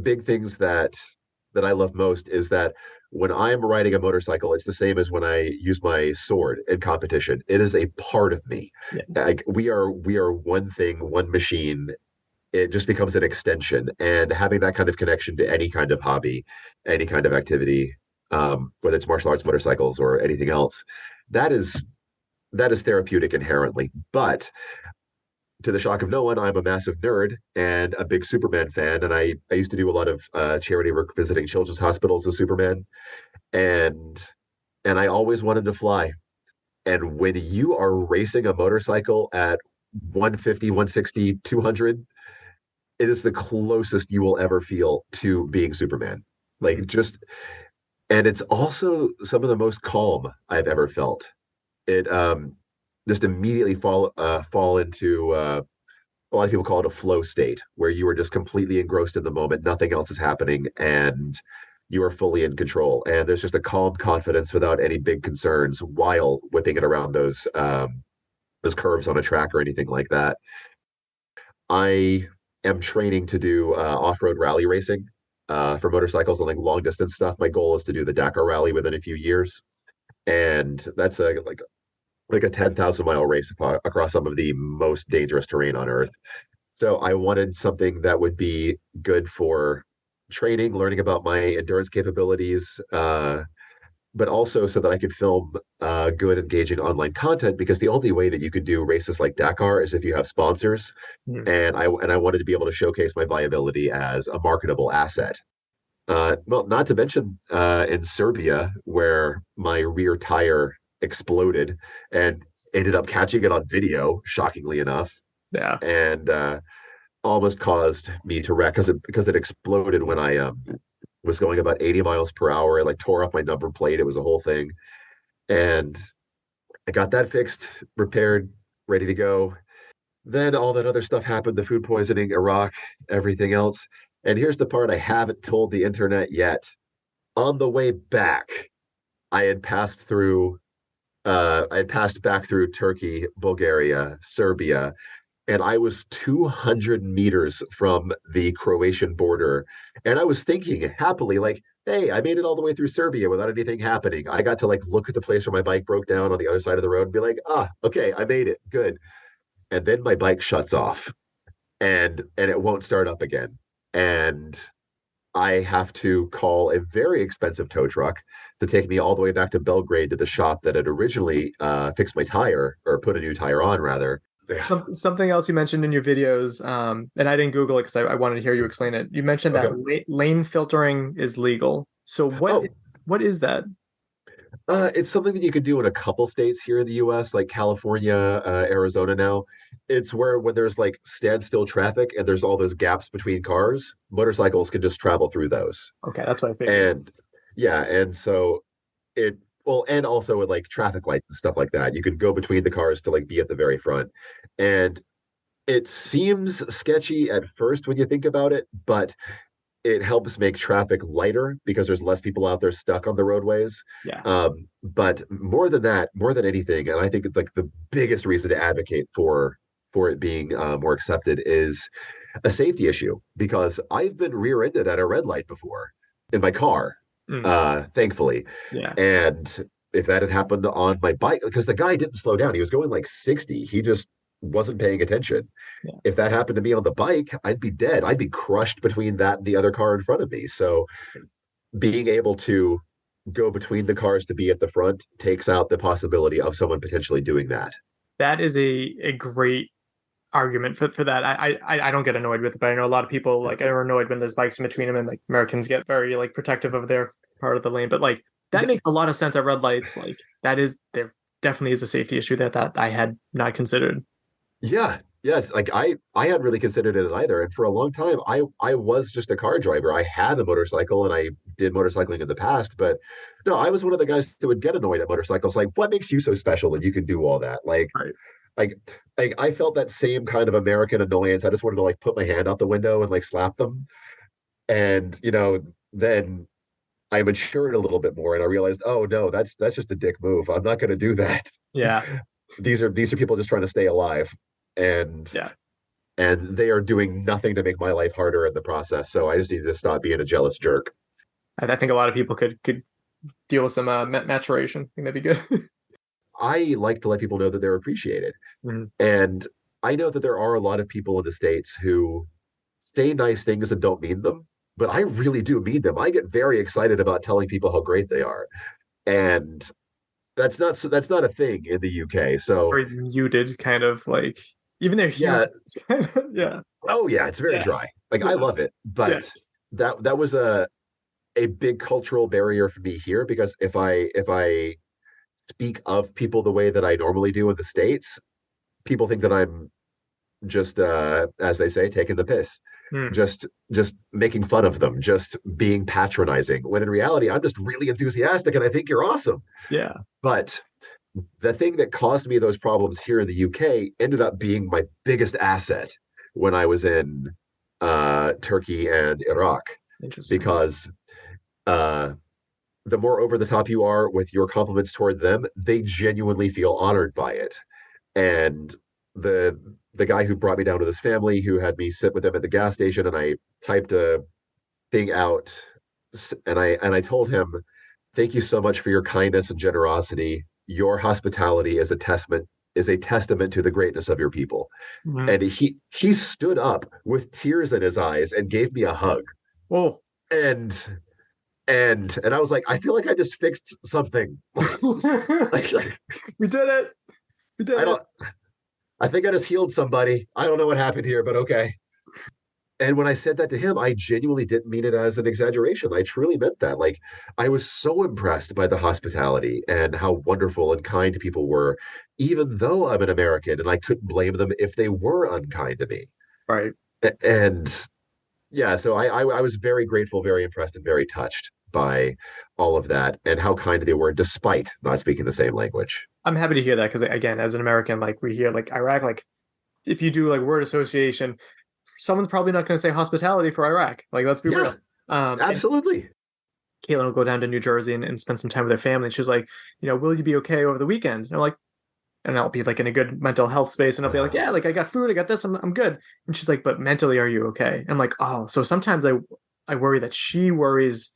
big things that I love most is that when I'm riding a motorcycle, it's the same as when I use my sword in competition. It is a part of me. Yeah. Like we are one thing, one machine. It just becomes an extension, and having that kind of connection to any kind of hobby, any kind of activity, whether it's martial arts, motorcycles, or anything else, that is therapeutic inherently. But to the shock of no one, I'm a massive nerd and a big Superman fan. And I used to do a lot of charity work visiting children's hospitals as Superman. And I always wanted to fly. And when you are racing a motorcycle at 150, 160, 200, it is the closest you will ever feel to being Superman. And it's also some of the most calm I've ever felt. It just immediately fall into a lot of people call it a flow state, where you are just completely engrossed in the moment, nothing else is happening, and you are fully in control. And there's just a calm confidence without any big concerns while whipping it around those curves on a track or anything like that. I am training to do off-road rally racing for motorcycles and like long distance stuff. My goal is to do the Dakar Rally within a few years, and that's like a 10,000-mile race across some of the most dangerous terrain on Earth. So I wanted something that would be good for training, learning about my endurance capabilities, but also so that I could film good, engaging online content, because the only way that you could do races like Dakar is if you have sponsors. And I wanted to be able to showcase my viability as a marketable asset. Well, not to mention in Serbia, where my rear tire exploded and ended up catching it on video, shockingly enough. Yeah. And almost caused me to wreck because it exploded when I was going about 80 miles per hour. It like tore off my number plate. It was a whole thing. And I got that fixed, repaired, ready to go. Then all that other stuff happened, the food poisoning, Iraq, everything else. And here's the part I haven't told the internet yet. On the way back, I had passed back through Turkey, Bulgaria, Serbia, and I was 200 meters from the Croatian border. And I was thinking happily, like, hey, I made it all the way through Serbia without anything happening. I got to like look at the place where my bike broke down on the other side of the road and be like, okay, I made it. Good. And then my bike shuts off and it won't start up again. And I have to call a very expensive tow truck to take me all the way back to Belgrade to the shop that had originally fixed my tire, or put a new tire on rather. Something else you mentioned in your videos, and I didn't Google it because I wanted to hear you explain it. You mentioned that lane filtering is legal. So what is that? It's something that you can do in a couple states here in the U.S., like California, Arizona now. It's where when there's like standstill traffic and there's all those gaps between cars, motorcycles can just travel through those. Okay, that's what I figured. And yeah, and so and also with like traffic lights and stuff like that, you can go between the cars to like be at the very front. And it seems sketchy at first when you think about it, but it helps make traffic lighter because there's less people out there stuck on the roadways. Yeah. But more than that, more than anything, and I think like the biggest reason to advocate for it being more accepted is a safety issue, because I've been rear-ended at a red light before in my car, thankfully. Yeah. And if that had happened on my bike, because the guy didn't slow down, he was going like 60. He just wasn't paying attention. Yeah. If that happened to me on the bike, I'd be dead. I'd be crushed between that and the other car in front of me. So being able to go between the cars to be at the front takes out the possibility of someone potentially doing that. That is a great argument for that. I don't get annoyed with it, but I know a lot of people like are annoyed when there's bikes in between them, and like Americans get very like protective of their part of the lane. But like that makes a lot of sense at red lights. Like there definitely is a safety issue that I had not considered. Yeah. Yes, like I hadn't really considered it either. And for a long time, I was just a car driver. I had a motorcycle and I did motorcycling in the past, but no, I was one of the guys that would get annoyed at motorcycles. Like, what makes you so special that you can do all that? Like, I felt that same kind of American annoyance. I just wanted to like put my hand out the window and like slap them. And then I matured a little bit more and I realized, oh no, that's just a dick move. I'm not going to do that. Yeah. These are people just trying to stay alive. And they are doing nothing to make my life harder in the process. So I just need to stop being a jealous jerk. I think a lot of people could deal with some maturation. I think that'd be good. I like to let people know that they're appreciated. And I know that there are a lot of people in the States who say nice things and don't mean them, but I really do mean them. I get very excited about telling people how great they are. And that's not a thing in the UK. So very muted, kind of like, even their humor. Yeah. Oh yeah, it's very dry. Like I love it, but that was a big cultural barrier for me here, because if I speak of people the way that I normally do in the States, people think that I'm just as they say, taking the piss. Just making fun of them, just being patronizing, when in reality I'm just really enthusiastic and I think you're awesome. Yeah. But the thing that caused me those problems here in the UK ended up being my biggest asset when I was in Turkey and Iraq. Interesting. Because the more over the top you are with your compliments toward them, they genuinely feel honored by it. And the guy who brought me down to this family, who had me sit with them at the gas station, and I typed a thing out, and I told him, "Thank you so much for your kindness and generosity. Your hospitality is a testament to the greatness of your people." And he stood up with tears in his eyes and gave me a hug. Oh. And And I was like, I feel like I just fixed something. We did it. We did it. I think I just healed somebody. I don't know what happened here, but okay. And when I said that to him, I genuinely didn't mean it as an exaggeration. I truly meant that. Like, I was so impressed by the hospitality and how wonderful and kind people were, even though I'm an American, and I couldn't blame them if they were unkind to me. Right. And yeah, so I was very grateful, very impressed, and very touched by all of that and how kind they were, despite not speaking the same language. I'm happy to hear that because, again, as an American, like we hear like Iraq, like if you do like word association, someone's probably not going to say hospitality for Iraq. Like, let's be real. Absolutely. Caitlin will go down to New Jersey and spend some time with her family. And she's like, will you be okay over the weekend? And I'm like, and I'll be like in a good mental health space. And I'll be like, yeah, like I got food, I got this, I'm good. And she's like, but mentally, are you okay? And I'm like, oh, so sometimes I worry that she worries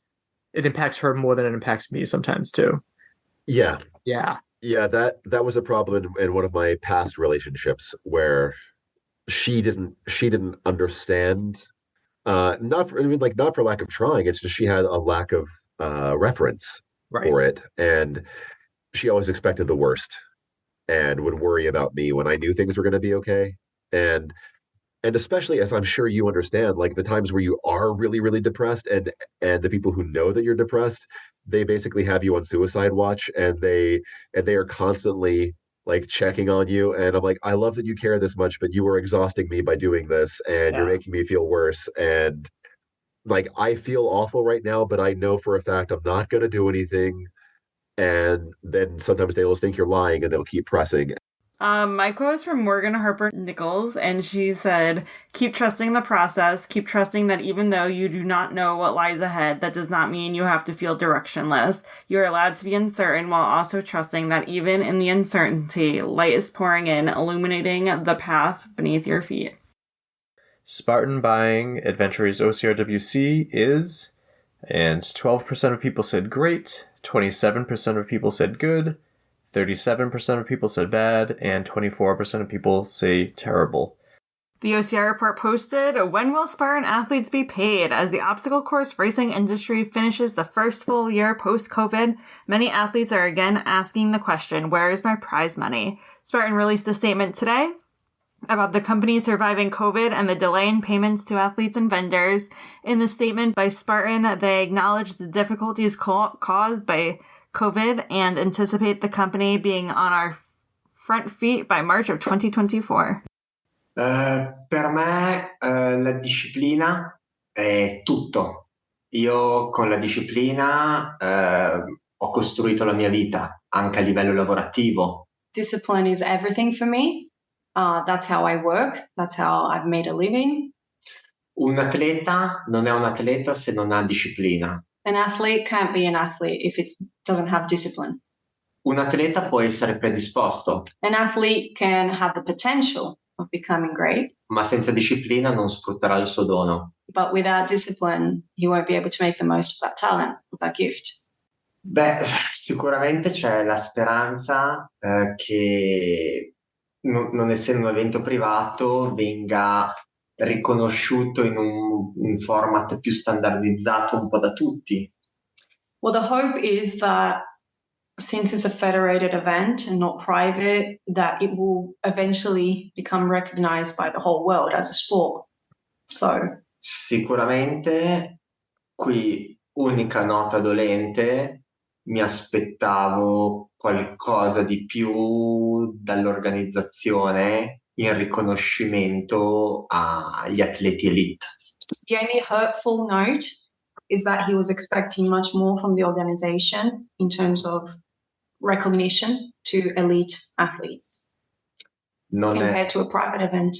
it impacts her more than it impacts me sometimes too. Yeah. Yeah. Yeah, that was a problem in one of my past relationships where she didn't understand, not for lack of trying, it's just she had a lack of reference for it, and she always expected the worst and would worry about me when I knew things were going to be okay. And especially, as I'm sure you understand, like the times where you are really, really depressed, and the people who know that you're depressed, they basically have you on suicide watch, and they are constantly like checking on you. And I'm like, I love that you care this much, but you are exhausting me by doing this, and you're making me feel worse. And like, I feel awful right now, but I know for a fact I'm not going to do anything. And then sometimes they'll just think you're lying, and they'll keep pressing. My quote is from Morgan Harper Nichols, and she said, "Keep trusting the process. Keep trusting that even though you do not know what lies ahead, that does not mean you have to feel directionless. You are allowed to be uncertain while also trusting that even in the uncertainty, light is pouring in, illuminating the path beneath your feet." Spartan buying Adventure's OCRWC is, and 12% of people said great, 27% of people said good, 37% of people said bad, and 24% of people say terrible. The OCR report posted, "When will Spartan athletes be paid? As the obstacle course racing industry finishes the first full year post-COVID, many athletes are again asking the question, where is my prize money?" Spartan released a statement today about the company surviving COVID and the delay in payments to athletes and vendors. In the statement by Spartan, they acknowledge the difficulties caused by COVID and anticipate the company being on our front feet by March of 2024. Per me la disciplina è tutto. Io con la disciplina ho costruito la mia vita, anche a livello lavorativo. Discipline is everything for me. That's how I work. That's how I've made a living. Un atleta non è un atleta se non ha disciplina. An athlete can't be an athlete if it doesn't have discipline. Un atleta può essere predisposto. An athlete can have the potential of becoming great. Ma senza disciplina non sfrutterà il suo dono. But without discipline, he won't be able to make the most of that talent, of that gift. Beh, sicuramente c'è la speranza che non essendo un evento privato venga riconosciuto in un format più standardizzato un po' da tutti. Well, the hope is that since it's a federated event and not private, that it will eventually become recognized by the whole world as a sport. So sicuramente qui, unica nota dolente, mi aspettavo qualcosa di più dall'organizzazione in riconoscimento agli atleti elite. The only hurtful note is that he was expecting much more from the organization in terms of recognition to elite athletes compared to a private event.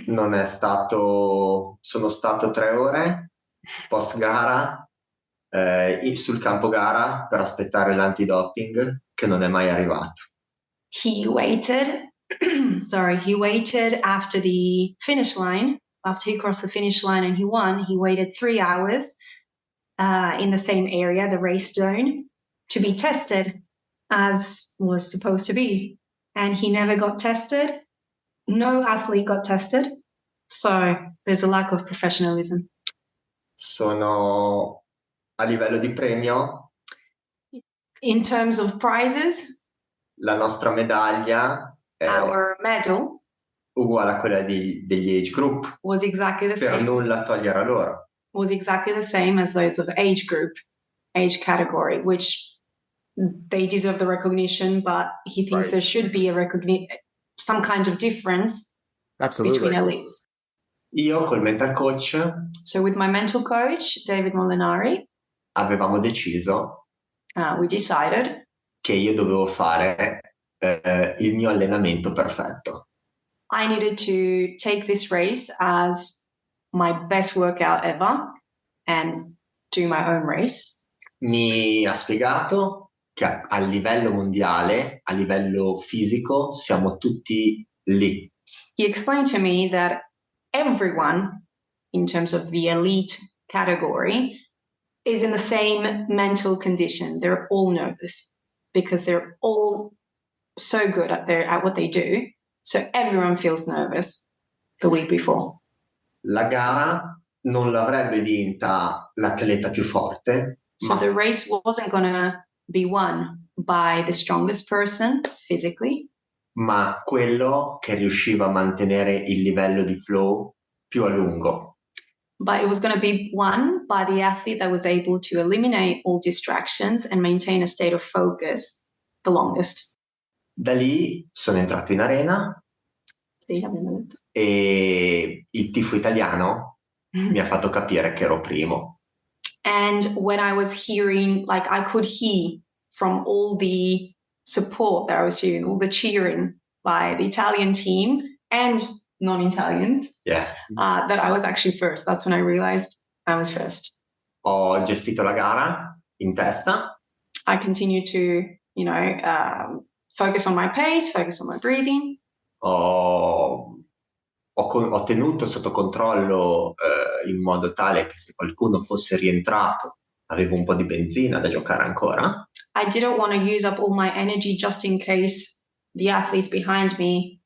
Non è stato, sono stato 3 ore post gara sul campo gara per aspettare l'antidoping che non è mai arrivato. He waited after the finish line. After he crossed the finish line and he won, he waited 3 hours in the same area, the race zone, to be tested as was supposed to be. And he never got tested. No athlete got tested. So there's a lack of professionalism. Sono a livello di premio. In terms of prizes, la nostra medaglia è our medal uguale a quella degli age group, was exactly the per same. nulla togliere a loro. Was exactly the same as those of age group, age category, which they deserve the recognition, but he thinks there should be some kind of difference Absolutely. between elites. Io col mental coach So with my mental coach, David Molinari, avevamo deciso we decided che io dovevo fare il mio allenamento perfetto. I needed to take this race as my best workout ever and do my own race. Mi ha spiegato che a livello mondiale, a livello fisico, siamo tutti lì. He explained to me that everyone, in terms of the elite category, is in the same mental condition. They're all nervous because they're all so good at what they do. So everyone feels nervous the week before. La gara non l'avrebbe vinta l'atleta più forte. So the race wasn't going to be won by the strongest person physically, ma quello che riusciva a mantenere il livello di flow più a lungo. but it was going to be won by the athlete that was able to eliminate all distractions and maintain a state of focus the longest. Da lì sono entrato in arena e il tifo italiano mi ha fatto capire che ero primo. And when I was hearing, like I could hear from all the support that I was hearing, all the cheering by the Italian team and non-Italians, that I was actually first. That's when I realized I was first. Ho gestito la gara in testa. I continued to, focus on my pace, focus on my breathing. Ho tenuto sotto controllo in modo tale che se qualcuno fosse rientrato avevo un po' di benzina da giocare ancora. I didn't want to use up all my energy just in case the athletes behind me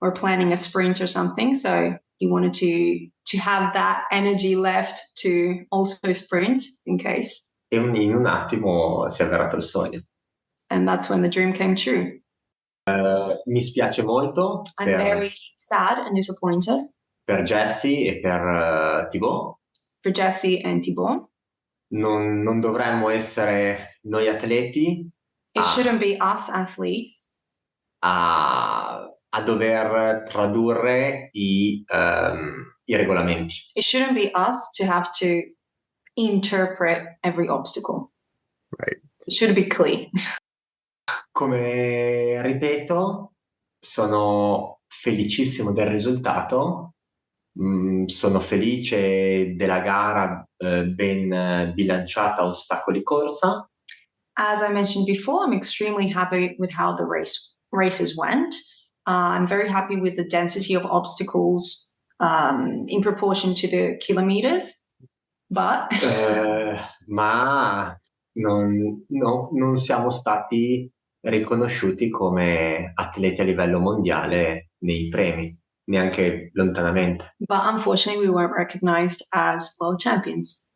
were planning a sprint or something. So he wanted to have that energy left to also sprint in case. E in un attimo si è avverato il sogno. And that's when the dream came true. Mi spiace molto I'm very sad and disappointed per Jesse e per Thibaut. for Jesse and Thibaut. Non dovremmo essere noi atleti It shouldn't be us athletes a dover tradurre i regolamenti. It shouldn't be us to have to interpret every obstacle. Right. It should be clear. Come ripeto, sono felicissimo del risultato, sono felice della gara ben bilanciata ostacoli corsa. As I mentioned before, I'm extremely happy with how the races went. I'm very happy with the density of obstacles in proportion to the kilometers, but ma non siamo stati riconosciuti come atleti a livello mondiale nei premi, neanche lontanamente. But unfortunately, we weren't recognized as world champions.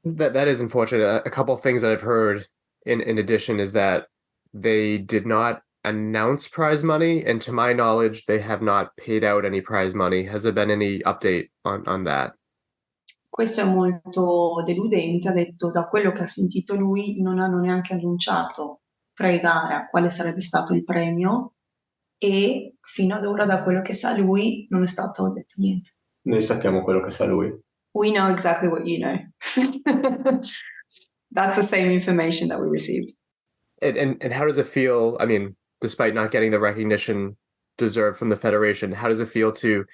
That is unfortunate. A couple of things that I've heard in addition is that they did not announce prize money, and to my knowledge, they have not paid out any prize money. Has there been any update on that? Questo è molto deludente, ha detto da quello che ha sentito lui non hanno neanche annunciato pre-gara quale sarebbe stato il premio e fino ad ora da quello che sa lui non è stato detto niente. Noi sappiamo quello che sa lui. We know exactly what you know. That's the same information that we received. And how does it feel, I mean, despite not getting the recognition deserved from the Federation, how does it feel to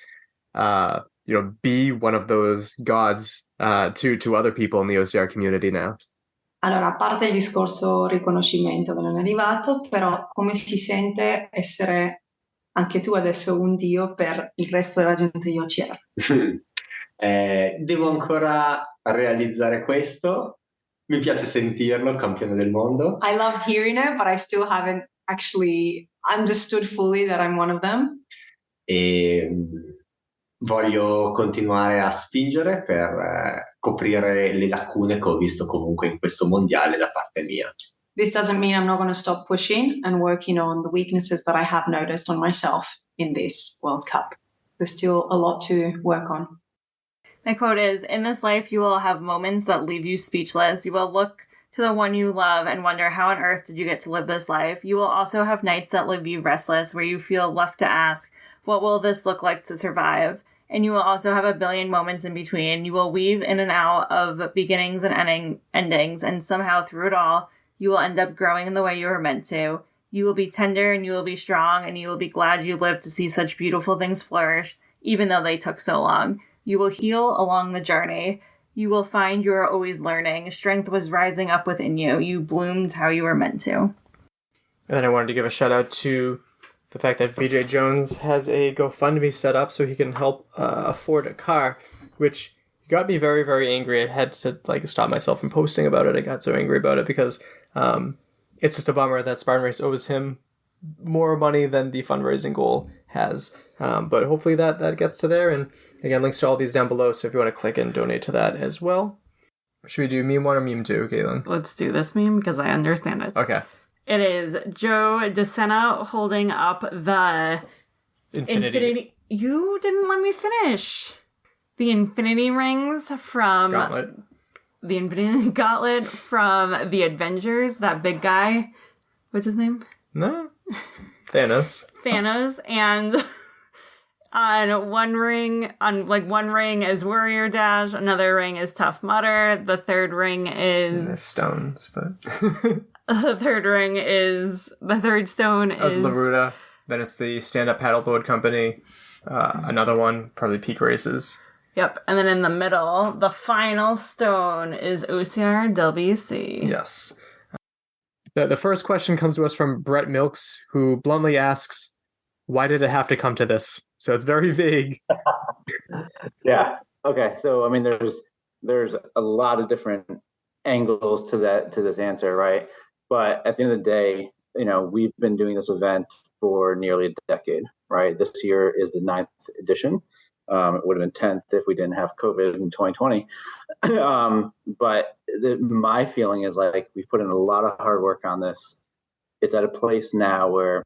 be one of those gods to other people in the OCR community now? Allora, a parte il discorso riconoscimento che non è arrivato, però come si sente essere anche tu adesso un dio per il resto della gente di OCR? Devo ancora realizzare questo. Mi piace sentirlo, campione del mondo. I love hearing it, but I still haven't actually understood fully that I'm one of them. E voglio continuare a spingere per coprire le lacune che ho visto comunque in questo mondiale da parte mia. This doesn't mean I'm not going to stop pushing and working on the weaknesses that I have noticed on myself in this World Cup. There's still a lot to work on. My quote is, "In this life, you will have moments that leave you speechless. You will look to the one you love and wonder how on earth did you get to live this life. You will also have nights that leave you restless, where you feel left to ask, what will this look like to survive? And you will also have a billion moments in between. You will weave in and out of beginnings and endings, and somehow through it all, you will end up growing in the way you were meant to. You will be tender and you will be strong, and you will be glad you lived to see such beautiful things flourish, even though they took so long. You will heal along the journey. You will find you are always learning. Strength was rising up within you. You bloomed how you were meant to." And then I wanted to give a shout out to the fact that VJ Jones has a GoFundMe set up so he can help afford a car, which got me very, very angry. I had to stop myself from posting about it. I got so angry about it because it's just a bummer that Spartan Race owes him more money than the fundraising goal has. But hopefully that gets to there. And again, links to all these down below. So if you want to click and donate to that as well. Should we do meme 1 or meme 2, Caitlin? Let's do this meme because I understand it. Okay. It is Joe DeSena holding up the Infinity. You didn't let me finish. The Infinity Rings from... Gauntlet. The Infinity Gauntlet from the Avengers, that big guy. What's his name? No. Thanos. And on one ring is Warrior Dash, another ring is Tough Mudder, the third ring is Stones, but the third stone is Laruda. Then it's the Stand Up Paddleboard Company. Another one, probably Peak Races. Yep, and then in the middle, the final stone is OCR WC. Yes. The first question comes to us from Brett Milks, who bluntly asks, "Why did it have to come to this?" So it's very vague. Yeah. Okay. So I mean, there's a lot of different angles to this answer, right? But at the end of the day, we've been doing this event for nearly a decade, right? This year is the 9th edition. It would have been 10th if we didn't have COVID in 2020. But my feeling is we've put in a lot of hard work on this. It's at a place now where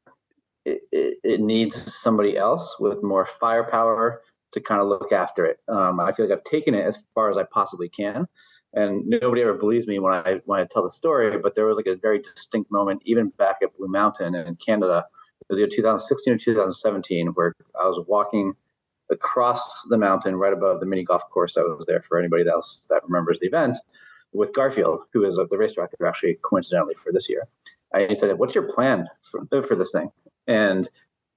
it needs somebody else with more firepower to kind of look after it. I feel like I've taken it as far as I possibly can. And nobody ever believes me when I tell the story, but there was a very distinct moment, even back at Blue Mountain in Canada. It was either 2016 or 2017, where I was walking across the mountain right above the mini golf course that was there for anybody else that remembers the event, with Garfield, who is the race director actually coincidentally for this year. He said, "What's your plan for this thing?" And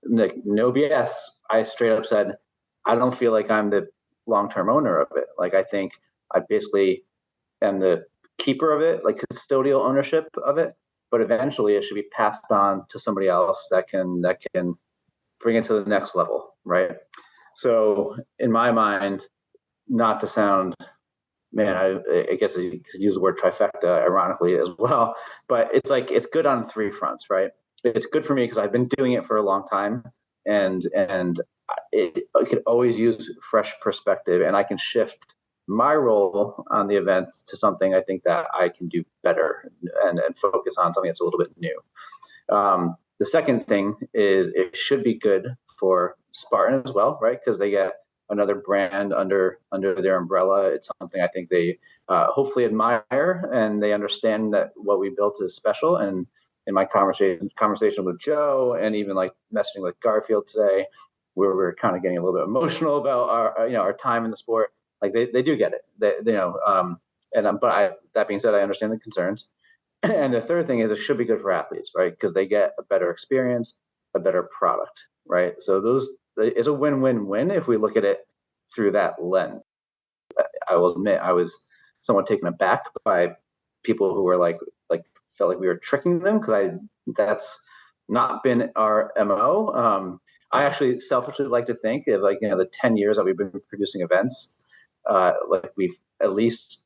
no BS, I straight up said, "I don't feel like I'm the long-term owner of it. I think I basically am the keeper of it, custodial ownership of it, but eventually it should be passed on to somebody else that can bring it to the next level, right?" So in my mind, not to sound, I guess you could use the word trifecta ironically as well, but it's good on 3 fronts, right? It's good for me because I've been doing it for a long time, and I could always use fresh perspective, and I can shift my role on the event to something I think that I can do better and focus on something that's a little bit new. The second thing is it should be good for Spartan as well, right? Because they get another brand under their umbrella. It's something I think they hopefully admire, and they understand that what we built is special. And in my conversation with Joe, and even messaging with Garfield today, where we're kind of getting a little bit emotional about our time in the sport, they do get it. But that being said, I understand the concerns. And the third thing is it should be good for athletes, right? Because they get a better experience, a better product, right? So it's a win-win-win if we look at it through that lens. I will admit I was somewhat taken aback by people who were felt like we were tricking them, because that's not been our MO. I actually selfishly like to think of the 10 years that we've been producing events, we've at least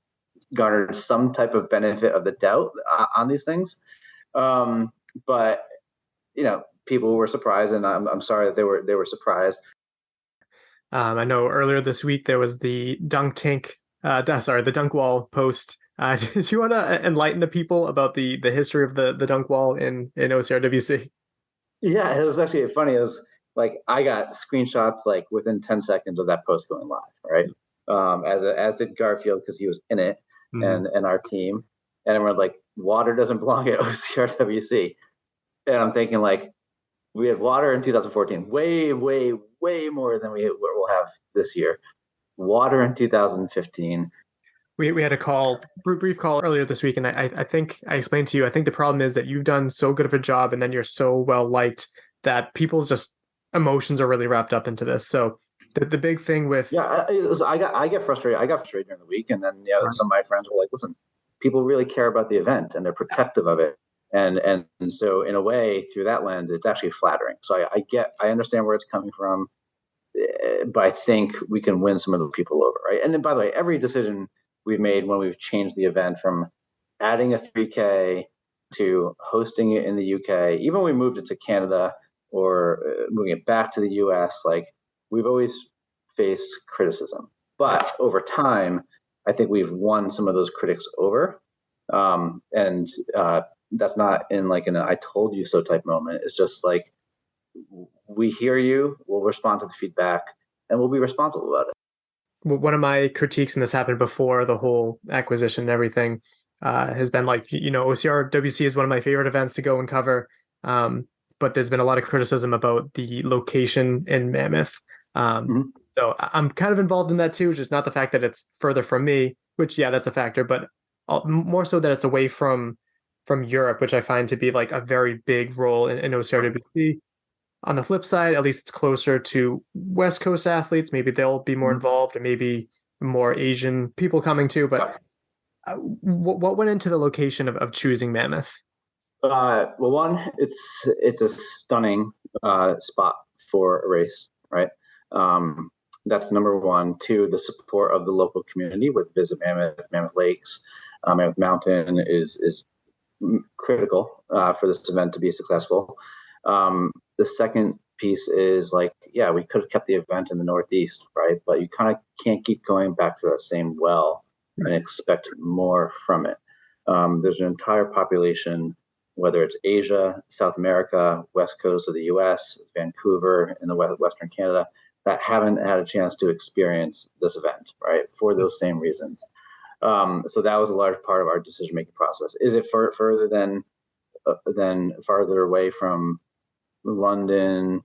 garnered some type of benefit of the doubt on these things. But people were surprised, and I'm sorry that they were surprised. I know earlier this week there was the the dunk wall post. Do you want to enlighten the people about the history of the dunk wall in OCRWC? Yeah, it was actually funny. It was like I got screenshots like within 10 seconds of that post going live, right? As did Garfield because he was in it, and our team, and everyone's like, water doesn't belong at OCRWC, and I'm thinking like, we had water in 2014, way more than we'll have this year. Water in 2015. We had a brief call earlier this week, and I think I explained to you, I think the problem is that you've done so good of a job, and then you're so well liked that people's just emotions are really wrapped up into this. So the big thing with I get frustrated. I got frustrated during the week, and then some of my friends were like, "Listen, people really care about the event, and they're protective of it." And so in a way, through that lens, it's actually flattering. So I understand where it's coming from, but I think we can win some of the people over, right? And then, by the way, every decision we've made when we've changed the event from adding a 3K to hosting it in the UK, even when we moved it to Canada or moving it back to the US, like we've always faced criticism. But over time, I think we've won some of those critics over. And that's not in like an I told you so type moment. It's just like, we hear you, we'll respond to the feedback, and we'll be responsible about it. One of my critiques, and this happened before the whole acquisition and everything, has been like, OCRWC is one of my favorite events to go and cover. But there's been a lot of criticism about the location in Mammoth. So I'm kind of involved in that too, just not the fact that it's further from me, which, yeah, that's a factor, but more so that it's away from Europe, which I find to be like a very big role in OCRWC. On the flip side, at least it's closer to West Coast athletes. Maybe they'll be more involved, or maybe more Asian people coming too. But what went into the location of choosing Mammoth? Well, one, it's a stunning spot for a race, right? That's number one. Two, the support of the local community with Visit Mammoth, Mammoth Lakes, Mammoth Mountain is critical for this event to be successful. The second piece is like, yeah, we could have kept the event in the Northeast, right? But you kind of can't keep going back to that same well and expect more from it. There's an entire population, whether it's Asia, South America, West Coast of the US, Vancouver, in the Western Canada, that haven't had a chance to experience this event, right? For those same reasons. So that was a large part of our decision-making process. Is it further than farther away from London,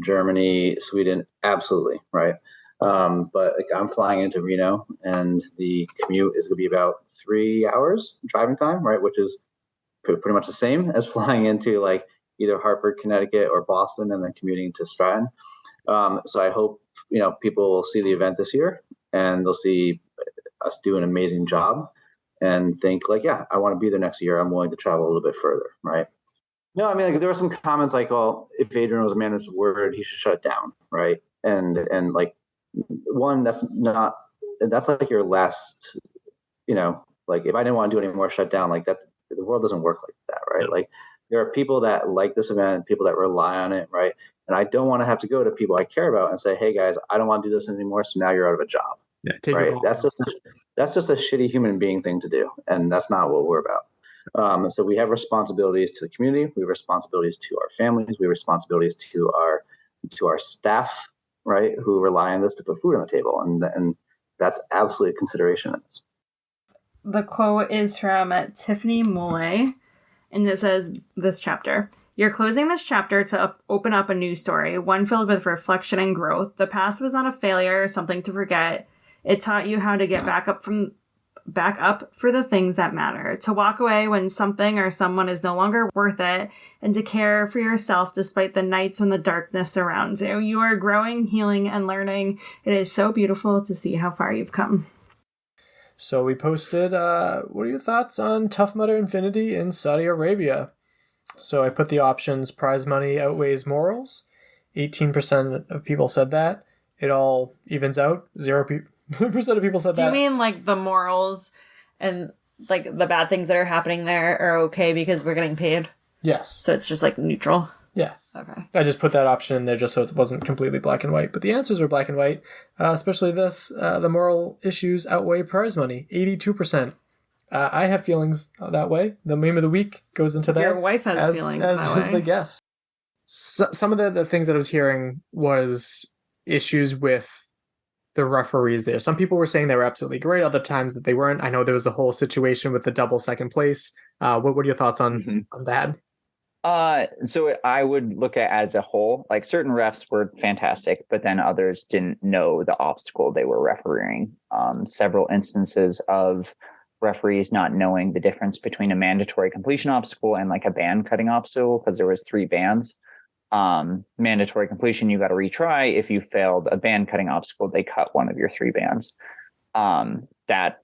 Germany, Sweden? Absolutely, right? But like, I'm flying into Reno, and the commute is going to be about 3 hours driving time, right? Which is pretty much the same as flying into like either Hartford, Connecticut, or Boston, and then commuting to Stratton. So I hope people will see the event this year, and they'll see us do an amazing job, and think like, yeah, I want to be there next year. I'm willing to travel a little bit further, right? No, I mean, like, there were some comments like, well, if Adrian was a man of his word, he should shut it down, right? And like, one, that's like your last, like, if I didn't want to do it anymore, shut down, like that. The world doesn't work like that, right? Like, there are people that like this event, people that rely on it, right? And I don't want to have to go to people I care about and say, hey guys, I don't want to do this anymore, so now you're out of a job. Yeah, right. That's just a shitty human being thing to do, and that's not what we're about. So we have responsibilities to the community. We have responsibilities to our families. We have responsibilities to our staff, right, who rely on this to put food on the table, and that's absolutely a consideration in this. The quote is from Tiffany Mole, and it says this chapter. You're closing this chapter to open up a new story, one filled with reflection and growth. The past was not a failure or something to forget. It taught you how to get back up for the things that matter, to walk away when something or someone is no longer worth it, and to care for yourself despite the nights when the darkness surrounds you. You are growing, healing, and learning. It is so beautiful to see how far you've come. So we posted, what are your thoughts on Tough Mudder Infinity in Saudi Arabia? So I put the options: prize money outweighs morals. 18% of people said that. It all evens out. 0% of people said that. Do you mean like the morals and like the bad things that are happening there are okay because we're getting paid? Yes. So it's just like neutral. Yeah. Okay. I just put that option in there just so it wasn't completely black and white. But the answers were black and white, especially this. The moral issues outweigh prize money, 82%. I have feelings that way. The meme of the week goes into that. Your wife has feelings as that does way. the guest. So, some of the things that I was hearing was issues with the referees there. Some people were saying they were absolutely great. Other times that they weren't. I know there was the whole situation with the double second place. What are your thoughts on that? So I would look at it as a whole. Like certain refs were fantastic, but then others didn't know the obstacle they were refereeing. Several instances of referees not knowing the difference between a mandatory completion obstacle and like a band cutting obstacle, because there was 3 bands. Mandatory completion, you got to retry. If you failed a band cutting obstacle, they cut one of your 3 bands. That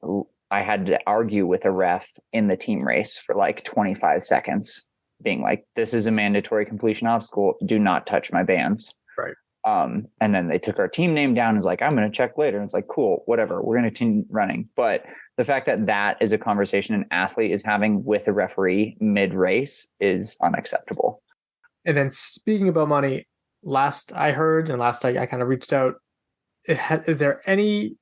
I had to argue with a ref in the team race for like 25 seconds. Being like, this is a mandatory completion obstacle. Do not touch my bands. Right. And then they took our team name down. Is like, I'm going to check later. And it's like, cool, whatever. We're going to continue running. But the fact that that is a conversation an athlete is having with a referee mid race is unacceptable. And then speaking about money, last I heard and last I kind of reached out, is there any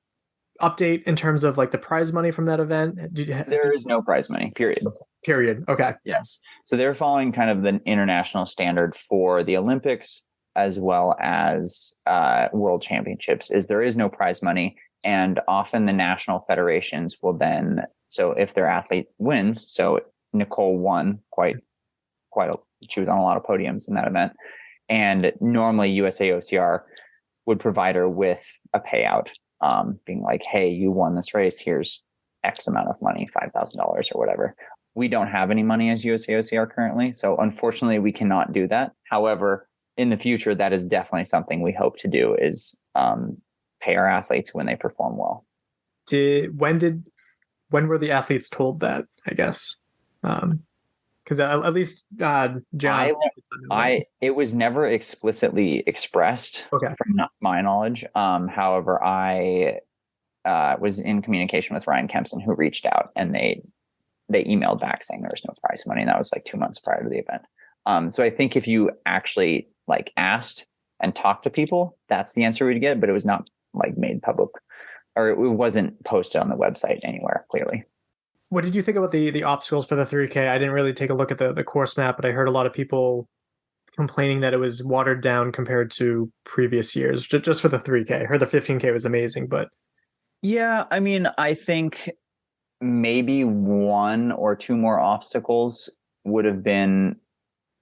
update in terms of like the prize money from that event? There is no prize money, period. Period. Okay. Yes. So they're following kind of the international standard for the Olympics as well as world championships. Is there is no prize money, and often the national federations will then, so if their athlete wins, so Nicole won she was on a lot of podiums in that event, and normally USA OCR would provide her with a payout, being like, hey, you won this race, here's X amount of money, $5,000 or whatever. We don't have any money as USA OCR currently, so unfortunately we cannot do that. However, in the future, that is definitely something we hope to do, is pay our athletes when they perform well. When were the athletes told that, I guess? Because at least John, it was never explicitly expressed, from my knowledge. However, I was in communication with Ryan Kempson, who reached out, and they emailed back saying there was no prize money, and that was like 2 months prior to the event. So I think if you actually like asked and talked to people, that's the answer we'd get, but it was not like made public, or it wasn't posted on the website anywhere clearly. What did you think about the obstacles for the 3K? I didn't really take a look at the course map, but I heard a lot of people complaining that it was watered down compared to previous years, just for the 3K. I heard the 15K was amazing, but... Yeah, I mean, I think maybe 1 or 2 more obstacles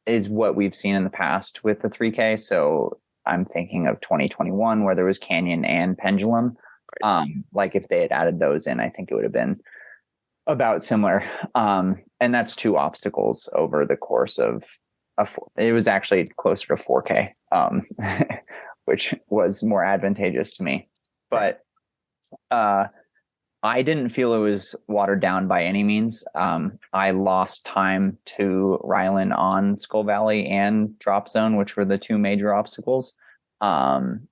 is what we've seen in the past with the 3K. So I'm thinking of 2021 where there was Canyon and Pendulum. Like if they had added those in, I think it would have been about similar. And that's 2 obstacles over the course of it was actually closer to 4K, which was more advantageous to me. But I didn't feel it was watered down by any means. I lost time to Rylan on Skull Valley and Drop Zone, which were the 2 major obstacles. And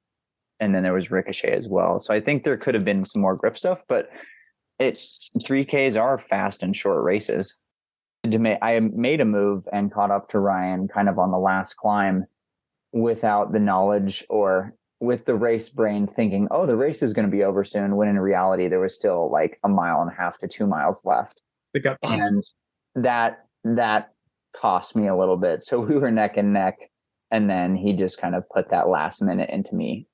then there was Ricochet as well. So I think there could have been some more grip stuff, but 3Ks are fast and short races. I made a move and caught up to Ryan kind of on the last climb without the knowledge, or with the race brain thinking, oh, the race is going to be over soon, when in reality there was still like 1.5 miles to 2 miles left. And that cost me a little bit. So we were neck and neck, and then he just kind of put that last minute into me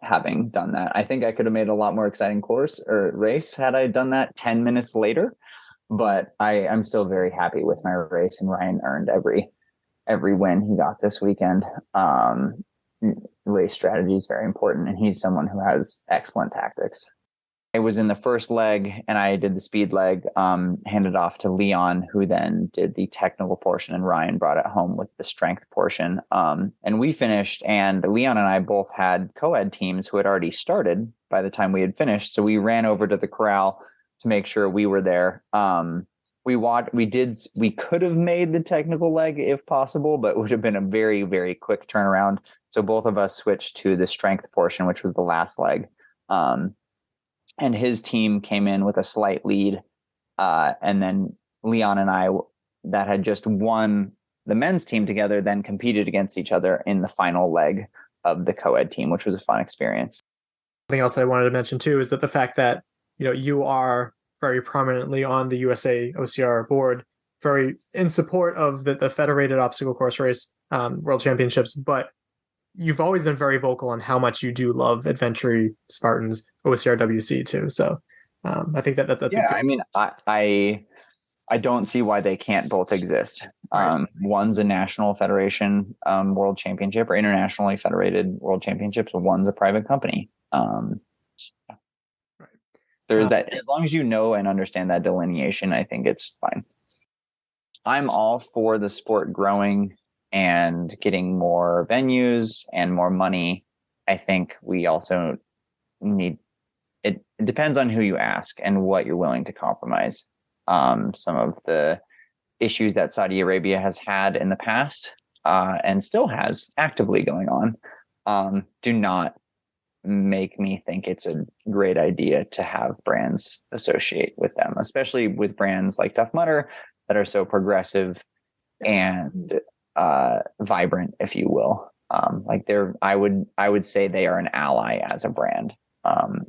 having done that. I think I could have made a lot more exciting course or race had I done that 10 minutes later, but I'm still very happy with my race, and Ryan earned every win he got this weekend. Race strategy is very important, and he's someone who has excellent tactics. I was in the first leg and I did the speed leg, handed off to Leon, who then did the technical portion, and Ryan brought it home with the strength portion. And we finished, and Leon and I both had co-ed teams who had already started by the time we had finished. So we ran over to the corral to make sure we were there. We could have made the technical leg if possible, but it would have been a very, very quick turnaround. So both of us switched to the strength portion, which was the last leg. And his team came in with a slight lead. And then Leon and I, that had just won the men's team together then competed against each other in the final leg of the co-ed team, which was a fun experience. Something else that I wanted to mention too is that the fact that, you know, you are very prominently on the USA OCR board, very in support of the federated obstacle course race world championships, but you've always been very vocal on how much you do love Adventure Spartans OCR WC too. So I think that's yeah. I mean, I don't see why they can't both exist. Right. One's a national federation world championship or internationally federated world championships. One's a private company. There's that. As long as you know and understand that delineation, I think it's fine. I'm all for the sport growing and getting more venues and more money. I think we also need, it depends on who you ask and what you're willing to compromise. Some of the issues that Saudi Arabia has had in the past and still has actively going on do not make me think it's a great idea to have brands associate with them, especially with brands like Tough Mudder that are so progressive and vibrant, if you will. Like I would say they are an ally as a brand.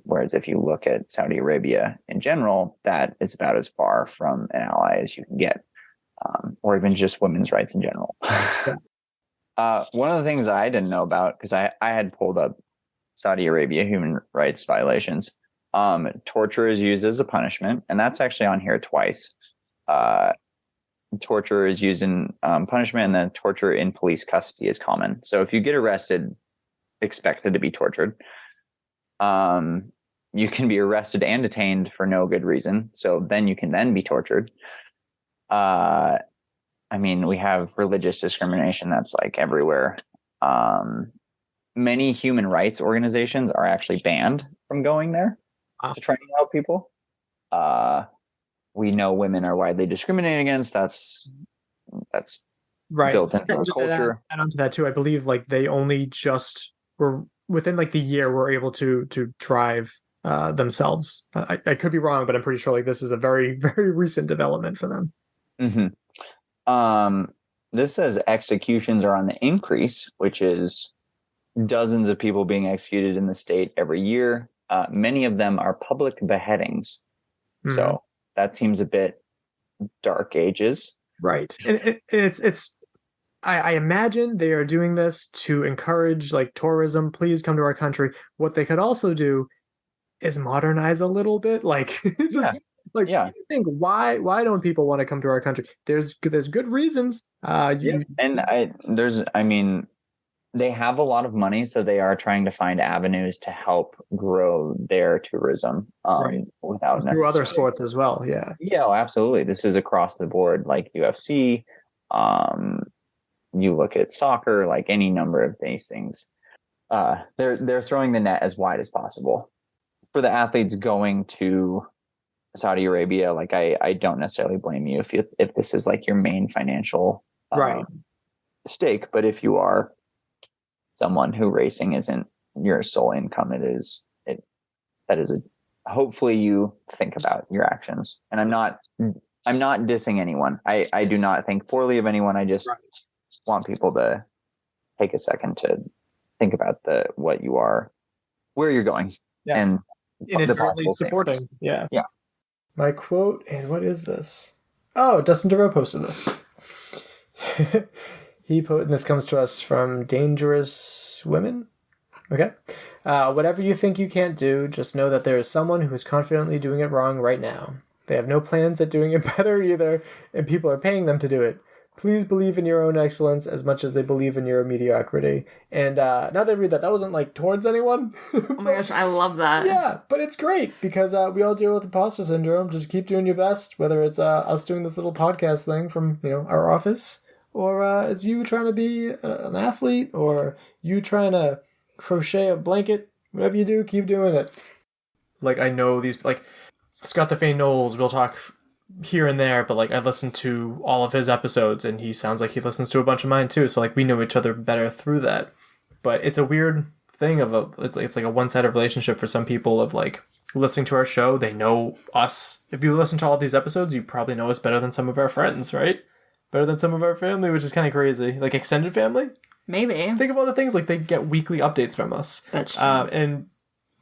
Whereas if you look at Saudi Arabia in general, that is about as far from an ally as you can get, or even just women's rights in general. One of the things I didn't know about, because I had pulled up Saudi Arabia human rights violations, torture is used as a punishment, and that's actually on here twice. Torture is used in punishment, and then torture in police custody is common. So if you get arrested, expected to be tortured, you can be arrested and detained for no good reason. So then you can then be tortured. I mean, we have religious discrimination that's like everywhere. Many human rights organizations are actually banned from going there to try and help people. We know women are widely discriminated against. That's right. Built into our culture. And onto that too, I believe like they only just were within like the year were able to drive themselves. I could be wrong, but I'm pretty sure like this is a very, very recent development for them. Mm-hmm. This says executions are on the increase, which is dozens of people being executed in the state every year. Many of them are public beheadings. Mm-hmm. So that seems a bit dark ages. Right. And it's I imagine they are doing this to encourage like tourism. Please come to our country. What they could also do is modernize a little bit. Like just think why don't people want to come to our country? There's good reasons. They have a lot of money, so they are trying to find avenues to help grow their tourism without through other sports as well. Yeah. Yeah, absolutely. This is across the board, like UFC. You look at soccer, like any number of these things. They're throwing the net as wide as possible for the athletes going to Saudi Arabia. Like I don't necessarily blame you if this is like your main financial stake, but if you are someone who racing isn't your sole income, hopefully you think about your actions. And I'm not dissing anyone. I do not think poorly of anyone. I just want people to take a second to think about where you're going and the possible supporting. Things. Yeah. My quote, and what is this? Oh, Dustin DeVoe posted this. And this comes to us from Dangerous Women. Okay. Whatever you think you can't do, just know that there is someone who is confidently doing it wrong right now. They have no plans at doing it better either, and people are paying them to do it. Please believe in your own excellence as much as they believe in your mediocrity. And now that I read that wasn't like towards anyone. Oh my gosh, I love that. Yeah, but it's great because we all deal with imposter syndrome. Just keep doing your best, whether it's us doing this little podcast thing from our office, or it's you trying to be an athlete, or you trying to crochet a blanket. Whatever you do, keep doing it. Like I know these like Scott the Fane Knowles. We'll talk here and there, but like I listened to all of his episodes and he sounds like he listens to a bunch of mine too, so like we know each other better through that. But it's a weird thing it's like a one-sided relationship for some people of like listening to our show. They know us. If you listen to all of these episodes, you probably know us better than some of our friends, right? better than some of our family, which is kind of crazy. Like extended family? Maybe. Think of all the things, like they get weekly updates from us. That's true. And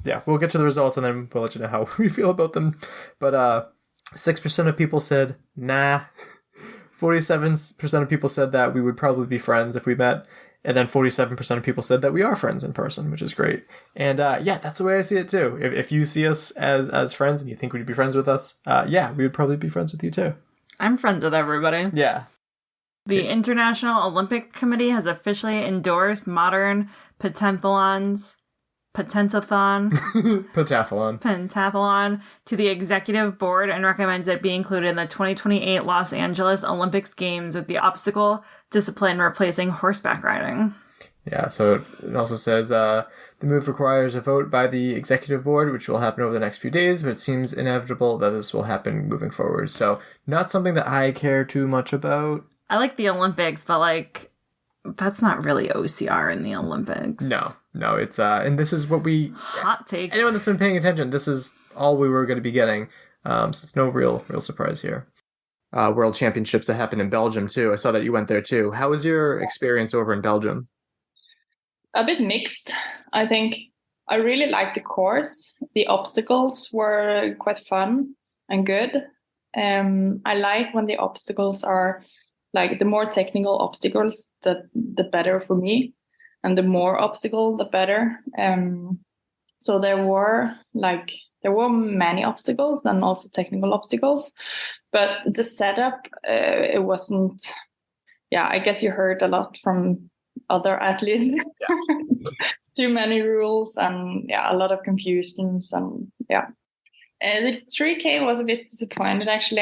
yeah, we'll get to the results and then we'll let you know how we feel about them. But 6% of people said nah. 47% of people said that we would probably be friends if we met. And then 47% of people said that we are friends in person, which is great. And yeah, that's the way I see it too. If you see us as friends and you think we'd be friends with us, yeah, we would probably be friends with you too. I'm friends with everybody. Yeah. The International Olympic Committee has officially endorsed modern pentathlon to the executive board and recommends it be included in the 2028 Los Angeles Olympics Games with the obstacle discipline replacing horseback riding. Yeah, so it also says the move requires a vote by the executive board, which will happen over the next few days, but it seems inevitable that this will happen moving forward. So not something that I care too much about. I like the Olympics, but like that's not really OCR in the Olympics. No, it's and this is what we hot take. Anyone that's been paying attention, this is all we were going to be getting. So it's no real surprise here. World Championships that happened in Belgium too. I saw that you went there too. How was your experience over in Belgium? A bit mixed, I think. I really liked the course. The obstacles were quite fun and good. I like when the obstacles are like the more technical obstacles, the better for me, and the more obstacle, the better. So there were many obstacles and also technical obstacles, but the setup it wasn't. Yeah, I guess you heard a lot from other athletes. Yes. Too many rules and a lot of confusions and yeah. The 3K was a bit disappointed actually.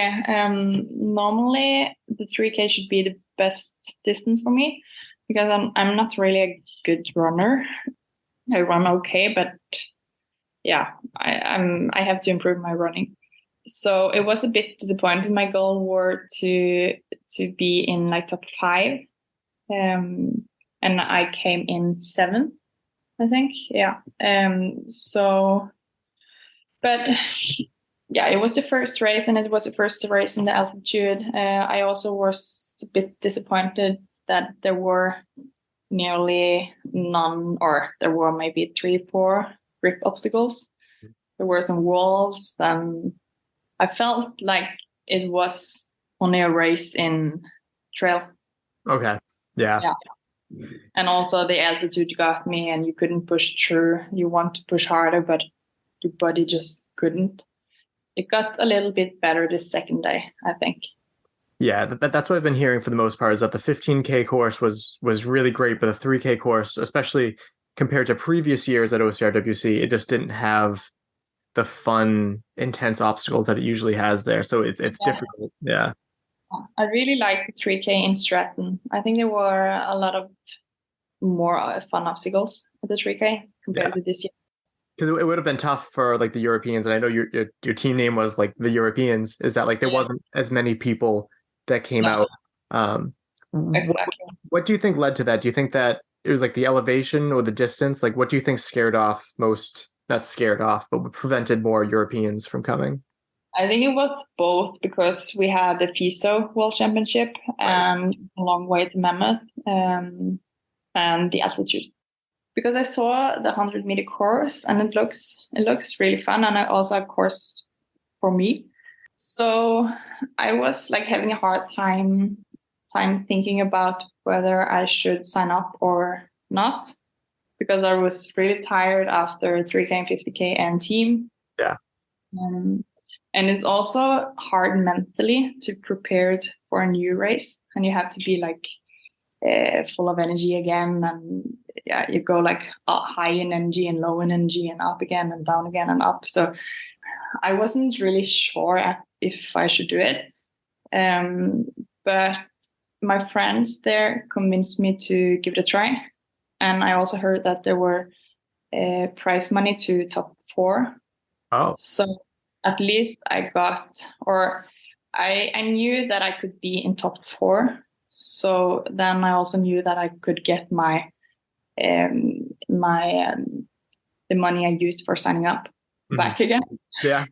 Normally the 3K should be the best distance for me because I'm not really a good runner. I run okay, but yeah, I have to improve my running. So it was a bit disappointing. My goal were to be in like top 5, and I came in 7th, I think. Yeah. But yeah, it was the first race, and it was the first race in the altitude. I also was a bit disappointed that there were nearly none, or there were maybe 3-4 grip obstacles. There were some walls, and I felt like it was only a race in trail. Okay. Yeah. And also the altitude got me, and you couldn't push through. You want to push harder, but your body just couldn't. It got a little bit better the second day, I think. Yeah, that's what I've been hearing for the most part, is that the 15K course was really great, but the 3K course, especially compared to previous years at OCRWC, it just didn't have the fun, intense obstacles that it usually has there. So it's difficult. Yeah. I really like the 3K in Stratton. I think there were a lot of more fun obstacles at the 3K compared to this year. Because it would have been tough for like the Europeans, and I know your team name was like the Europeans. Is that like there wasn't as many people that came out? Exactly. What do you think led to that? Do you think that it was like the elevation or the distance? Like, what do you think scared off most? Not scared off, but prevented more Europeans from coming? I think it was both, because we had the FISO World Championship and a long way to Mammoth, and the altitude. Because I saw the 100-meter course, and it looks really fun, and I also have course for me. So I was like having a hard time thinking about whether I should sign up or not, because I was really tired after 3K and 50K and team. Yeah. And it's also hard mentally to prepare for a new race, and you have to be like full of energy again, and you go like high in energy and low in energy and up again and down again and up. So I wasn't really sure if I should do it, but my friends there convinced me to give it a try, and I also heard that there were prize money to top 4. Oh, so at least I got, or I knew that I could be in top 4. So then I also knew that I could get the money I used for signing up back again. Yeah.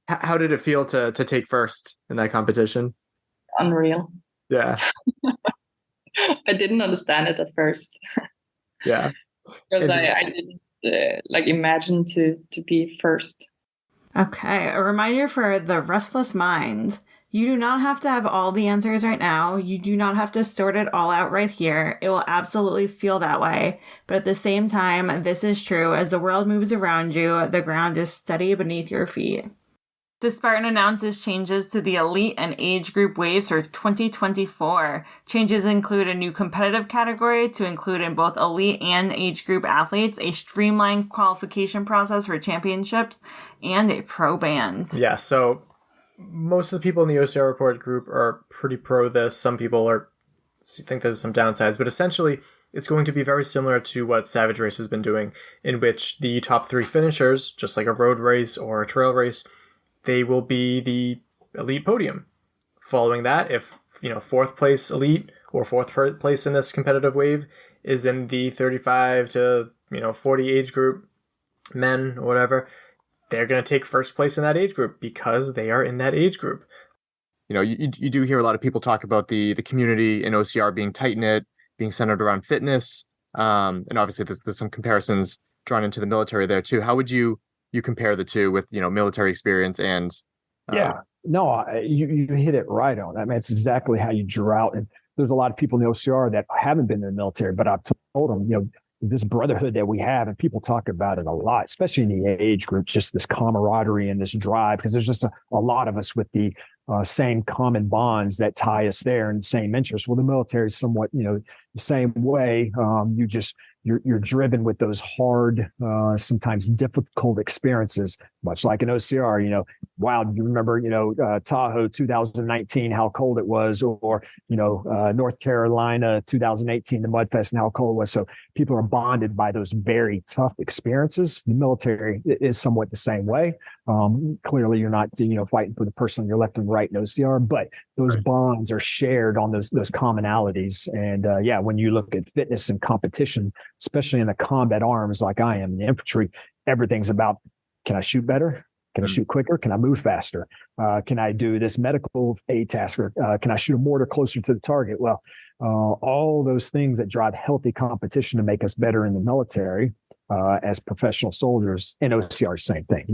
How did it feel to take first in that competition? Unreal. Yeah. I didn't understand it at first. Yeah. Because And- I didn't like imagine to be first. Okay, a reminder for the restless mind. You do not have to have all the answers right now. You do not have to sort it all out right here. It will absolutely feel that way. But at the same time, this is true. As the world moves around you, the ground is steady beneath your feet. So Spartan announces changes to the elite and age group waves for 2024. Changes include a new competitive category to include in both elite and age group athletes, a streamlined qualification process for championships, and a pro band. Yeah, so most of the people in the OCR report group are pretty pro this. Some people think there's some downsides, but essentially it's going to be very similar to what Savage Race has been doing, in which the top 3 finishers, just like a road race or a trail race, they will be the elite podium. Following that, if 4th place elite or 4th place in this competitive wave is in the 35 to 40 age group, men or whatever, they're going to take 1st place in that age group because they are in that age group. You do hear a lot of people talk about the community in OCR being tight-knit, being centered around fitness, and obviously there's some comparisons drawn into the military there too. How would you compare the two with military experience and you hit it right on. I mean, it's exactly how you drew out. And there's a lot of people in the OCR that haven't been in the military, but I've told them, this brotherhood that we have, and people talk about it a lot, especially in the age group, just this camaraderie and this drive, because there's just a lot of us with the same common bonds that tie us there and the same interests. Well, the military is somewhat, the same way. You're driven with those hard, sometimes difficult experiences, much like an OCR. Wow, you remember, Tahoe 2019, how cold it was, or North Carolina 2018, the Mudfest, and how cold it was. So people are bonded by those very tough experiences. The military is somewhat the same way. Clearly, you're not fighting for the person on your left and right in OCR, but those bonds are shared on those commonalities. And when you look at fitness and competition, especially in the combat arms like I am in the infantry, everything's about, can I shoot better? Can I shoot quicker? Can I move faster? Can I do this medical aid task? Or can I shoot a mortar closer to the target? Well, all those things that drive healthy competition to make us better in the military as professional soldiers. In OCR, same thing.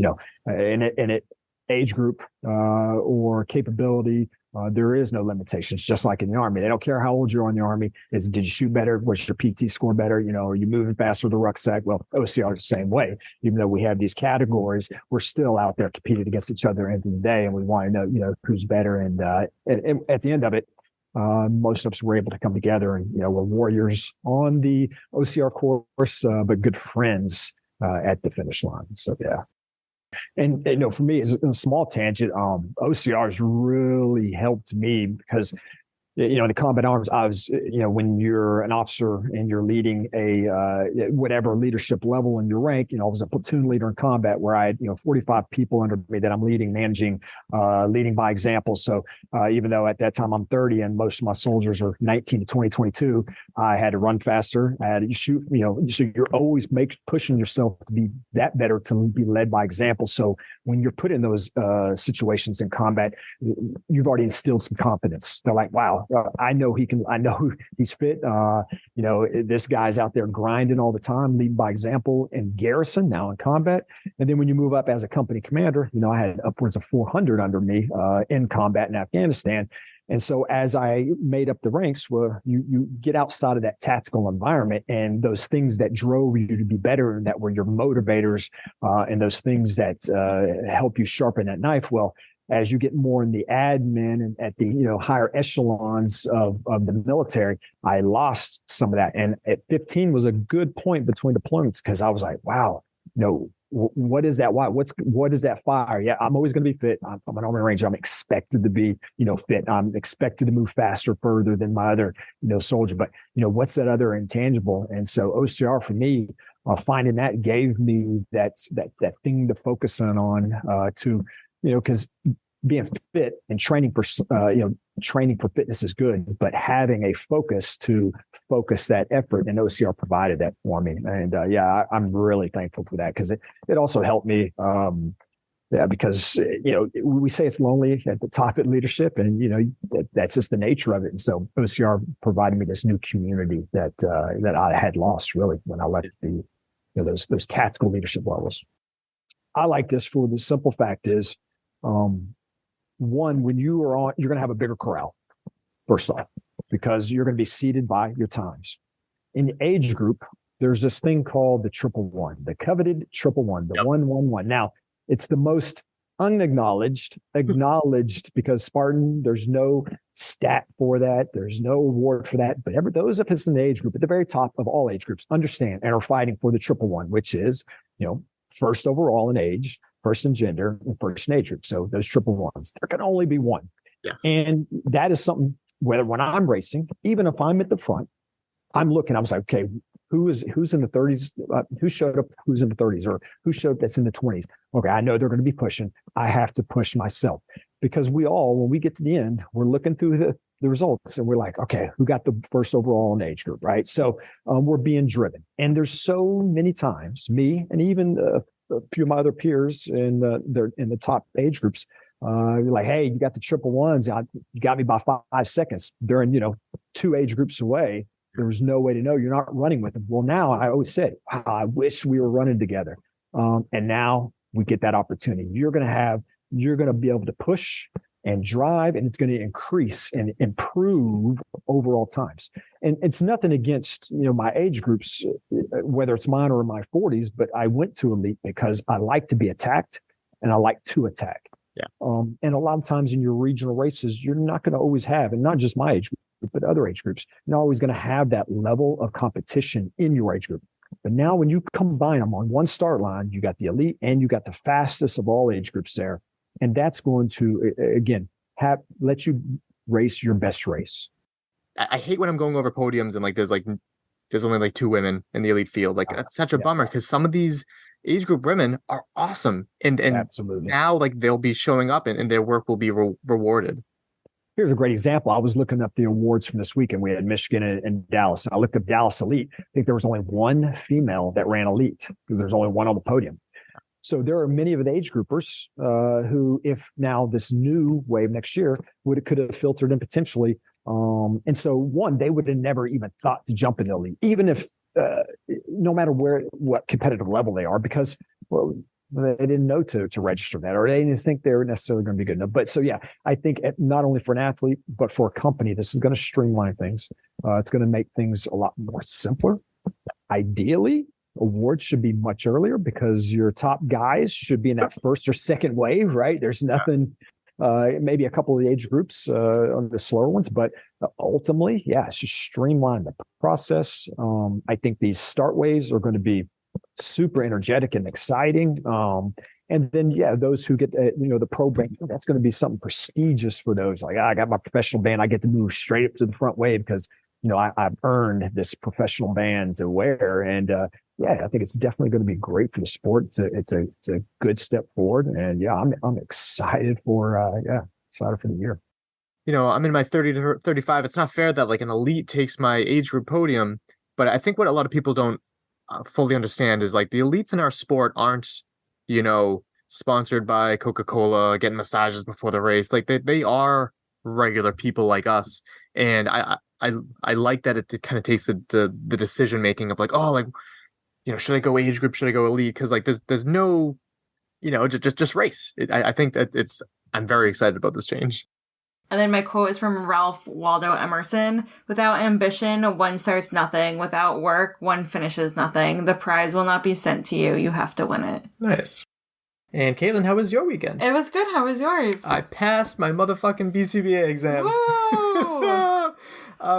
In it age group or capability, there is no limitations, just like in the Army. They don't care how old you are in the Army. Did you shoot better? Was your PT score better? Are you moving faster with the rucksack? Well, OCR is the same way. Even though we have these categories, we're still out there competing against each other at the end of the day, and we want to know, who's better. And at the end of it, most of us were able to come together, and we're warriors on the OCR course, but good friends at the finish line. So yeah. And for me, it's a small tangent. OCR has really helped me because the combat arms, I was, when you're an officer and you're leading a whatever leadership level in your rank, I was a platoon leader in combat where I had 45 people under me that I'm leading, managing, leading by example. So even though at that time I'm 30 and most of my soldiers are 19 to 20, 22, I had to run faster. I had to shoot, so you're always pushing yourself to be that better, to be led by example. So when you're put in those situations in combat, you've already instilled some confidence. They're like, wow, I know he's fit. This guy's out there grinding all the time, leading by example in garrison, now in combat. And then when you move up as a company commander, I had upwards of 400 under me in combat in Afghanistan. And so as I made up the ranks, well, you get outside of that tactical environment, and those things that drove you to be better, that were your motivators, and those things that help you sharpen that knife. Well, as you get more in the admin and at the higher echelons of the military, I lost some of that. And at 15 was a good point between deployments, because I was like, wow, what is that? Why? What is that fire? Yeah, I'm always going to be fit. I'm an Army Ranger. I'm expected to be fit. I'm expected to move faster, further than my other soldier. But what's that other intangible? And so OCR for me, finding that gave me that thing to focus on to. Because being fit and training for fitness is good, but having a focus to focus that effort, and OCR provided that for me. And I'm really thankful for that, because it also helped me Yeah, because we say it's lonely at the top at leadership, and that's just the nature of it. And so OCR provided me this new community that I had lost really when I left those tactical leadership levels. I like this for the simple fact is, one, when you are on, you're going to have a bigger corral, first off, because you're going to be seated by your times. In the age group, there's this thing called the 111, the coveted 111, the 111. Now, it's the most acknowledged because Spartan, there's no stat for that. There's no award for that. But those of us in the age group at the very top of all age groups understand and are fighting for the 111, which is, first overall in age, first in gender, and first in age group. So those 111s, there can only be one. Yes. And that is something, when I'm racing, even if I'm at the front, I'm looking, I was like, okay, who's in the 30s? Who showed up? Who's in the 30s? Or who showed up that's in the 20s? Okay, I know they're going to be pushing. I have to push myself because we all, when we get to the end, we're looking through the results and we're like, okay, who got the first overall in age group, right? So we're being driven. And there's so many times, me and even a few of my other peers in the top age groups, you're like, hey, you got the 111s. You got me by 5 seconds. They're in, 2 age groups away. There was no way to know you're not running with them. Well, now I always said, wow, I wish we were running together. And now we get that opportunity. You're going to be able to push and drive, and it's going to increase and improve overall times. And it's nothing against, my age groups, whether it's mine or in my 40s, but I went to elite because I like to be attacked and I like to attack. Yeah. And a lot of times in your regional races, you're not going to always have, and not just my age group, but other age groups, you're not always going to have that level of competition in your age group. But now when you combine them on one start line, you got the elite and you got the fastest of all age groups there. And that's going to, again, let you race your best race. I hate when I'm going over podiums and there's only 2 women in the elite field. That's such a bummer because some of these age group women are awesome. And absolutely. Now they'll be showing up and their work will be rewarded. Here's a great example. I was looking up the awards from this weekend. We had Michigan and Dallas. And I looked up Dallas Elite. I think there was only one female that ran Elite because there's only one on the podium. So there are many of the age groupers who, if now this new wave next year, could have filtered in potentially. And so one, they would have never even thought to jump in Elite, even if no matter what competitive level they are, because they didn't know to register that, or they didn't think they were necessarily going to be good enough. But so, yeah, I think not only for an athlete, but for a company, this is going to streamline things. It's going to make things a lot more simpler. Ideally, awards should be much earlier because your top guys should be in that first or second wave, right? There's nothing, maybe a couple of the age groups on the slower ones, but ultimately, yeah, it should streamline the process. I think these start waves are going to be super energetic and exciting. And then, yeah, those who get, the pro band, that's going to be something prestigious for those. Like, I got my professional band. I get to move straight up to the front wave because, I've earned this professional band to wear. And yeah, I think it's definitely going to be great for the sport. It's a good step forward. And yeah, I'm excited for the year. I'm in my 30 to 35. It's not fair that an elite takes my age group podium. But I think what a lot of people don't fully understand is the elites in our sport aren't, sponsored by Coca-Cola, getting massages before the race. They are regular people like us. And I like that it kind of takes the decision making of should I go age group? Should I go elite? Because there's no, just race. I think that I'm very excited about this change. And then my quote is from Ralph Waldo Emerson. Without ambition, one starts nothing. Without work, one finishes nothing. The prize will not be sent to you. You have to win it. Nice. And Caitlin, how was your weekend? It was good. How was yours? I passed my motherfucking BCBA exam. Woo!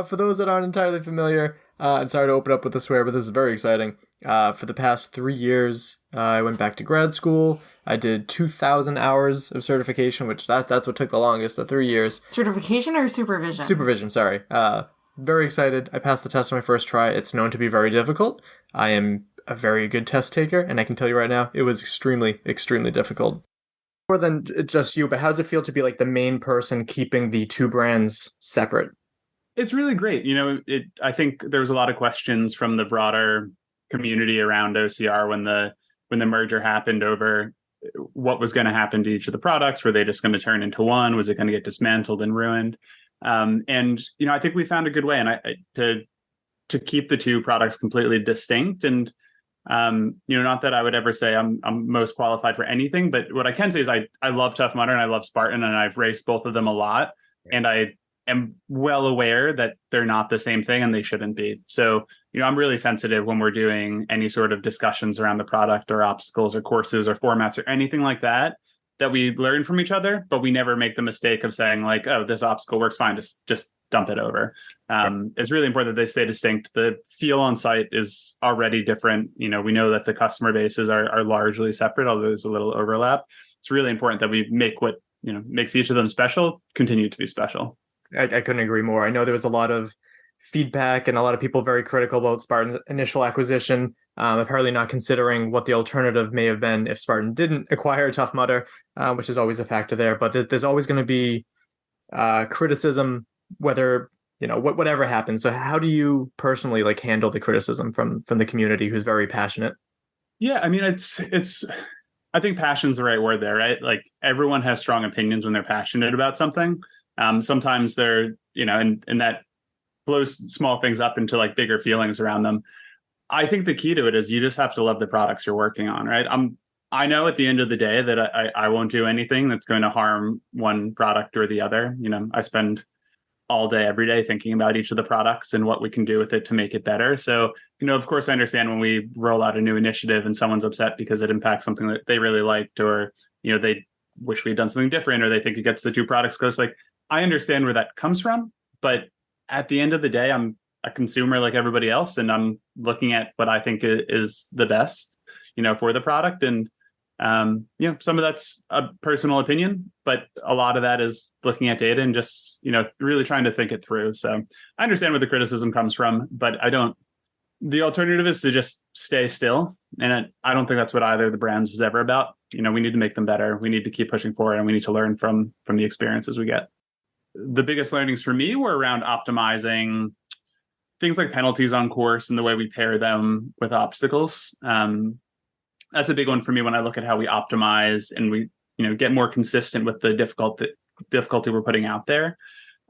For those that aren't entirely familiar, and sorry to open up with a swear, but this is very exciting. For the past 3 years, I went back to grad school. I did 2,000 hours of certification, which that's what took the longest, the 3 years. Certification or supervision? Supervision, sorry. Very excited. I passed the test on my first try. It's known to be very difficult. I am a very good test taker, and I can tell you right now, it was extremely, extremely difficult. More than just you, but how does it feel to be the main person keeping the 2 brands separate? It's really great. I think there was a lot of questions from the broader community around OCR when the merger happened over what was going to happen to each of the products. Were they just going to turn into one? Was it going to get dismantled and ruined? And I think we found a good way, and to keep the two products completely distinct. And not that I would ever say I'm most qualified for anything, but what I can say is I love Tough Mudder and I love Spartan, and I've raced both of them a lot, and I am well aware that they're not the same thing and they shouldn't be. So, I'm really sensitive when we're doing any sort of discussions around the product or obstacles or courses or formats or anything like that we learn from each other, but we never make the mistake of saying like, oh, this obstacle works fine, just dump it over. It's really important that they stay distinct. The feel on site is already different. We know that the customer bases are largely separate, although there's a little overlap. It's really important that we make what makes each of them special continue to be special. I couldn't agree more. I know there was a lot of feedback and a lot of people very critical about Spartan's initial acquisition, apparently not considering what the alternative may have been if Spartan didn't acquire Tough Mudder, which is always a factor there. But there's always going to be criticism, whether whatever happens. So how do you personally handle the criticism from the community who's very passionate? Yeah, I mean, it's I think passion's the right word there, right? Like everyone has strong opinions when they're passionate about something. Sometimes they're, and that blows small things up into like bigger feelings around them. I think the key to it is you just have to love the products you're working on, right? I know at the end of the day that I won't do anything that's going to harm one product or the other. I spend all day, every day thinking about each of the products and what we can do with it to make it better. So, of course, I understand when we roll out a new initiative and someone's upset because it impacts something that they really liked, or, they wish we'd done something different, or they think it gets the two products close. Like, I understand where that comes from, but at the end of the day, I'm a consumer like everybody else, and I'm looking at what I think is the best, for the product. And, some of that's a personal opinion, but a lot of that is looking at data and just, really trying to think it through. So I understand where the criticism comes from, but the alternative is to just stay still. And I don't think that's what either of the brands was ever about. We need to make them better. We need to keep pushing forward, and we need to learn from the experiences we get. The biggest learnings for me were around optimizing things like penalties on course and the way we pair them with obstacles. That's a big one for me when I look at how we optimize and we, get more consistent with the difficulty we're putting out there.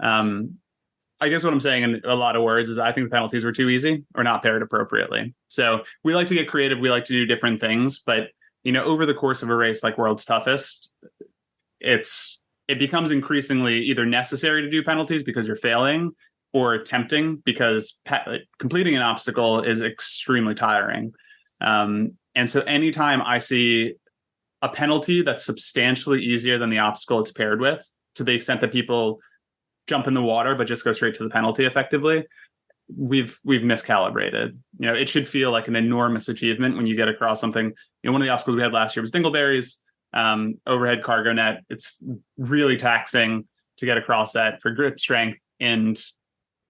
I guess what I'm saying in a lot of words is I think the penalties were too easy or not paired appropriately. So we like to get creative. We like to do different things, but, over the course of a race like World's Toughest, it becomes increasingly either necessary to do penalties because you're failing, or tempting because completing an obstacle is extremely tiring. And so anytime I see a penalty that's substantially easier than the obstacle it's paired with, to the extent that people jump in the water but just go straight to the penalty effectively, we've miscalibrated. It should feel like an enormous achievement when you get across something. One of the obstacles we had last year was dingleberries, overhead cargo net. It's really taxing to get across that for grip strength, and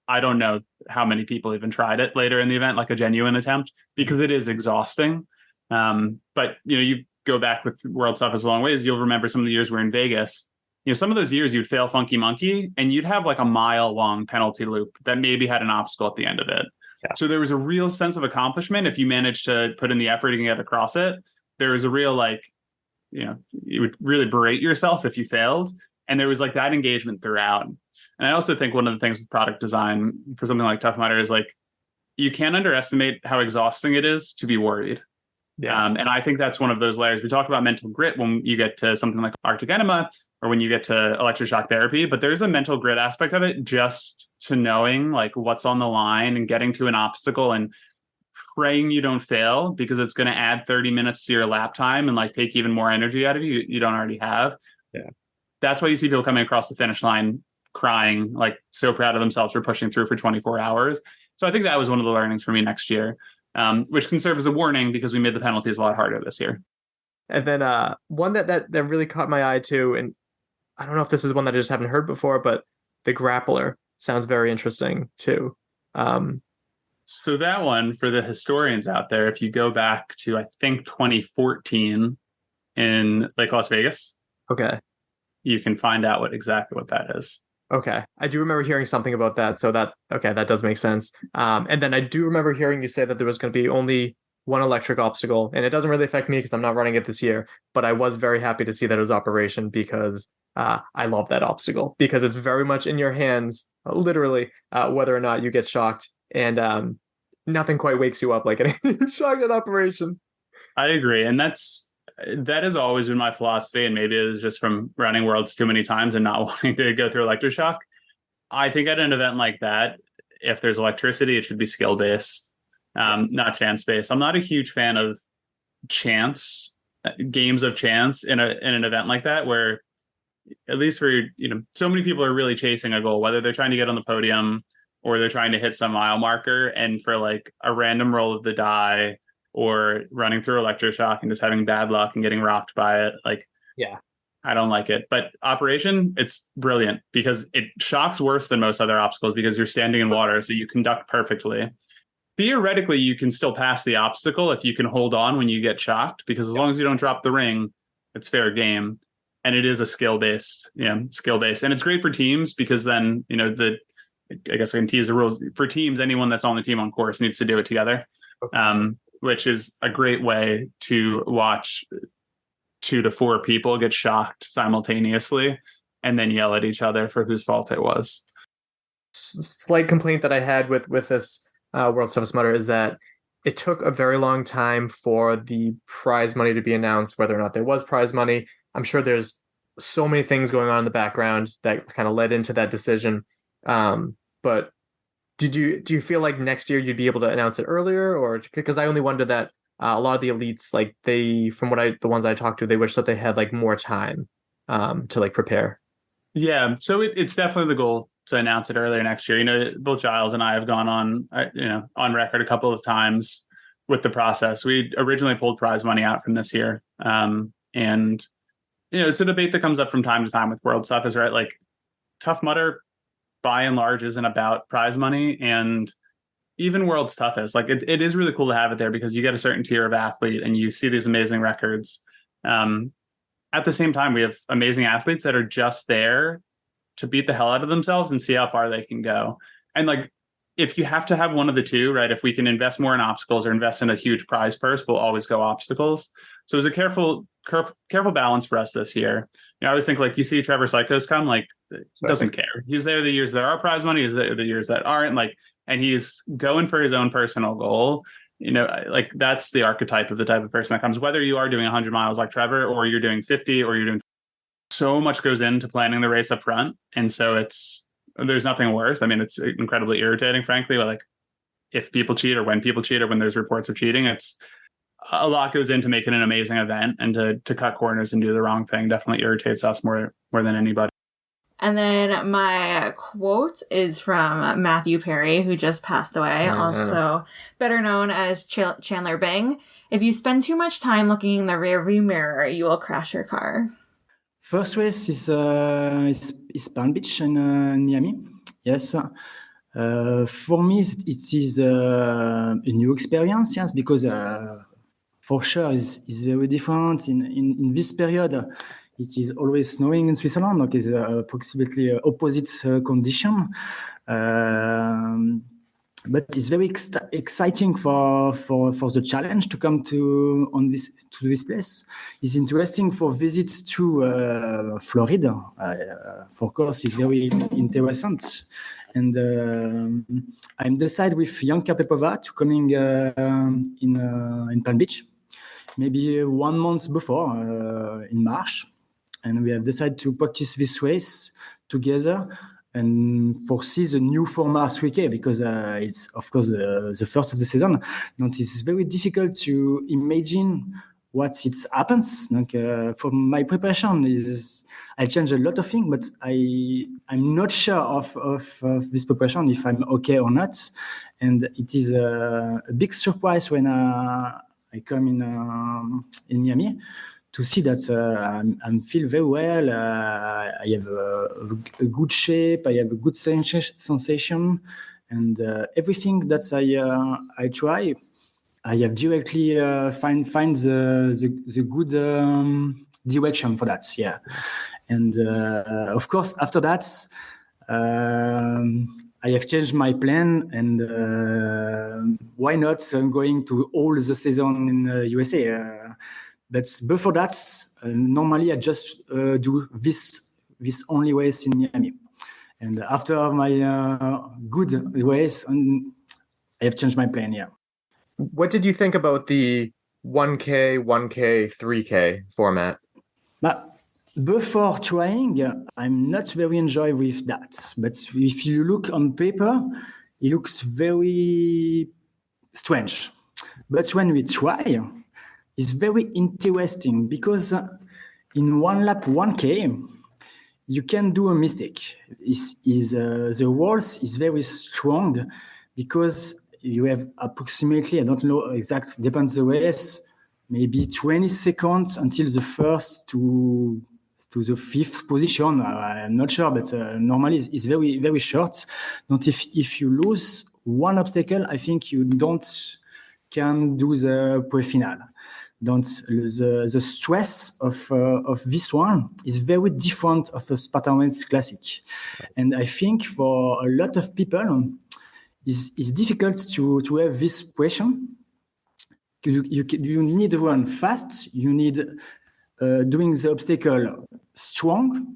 I don't know how many people even tried it later in the event, like a genuine attempt, because it is exhausting. But you go back with World Toughest a long ways, you'll remember some of the years we're in Vegas. Some of those years you'd fail Funky Monkey and you'd have like a mile-long penalty loop that maybe had an obstacle at the end of it. Yeah. So there was a real sense of accomplishment if you managed to put in the effort and get across it. There was a real you would really berate yourself if you failed. And there was like that engagement throughout. And I also think one of the things with product design for something like Tough Mudder is like, you can't underestimate how exhausting it is to be worried. Yeah. And I think that's one of those layers. We talk about mental grit when you get to something like Arctic Enema or when you get to electroshock therapy, but there's a mental grit aspect of it, just to knowing like what's on the line and getting to an obstacle and praying you don't fail, because it's going to add 30 minutes to your lap time and like take even more energy out of you don't already have. Yeah. That's why you see people coming across the finish line crying, like so proud of themselves for pushing through for 24 hours. So I think that was one of the learnings for me next year, which can serve as a warning because we made the penalties a lot harder this year. And then one that really caught my eye too, and I don't know if this is one that I just haven't heard before, but the grappler sounds very interesting too. So that one, for the historians out there, if you go back to, I think, 2014 in Lake Las Vegas. Okay. You can find out exactly what that is. Okay. I do remember hearing something about that. So that does make sense. And then I do remember hearing you say that there was going to be only one electric obstacle, and it doesn't really affect me because I'm not running it this year, but I was very happy to see that it was Operation because I love that obstacle because it's very much in your hands, literally, whether or not you get shocked, and nothing quite wakes you up like getting shocked at Operation. I agree, and that has always been my philosophy, and maybe it is just from running Worlds too many times and not wanting to go through electroshock. I think at an event like that, if there's electricity, it should be skill based, not chance based. I'm not a huge fan of chance games of chance in an event like that, where at least for so many people are really chasing a goal, whether they're trying to get on the podium or they're trying to hit some mile marker, and for like a random roll of the die or running through electroshock and just having bad luck and getting rocked by it, like I don't like it. But Operation, it's brilliant because it shocks worse than most other obstacles because you're standing in water, so you conduct perfectly. Theoretically, you can still pass the obstacle if you can hold on when you get shocked, because as long as you don't drop the ring, it's fair game. And it is a skill-based, and it's great for teams because then, I guess I can tease the rules for teams. Anyone that's on the team on course needs to do it together, which is a great way to watch 2 to 4 people get shocked simultaneously and then yell at each other for whose fault it was. Slight complaint that I had with this World's Toughest Mudder is that it took a very long time for the prize money to be announced, whether or not there was prize money. I'm sure there's so many things going on in the background that kind of led into that decision. But do you feel like next year you'd be able to announce it earlier, or because I only wonder that a lot of the elites, like the ones I talked to, they wish that they had like more time to like prepare. Yeah, so it's definitely the goal to announce it earlier next year. Both Giles and I have gone on record a couple of times with the process. We originally pulled prize money out from this year, and it's a debate that comes up from time to time with World Toughest, right? Like Tough Mudder, by and large, isn't about prize money, and even World's Toughest, like it is really cool to have it there because you get a certain tier of athlete and you see these amazing records. At the same time, we have amazing athletes that are just there to beat the hell out of themselves and see how far they can go. And like, if you have to have one of the two, right? If we can invest more in obstacles or invest in a huge prize purse, we'll always go obstacles. So it was a careful balance for us this year. I always think like you see Trevor Psychos come, like doesn't care. He's there the years there are prize money. He's there the years that aren't, like, and he's going for his own personal goal. Like that's the archetype of the type of person that comes, whether you are doing 100 miles like Trevor or you're doing 50 or you're doing, so much goes into planning the race up front. And so there's nothing worse. I mean, it's incredibly irritating, frankly, but like if people cheat or when people cheat or when there's reports of cheating, it's a lot goes into making an amazing event, and to cut corners and do the wrong thing definitely irritates us more than anybody. And then my quote is from Matthew Perry, who just passed away, also better known as Chandler Bing. If you spend too much time looking in the rearview mirror, you will crash your car. First race is Palm Beach in Miami. Yes. For me, it is a new experience, yes, because for sure is very different. In this period, it is always snowing in Switzerland, like it's approximately opposite condition. But it's very exciting for the challenge to come to this place. It's interesting for visits to Florida. For course, it's very interesting. And I'm decided with Janka Pepova to coming in Palm Beach, maybe 1 month before in March, and we have decided to practice this race together and foresee the new format 3K because it's of course the first of the season. And it's very difficult to imagine what it happens. Like for my preparation I change a lot of things, but I'm not sure of this preparation if I'm okay or not. And it is a big surprise when I come in Miami to see that I feel very well. I have a good shape. I have a good sensation, and everything that I try, I have directly find the good direction for that. Yeah, and of course after that, I have changed my plan, and why not going to all the season in USA? But before that, normally I just do this only race in Miami. And after my good race, I have changed my plan. Yeah. What did you think about the 1K, 1K, 3K format? But before trying, I'm not very enjoy with that. But if you look on paper, it looks very strange. But when we try, it's very interesting because in one lap 1K, you can do a mistake. The walls is very strong because you have approximately, I don't know exact, depends the race, maybe 20 seconds until the first to the fifth position. I'm not sure, but normally it's very, very short. Not if you lose one obstacle, I think you don't can do the pre-final. The stress of this one is very different of a Spartan Race Classic. And I think for a lot of people, it's difficult to have this pressure. You need to run fast, you need doing the obstacle strong,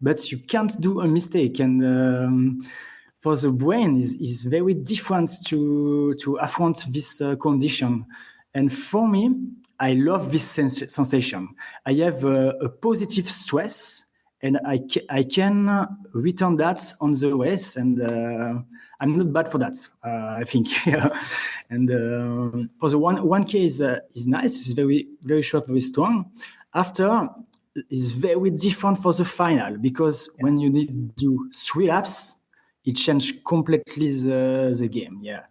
but you can't do a mistake. And for the brain is very different to affront this condition. And for me, I love this sensation. I have a positive stress, and I can return that on the race, and I'm not bad for that. I think. And for the 1K is nice. It's very very short, very strong. After is very different for the final because when you need to do 3 laps, it changed completely the game. Yeah.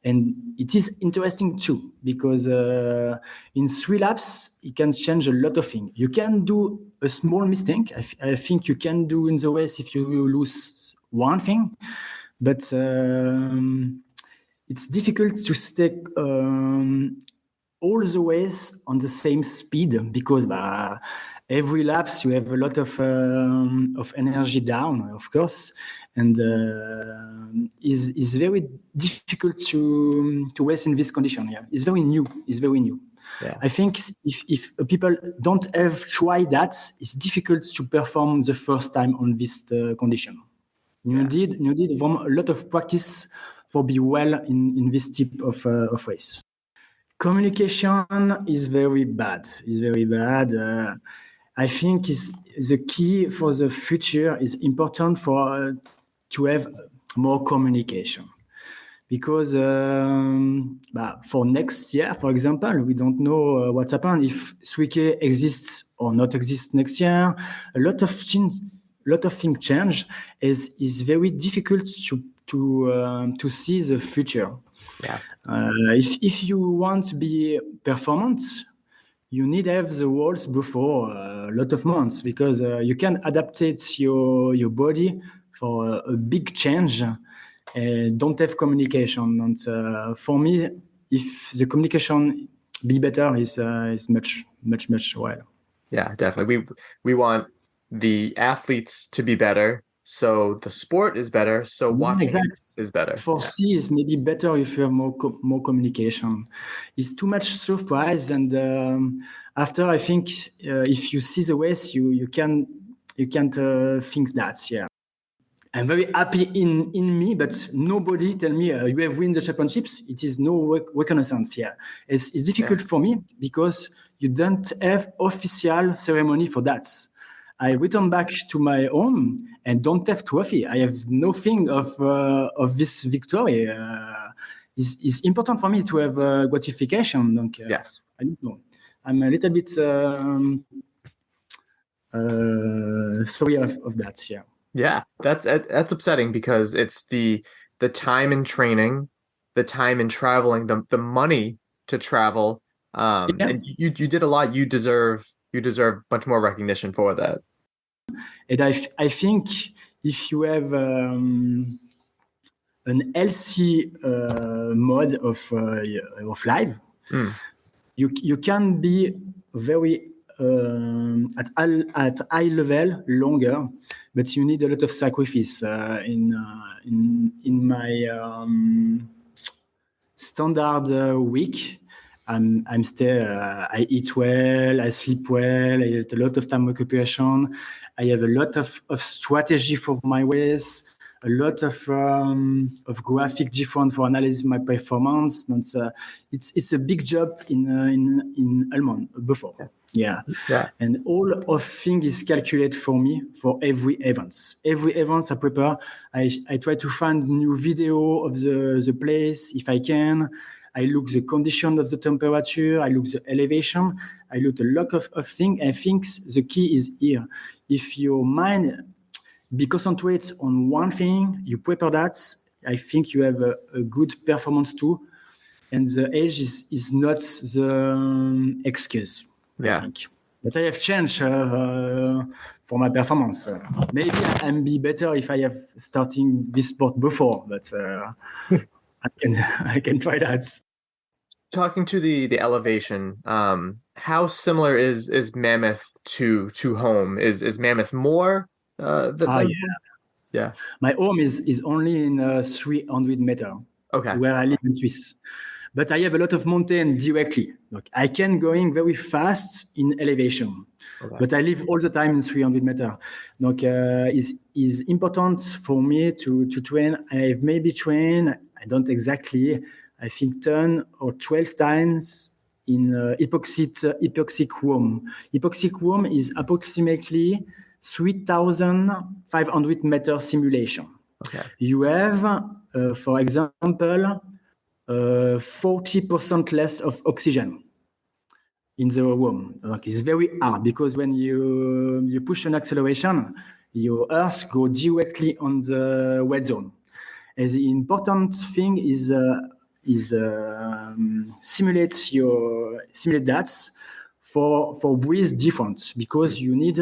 And it is interesting too, because in 3 laps, it can change a lot of things. You can do a small mistake. I think you can do in the race if you lose one thing, but it's difficult to stay all the ways on the same speed because every laps you have a lot of energy down, of course, and is very difficult to race in this condition. Yeah, it's very new. It's very new. Yeah. I think if people don't have tried that, it's difficult to perform the first time on this condition. You need a lot of practice for be well in this type of race. Communication is very bad. It's very bad. I think is the key for the future is important for to have more communication because for next year, for example, we don't know what's happened if 3K exists or not exists next year. A lot of things change. Is very difficult to see the future. Yeah. If you want to be performant, you need to have the walls before a lot of months because you can adapt your body for a big change and don't have communication. And for me, if the communication be better, is much well. Yeah, definitely. We want the athletes to be better, so the sport is better, so watching is better. For C is maybe better if you have more communication. It's too much surprise, and after I think if you see the race, you can't think that. Yeah, I'm very happy in me, but nobody tell me you have win the championships. It is no reconnaissance here. It's difficult for me because you don't have official ceremony for that. I return back to my home and don't have trophy. I have nothing of this victory. It's important for me to have gratification. Donc, yes, I don't know. I'm a little bit sorry of that. Yeah. Yeah, that's upsetting because it's the time in training, the time in traveling, the money to travel. And you did a lot. You deserve much more recognition for that. And I think if you have an healthy mode of life, you can be very at high level longer, but you need a lot of sacrifice in my standard week. I eat well, I sleep well, I have a lot of time occupation, I have a lot of strategy for my ways, a lot of graphic different for analyzing my performance. And, it's a big job in Almond before. Yeah. And all of things is calculated for me for every event. Every event I prepare, I try to find new video of the place if I can. I look the condition of the temperature, I look the elevation, I look a lot of things. I think the key is here. If your mind be concentrates on one thing, you prepare that, I think you have a good performance too. And the age is not the excuse, I think. But I have changed for my performance. Maybe I'm be better if I have starting this sport before, but I can try that. Talking to the elevation, how similar is Mammoth to home? Is Mammoth more than yeah. My home is only in 300 meters. Okay. Where I live in Swiss. But I have a lot of mountain directly. Like I can going very fast in elevation, but I live all the time in 300 meters. Donc, is important for me to train. I've maybe trained, I don't exactly, I think 10 or 12 times in hypoxic room. Hypoxic room is approximately 3,500 meter simulation. Okay. You have, for example, 40% less of oxygen in the room. Like it's very hard because when you push an acceleration, your earth go directly on the wet zone. And the important thing is simulate that for breathe different because you need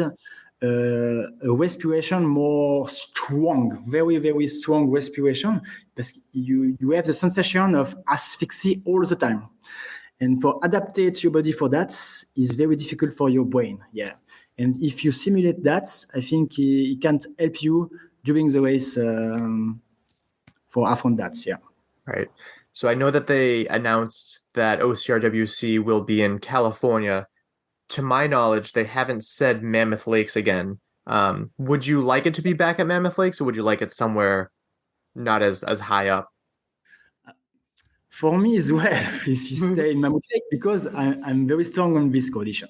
a respiration more strong, very, very strong respiration, because you have the sensation of asphyxia all the time. And for adaptate your body for that is very difficult for your brain. Yeah. And if you simulate that, I think it can help you during the race for affront that. Yeah. Right. So I know that they announced that OCRWC will be in California. To my knowledge, they haven't said Mammoth Lakes again. Would you like it to be back at Mammoth Lakes, or would you like it somewhere not as high up? For me as well, is stay in Mammoth Lake because I'm very strong on this condition.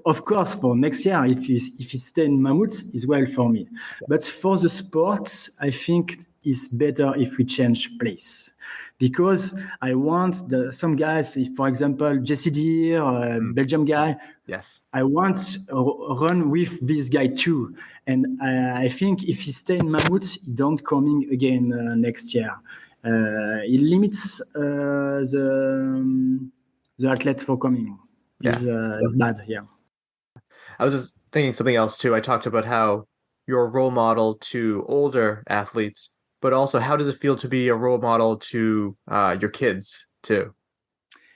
Of course, for next year, if you stay in Mammoth, is well for me. But for the sport, I think it's better if we change place. Because I want some guys, for example, Jesse Deere, Belgium guy. Yes. I want run with this guy too. And I think if he stay in Mammoth, he don't coming again next year. It limits the athletes for coming. Is bad, yeah. I was just thinking something else too. I talked about how you're a role model to older athletes, but also how does it feel to be a role model to your kids too?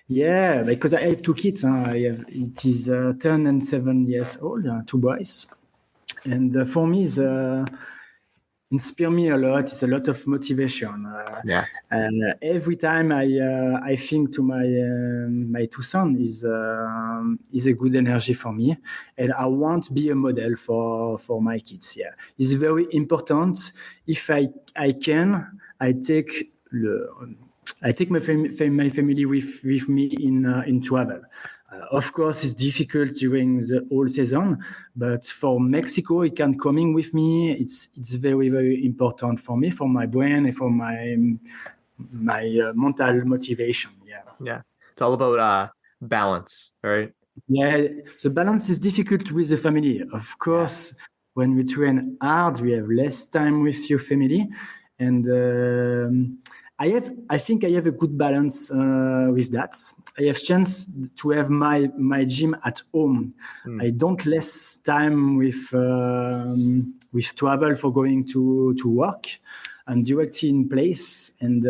Yeah, because I have two kids. It is 10 and 7 years old, two boys. And for me, inspire me a lot. It's a lot of motivation. Every time I think to my two sons is a good energy for me, and I want to be a model for my kids. Yeah, it's very important. If I can, I take my family with me in travel. Of course, it's difficult during the whole season, but for Mexico, it can coming with me. It's very, very important for me, for my brain, and for my mental motivation. Yeah. Yeah. It's all about balance, right? Yeah. The balance is difficult with the family. Of course, when we train hard, we have less time with your family, and I think I have a good balance with that. I have chance to have my gym at home. I don't less time with travel for going to work and directly in place. And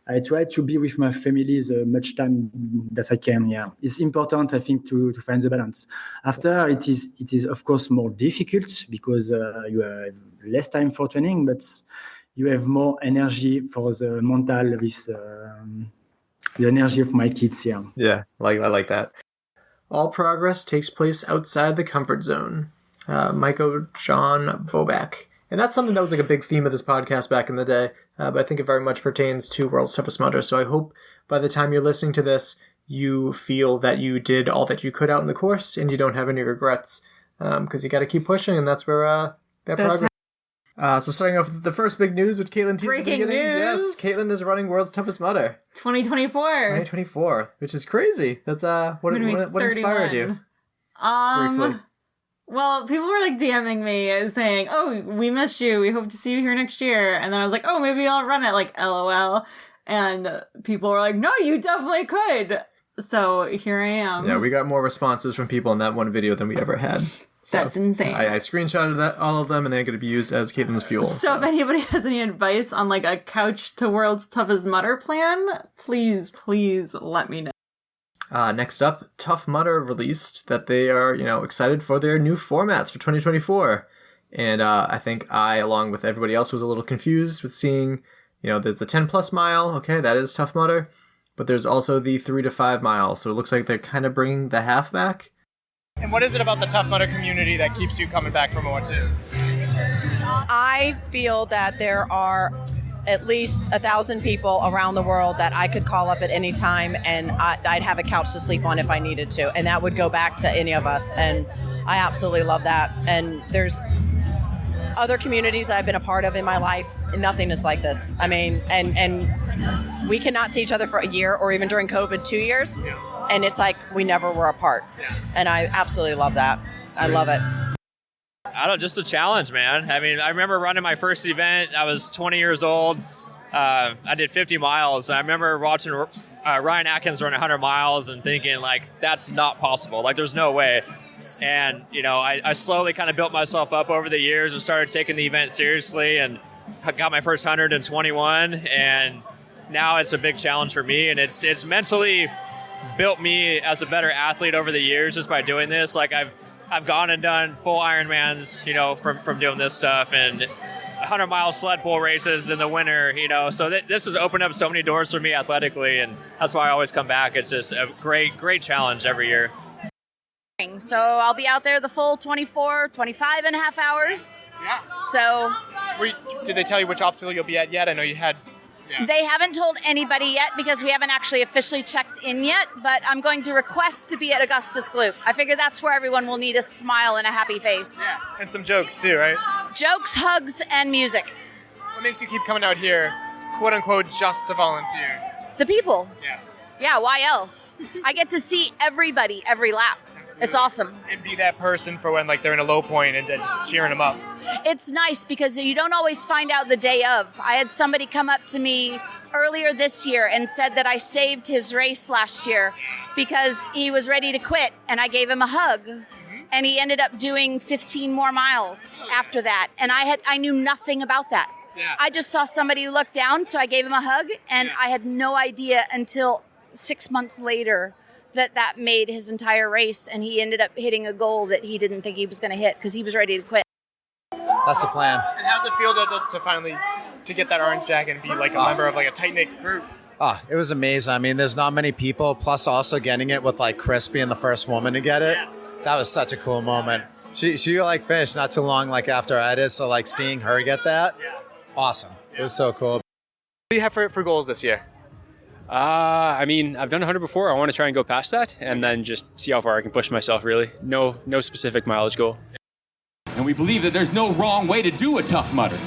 I try to be with my family as much time that I can. Yeah, it's important, I think, to find the balance. After, it is of course more difficult because you have less time for training, but you have more energy for the mental with the energy of my kids. Yeah. Yeah, I like that. All progress takes place outside the comfort zone. Michael John Bobak. And that's something that was like a big theme of this podcast back in the day, but I think it very much pertains to World's Toughest Mudder. So I hope by the time you're listening to this, you feel that you did all that you could out in the course and you don't have any regrets, because you got to keep pushing, and that's where that progress. So starting off with the first big news, which Caitlin teased at the beginning. Yes, Caitlin is running World's Toughest Mudder 2024, which is crazy. That's what inspired you? Briefly. Well, people were like DMing me saying, "Oh, we missed you. We hope to see you here next year." And then I was like, "Oh, maybe I'll run it." Like, LOL. And people were like, "No, you definitely could." So here I am. Yeah, we got more responses from people in that one video than we ever had. So that's insane. I screenshotted all of them, and they're going to be used as Caitlin's fuel. So if anybody has any advice on like a couch to World's Toughest Mudder plan, please let me know. Next up, Tough Mudder released that they are, excited for their new formats for 2024. And I think I, along with everybody else, was a little confused with seeing, there's the 10+ mile. Okay, that is Tough Mudder. But there's also the 3 to 5 miles. So it looks like they're kind of bringing the half back. And what is it about the Tough Mudder community that keeps you coming back for more too? I feel that there are at least 1,000 people around the world that I could call up at any time, and I'd have a couch to sleep on if I needed to, and that would go back to any of us, and I absolutely love that. And there's other communities that I've been a part of in my life, and nothing is like this. I mean, and we cannot see each other for a year, or even during COVID 2 years, and it's like we never were apart, and I absolutely love that. I love it. I don't, just a challenge, man. I mean, I remember running my first event. I was 20 years old. I did 50 miles. I remember watching Ryan Atkins run 100 miles and thinking, like, that's not possible. Like, there's no way. And, I slowly kind of built myself up over the years and started taking the event seriously, and got my first 100 in 21. And now it's a big challenge for me. And it's mentally built me as a better athlete over the years just by doing this. Like, I've gone and done full Ironmans, from doing this stuff, and 100-mile sled pull races in the winter, So this has opened up so many doors for me athletically, and that's why I always come back. It's just a great challenge every year. So I'll be out there the full 25 and a half hours. Yeah. So. Did they tell you which obstacle you'll be at yet? I know you had. Yeah. They haven't told anybody yet because we haven't actually officially checked in yet, but I'm going to request to be at Augustus Gloop. I figure that's where everyone will need a smile and a happy face. Yeah, and some jokes too, right? Jokes, hugs, and music. What makes you keep coming out here, quote unquote, just to volunteer? The people. Yeah. Yeah, why else? I get to see everybody every lap. Absolutely. It's awesome. And be that person for when they're in a low point and just cheering them up. It's nice because you don't always find out the day of. I had somebody come up to me earlier this year and said that I saved his race last year because he was ready to quit, and I gave him a hug. And he ended up doing 15 more miles after that. And I knew nothing about that. Yeah. I just saw somebody who looked down, so I gave him a hug, and I had no idea until 6 months later that made his entire race, and he ended up hitting a goal that he didn't think he was going to hit because he was ready to quit. That's the plan. And how's it feel to finally get that orange jacket and be like a member of like a tight-knit group? Oh, it was amazing. I mean, there's not many people, plus also getting it with like Chris being the first woman to get it. Yes. That was such a cool moment. She like finished not too long like after I did, so like seeing her get that, awesome. It was so cool. What do you have for goals this year? I mean, I've done 100 before. I want to try and go past that and then just see how far I can push myself, really. No specific mileage goal. And we believe that there's no wrong way to do a Tough Mudder.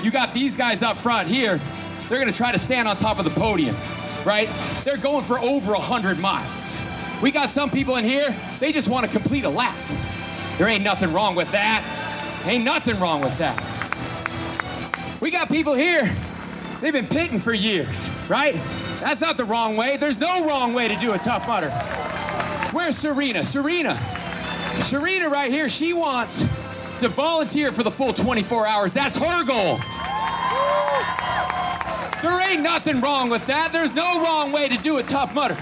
You got these guys up front here. They're going to try to stand on top of the podium, right? They're going for over 100 miles. We got some people in here, they just want to complete a lap. There ain't nothing wrong with that. Ain't nothing wrong with that. We got people here, they've been pitting for years, right? That's not the wrong way. There's no wrong way to do a Tough Mudder. Where's Serena? Serena right here, she wants to volunteer for the full 24 hours. That's her goal. There ain't nothing wrong with that. There's no wrong way to do a Tough Mudder.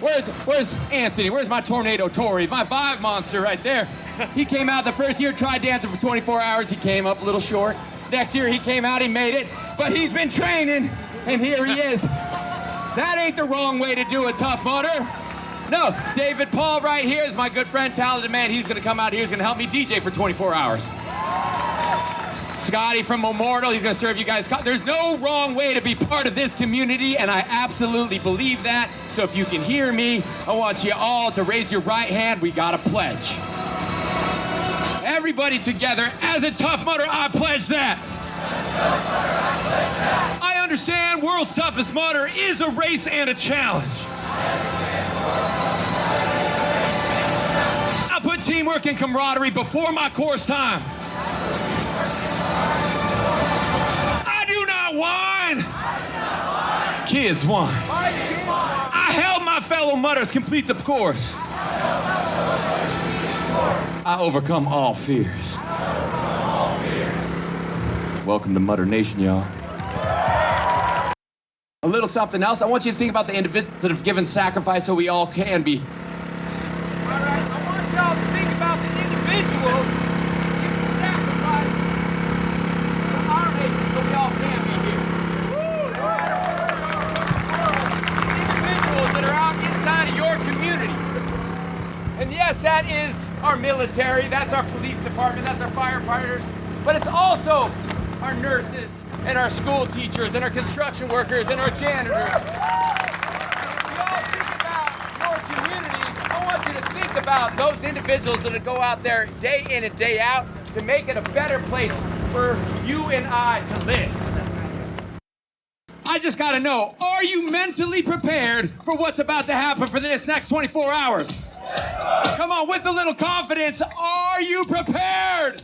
Where's Anthony? Where's my Tornado Tory? My vibe monster right there. He came out the first year, tried dancing for 24 hours. He came up a little short. Next year he came out, he made it. But he's been training, and here he is. That ain't the wrong way to do a Tough Mudder. No, David Paul right here is my good friend, talented man. He's gonna come out here, he's gonna help me DJ for 24 hours. Scotty from Memorial, he's gonna serve you guys. There's no wrong way to be part of this community, and I absolutely believe that. So if you can hear me, I want you all to raise your right hand. We got a pledge. Everybody together, as a Tough Mudder, I pledge that. I understand World's Toughest Mudder is a race and a challenge. I put teamwork and camaraderie before my course time. I do not whine. Kids whine. I help my fellow mudders complete the course. I overcome all fears. Welcome to Mudder Nation, y'all. A little something else. I want you to think about the individuals that have given sacrifice so we all can be. All right, I want y'all to think about the individuals giving sacrifice to our nation so we all can be here. Individuals that are out inside of your communities. And yes, that is our military, that's our police department, that's our firefighters, but it's also our nurses and our school teachers and our construction workers and our janitors. If you all think about your communities, I want you to think about those individuals that go out there day in and day out to make it a better place for you and I to live. I just gotta know, are you mentally prepared for what's about to happen for this next 24 hours? Come on, with a little confidence, are you prepared?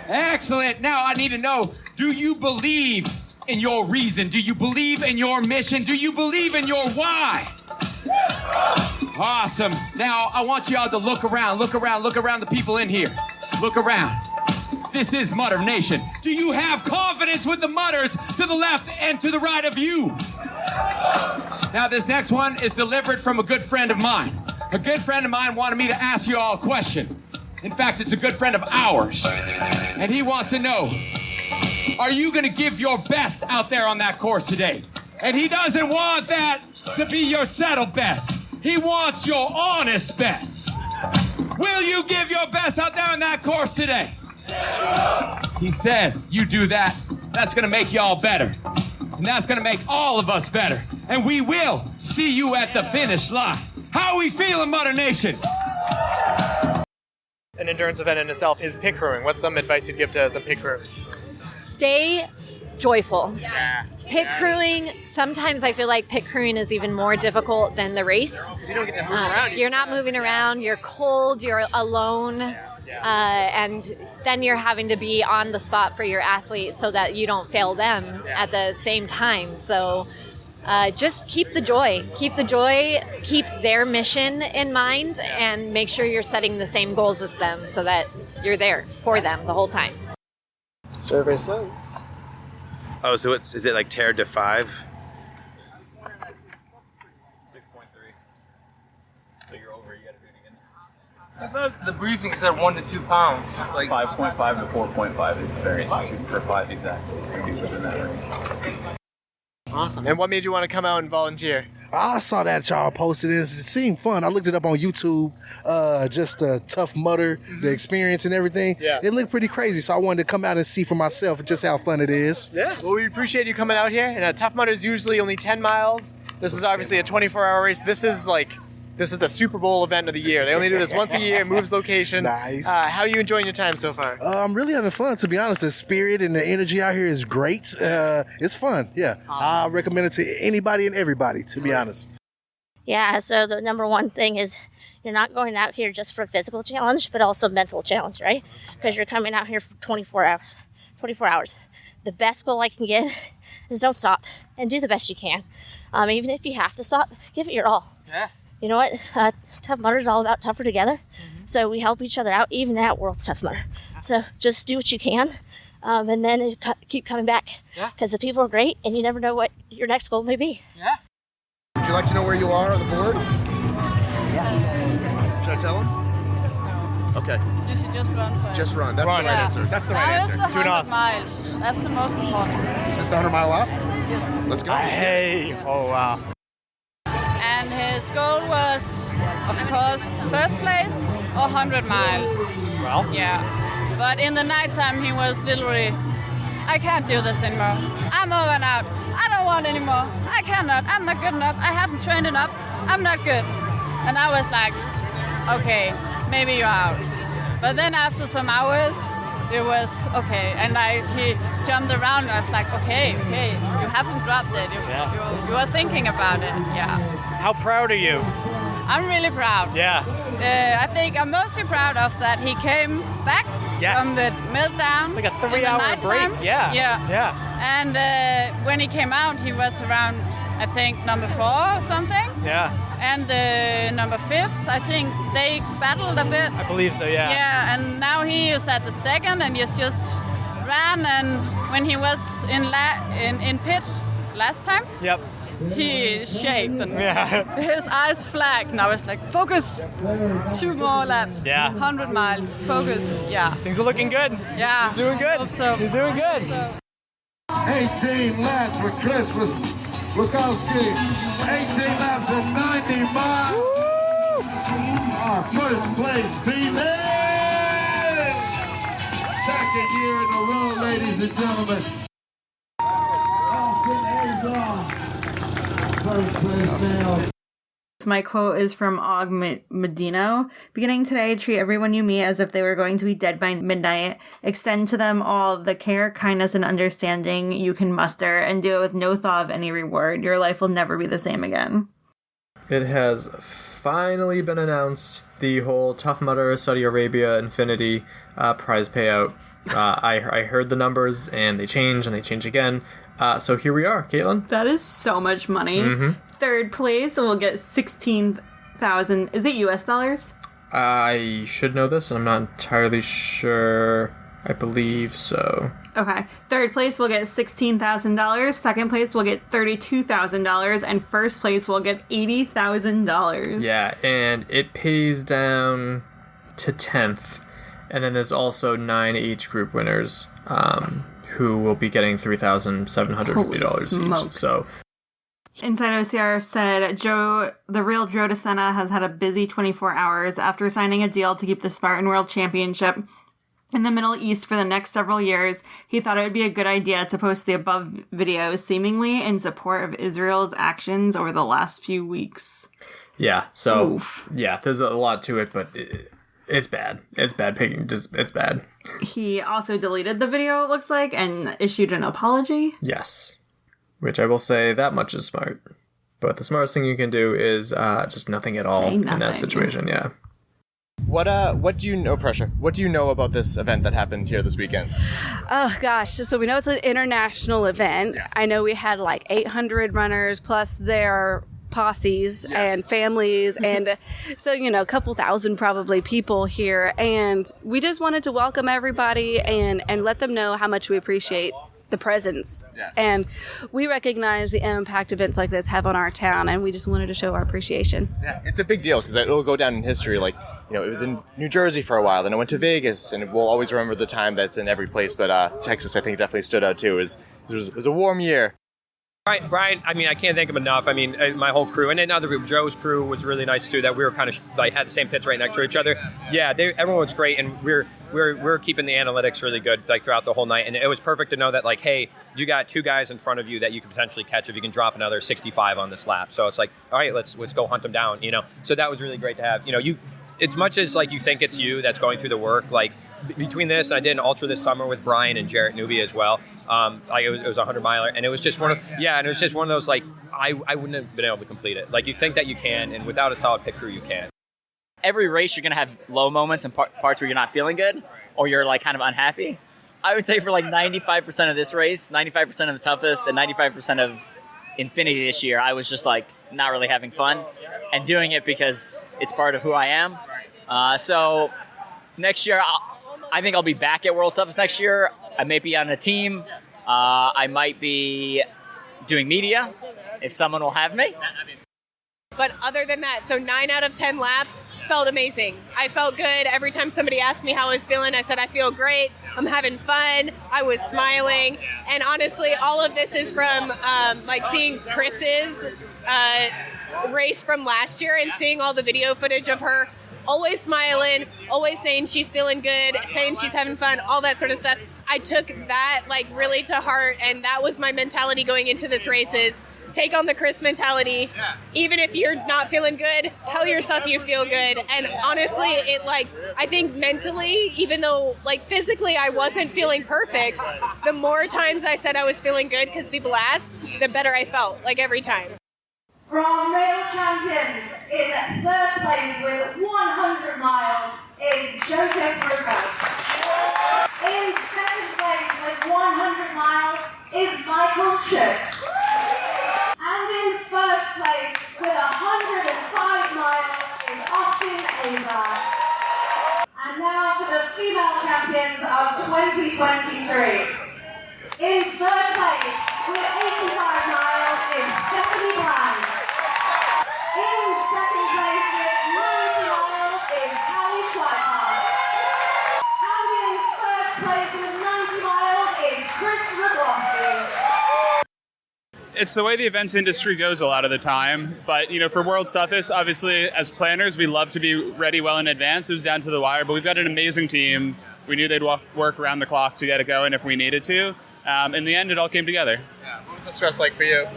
Excellent. Now I need to know, do you believe in your reason? Do you believe in your mission? Do you believe in your why? Awesome. Now I want y'all to look around the people in here. Look around. This is Mudder Nation. Do you have confidence with the mudders to the left and to the right of you? Now this next one is delivered from a good friend of mine. A good friend of mine wanted me to ask you all a question. In fact, it's a good friend of ours. And he wants to know, are you gonna give your best out there on that course today? And he doesn't want that to be your settled best. He wants your honest best. Will you give your best out there on that course today? He says, you do that, that's gonna make y'all better. And that's gonna make all of us better. And we will see you at the finish line. How are we feeling, Mudder Nation? An endurance event in itself is pit crewing. What's some advice you'd give to some pit crew? Stay joyful. Yeah. Pit crewing, sometimes I feel like pit crewing is even more difficult than the race. You don't get to move around. You're not moving around, you're cold, you're alone, and then you're having to be on the spot for your athletes so that you don't fail them at the same time. So just keep the joy, keep their mission in mind, and make sure you're setting the same goals as them so that you're there for them the whole time. Survey says. Oh, so is it like tear to 5? 6.3. So you're over, you gotta do it again. I thought the briefing said 1 to 2 pounds. Like 5.5 to 4.5 is the variance. You're shooting for 5 exactly. It's gonna be within that range. Awesome. And what made you want to come out and volunteer? I saw that y'all posted this. It seemed fun. I looked it up on YouTube, just the Tough Mudder, the experience and everything. Yeah. It looked pretty crazy, so I wanted to come out and see for myself just how fun it is. Yeah. Well, we appreciate you coming out here. And Tough Mudder is usually only 10 miles. This is obviously a 24-hour race. This is the Super Bowl event of the year. They only do this once a year, moves location. Nice. How are you enjoying your time so far? I'm really having fun, to be honest. The spirit and the energy out here is great. It's fun, yeah. Awesome. I recommend it to anybody and everybody, to be honest. Yeah, so the number one thing is you're not going out here just for a physical challenge, but also mental challenge, right? Because you're coming out here for 24 hours. The best goal I can give is don't stop and do the best you can. Even if you have to stop, give it your all. Yeah. You know what? Tough Mudder is all about tougher together. Mm-hmm. So we help each other out, even at World's Tough Mudder. So just do what you can. and then keep coming back because the people are great, and you never know what your next goal may be. Yeah. Would you like to know where you are on the board? Yeah. Should I tell them? Okay. You should just run for it. Just run. That's the right answer. That's the right answer. Now it's 100 miles. That's the most important. Is this the 100-mile lap? Yes. Let's go. Hey. Oh, wow. And his goal was, of course, first place or 100 miles. Well. Yeah. But in the nighttime, he was literally, I can't do this anymore. I'm over and out. I don't want anymore. I cannot. I'm not good enough. I haven't trained enough. I'm not good. And I was like, okay, maybe you're out. But then after some hours, it was okay. And he jumped around and I was like, okay, you haven't dropped it. You are thinking about it. Yeah. How proud are you? I'm really proud. Yeah. I think I'm mostly proud of that he came back from the meltdown. Like a 3-hour break. Yeah. Yeah. And when he came out, he was around, I think, number 4 or something. Yeah. And number 5th, I think they battled a bit. I believe so, yeah. Yeah, and now he is at the 2nd and he's just ran. And when he was in pit last time, yep, he shaked and his eyes flagged. And I was like, focus, 2 more laps, 100 miles, focus, Things are looking good. Yeah. He's doing good. Hope so. He's doing good. 18 laps for Chris Lukowski. 18 laps of 90 miles. Woo! Our first place team is second year in a row, ladies and gentlemen. Austin Azon, first place male. My quote is from Og Medino. Beginning today, treat everyone you meet as if they were going to be dead by midnight. Extend to them all the care, kindness, and understanding you can muster, and do it with no thought of any reward. Your life will never be the same again. It has finally been announced, the whole Tough Mudder Saudi Arabia Infinity prize payout. I heard the numbers, and they change again. So here we are, Caitlin. That is so much money. Mm-hmm. Third place will get 16,000. Is it US dollars? I should know this, and I'm not entirely sure. I believe so. Okay. Third place will get $16,000. Second place will get $32,000, and first place will get $80,000. Yeah, and it pays down to 10th, and then there's also 9 age group winners, who will be getting $3,750 each. So. Inside OCR said, the real Joe DeSena has had a busy 24 hours after signing a deal to keep the Spartan World Championship in the Middle East for the next several years. He thought it would be a good idea to post the above video seemingly in support of Israel's actions over the last few weeks. Yeah, so, there's a lot to it, but it's bad. It's bad picking. It's bad. He also deleted the video, it looks like, and issued an apology. Yes. Which I will say, that much is smart. But the smartest thing you can do is just nothing at all in that situation, yeah. What do you know, Pressure? What do you know about this event that happened here this weekend? Oh gosh, so we know it's an international event. Yes. I know we had like 800 runners plus their posses and families, and so a couple thousand probably people here, and we just wanted to welcome everybody and let them know how much we appreciate the presence. And we recognize the impact events like this have on our town, and we just wanted to show our appreciation. Yeah, it's a big deal because it'll go down in history. Like, it was in New Jersey for a while, then it went to Vegas, and we'll always remember the time that's in every place. But Texas, I think, definitely stood out too. It was a warm year. Brian, I can't thank him enough. My whole crew, and then other people, Joe's crew was really nice too, that we were kind of had the same pits right next to each other. Yeah, everyone was great, and we're keeping the analytics really good throughout the whole night, and it was perfect to know that hey, you got 2 guys in front of you that you could potentially catch if you can drop another 65 on this lap. So it's like, all right, let's go hunt them down. So that was really great to have. You as much as you think it's you that's going through the work, between this, I did an ultra this summer with Brian and Jarrett Newby as well. It was a 100-miler, and it was just one of those I wouldn't have been able to complete it. You think that you can, and without a solid pit crew, you can't. Every race, you're going to have low moments and parts where you're not feeling good, or you're kind of unhappy. I would say for 95% of this race, 95% of the toughest, and 95% of Infinity this year, I was just not really having fun and doing it because it's part of who I am. So next year, I think I'll be back at World Toughest next year. I may be on a team. I might be doing media if someone will have me. But other than that, so 9 out of 10 laps felt amazing. I felt good. Every time somebody asked me how I was feeling, I said, I feel great. I'm having fun. I was smiling. And honestly, all of this is from like seeing Chris's race from last year and seeing all the video footage of her always smiling, always saying she's feeling good, saying she's having fun, all that sort of stuff. I took that like really to heart, and that was my mentality going into this race is take on the Chris mentality. Even if you're not feeling good, tell yourself you feel good. And honestly, it like, I think mentally, even though like physically I wasn't feeling perfect, the more times I said I was feeling good because people asked, the better I felt, like every time. From male champions, in third place with 100 miles is Joseph Rucco. In second place with 100 miles is Michael Schutz. And in first place with 105 miles is Austin Azar. And now for the female champions of 2023. In third place with 85 miles is Stephanie Bland. In second place with 90 miles is Callie Schweikart. And in first place with 90 miles is Chris Rogowski. It's the way the events industry goes a lot of the time. But, for World's Toughest, obviously, as planners, we love to be ready well in advance. It was down to the wire, but we've got an amazing team. We knew they'd work around the clock to get it going if we needed to. In the end, it all came together. Yeah. What was the stress like for you?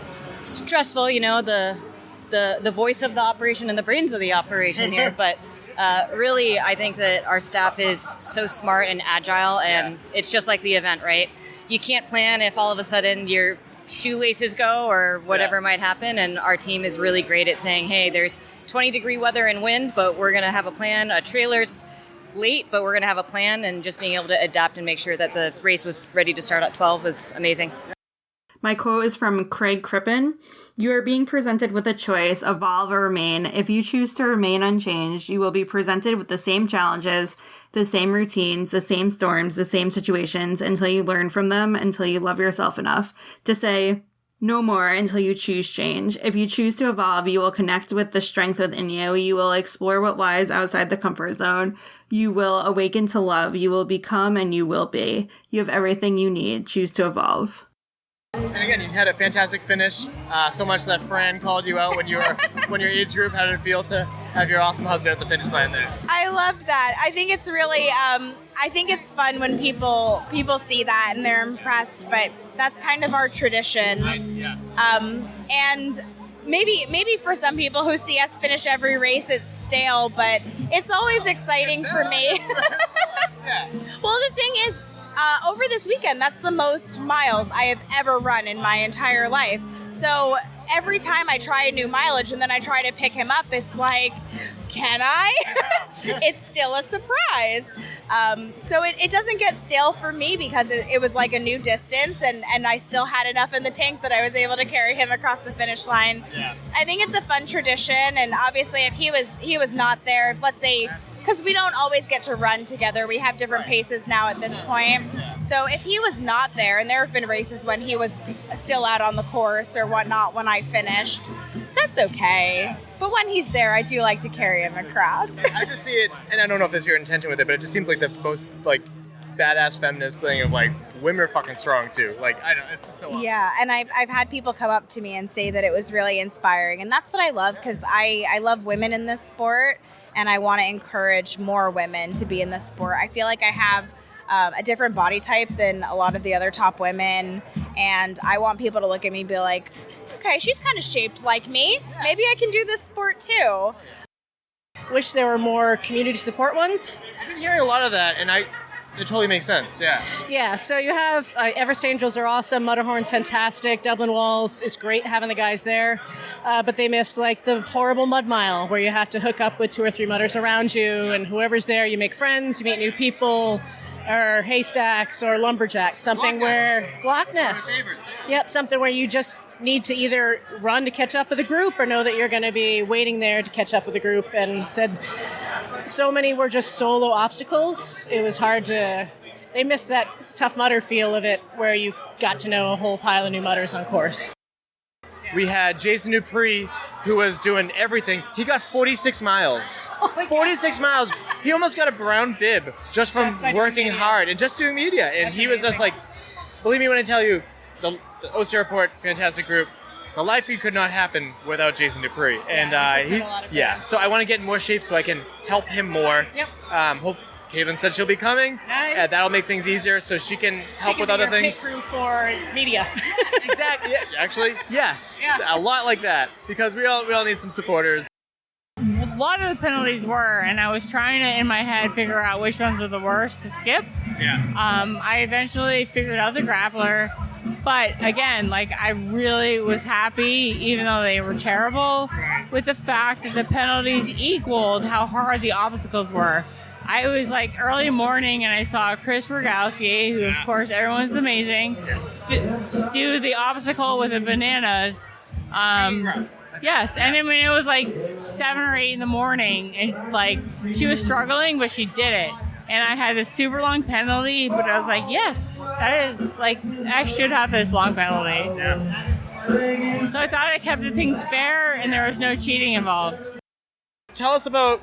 Stressful, the voice of the operation and the brains of the operation here. But really, I think that our staff is so smart and agile, and it's just like the event, right? You can't plan if all of a sudden your shoelaces go or whatever might happen, and our team is really great at saying, hey, there's 20-degree weather and wind, but we're going to have a plan. A trailer's late, but we're going to have a plan, and just being able to adapt and make sure that the race was ready to start at 12 was amazing. My quote is from Craig Crippen. You are being presented with a choice, evolve or remain. If you choose to remain unchanged, you will be presented with the same challenges, the same routines, the same storms, the same situations until you learn from them, until you love yourself enough to say no more until you choose change. If you choose to evolve, you will connect with the strength within you. You will explore what lies outside the comfort zone. You will awaken to love. You will become and you will be. You have everything you need. Choose to evolve. And again, you had a fantastic finish. So much that Fran called you out when your age group. How did it feel to have your awesome husband at the finish line there? I loved that. I think it's really, I think it's fun when people see that and they're impressed. But that's kind of our tradition. Yes. And maybe for some people who see us finish every race, it's stale. But it's always exciting for me. Well, the thing is, over this weekend, that's the most miles I have ever run in my entire life. So every time I try a new mileage and then I try to pick him up, it's like, can I? It's still a surprise. So it doesn't get stale for me because it was like a new distance and I still had enough in the tank that I was able to carry him across the finish line. Yeah. I think it's a fun tradition, and obviously if he was not there, if let's say, because we don't always get to run together. We have different paces now at this point. So if he was not there, and there have been races when he was still out on the course or whatnot when I finished, that's okay. But when he's there, I do like to carry him across. I just see it, and I don't know if this is your intention with it, but it just seems like the most badass feminist thing of women are fucking strong too. I don't. It's just so awesome. Yeah, and I've had people come up to me and say that it was really inspiring, and that's what I love because I love women in this sport. And I want to encourage more women to be in this sport. I feel like I have a different body type than a lot of the other top women. And I want people to look at me and be like, okay, she's kind of shaped like me. Maybe I can do this sport too. Wish there were more community support ones. I've been hearing a lot of that, and it totally makes sense, yeah. Yeah, so you have Everest Angels are awesome, Mudderhorn's fantastic, Dublin Walls is great having the guys there, but they missed the horrible mud mile where you have to hook up with 2 or 3 mudders around you, and whoever's there, you make friends, you meet new people, or haystacks or lumberjacks, something where Loch Ness. Yep, something where you just need to either run to catch up with a group or know that you're going to be waiting there to catch up with a group. And said so many were just solo obstacles. It was hard to they missed that Tough Mudder feel of it where you got to know a whole pile of new mudders on course. We had Jason Dupree, who was doing everything. He got 46 miles. 46 miles. He almost got a brown bib just from working hard and just doing media. And he was just like, believe me when I tell you, the OC Report, fantastic group. The live feed could not happen without Jason Dupree. And so I want to get in more shape so I can help him more. Yep. Hope Caitlin said she'll be coming. Nice. That'll make things easier so she can help with other things. Pit crew for media. Exactly. Yeah, actually, yes. Yeah. A lot like that because we all need some supporters. A lot of the penalties were, and I was trying to, in my head, figure out which ones were the worst to skip. Yeah. I eventually figured out the grappler, but again, like I really was happy, even though they were terrible, with the fact that the penalties equaled how hard the obstacles were. I was like early morning and I saw Chris Rogowski, who of course everyone's amazing, do the obstacle with the bananas. Yes, and I mean it was like 7 or 8 in the morning, and like she was struggling, but she did it. And I had this super long penalty, but I was like, yes, that is like I should have this long penalty. Yeah. So I thought I kept the things fair, and there was no cheating involved. Tell us about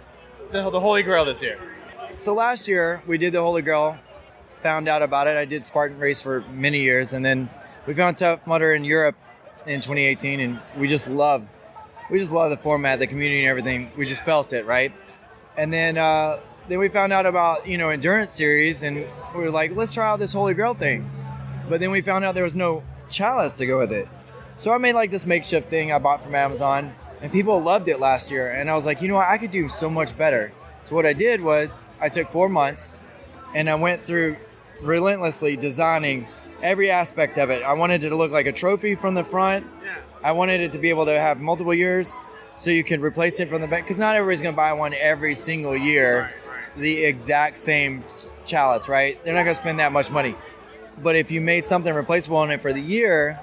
the Holy Grail this year. So last year we did the Holy Grail, found out about it. I did Spartan Race for many years, and then we found Tough Mudder in Europe in 2018, and we just love the format, the community, and everything. We just felt it, right? And then we found out about endurance series, and we were like, let's try out this Holy Grail thing. But then we found out there was no chalice to go with it, so I made like this makeshift thing I bought from Amazon, and people loved it last year. And I was like, I could do so much better. So what I did was I took 4 months and I went through relentlessly designing every aspect of it. I wanted it to look like a trophy from the front. I wanted it to be able to have multiple years so you can replace it from the back, because not everybody's going to buy one every single year, the exact same chalice, right? They're not going to spend that much money. But if you made something replaceable on it for the year,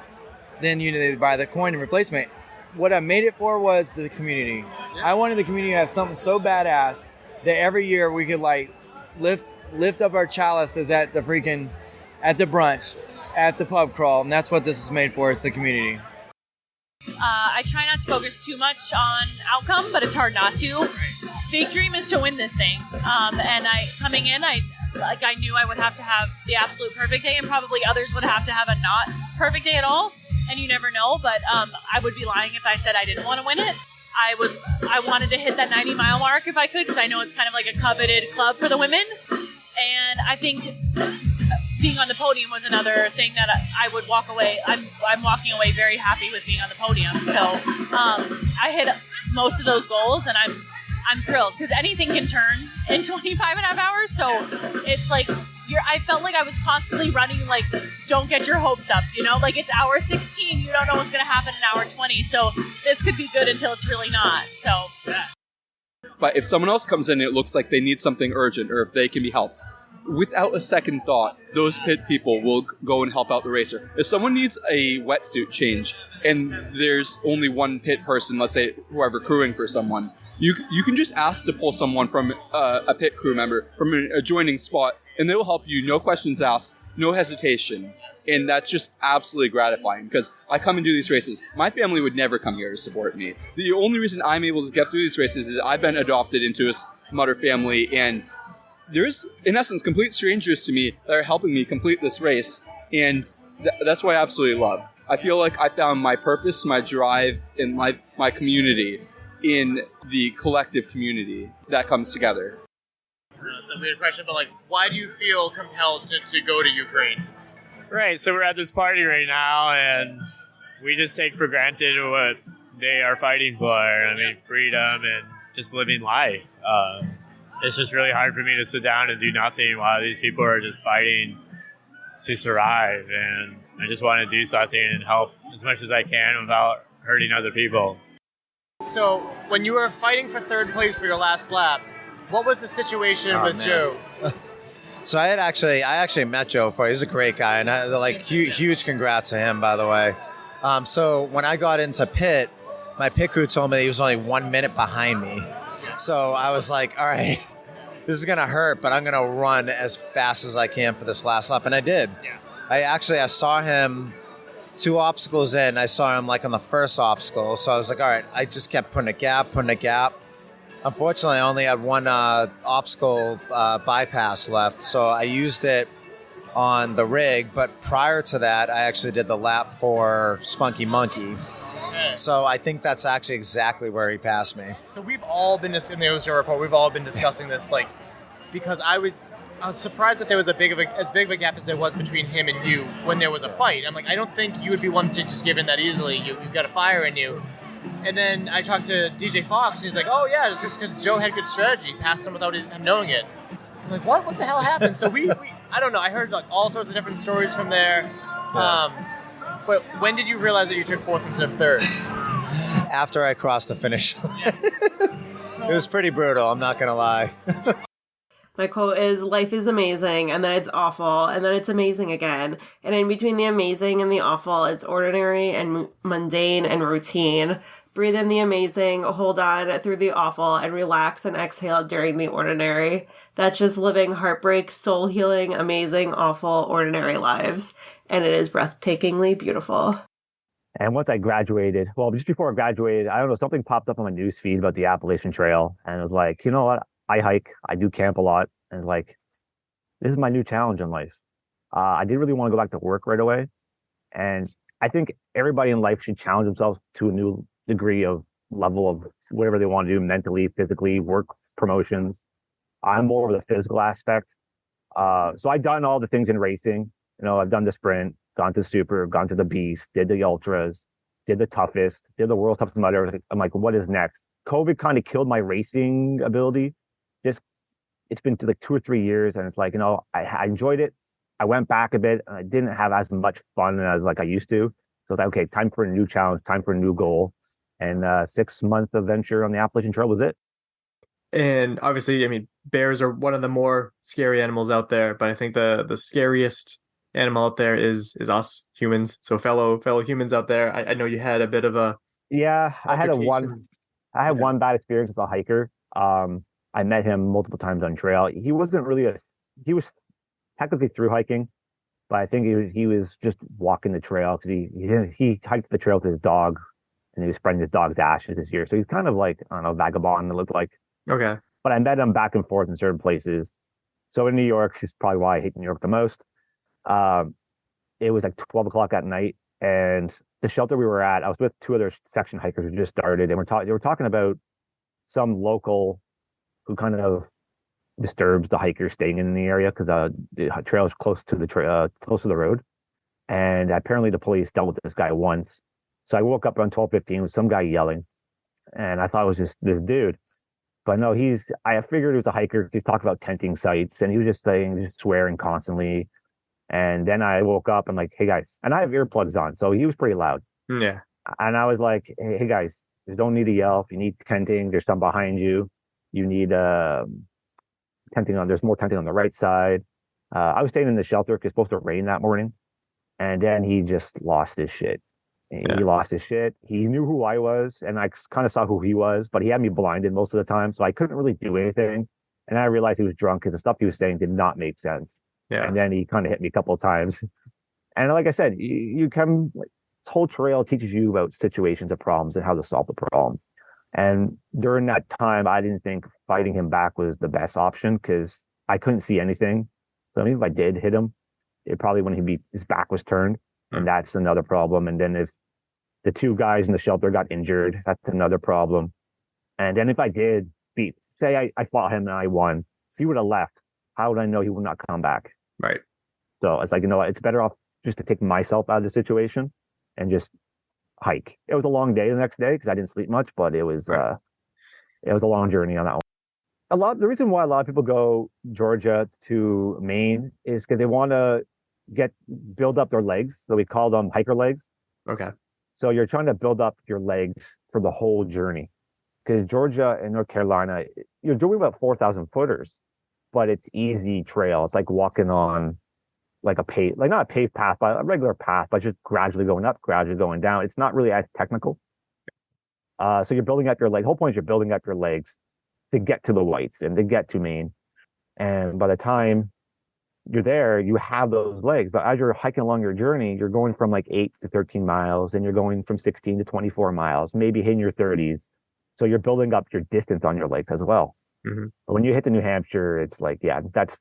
then they buy the coin and replacement. What I made it for was the community. I wanted the community to have something so badass that every year we could like lift up our chalices at the brunch, at the pub crawl, and that's what this is made for. It's the community. I try not to focus too much on outcome, but it's hard not to. Big dream is to win this thing, and coming in, I knew I would have to have the absolute perfect day, and probably others would have to have a not perfect day at all. And you never know, but I would be lying if I said I didn't want to win it. I wanted to hit that 90-mile mark if I could, because I know it's kind of like a coveted club for the women. And I think being on the podium was another thing that I would walk away. I'm walking away very happy with being on the podium. So I hit most of those goals, and I'm thrilled, because anything can turn in 25 and a half hours. So it's like I felt like I was constantly running, like, don't get your hopes up, like it's hour 16, you don't know what's going to happen in hour 20, so this could be good until it's really not. So but if someone else comes in and it looks like they need something urgent, or if they can be helped, without a second thought, those pit people will go and help out the racer. If someone needs a wetsuit change and there's only one pit person, let's say whoever crewing for someone, you can just ask to pull someone from a pit crew member from an adjoining spot, and they will help you, no questions asked, no hesitation. And that's just absolutely gratifying, because I come and do these races. My family would never come here to support me. The only reason I'm able to get through these races is I've been adopted into a Mudder family, and there's, in essence, complete strangers to me that are helping me complete this race. And that's what I absolutely love. I feel like I found my purpose, my drive, and my community in the collective community that comes together. It's a weird question, but why do you feel compelled to go to Ukraine? Right, so we're at this party right now, and we just take for granted what they are fighting for. I mean, freedom and just living life. It's just really hard for me to sit down and do nothing while these people are just fighting to survive. And I just want to do something and help as much as I can without hurting other people. So, when you were fighting for third place for your last lap, what was the situation with Joe? So I actually met Joe before. He's a great guy, and huge congrats to him, by the way. So when I got into pit, my pit crew told me he was only 1 minute behind me. So I was like, all right, this is going to hurt, but I'm going to run as fast as I can for this last lap. And I did. Yeah. I saw him 2 obstacles in. I saw him like on the first obstacle. So I was like, all right, I just kept putting a gap. Unfortunately, I only had one obstacle bypass left. So I used it on the rig. But prior to that, I actually did the lap for Spunky Monkey. So I think that's actually exactly where he passed me. So we've all been in the OCR report. We've all been discussing this, like, because I was surprised that there was as big of a gap as there was between him and you when there was a fight. I'm like, I don't think you would be one to just give in that easily. You've got a fire in you. And then I talked to DJ Fox, and he's like, oh yeah, it's just because Joe had good strategy, passed him without him knowing it. I'm like, what? What the hell happened? So we I don't know. I heard like all sorts of different stories from there. But when did you realize that you took 4th instead of 3rd? After I crossed the finish line. It was pretty brutal, I'm not going to lie. My quote is, life is amazing, and then it's awful, and then it's amazing again. And in between the amazing and the awful, it's ordinary and mundane and routine. Breathe in the amazing, hold on through the awful, and relax and exhale during the ordinary. That's just living heartbreak, soul healing, amazing, awful, ordinary lives. And it is breathtakingly beautiful. And once I graduated, well, just before I graduated, I don't know, something popped up on my news feed about the Appalachian Trail. And it was like, you know what? I hike, I do camp a lot. And like, this is my new challenge in life. I didn't really want to go back to work right away. And I think everybody in life should challenge themselves to a new degree of level of whatever they want to do, mentally, physically, work, promotions. I'm more of the physical aspect. So I've done all the things in racing. You know, I've done the sprint, gone to super, gone to the beast, did the ultras, did the toughest, did the world toughest mudder. I'm like, what is next? COVID kind of killed my racing ability. It's been to like 2 or 3 years, and it's like, you know, I enjoyed it. I went back a bit, and I didn't have as much fun as like I used to. So it's like, okay, time for a new challenge, time for a new goal. And 6 month adventure on the Appalachian Trail was it. And obviously, I mean, bears are one of the more scary animals out there, but I think the scariest animal out there is us humans. So fellow humans out there. I know you had a bit of a I had one bad experience with a hiker. I met him multiple times on trail. He wasn't really he was technically through hiking, but I think he was just walking the trail because he hiked the trail with his dog, and he was spreading his dog's ashes this year. So he's kind of like, I don't know, vagabond, it looked like. Okay. But I met him back and forth in certain places. So in New York is probably why I hate New York the most. It was like 12 o'clock at night, and the shelter we were at, I was with 2 other section hikers who just started, and they were talking about some local who kind of disturbs the hikers staying in the area because the trail is close to the road. And apparently the police dealt with this guy once. So I woke up around 12:15 with some guy yelling, and I thought it was just this dude. But no, I figured it was a hiker. He talked about tenting sites, and he was just swearing constantly. And then I woke up and like, hey guys, and I have earplugs on, so he was pretty loud. Yeah. And I was like, hey guys, you don't need to yell. If you need tenting, there's some behind you. You need there's more tenting on the right side. I was staying in the shelter because it's supposed to rain that morning. And then he just lost his shit. He lost his shit. He knew who I was, and I kind of saw who he was, but he had me blinded most of the time, so I couldn't really do anything. And I realized he was drunk because the stuff he was saying did not make sense. Yeah. And then he kind of hit me a couple of times. And like I said, you come, this whole trail teaches you about situations of problems and how to solve the problems. And during that time, I didn't think fighting him back was the best option because I couldn't see anything. So even if I did hit him, it probably wouldn't his back was turned. And that's another problem. And then if the 2 guys in the shelter got injured, that's another problem. And then if I did say I fought him and I won, if he would have left, how would I know he would not come back? Right. So it's like, you know what, it's better off just to take myself out of the situation and just hike. It was a long day the next day because I didn't sleep much, but it was a long journey on that one. The reason why a lot of people go Georgia to Maine is because they want to build up their legs. So we call them hiker legs. Okay. So you're trying to build up your legs for the whole journey. Because Georgia and North Carolina, you're doing about 4,000 footers, but it's easy trail. It's like walking on like not a paved path, but a regular path, but just gradually going up, gradually going down. It's not really as technical. So you're building up your legs. The whole point is you're building up your legs to get to the whites and to get to Maine. And by the time you're there, you have those legs. But as you're hiking along your journey, you're going from like 8 to 13 miles, and you're going from 16 to 24 miles, maybe hitting your 30s. So you're building up your distance on your legs as well. But when you hit the New Hampshire, it's like, yeah, that's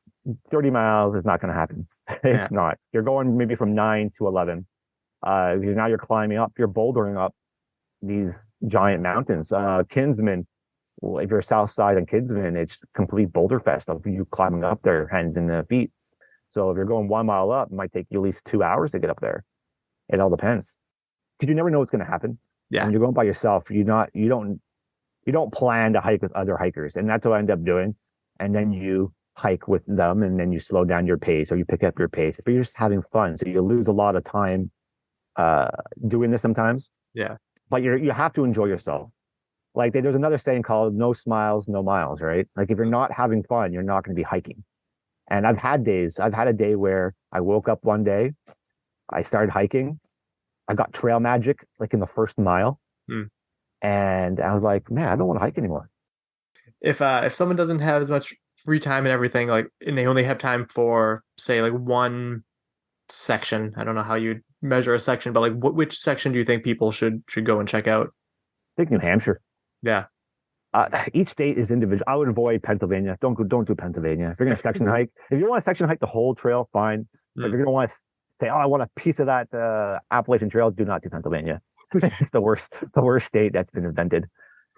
30 miles is not going to happen. It's not. You're going maybe from 9 to 11. Because now you're climbing up, you're bouldering up these giant mountains. Kinsman, well, if you're south side on Kinsman, it's complete boulder fest of you climbing up there, hands and feet. So if you're going 1 mile up, it might take you at least 2 hours to get up there. It all depends, because you never know what's going to happen. Yeah. When you're going by yourself, you don't plan to hike with other hikers, and that's what I end up doing. And then you hike with them, and then you slow down your pace or you pick up your pace. But you're just having fun, so you lose a lot of time doing this sometimes. Yeah. But you have to enjoy yourself. Like there's another saying called "no smiles, no miles," right? Like if you're not having fun, you're not going to be hiking. And I've had a day where I woke up one day, I started hiking, I got trail magic like in the first mile, and I was like, man, I don't want to hike anymore. If someone doesn't have as much free time and everything, like, and they only have time for, say, like one section, I don't know how you'd measure a section, but like which section do you think people should go and check out? I think New Hampshire. Yeah. Each state is individual. I would avoid Pennsylvania. Don't do Pennsylvania. If you're going to section hike, if you want to section hike the whole trail, fine. But if you're going to want to say, oh, I want a piece of that Appalachian Trail, do not do Pennsylvania. It's the worst state that's been invented.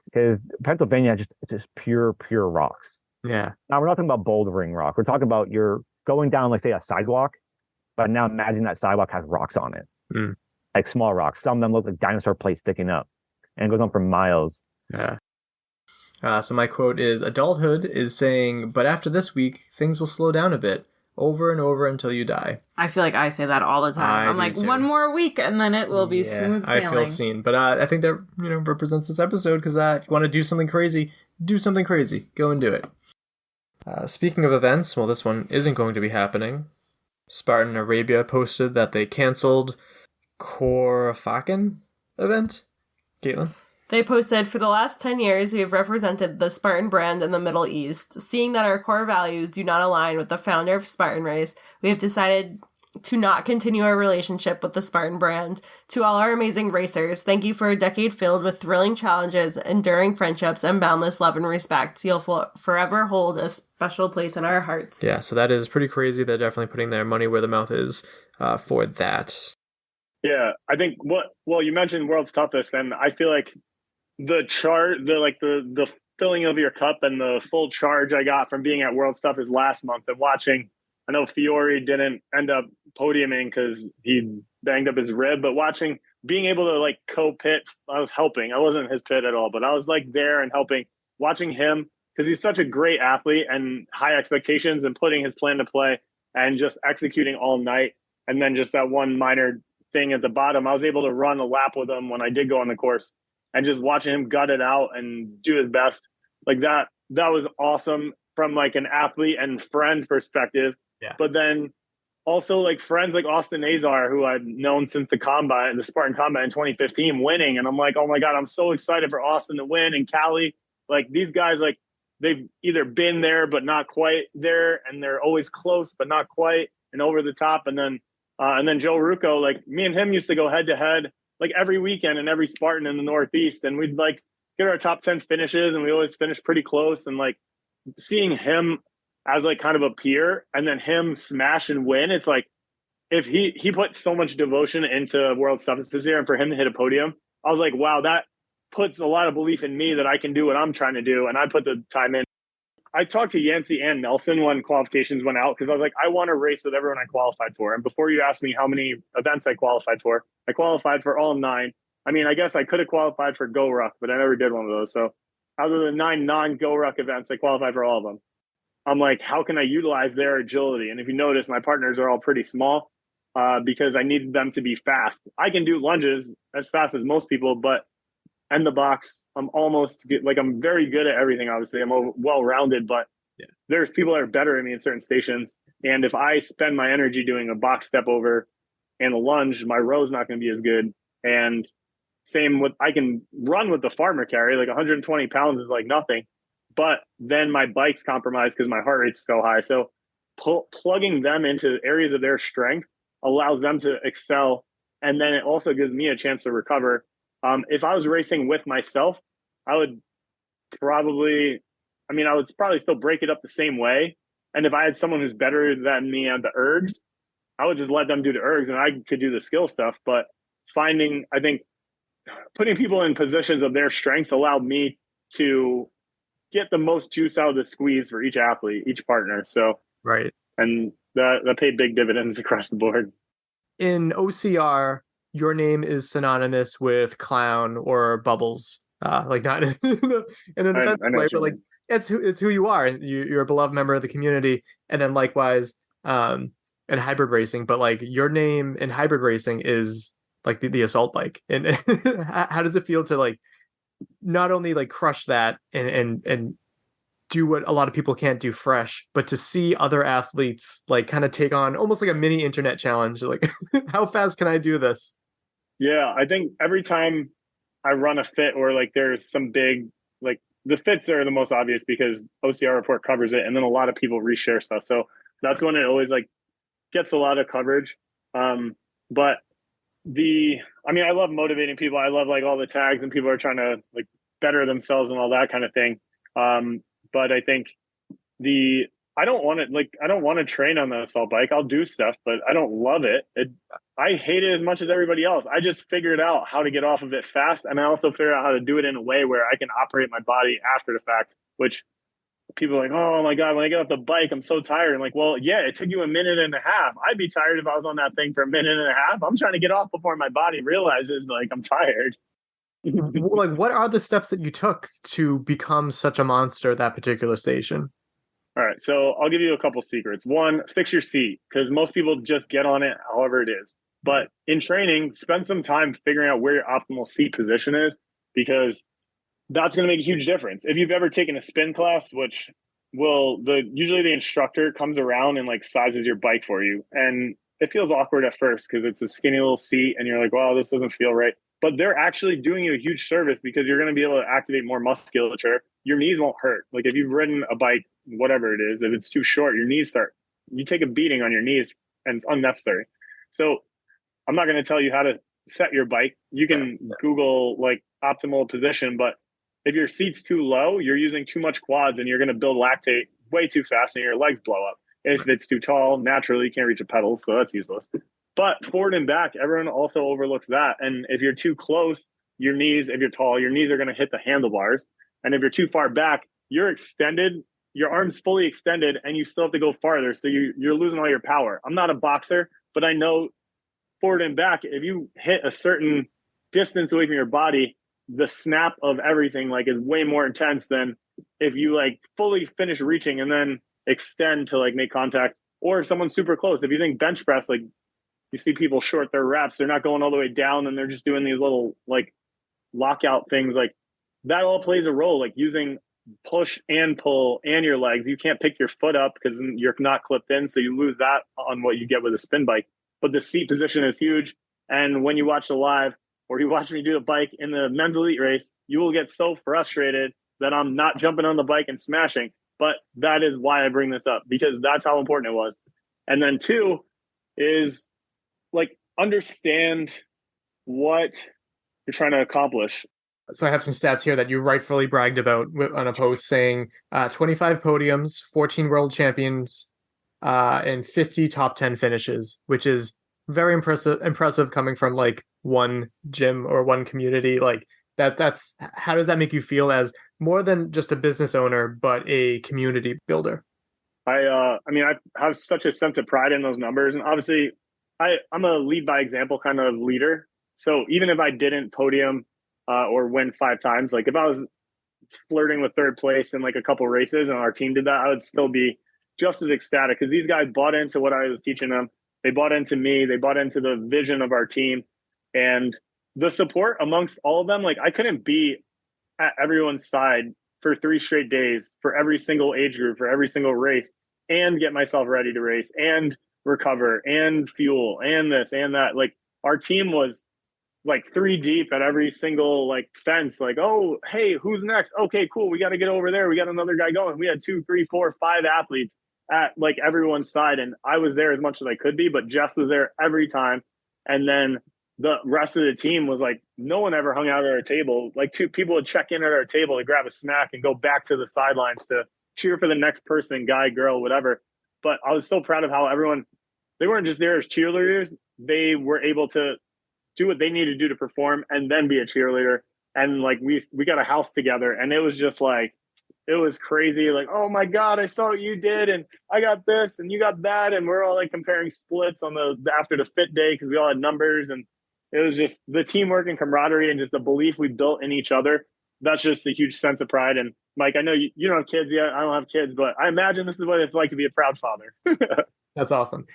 Because Pennsylvania it's just pure rocks. Yeah. Now we're not talking about bouldering rock. We're talking about you're going down, like say, a sidewalk, but now imagine that sidewalk has rocks on it, like small rocks. Some of them look like dinosaur plates sticking up, and it goes on for miles. Yeah. So my quote is, adulthood is saying, but after this week, things will slow down a bit, over and over until you die. I feel like I say that all the time. I'm like, too. one more week and then it will be smooth sailing. I feel seen. But I think that, represents this episode, because if you want to do something crazy, do something crazy. Go and do it. Speaking of events, well, this one isn't going to be happening. Spartan Arabia posted that they canceled Korfaken event. Caitlin? They posted, for the last 10 years, we have represented the Spartan brand in the Middle East. Seeing that our core values do not align with the founder of Spartan Race, we have decided to not continue our relationship with the Spartan brand. To all our amazing racers, thank you for a decade filled with thrilling challenges, enduring friendships, and boundless love and respect. You'll forever hold a special place in our hearts. Yeah, so that is pretty crazy. They're definitely putting their money where the mouth is for that. Yeah, I think you mentioned World's Toughest, and I feel like the filling of your cup and the full charge I got from being at World's Toughest last month and watching. I know Fiore didn't end up podiuming because he banged up his rib, but being able to like co-pit, I was helping. I wasn't his pit at all, but I was like there and helping, watching him, because he's such a great athlete and high expectations, and putting his plan to play and just executing all night. And then just that one minor thing at the bottom, I was able to run a lap with him when I did go on the course, and just watching him gut it out and do his best like that was awesome from like an athlete and friend perspective. Yeah. But then also like friends like Austin Azar, who I'd known since the Spartan Combine in 2015, winning. And I'm like, oh my God, I'm so excited for Austin to win. And Callie, like these guys, like they've either been there, but not quite there. And they're always close, but not quite, and over the top. And then Joe Rucco, like me and him used to go head to head, like every weekend and every Spartan in the Northeast. And we'd like get our top 10 finishes, and we always finish pretty close. And like seeing him as like kind of a peer, and then him smash and win. It's like, if he put so much devotion into World Toughest this year, and for him to hit a podium, I was like, wow, that puts a lot of belief in me that I can do what I'm trying to do. And I put the time in. I talked to Yancey and Nelson when qualifications went out, because I was like, I want to race with everyone I qualified for. And before you asked me how many events I qualified for all 9. I mean, I guess I could have qualified for Go Ruck, but I never did one of those. So out of the 9 non-Go Ruck events, I qualified for all of them. I'm like, how can I utilize their agility? And if you notice, my partners are all pretty small because I needed them to be fast. I can do lunges as fast as most people, but in the box, I'm very good at everything. Obviously, I'm well-rounded, but there's people that are better than me in certain stations. And if I spend my energy doing a box step over and a lunge, my row's not going to be as good. And same with, I can run with the farmer carry, like 120 pounds is like nothing. but then my bike's compromised because my heart rate's so high. So plugging them into areas of their strength allows them to excel. And then it also gives me a chance to recover. If I was racing with myself, I would probably still break it up the same way. And if I had someone who's better than me on the ergs, I would just let them do the ergs and I could do the skill stuff. But I think putting people in positions of their strengths allowed me to get the most juice out of the squeeze for each athlete, each partner. So, right. And that paid big dividends across the board. In OCR, your name is synonymous with clown or bubbles. Like not in an offensive way, but like it's who you are. You're a beloved member of the community. And then likewise, in hybrid racing, but like your name in hybrid racing is like the assault bike. And how does it feel to like not only like crush that and do what a lot of people can't do fresh, but to see other athletes like kind of take on almost like a mini internet challenge, like how fast can I do this? Yeah, I think every time I run a fit or like there's some big, like the fits are the most obvious because OCR report covers it. And then a lot of people reshare stuff. So that's when it always like gets a lot of coverage. But I love motivating people. I love like all the tags and people are trying to like better themselves and all that kind of thing. But I think I don't want to train on the assault bike. I'll do stuff, but I don't love it. I hate it as much as everybody else. I just figured out how to get off of it fast. And I also figured out how to do it in a way where I can operate my body after the fact, which people are like, oh my God, when I get off the bike, I'm so tired. I'm like, well, yeah, it took you a minute and a half. I'd be tired if I was on that thing for a minute and a half. I'm trying to get off before my body realizes like I'm tired. Like, what are the steps that you took to become such a monster at that particular station? All right, so I'll give you a couple secrets. One, fix your seat because most people just get on it however it is. But in training, spend some time figuring out where your optimal seat position is because that's going to make a huge difference. If you've ever taken a spin class, which usually the instructor comes around and like sizes your bike for you, and it feels awkward at first because it's a skinny little seat, and you're like, wow, this doesn't feel right. But they're actually doing you a huge service because you're going to be able to activate more musculature. Your knees won't hurt. Like if you've ridden a bike, whatever it is, if it's too short, you take a beating on your knees and it's unnecessary. So I'm not going to tell you how to set your bike. You can Google like optimal position, but if your seat's too low, you're using too much quads and you're going to build lactate way too fast and your legs blow up. If it's too tall, naturally you can't reach a pedal, so that's useless. But forward and back, everyone also overlooks that. And if you're too close, if you're tall, your knees are going to hit the handlebars. And if you're too far back, you're extended, your arm's fully extended, and you still have to go farther. So you're losing all your power. I'm not a boxer, but I know forward and back, if you hit a certain distance away from your body, the snap of everything like is way more intense than if you like fully finish reaching and then extend to like make contact. Or if someone's super close, if you think bench press, like you see people short their reps, they're not going all the way down and they're just doing these little like lockout things. Like that all plays a role, like using push and pull and your legs. You can't pick your foot up because you're not clipped in. So you lose that on what you get with a spin bike. But the seat position is huge. And when you watch the live or you watch me do the bike in the men's elite race, you will get so frustrated that I'm not jumping on the bike and smashing. But that is why I bring this up, because that's how important it was. And then two is like understand what you're trying to accomplish. So I have some stats here that you rightfully bragged about on a post saying 25 podiums, 14 world champions, and 50 top 10 finishes, which is very impressive coming from like one gym or one community. Like that's how does that make you feel as more than just a business owner, but a community builder? I have such a sense of pride in those numbers. And obviously I'm a lead by example kind of leader. So even if I didn't podium or win 5 times, like if I was flirting with third place in like a couple races and our team did that, I would still be just as ecstatic because these guys bought into what I was teaching them. They bought into me. They bought into the vision of our team and the support amongst all of them. Like I couldn't be at everyone's side for 3 straight days for every single age group, for every single race, and get myself ready to race and recover and fuel and this and that. Like our team was like 3 deep at every single like fence. Like, oh, hey, who's next? Okay, cool. We got to get over there. We got another guy going. We had 2, 3, 4, 5 athletes at like everyone's side, and I was there as much as I could be, but Jess was there every time. And then the rest of the team was like, no one ever hung out at our table. Like 2 people would check in at our table to grab a snack and go back to the sidelines to cheer for the next person, guy, girl, whatever. But I was so proud of how everyone, they weren't just there as cheerleaders. They were able to do what they needed to do to perform and then be a cheerleader. And like, we got a house together, and it was just like, it was crazy. Like, oh my God, I saw what you did, and I got this and you got that. And we're all like comparing splits on the after the fit day, because we all had numbers. And it was just the teamwork and camaraderie and just the belief we built in each other. That's just a huge sense of pride. And Mike, I know you don't have kids yet. I don't have kids, but I imagine this is what it's like to be a proud father. That's awesome.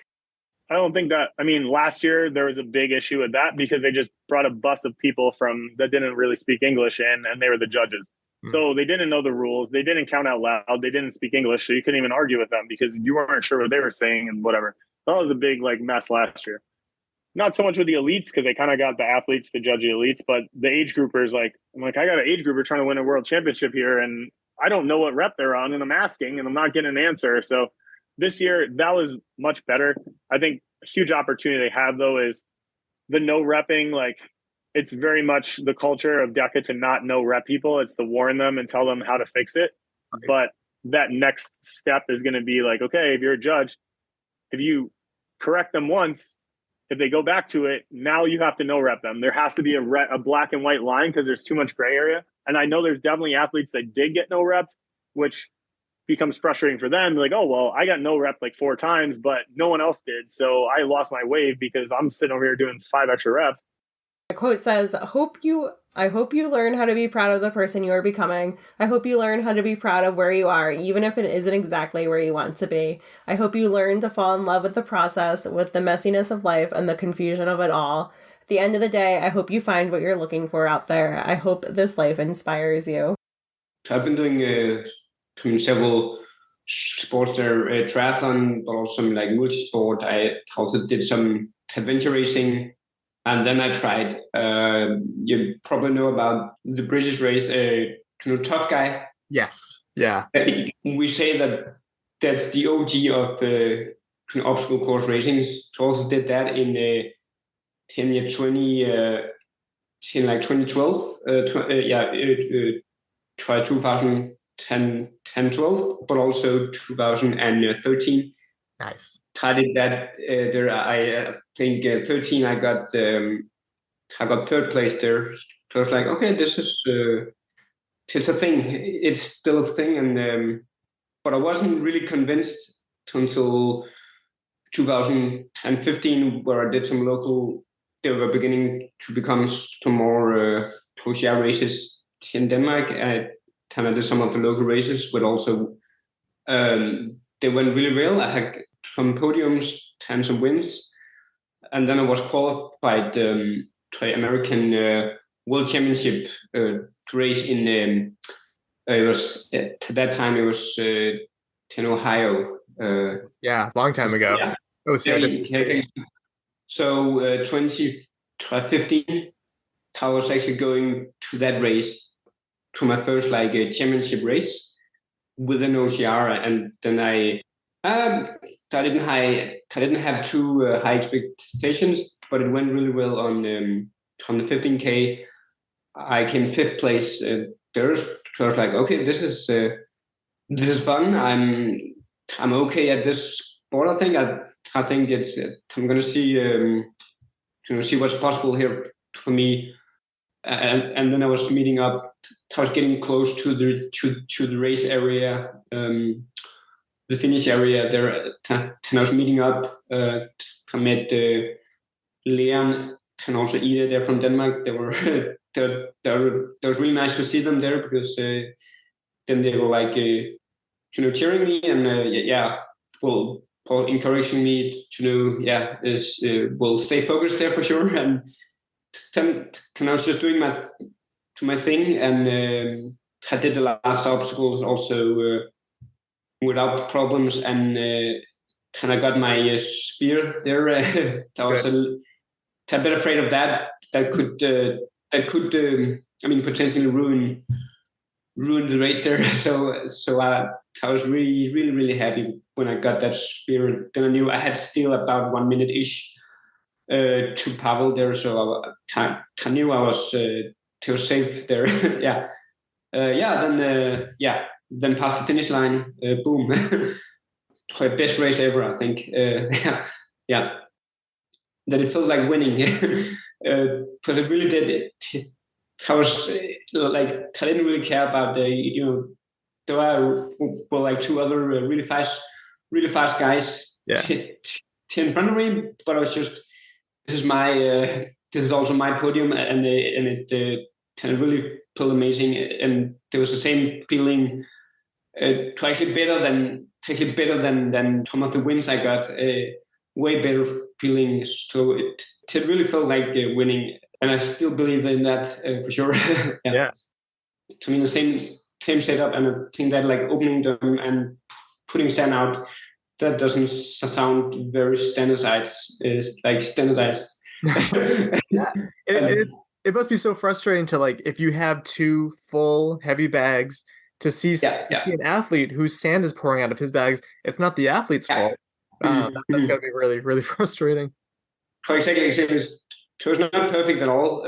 I don't think that, I mean, last year there was a big issue with that because they just brought a bus of people that didn't really speak English in, and they were the judges. So they didn't know the rules. They didn't count out loud. They didn't speak English. So you couldn't even argue with them because you weren't sure what they were saying and whatever. That was a big like mess last year. Not so much with the elites, because they kind of got the athletes to judge the elites, but the age groupers, like, I'm like, I got an age grouper trying to win a world championship here, and I don't know what rep they're on, and I'm asking, and I'm not getting an answer. So this year, that was much better. I think a huge opportunity they have, though, is the no repping. Like, it's very much the culture of DECA to not no rep people. It's to warn them and tell them how to fix it. Okay. But that next step is going to be like, okay, if you're a judge, if you correct them once, if they go back to it, now you have to no rep them. There has to be a black and white line because there's too much gray area. And I know there's definitely athletes that did get no reps, which becomes frustrating for them. Like, oh, well, I got no rep like 4 times, but no one else did. So I lost my wave because I'm sitting over here doing 5 extra reps. The quote says, I hope you learn how to be proud of the person you are becoming. I hope you learn how to be proud of where you are, even if it isn't exactly where you want to be. I hope you learn to fall in love with the process, with the messiness of life and the confusion of it all. At the end of the day, I hope you find what you're looking for out there. I hope this life inspires you. I've been doing several sports there, triathlon, but also like multisport. I also did some adventure racing. And then I tried, you probably know about the British race, Tough Guy. Yes. Yeah. We say that that's the OG of obstacle course racing. So also did that in 2012, 2010-12, but also 2013. Nice. I did that there. I think 13. I got 3rd place there. So I was like, okay, this is it's a thing. It's still a thing, and but I wasn't really convinced until 2015, where I did some local. They were beginning to become some more OCR races in Denmark. I did some of the local races, but also they went really well. I had some podiums and some wins, and then I was qualified to American World Championship race in. It was at that time. It was in Ohio. Yeah, long time ago. Yeah. So 2015, I was actually going to that race, to my first championship race with an OCR, and then I didn't have too high expectations, but it went really well on the 15K. I came 5th place there, so I was like, okay, this is fun. I'm okay at this sport. I think it's I'm gonna see see what's possible here for me. And then I was meeting up. I was getting close to the race area. The finish area there, and I was meeting up. I met Leon and also Ida there from Denmark. They were that was really nice to see them there, because then they were like cheering me and well, encouraging me to will stay focused there for sure. And then I was just doing my thing, and I did the last obstacles also without problems, and I got my spear there. That was a bit afraid of that. That could potentially ruin the race there. So I was really happy when I got that spear. Then I knew I had still about 1 minute ish to Pavel there, so I knew I was safe there. Yeah. Then past the finish line, boom. Best race ever, I think. Yeah. That it felt like winning, because it really did. I was like, I didn't really care about there were like two other really fast guys in front of me, but I was just, this is also my podium, and it really felt amazing, and there was the same feeling, actually better than some of the wins I got, way better feeling. So it really felt like winning, and I still believe in that for sure. Yeah. To me, the same setup, and I think that like opening them and putting stand out, that doesn't sound very standardized. It's like standardized. It must be so frustrating to, like, if you have two full heavy bags, to see see an athlete whose sand is pouring out of his bags. It's not the athlete's fault. That's got to be really, really frustrating. Exactly. So it's not perfect at all.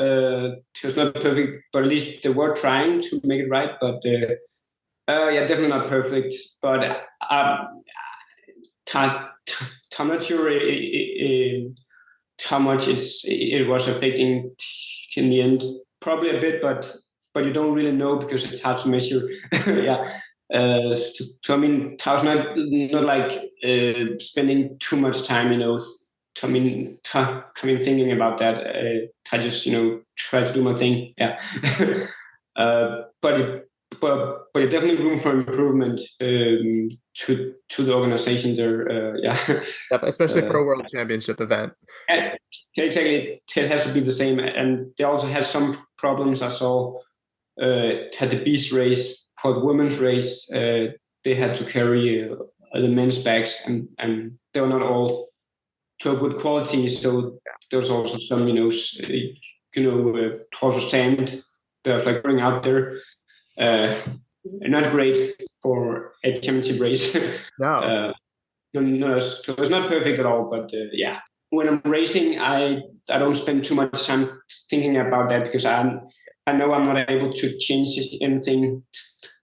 It's not perfect, but at least they were trying to make it right. But definitely not perfect. But I'm not sure how much it was affecting in the end. Probably a bit, but you don't really know because it's hard to measure. Yeah. So I mean, I was not like spending too much time, thinking about that. I just, try to do my thing. Yeah. But it definitely room for improvement to the organization there. Especially for a world championship event. Exactly, it has to be the same, and they also had some problems. I saw had the beast race. For the women's race, they had to carry the men's bags, and they were not all to a good quality. So there was also some, also sand that was like going out there. Not great for a championship race. No. So it's not perfect at all. But when I'm racing, I don't spend too much time thinking about that, because I know I'm not able to change anything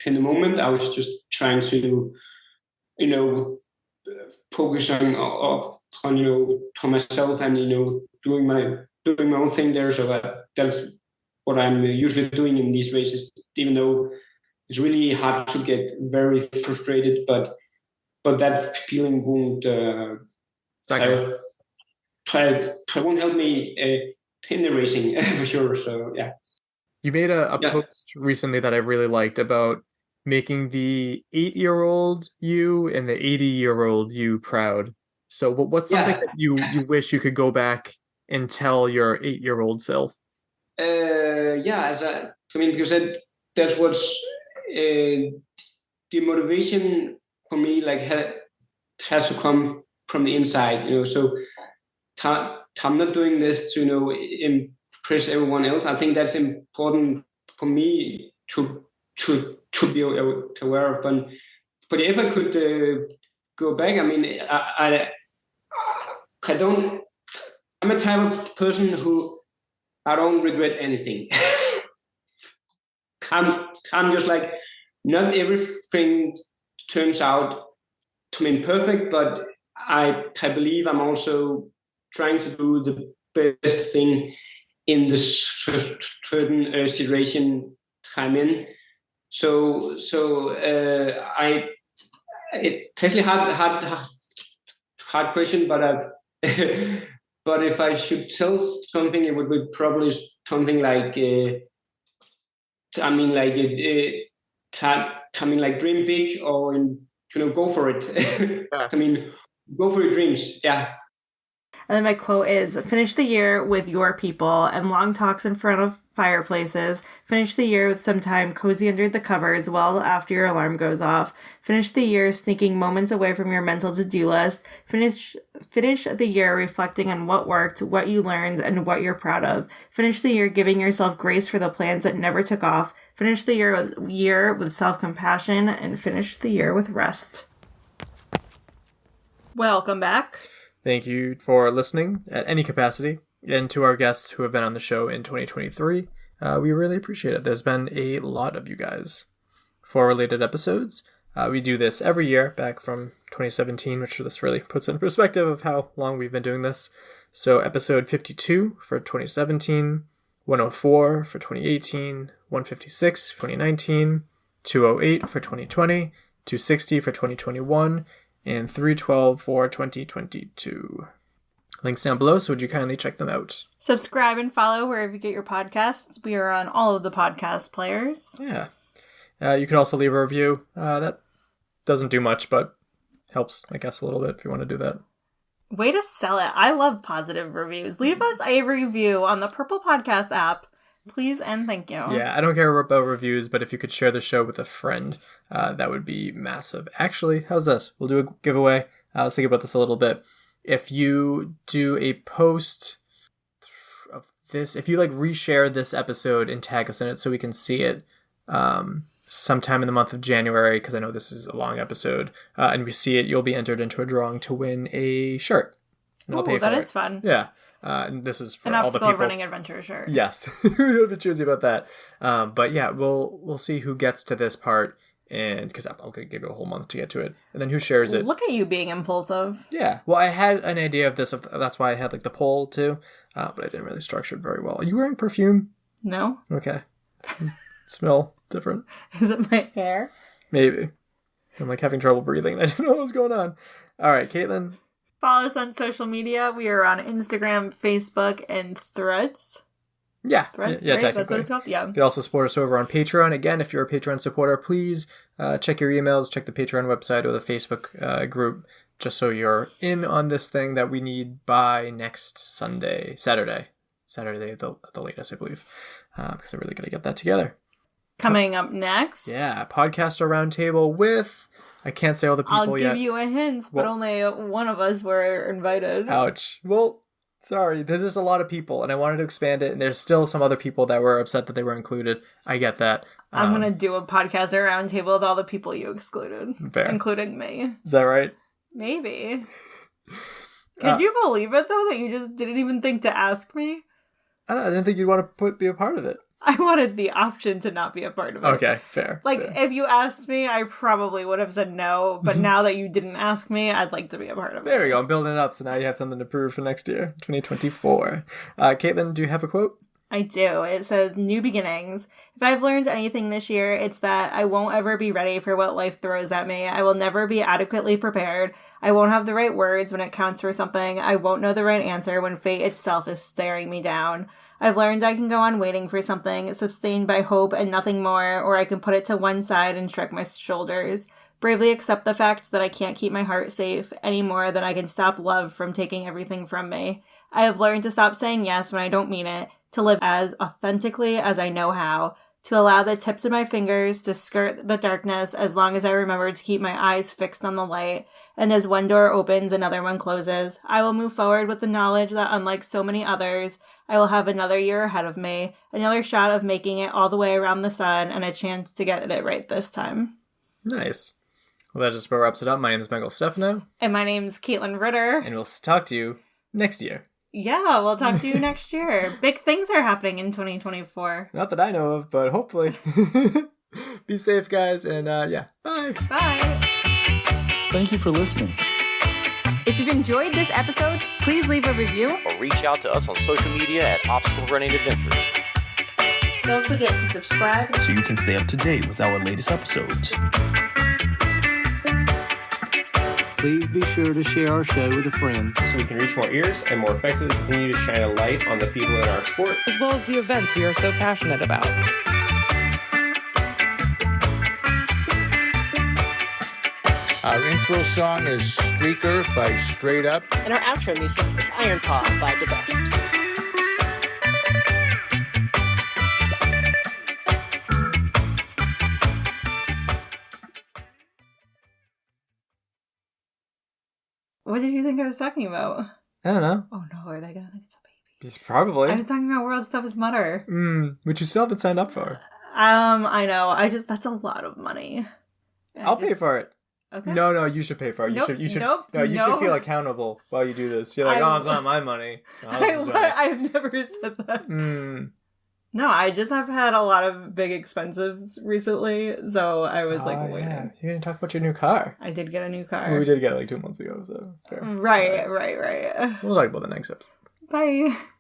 in the moment. I was just trying to, focus on myself, and doing my own thing there. So that's what I'm usually doing in these races. Even though it's really hard to get very frustrated, but that feeling won't won't help me in the racing for sure. So yeah. You made a post recently that I really liked about making the 8-year-old you and the 80-year-old you proud. So what's something that you wish you could go back and tell your 8-year-old self? Because that's what's the motivation for me, like has to come from the inside, So I'm not doing this to impress everyone else. I think that's important for me to be aware of. But if I could go back, I mean, I don't. I'm a type of person who I don't regret anything. I'm just like, not everything turns out to be perfect, but I believe I'm also trying to do the best thing in this certain situation I'm in. So it's actually hard question, but but if I should tell something, it would be probably something like dream big, or go for it. I mean, go for your dreams. Yeah. And then my quote is, finish the year with your people and long talks in front of fireplaces. Finish the year with some time cozy under the covers well after your alarm goes off. Finish the year sneaking moments away from your mental to-do list. Finish the year reflecting on what worked, what you learned, and what you're proud of. Finish the year giving yourself grace for the plans that never took off. Finish the year with self-compassion, and finish the year with rest. Welcome back. Thank you for listening at any capacity, and to our guests who have been on the show in 2023. We really appreciate it. There's been a lot of you guys. For related episodes, we do this every year back from 2017, which this really puts in perspective of how long we've been doing this. So episode 52 for 2017, 104 for 2018, 156 for 2019, 208 for 2020, 260 for 2021, and 312 for 2022. Links down below, so would you kindly check them out? Subscribe and follow wherever you get your podcasts. We are on all of the podcast players. Yeah. You could also leave a review. That doesn't do much, but helps, I guess, a little bit if you want to do that. Way to sell it. I love positive reviews. Leave us a review on the Purple Podcast app. Please and thank you. Yeah, I don't care about reviews, but if you could share the show with a friend, that would be massive. Actually, how's this? We'll do a giveaway. Let's think about this a little bit. If you do a post of this, if you reshare this episode and tag us in it so we can see it sometime in the month of January, because I know this is a long episode, and we see it, you'll be entered into a drawing to win a shirt. And I'll pay for that it. is fun. Yeah. And this is for an all the people. running adventure shirt. Yes. We're going to be choosy about that. But yeah, we'll see who gets to this part, and because I'm going to give you a whole month to get to it, and then who shares it. Look at you being impulsive. Yeah. Well, I had an idea of this. That's why I had the poll too, but I didn't really structure it very well. Are you wearing perfume? No. Okay. Smell different. Is it my hair? Maybe. I'm having trouble breathing. I don't know what's going on. All right, Caitlin. Follow us on social media. We are on Instagram, Facebook, and Threads. Yeah. Threads, yeah, right? technically. That's what it's called? Yeah. You can also support us over on Patreon. Again, if you're a Patreon supporter, please check your emails, check the Patreon website or the Facebook group, just so you're in on this thing that we need by next Saturday the latest, I believe, because I'm really going to get that together. Coming up next. Yeah, podcaster roundtable with... I can't say all the people yet. I'll give you a hint, but only one of us were invited. Ouch. Well, sorry. There's just a lot of people, and I wanted to expand it, and there's still some other people that were upset that they were included. I get that. I'm going to do a podcaster roundtable with all the people you excluded. Fair. Including me. Is that right? Maybe. Could you believe it, though, that you just didn't even think to ask me? I didn't think you'd want to be a part of it. I wanted the option to not be a part of it. Okay, fair. Fair. If you asked me, I probably would have said no, but now that you didn't ask me, I'd like to be a part of it. There we go. I'm building it up, so now you have something to prove for next year, 2024. Caitlin, do you have a quote? I do. It says, new beginnings. If I've learned anything this year, it's that I won't ever be ready for what life throws at me. I will never be adequately prepared. I won't have the right words when it counts for something. I won't know the right answer when fate itself is staring me down. I've learned I can go on waiting for something, sustained by hope and nothing more, or I can put it to one side and shrug my shoulders. Bravely accept the fact that I can't keep my heart safe any more than I can stop love from taking everything from me. I have learned to stop saying yes when I don't mean it, to live as authentically as I know how, to allow the tips of my fingers to skirt the darkness as long as I remember to keep my eyes fixed on the light, and as one door opens, another one closes. I will move forward with the knowledge that unlike so many others, I will have another year ahead of me, another shot of making it all the way around the sun, and a chance to get it right this time. Nice. Well, that just about wraps it up. My name is Michael Stefano. And my name's Caitlin Ritter. And we'll talk to you next year. Yeah, we'll talk to you next year. Big things are happening in 2024. Not that I know of, but hopefully. Be safe, guys, and yeah, bye. Bye. Thank you for listening. If you've enjoyed this episode, please leave a review. Or reach out to us on social media at Obstacle Running Adventures. Don't forget to subscribe so you can stay up to date with our latest episodes. Please be sure to share our show with a friend so we can reach more ears and more effectively continue to shine a light on the people in our sport, as well as the events we are so passionate about. Our intro song is Streaker by Straight Up. And our outro music is Iron Paw by The Best. What did you think I was talking about? I don't know. Oh no, are they gonna think it's a baby? It's probably. I was talking about World's Toughest Mudder. Which you still haven't signed up for. I know. That's a lot of money. I'll pay for it. Okay. No, you should pay for it. Nope, You should. nope, No, you no. should feel accountable while you do this. You're like, it's not my money. It's my husband's money. I've never said that. No, I just have had a lot of big expenses recently, so I was waiting. Yeah. You didn't talk about your new car. I did get a new car. Well, we did get it like 2 months ago, so fair. Right. We'll talk about the next episode. Bye.